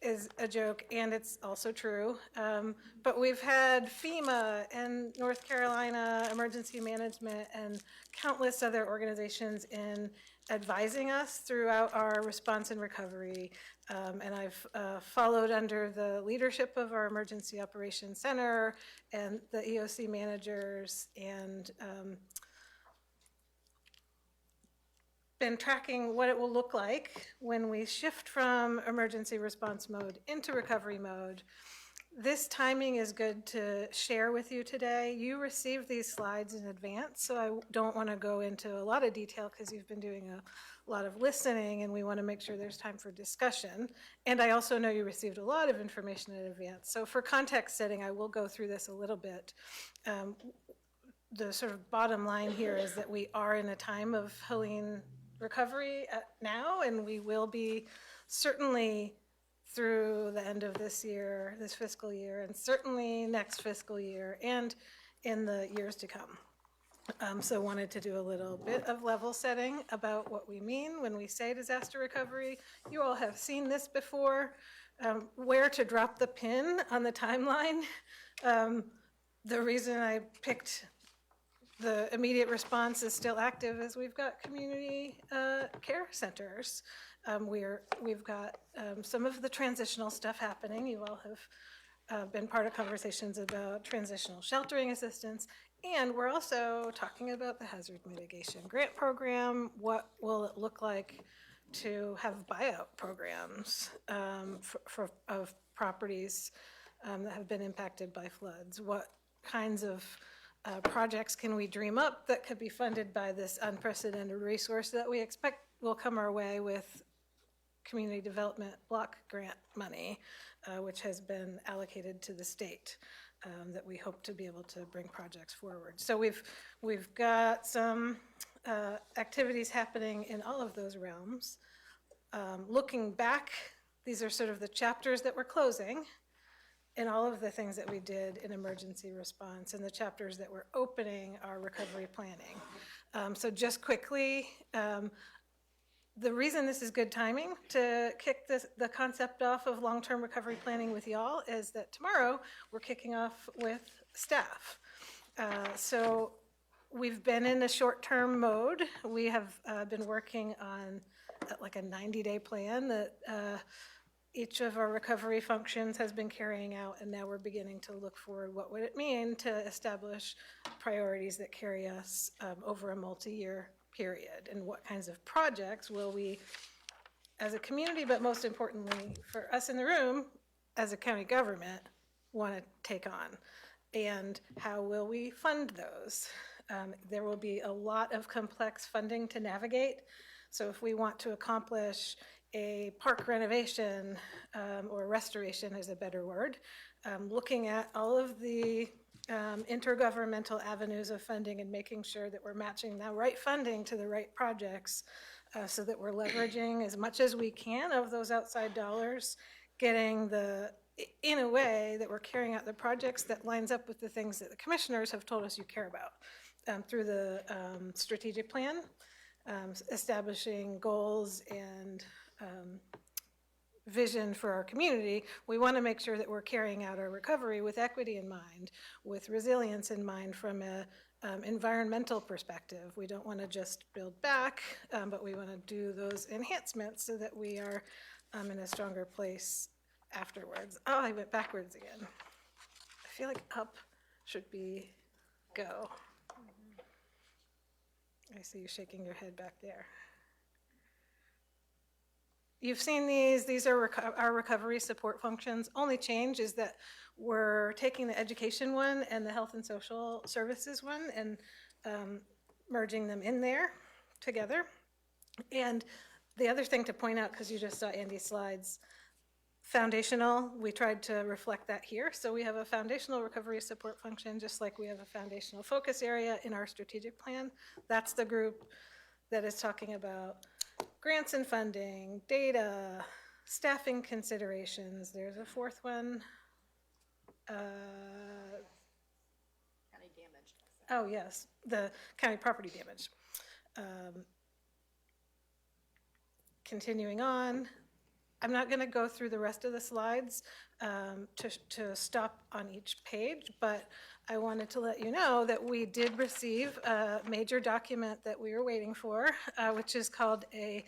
is a joke, and it's also true. But we've had FEMA and North Carolina Emergency Management and countless other organizations in advising us throughout our response and recovery. And I've followed under the leadership of our Emergency Operations Center and the EOC managers, and been tracking what it will look like when we shift from emergency response mode into recovery mode. This timing is good to share with you today. You received these slides in advance, so I don't want to go into a lot of detail because you've been doing a lot of listening, and we want to make sure there's time for discussion. And I also know you received a lot of information in advance. So for context setting, I will go through this a little bit. The sort of bottom line here is that we are in a time of Helene recovery now, and we will be certainly through the end of this year, this fiscal year, and certainly next fiscal year, and in the years to come. So wanted to do a little bit of level setting about what we mean when we say disaster recovery. You all have seen this before. Where to drop the pin on the timeline. The reason I picked the immediate response is still active as we've got community care centers. We've got some of the transitional stuff happening. You all have been part of conversations about transitional sheltering assistance. And we're also talking about the hazard mitigation grant program. What will it look like to have buyout programs of properties that have been impacted by floods? What kinds of projects can we dream up that could be funded by this unprecedented resource that we expect will come our way with community development block grant money, which has been allocated to the state, that we hope to be able to bring projects forward. So we've got some activities happening in all of those realms. Looking back, these are sort of the chapters that we're closing in all of the things that we did in emergency response, and the chapters that we're opening our recovery planning. So just quickly, the reason this is good timing to kick the concept off of long-term recovery planning with y'all is that tomorrow we're kicking off with staff. So we've been in a short-term mode. We have been working on like a 90-day plan that each of our recovery functions has been carrying out, and now we're beginning to look forward. What would it mean to establish priorities that carry us over a multi-year period, and what kinds of projects will we, as a community, but most importantly for us in the room, as a county government, want to take on, and how will we fund those? There will be a lot of complex funding to navigate, so if we want to accomplish a park renovation, or restoration is a better word, looking at all of the intergovernmental avenues of funding and making sure that we're matching the right funding to the right projects so that we're leveraging as much as we can of those outside dollars, getting in a way that we're carrying out the projects that lines up with the things that the commissioners have told us you care about through the strategic plan, establishing goals and vision for our community. We want to make sure that we're carrying out our recovery with equity in mind, with resilience in mind from a environmental perspective. We don't want to just build back, but we want to do those enhancements so that we are in a stronger place afterwards. Oh, I went backwards again. I feel like up should be go. I see you shaking your head back there. You've seen these are our recovery support functions. Only change is that we're taking the education one and the health and social services one and merging them in there together. And the other thing to point out, because you just saw Andy's slides, foundational, we tried to reflect that here. So we have a foundational recovery support function, just like we have a foundational focus area in our strategic plan. That's the group that is talking about grants and funding, data, staffing considerations. There's a fourth one. County damage. Oh, yes, the county property damage. Continuing on, I'm not going to go through the rest of the slides to stop on each page, but I wanted to let you know that we did receive a major document that we were waiting for, which is called a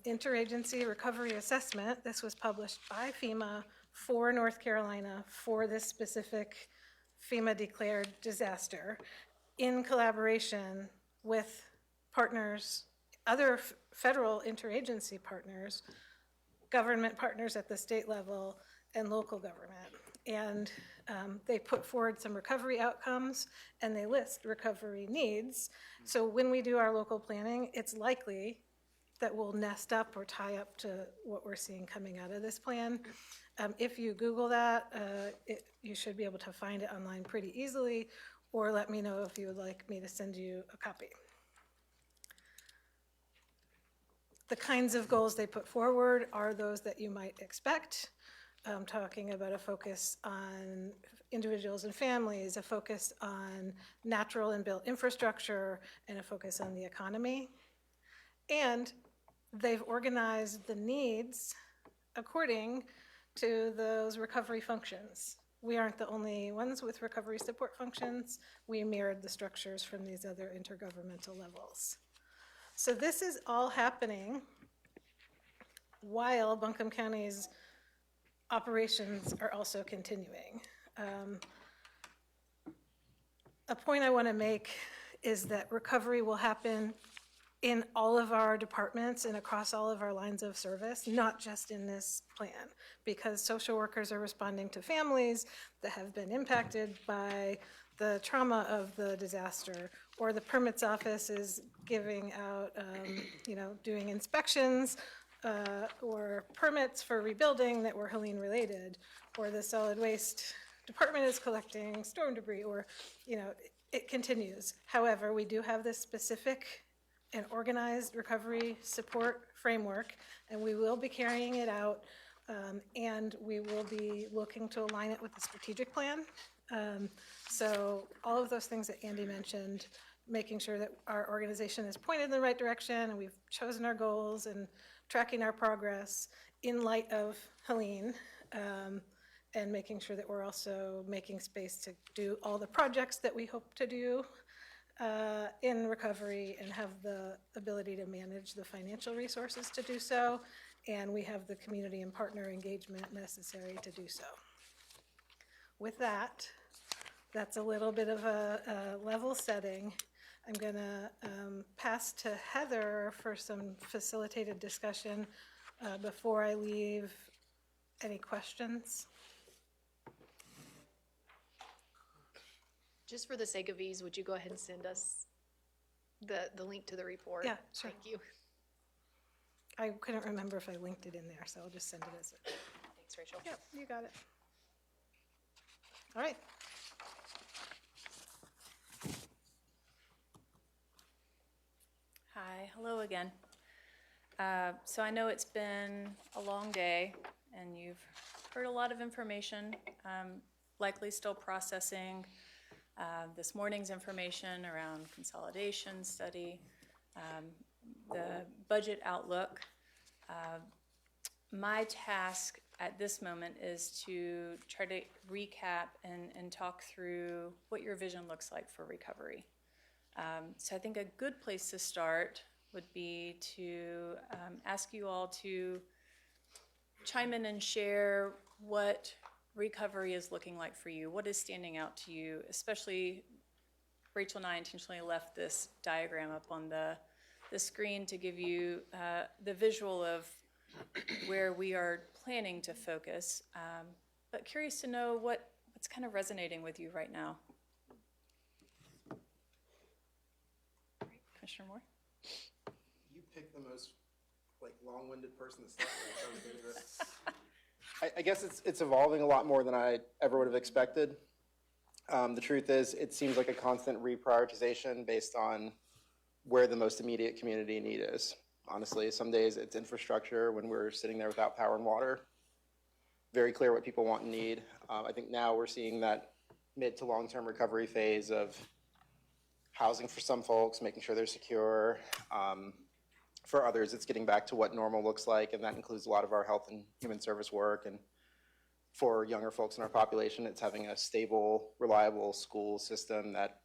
interagency recovery assessment. This was published by FEMA for North Carolina for this specific FEMA declared disaster in collaboration with partners, other federal interagency partners, government partners at the state level, and local government. And they put forward some recovery outcomes and they list recovery needs. So when we do our local planning, it's likely that we'll nest up or tie up to what we're seeing coming out of this plan. If you Google that, you should be able to find it online pretty easily, or let me know if you would like me to send you a copy. The kinds of goals they put forward are those that you might expect. Talking about a focus on individuals and families, a focus on natural and built infrastructure, and a focus on the economy. And they've organized the needs according to those recovery functions. We aren't the only ones with recovery support functions. We mirrored the structures from these other intergovernmental levels. So this is all happening while Buncombe County's operations are also continuing. A point I want to make is that recovery will happen in all of our departments and across all of our lines of service, not just in this plan, because social workers are responding to families that have been impacted by the trauma of the disaster, or the permits office is giving out, doing inspections or permits for rebuilding that were Helene related, or the solid waste department is collecting storm debris, or, it continues. However, we do have this specific and organized recovery support framework, and we will be carrying it out, and we will be looking to align it with the strategic plan. So all of those things that Andy mentioned, making sure that our organization is pointed in the right direction, and we've chosen our goals and tracking our progress in light of Helene, and making sure that we're also making space to do all the projects that we hope to do in recovery and have the ability to manage the financial resources to do so, and we have the community and partner engagement necessary to do so. With that, that's a little bit of a level setting. I'm gonna pass to Heather for some facilitated discussion before I leave. Any questions? Just for the sake of ease, would you go ahead and send us the link to the report? Yeah, sure. Thank you. I couldn't remember if I linked it in there, so I'll just send it as a. Thanks, Rachel. Yeah, you got it. All right. Hello again. So I know it's been a long day and you've heard a lot of information, likely still processing this morning's information around consolidation study, the budget outlook. My task at this moment is to try to recap and talk through what your vision looks like for recovery. So I think a good place to start would be to ask you all to chime in and share what recovery is looking like for you. What is standing out to you? Especially, Rachel and I intentionally left this diagram up on the screen to give you the visual of where we are planning to focus. But curious to know what's kind of resonating with you right now. Commissioner Moore? You picked the most long-winded person to start with. I guess it's evolving a lot more than I ever would have expected. The truth is, it seems like a constant reprioritization based on where the most immediate community need is. Honestly, some days it's infrastructure when we're sitting there without power and water. Very clear what people want and need. I think now we're seeing that mid to long-term recovery phase of housing for some folks, making sure they're secure. For others, it's getting back to what normal looks like, and that includes a lot of our health and human service work. And for younger folks in our population, it's having a stable, reliable school system that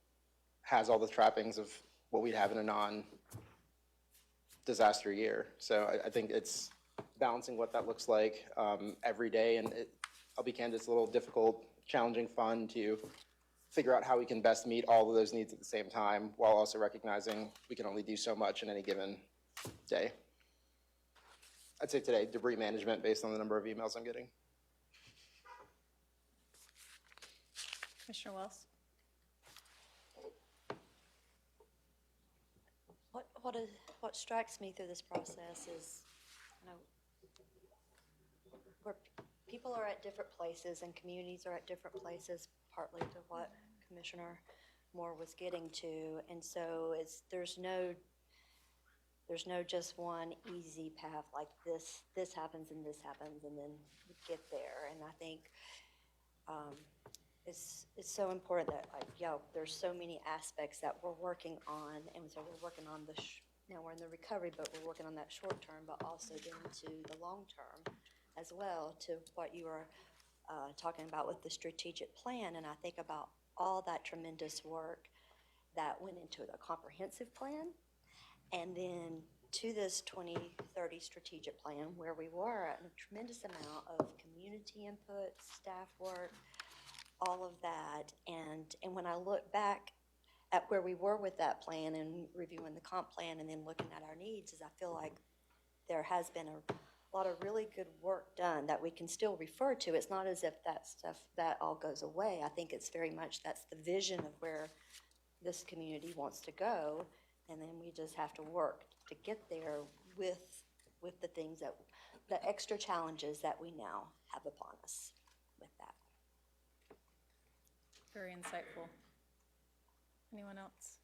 has all the trappings of what we'd have in a non-disaster year. So I think it's balancing what that looks like every day. And I'll be candid, it's a little difficult, challenging, fun to figure out how we can best meet all of those needs at the same time, while also recognizing we can only do so much in any given day. I'd say today, debris management based on the number of emails I'm getting. Commissioner Wells? What strikes me through this process is, where people are at different places and communities are at different places, partly to what Commissioner Moore was getting to, and so there's no just one easy path like this happens and this happens and then we get there. And I think it's so important that there's so many aspects that we're working on, and so we're working on now we're in the recovery, but we're working on that short term, but also down to the long term as well, to what you were talking about with the strategic plan. And I think about all that tremendous work that went into the comprehensive plan, and then to this 2030 strategic plan, where we were at a tremendous amount of community input, staff work, all of that. And when I look back at where we were with that plan and reviewing the comp plan and then looking at our needs, is I feel like there has been a lot of really good work done that we can still refer to. It's not as if that stuff, that all goes away. I think it's very much that's the vision of where this community wants to go, and then we just have to work to get there with the things that, the extra challenges that we now have upon us with that. Very insightful. Anyone else?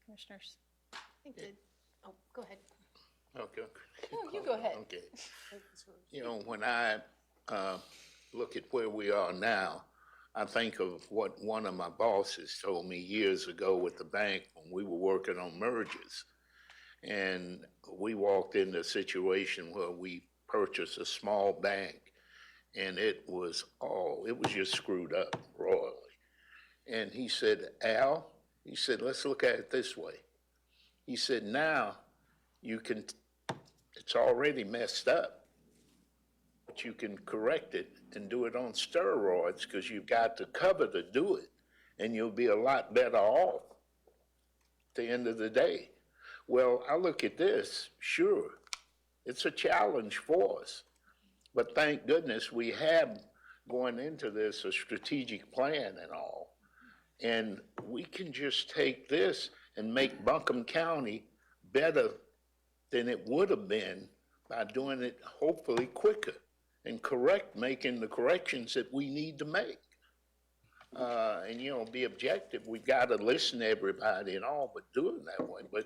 Commissioners? I think go ahead. Okay. No, you go ahead. Okay. When I look at where we are now, I think of what one of my bosses told me years ago with the bank when we were working on mergers. And we walked into a situation where we purchased a small bank, and it was just screwed up royally. And he said, Al, he said, let's look at it this way. He said, now it's already messed up, but you can correct it and do it on steroids, because you've got the cover to do it, and you'll be a lot better off at the end of the day. Well, I look at this, sure, it's a challenge for us, but thank goodness we have, going into this, a strategic plan and all. And we can just take this and make Buncombe County better than it would have been by doing it hopefully quicker and making the corrections that we need to make. and, you know, be objective. We gotta listen to everybody and all, but do it that way. But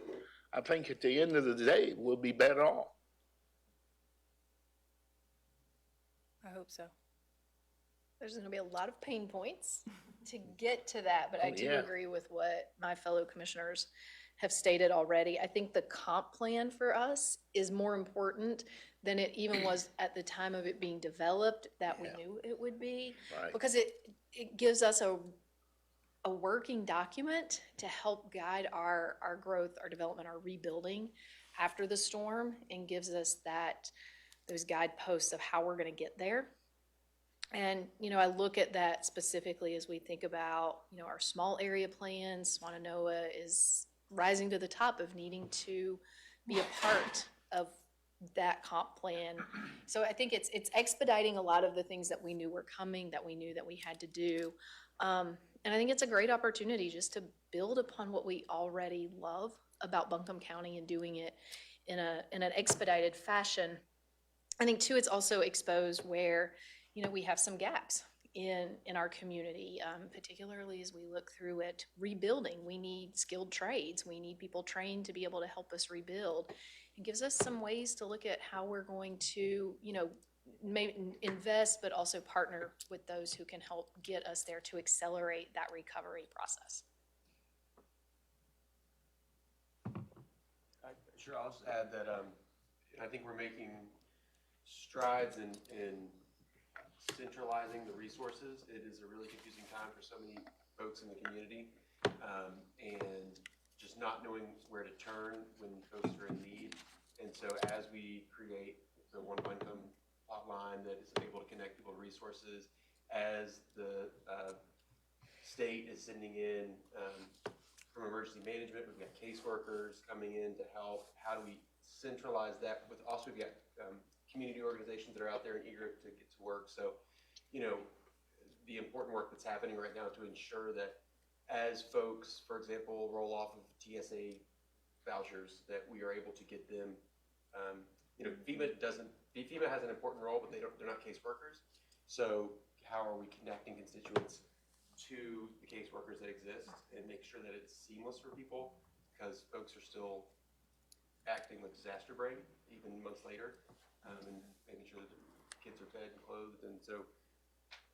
I think at the end of the day, we'll be better off. I hope so. There's going to be a lot of pain points to get to that, but I do yeah. agree with what my fellow commissioners have stated already. I think the comp plan for us is more important than it even was at the time of it being developed, that we knew it would be. Right. Because it gives us a working document to help guide our growth, our development, our rebuilding after the storm, and gives us those guideposts of how we're going to get there. And, you know, I look at that specifically as we think about, you know, our small area plans. Wananoa is rising to the top of needing to be a part of that comp plan. So I think it's expediting a lot of the things that we knew were coming, that we knew that we had to do. And I think it's a great opportunity just to build upon what we already love about Buncombe County and doing it in an expedited fashion. I think too, it's also exposed where, you know, we have some gaps in our community, particularly as we look through at rebuilding. We need skilled trades. We need people trained to be able to help us rebuild. It gives us some ways to look at how we're going to, you know, invest, but also partner with those who can help get us there to accelerate that recovery process. Sure, I'll just add that I think we're making strides in centralizing the resources. It is a really confusing time for so many folks in the community, and just not knowing where to turn when folks are in need. And so as we create the One Buncombe hotline that is able to connect people to resources, as the state is sending in from emergency management, we've got caseworkers coming in to help. How do we centralize that? With also, we've got community organizations that are out there and eager to get to work. So, you know, the important work that's happening right now to ensure that as folks, for example, roll off of TSA vouchers, that we are able to get them, you know, FEMA has an important role, but they're not caseworkers. So how are we connecting constituents to the caseworkers that exist and make sure that it's seamless for people, because folks are still acting with disaster brain even months later, and making sure that the kids are fed and clothed. And so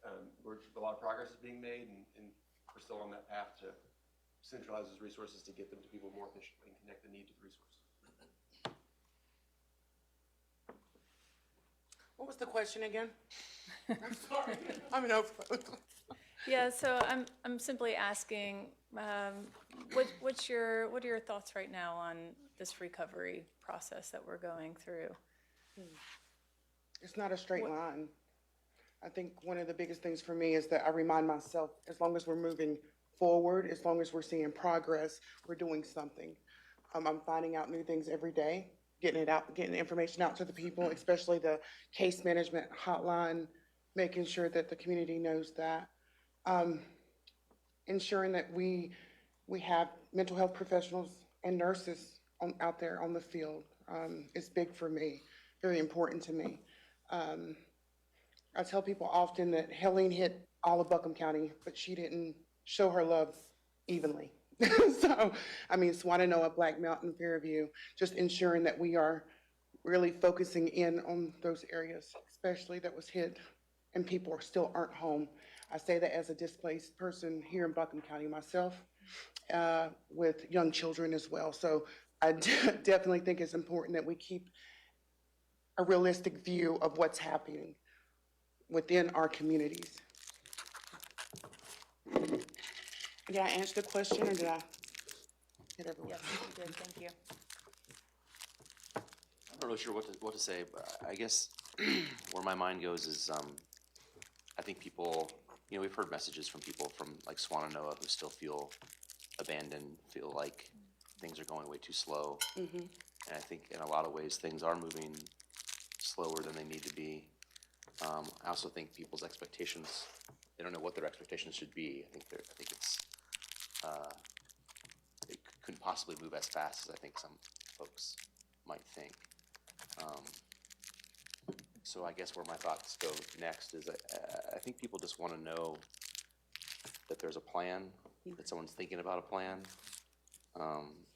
a lot of progress is being made, and we're still on that path to centralize those resources to get them to people more efficiently and connect the need to the resource. What was the question again? I'm sorry. I'm an overload. Yeah, so I'm simply asking, what are your thoughts right now on this recovery process that we're going through? It's not a straight line. I think one of the biggest things for me is that I remind myself, as long as we're moving forward, as long as we're seeing progress, we're doing something. I'm finding out new things every day, getting the information out to the people, especially the case management hotline, making sure that the community knows that. Ensuring that we have mental health professionals and nurses out there on the field is big for me, very important to me. I tell people often that Helene hit all of Buncombe County, but she didn't show her love evenly. So, I mean, Swannanoa, Black Mountain, Fairview, just ensuring that we are really focusing in on those areas, especially that was hit and people still aren't home. I say that as a displaced person here in Buncombe County myself, with young children as well. So I definitely think it's important that we keep a realistic view of what's happening within our communities. Did I answer the question, or did I hit everyone? Yes, you did, thank you. I'm not really sure what to say, but I guess where my mind goes is I think people, you know, we've heard messages from people from like Swannanoa who still feel abandoned, feel like things are going way too slow. Mm-hmm. And I think in a lot of ways things are moving slower than they need to be. I also think people's expectations, they don't know what their expectations should be. I think it's it couldn't possibly move as fast as I think some folks might think. So I guess where my thoughts go next is I think people just want to know that there's a plan, that someone's thinking about a plan.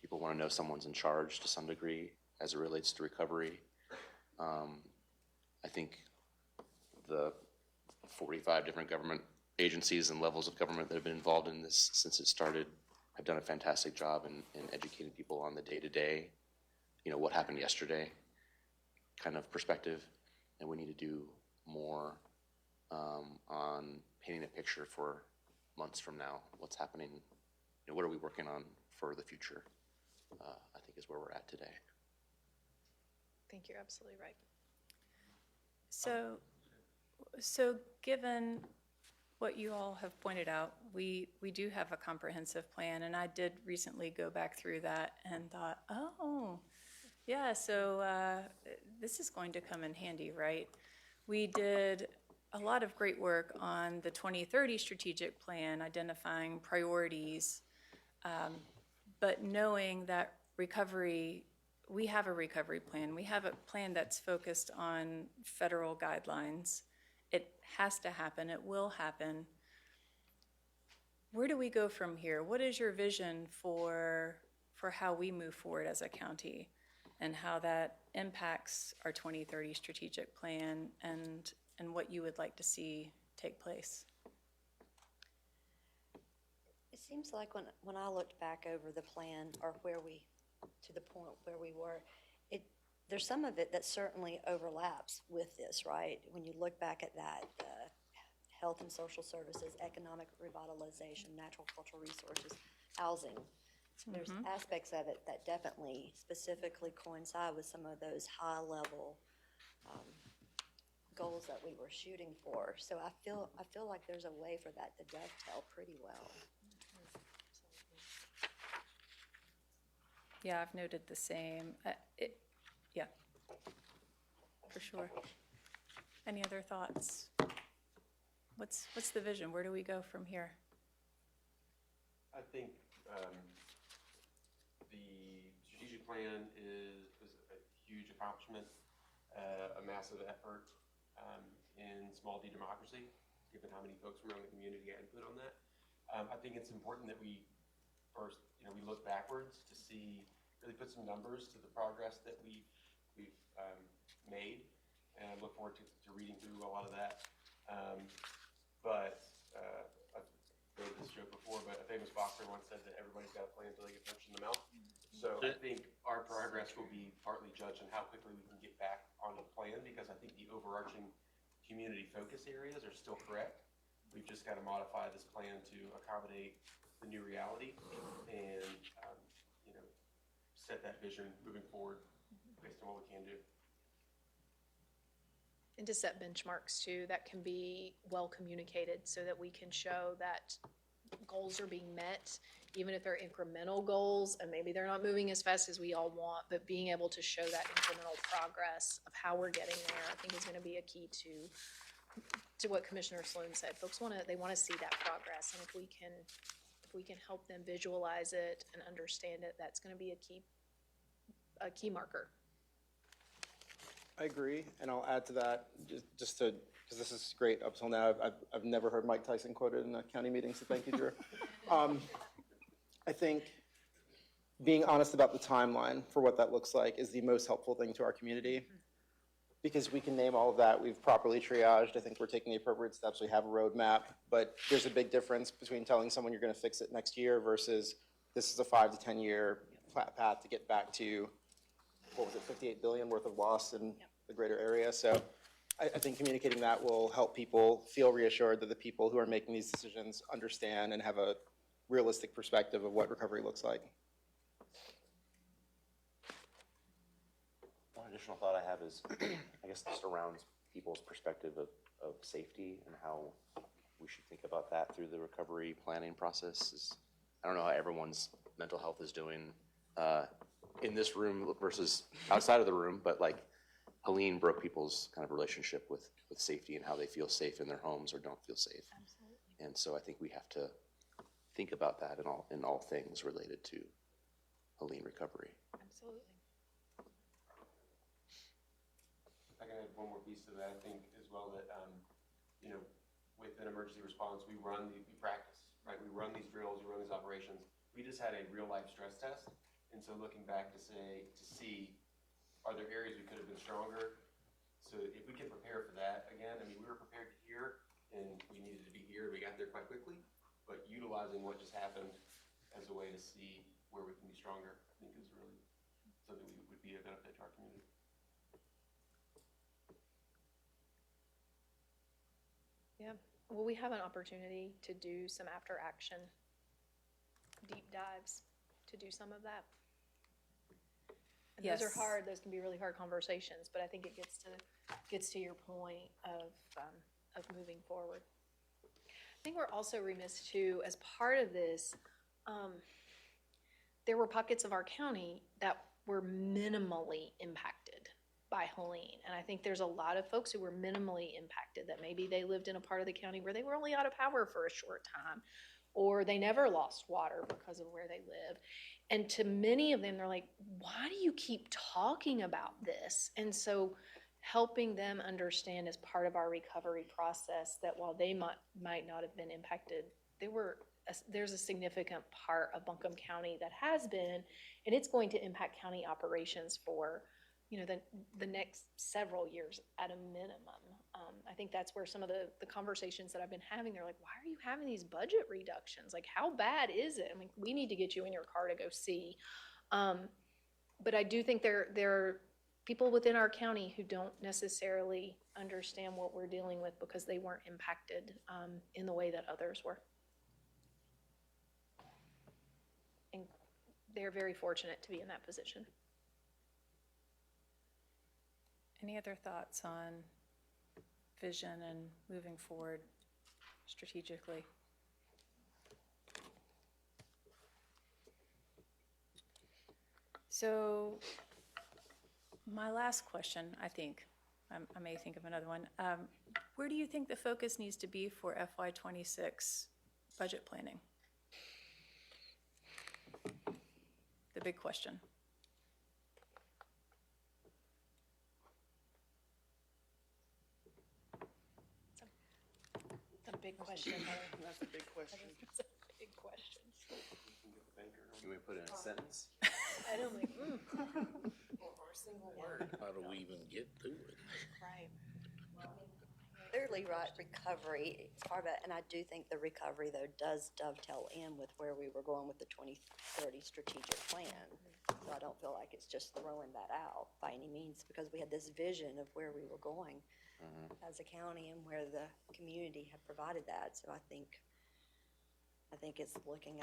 People want to know someone's in charge to some degree as it relates to recovery. I think the 45 different government agencies and levels of government that have been involved in this since it started have done a fantastic job in educating people on the day-to-day, what happened yesterday kind of perspective. And we need to do more on painting a picture for months from now, what's happening, what are we working on for the future, I think is where we're at today. I think you're absolutely right. So given what you all have pointed out, we do have a comprehensive plan, and I did recently go back through that and thought, oh, yeah, so this is going to come in handy, right? We did a lot of great work on the 2030 strategic plan, identifying priorities, but knowing that recovery, we have a recovery plan. We have a plan that's focused on federal guidelines. It has to happen. It will happen. Where do we go from here? What is your vision for how we move forward as a county and how that impacts our 2030 strategic plan and what you would like to see take place? It seems like when I looked back over the plan or to the point where we were, there's some of it that certainly overlaps with this, right? When you look back at that, health and social services, economic revitalization, natural cultural resources, housing. There's aspects of it that definitely specifically coincide with some of those high-level goals that we were shooting for. So I feel like there's a way for that to dovetail pretty well. Yeah, I've noted the same. Yeah, for sure. Any other thoughts? What's the vision? Where do we go from here? I think the strategic plan is a huge accomplishment, a massive effort in small d democracy, given how many folks from around the community got input on that. I think it's important that we first, we look backwards to see, really put some numbers to the progress that we've made, and I look forward to reading through a lot of that. But I've made this joke before, but a famous boxer once said that everybody's got a plan until they get punched in the mouth. So I think our progress will be partly judged on how quickly we can get back on the plan, because I think the overarching community focus areas are still correct. We've just got to modify this plan to accommodate the new reality and set that vision moving forward based on what we can do. And to set benchmarks too that can be well communicated so that we can show that goals are being met, even if they're incremental goals and maybe they're not moving as fast as we all want, but being able to show that incremental progress of how we're getting there, I think is going to be a key to what Commissioner Sloan said. Folks want to see that progress, and if we can help them visualize it and understand it, that's going to be a key marker. I agree, and I'll add to that, just to, because this is great up till now. I've never heard Mike Tyson quoted in a county meeting, so thank you, Drew. I think being honest about the timeline for what that looks like is the most helpful thing to our community, because we can name all of that. We've properly triaged. I think we're taking the appropriate steps. We have a roadmap, but there's a big difference between telling someone you're going to fix it next year versus this is a 5 to 10 year path to get back to, what was it, 58 billion worth of loss in the greater area. So I think communicating that will help people feel reassured that the people who are making these decisions understand and have a realistic perspective of what recovery looks like. One additional thought I have is, I guess, just around people's perspective of safety and how we should think about that through the recovery planning process. I don't know how everyone's mental health is doing in this room versus outside of the room, but like Helene broke people's kind of relationship with safety and how they feel safe in their homes or don't feel safe. Absolutely. And so I think we have to think about that in all things related to Helene recovery. Absolutely. I can add one more piece to that. I think as well that, with an emergency response, we practice right? We run these drills, we run these operations. We just had a real-life stress test, and so looking back to see, are there areas we could have been stronger? So if we can prepare for that, again, I mean, we were prepared here, and we needed to be here, we got there quite quickly, but utilizing what just happened as a way to see where we can be stronger, I think is really something we would be a benefit to our community. Yeah, well, we have an opportunity to do some after-action deep dives, to do some of that. And those are Yes. hard, those can be really hard conversations, but I think it gets to your point of moving forward. I think we're also remiss too, as part of this, there were pockets of our county that were minimally impacted by Helene. And I think there's a lot of folks who were minimally impacted, that maybe they lived in a part of the county where they were only out of power for a short time, or they never lost water because of where they live. And to many of them, they're like, why do you keep talking about this? And so helping them understand as part of our recovery process that while they might not have been impacted, there's a significant part of Buncombe County that has been, and it's going to impact county operations for, you know, the next several years at a minimum. I think that's where some of the conversations that I've been having, they're like, why are you having these budget reductions? Like, how bad is it? I mean, we need to get you in your car to go see. But I do think there are people within our county who don't necessarily understand what we're dealing with because they weren't impacted in the way that others were. And they're very fortunate to be in that position. Any other thoughts on vision and moving forward strategically? So my last question, I think, I may think of another one. Where do you think the focus needs to be for FY26 budget planning? The big question. It's a big question. That's a big question. It's a big question. You may put it in a sentence. I don't like, or a single word. How do we even get to it? Right. Clearly, right, recovery is part of it, and I do think the recovery, though, does dovetail in with where we were going with the 2030 strategic plan. So I don't feel like it's just throwing that out by any means, because we had this vision of where we were going as a county and where the community had provided that. So I think it's looking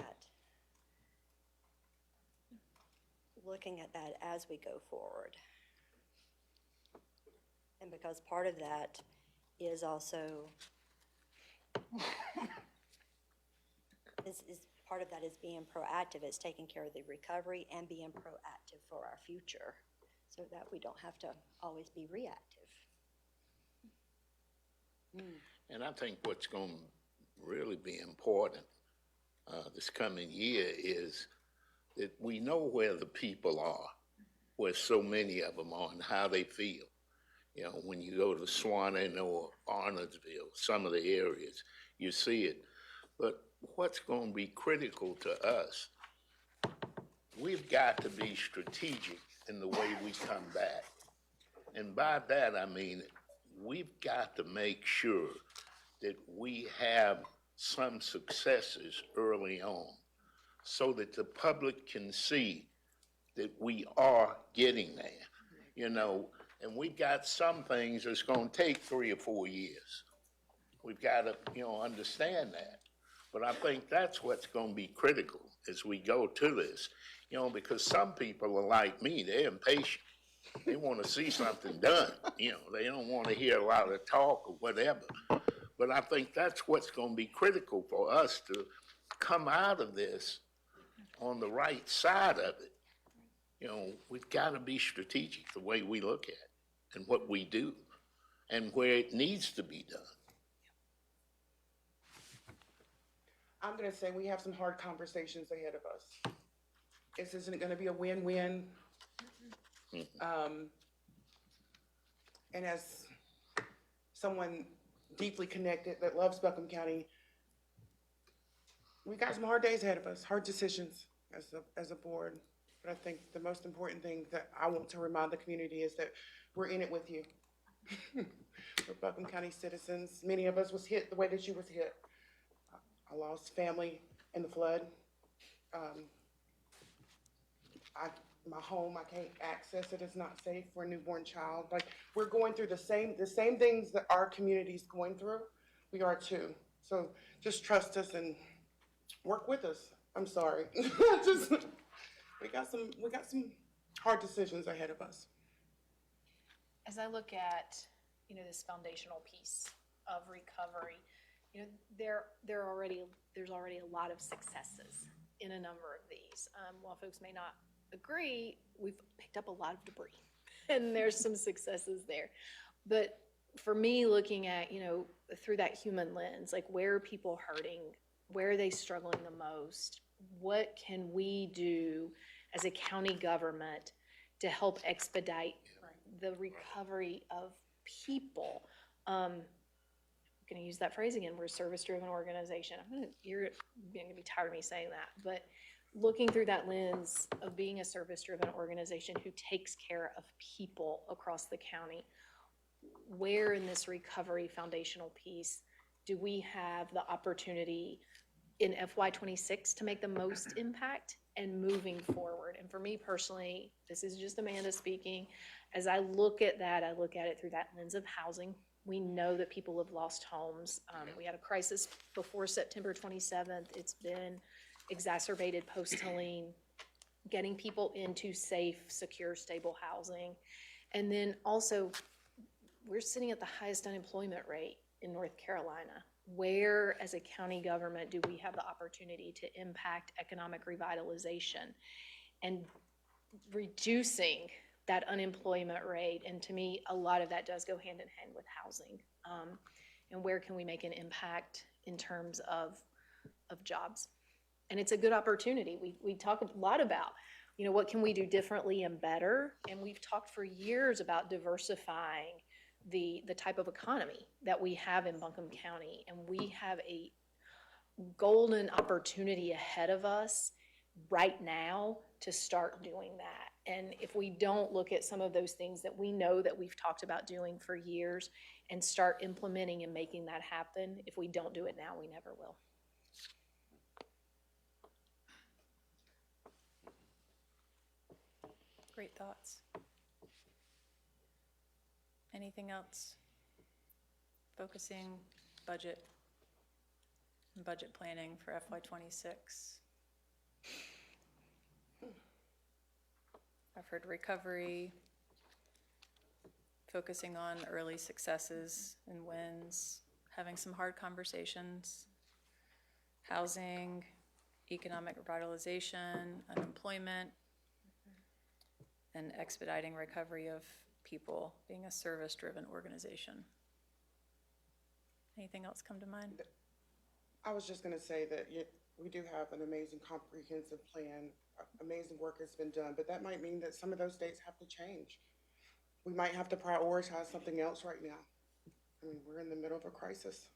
at that as we go forward. And because part of that is also part of that is being proactive. It's taking care of the recovery and being proactive for our future, so that we don't have to always be reactive. And I think what's going to really be important this coming year is that we know where the people are, where so many of them are, and how they feel. You know, when you go to Swanton or Arnoldsville, some of the areas, you see it. But what's going to be critical to us, we've got to be strategic in the way we come back. And by that, I mean, we've got to make sure that we have some successes early on so that the public can see that we are getting there, you know. And we've got some things that's going to take 3 or 4 years. We've got to, you know, understand that. But I think that's what's going to be critical as we go to this, you know, because some people are like me, they're impatient. They want to see something done, you know. They don't want to hear a lot of talk or whatever. But I think that's what's going to be critical for us to come out of this on the right side of it. You know, we've got to be strategic the way we look at it and what we do and where it needs to be done. I'm going to say we have some hard conversations ahead of us. This isn't going to be a win-win. And as someone deeply connected that loves Buncombe County, we got some hard days ahead of us, hard decisions as a board. But I think the most important thing that I want to remind the community is that we're in it with you. We're Buncombe County citizens. Many of us was hit the way that you was hit. I lost family in the flood. My home, I can't access it. It's not safe for a newborn child. Like, we're going through the same things that our community's going through. We are too. So just trust us and work with us. I'm sorry. We got some hard decisions ahead of us. As I look at, this foundational piece of recovery, there's already a lot of successes in a number of these. While folks may not agree, we've picked up a lot of debris and there's some successes there. But for me, looking at, through that human lens, like, where are people hurting? Where are they struggling the most? What can we do as a county government to help expedite the recovery of people? I'm going to use that phrase again. We're a service-driven organization. You're going to be tired of me saying that, but looking through that lens of being a service-driven organization who takes care of people across the county, where in this recovery foundational piece do we have the opportunity in FY26 to make the most impact and moving forward? And for me personally, this is just Amanda speaking. As I look at that, I look at it through that lens of housing. We know that people have lost homes. We had a crisis before September 27th. It's been exacerbated post-Helene, getting people into safe, secure, stable housing. And then also, we're sitting at the highest unemployment rate in North Carolina. Where, as a county government, do we have the opportunity to impact economic revitalization and reducing that unemployment rate? And to me, a lot of that does go hand in hand with housing. And where can we make an impact in terms of jobs? And it's a good opportunity. We talk a lot about, what can we do differently and better? And we've talked for years about diversifying the type of economy that we have in Buncombe County. And we have a golden opportunity ahead of us right now to start doing that. And if we don't look at some of those things that we know that we've talked about doing for years and start implementing and making that happen, if we don't do it now, we never will. Great thoughts. Anything else? Focusing budget and budget planning for FY26. I've heard recovery, focusing on early successes and wins, having some hard conversations, housing, economic revitalization, unemployment, and expediting recovery of people, being a service-driven organization. Anything else come to mind? I was just going to say that we do have an amazing comprehensive plan. Amazing work has been done, but that might mean that some of those dates have to change. We might have to prioritize something else right now. I mean, we're in the middle of a crisis.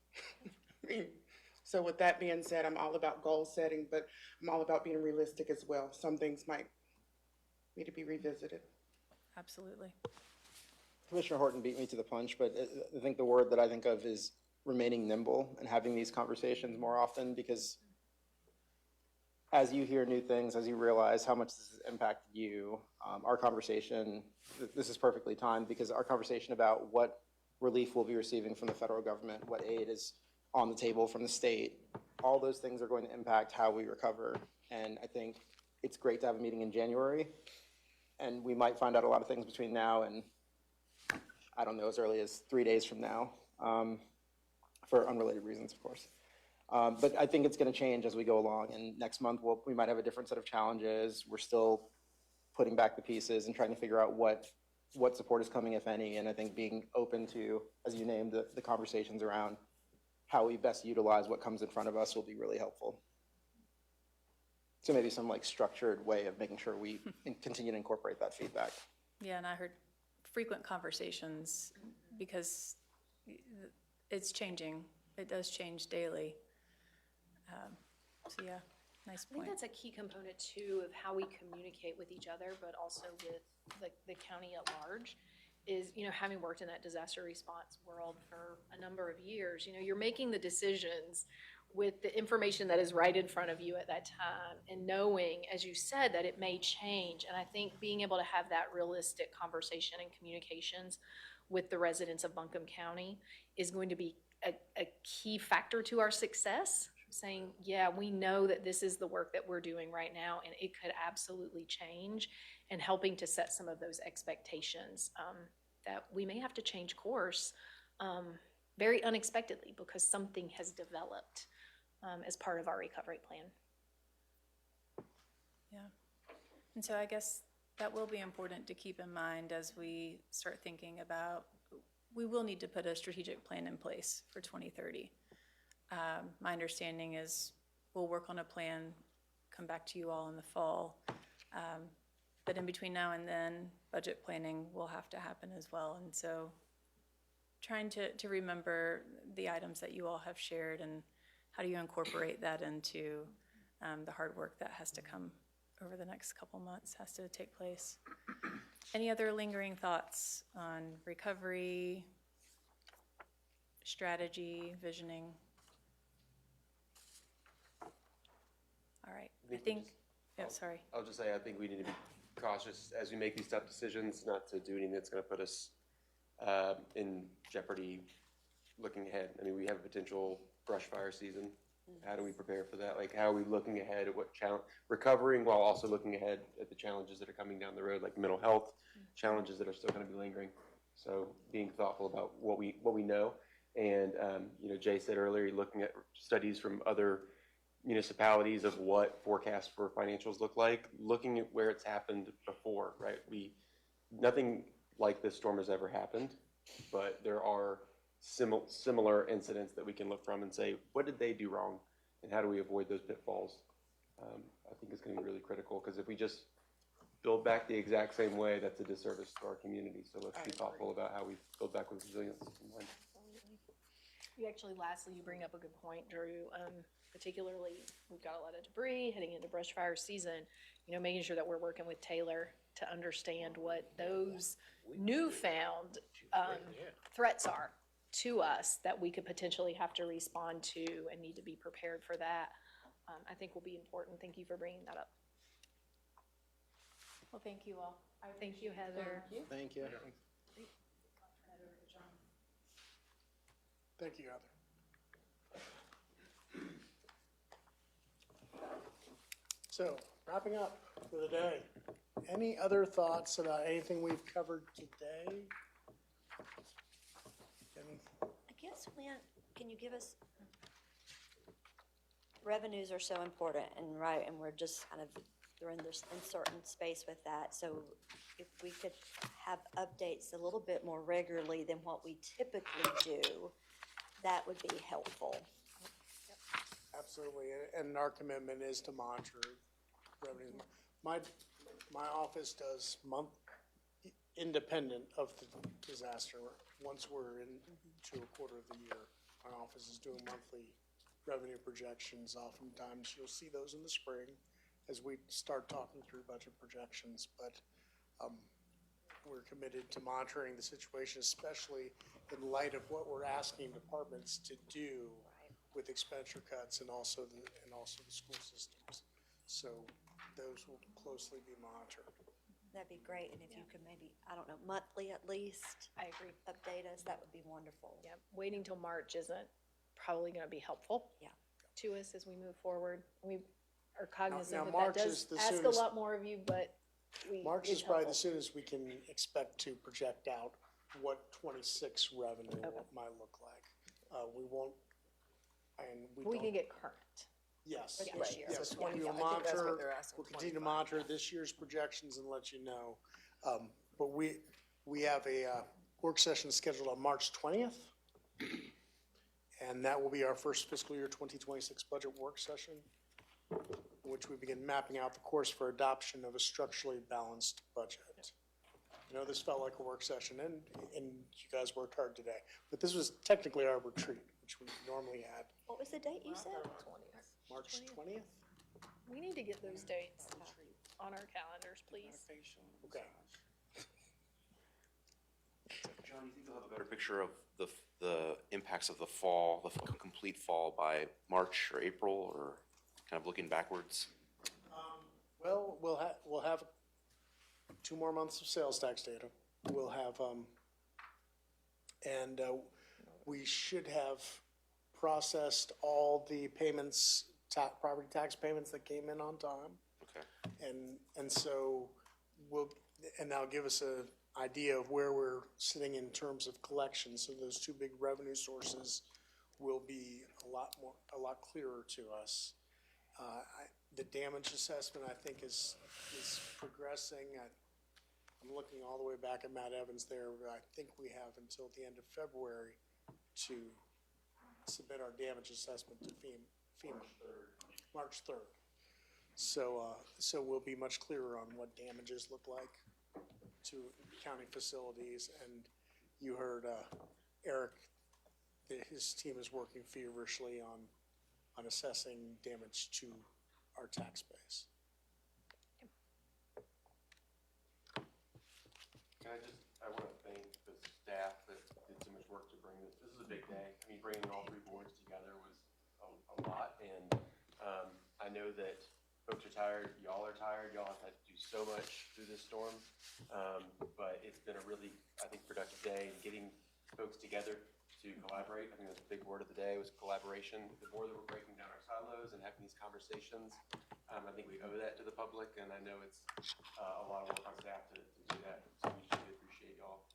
So with that being said, I'm all about goal setting, but I'm all about being realistic as well. Some things might need to be revisited. Absolutely. Commissioner Horton beat me to the punch, but I think the word that I think of is remaining nimble and having these conversations more often, because as you hear new things, as you realize how much this has impacted you, our conversation, this is perfectly timed, because our conversation about what relief we'll be receiving from the federal government, what aid is on the table from the state, all those things are going to impact how we recover. And I think it's great to have a meeting in January, and we might find out a lot of things between now and, I don't know, as early as 3 days from now, for unrelated reasons, of course. But I think it's going to change as we go along, and next month we might have a different set of challenges. We're still putting back the pieces and trying to figure out what support is coming, if any, and I think being open to, as you named, the conversations around how we best utilize what comes in front of us will be really helpful. So maybe some structured way of making sure we continue to incorporate that feedback. Yeah, and I heard frequent conversations, because it's changing. It does change daily. So, yeah, nice I think point. that's a key component too of how we communicate with each other, but also with the county at large, is, having worked in that disaster response world for a number of years, you're making the decisions with the information that is right in front of you at that time, and knowing, as you said, that it may change. And I think being able to have that realistic conversation and communications with the residents of Buncombe County is going to be a key factor to our success. Saying, yeah, we know that this is the work that we're doing right now, and it could absolutely change, and helping to set some of those expectations that we may have to change course very unexpectedly because something has developed as part of our recovery plan. Yeah. And so I guess that will be important to keep in mind as we start thinking about, we will need to put a strategic plan in place for 2030. My understanding is we'll work on a plan, come back to you all in the fall. But in between now and then, budget planning will have to happen as well. And so trying to remember the items that you all have shared and how do you incorporate that into the hard work that has to come over the next couple months, has to take place. Any other lingering thoughts on recovery, strategy, visioning? All right, sorry. I'll just say, I think we need to be cautious as we make these tough decisions, not to do anything that's gonna put us in jeopardy looking ahead. I mean, we have a potential brush fire season. How do we prepare for that? Like, how are we looking ahead at what challenge, recovering while also looking ahead at the challenges that are coming down the road, like mental health challenges that are still gonna be lingering. So being thoughtful about what we know. And, Jay said earlier, looking at studies from other municipalities of what forecasts for financials look like, looking at where it's happened before, right? Nothing like this storm has ever happened, but there are similar incidents that we can look from and say, what did they do wrong, and how do we avoid those pitfalls? I think it's going to be really critical, because if we just build back the exact same way, that's a disservice to our community. So let's be thoughtful about how we build back with resilience in mind. Lastly, you bring up a good point, Drew. Particularly, we've got a lot of debris heading into brush fire season, making sure that we're working with Taylor to understand what those newfound threats are to us that we could potentially have to respond to and need to be prepared for that. I think will be important. Thank you for bringing that up. Well, thank you all. Thank you, Heather. Thank you. Thank you, Heather. So, wrapping up for the day. Any other thoughts about anything we've covered today? I guess, can you give us, revenues are so important, and we're just kind of, we're in this uncertain space with that. So if we could have updates a little bit more regularly than what we typically do, that would be helpful. Absolutely, and our commitment is to monitor revenues. My office does independent of the disaster. Once we're into a quarter of the year, my office is doing monthly revenue projections. Oftentimes, you'll see those in the spring as we start talking through budget projections. But we're committed to monitoring the situation, especially in light of what we're asking departments to do with expenditure cuts and also the school systems. So those will closely be monitored. That'd be great, and if you could maybe, I don't know, monthly at least. I agree. Update us, that would be wonderful. Yeah, waiting till March isn't probably going to be helpful. To us as we move forward. We are cognizant that March does is the ask soonest. a lot more of you, but March is probably the soonest we can expect to project out what 26 revenue might look like. We won't, and we can get current. Yes, For this year. yes. So We will 25. I think that's what monitor, they're asking, we'll continue to monitor this year's projections and let you know. But we have a work session scheduled on March 20th. And that will be our first fiscal year 2026 budget work session, in which we begin mapping out the course for adoption of a structurally balanced budget. I know this felt like a work session, and you guys worked hard today, but this was technically our retreat, which we normally had. What was the date you said? March 20th? We need to get those dates on our calendars, please. Okay. John, you think you'll have a better picture of the impacts of the fall, the complete fall by March or April, or kind of looking backwards? Well, we'll have 2 more months of sales tax data. We'll have, and we should have processed all the payments, property tax payments that came in on time. Okay. And so and that'll give us an idea of where we're sitting in terms of collection. So those 2 big revenue sources will be a lot clearer to us. The damage assessment, I think, is progressing. I'm looking all the way back at Matt Evans there. I think we have until the end of February to submit our damage assessment to FEMA. March 3rd. So we'll be much clearer on what damages look like to county facilities. And you heard Eric, his team is working feverishly on assessing damage to our tax base. I want to thank the staff that did so much work to bring this. This is a big day. I mean, bringing all 3 boards together was a lot. And I know that folks are tired. Y'all are tired. Y'all have had to do so much through this storm. But it's been a really, I think, productive day. And getting folks together to collaborate, I think that's a big word of the day, was collaboration. The more that we're breaking down our silos and having these conversations, I think we owe that to the public, and I know it's a lot of work on staff to do that. So we really appreciate y'all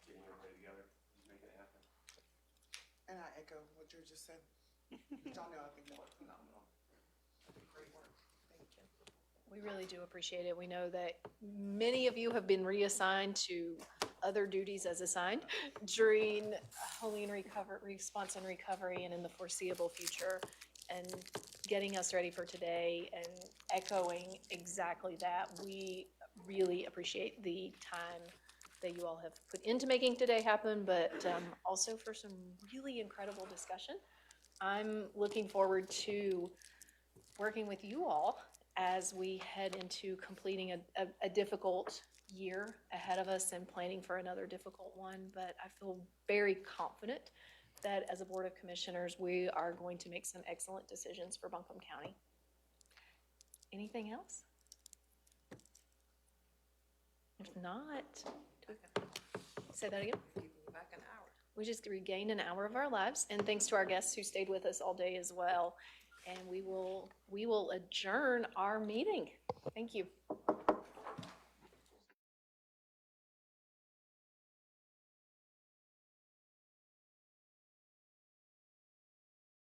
getting everybody together and making it happen. And I echo what Drew just said. Y'all know I think that was phenomenal. Great work. Thank you. We really do appreciate it. We know that many of you have been reassigned to other duties as assigned during Helene response and recovery and in the foreseeable future, and getting us ready for today and echoing exactly that. We really appreciate the time that you all have put into making today happen, but also for some really incredible discussion. I'm looking forward to working with you all as we head into completing a difficult year ahead of us and planning for another difficult one. But I feel very confident that as a Board of Commissioners, we are going to make some excellent decisions for Buncombe County. Anything else? If not, say that again. Back an hour. We just regained an hour of our lives, and thanks to our guests who stayed with us all day as well. And we will adjourn our meeting. Thank you.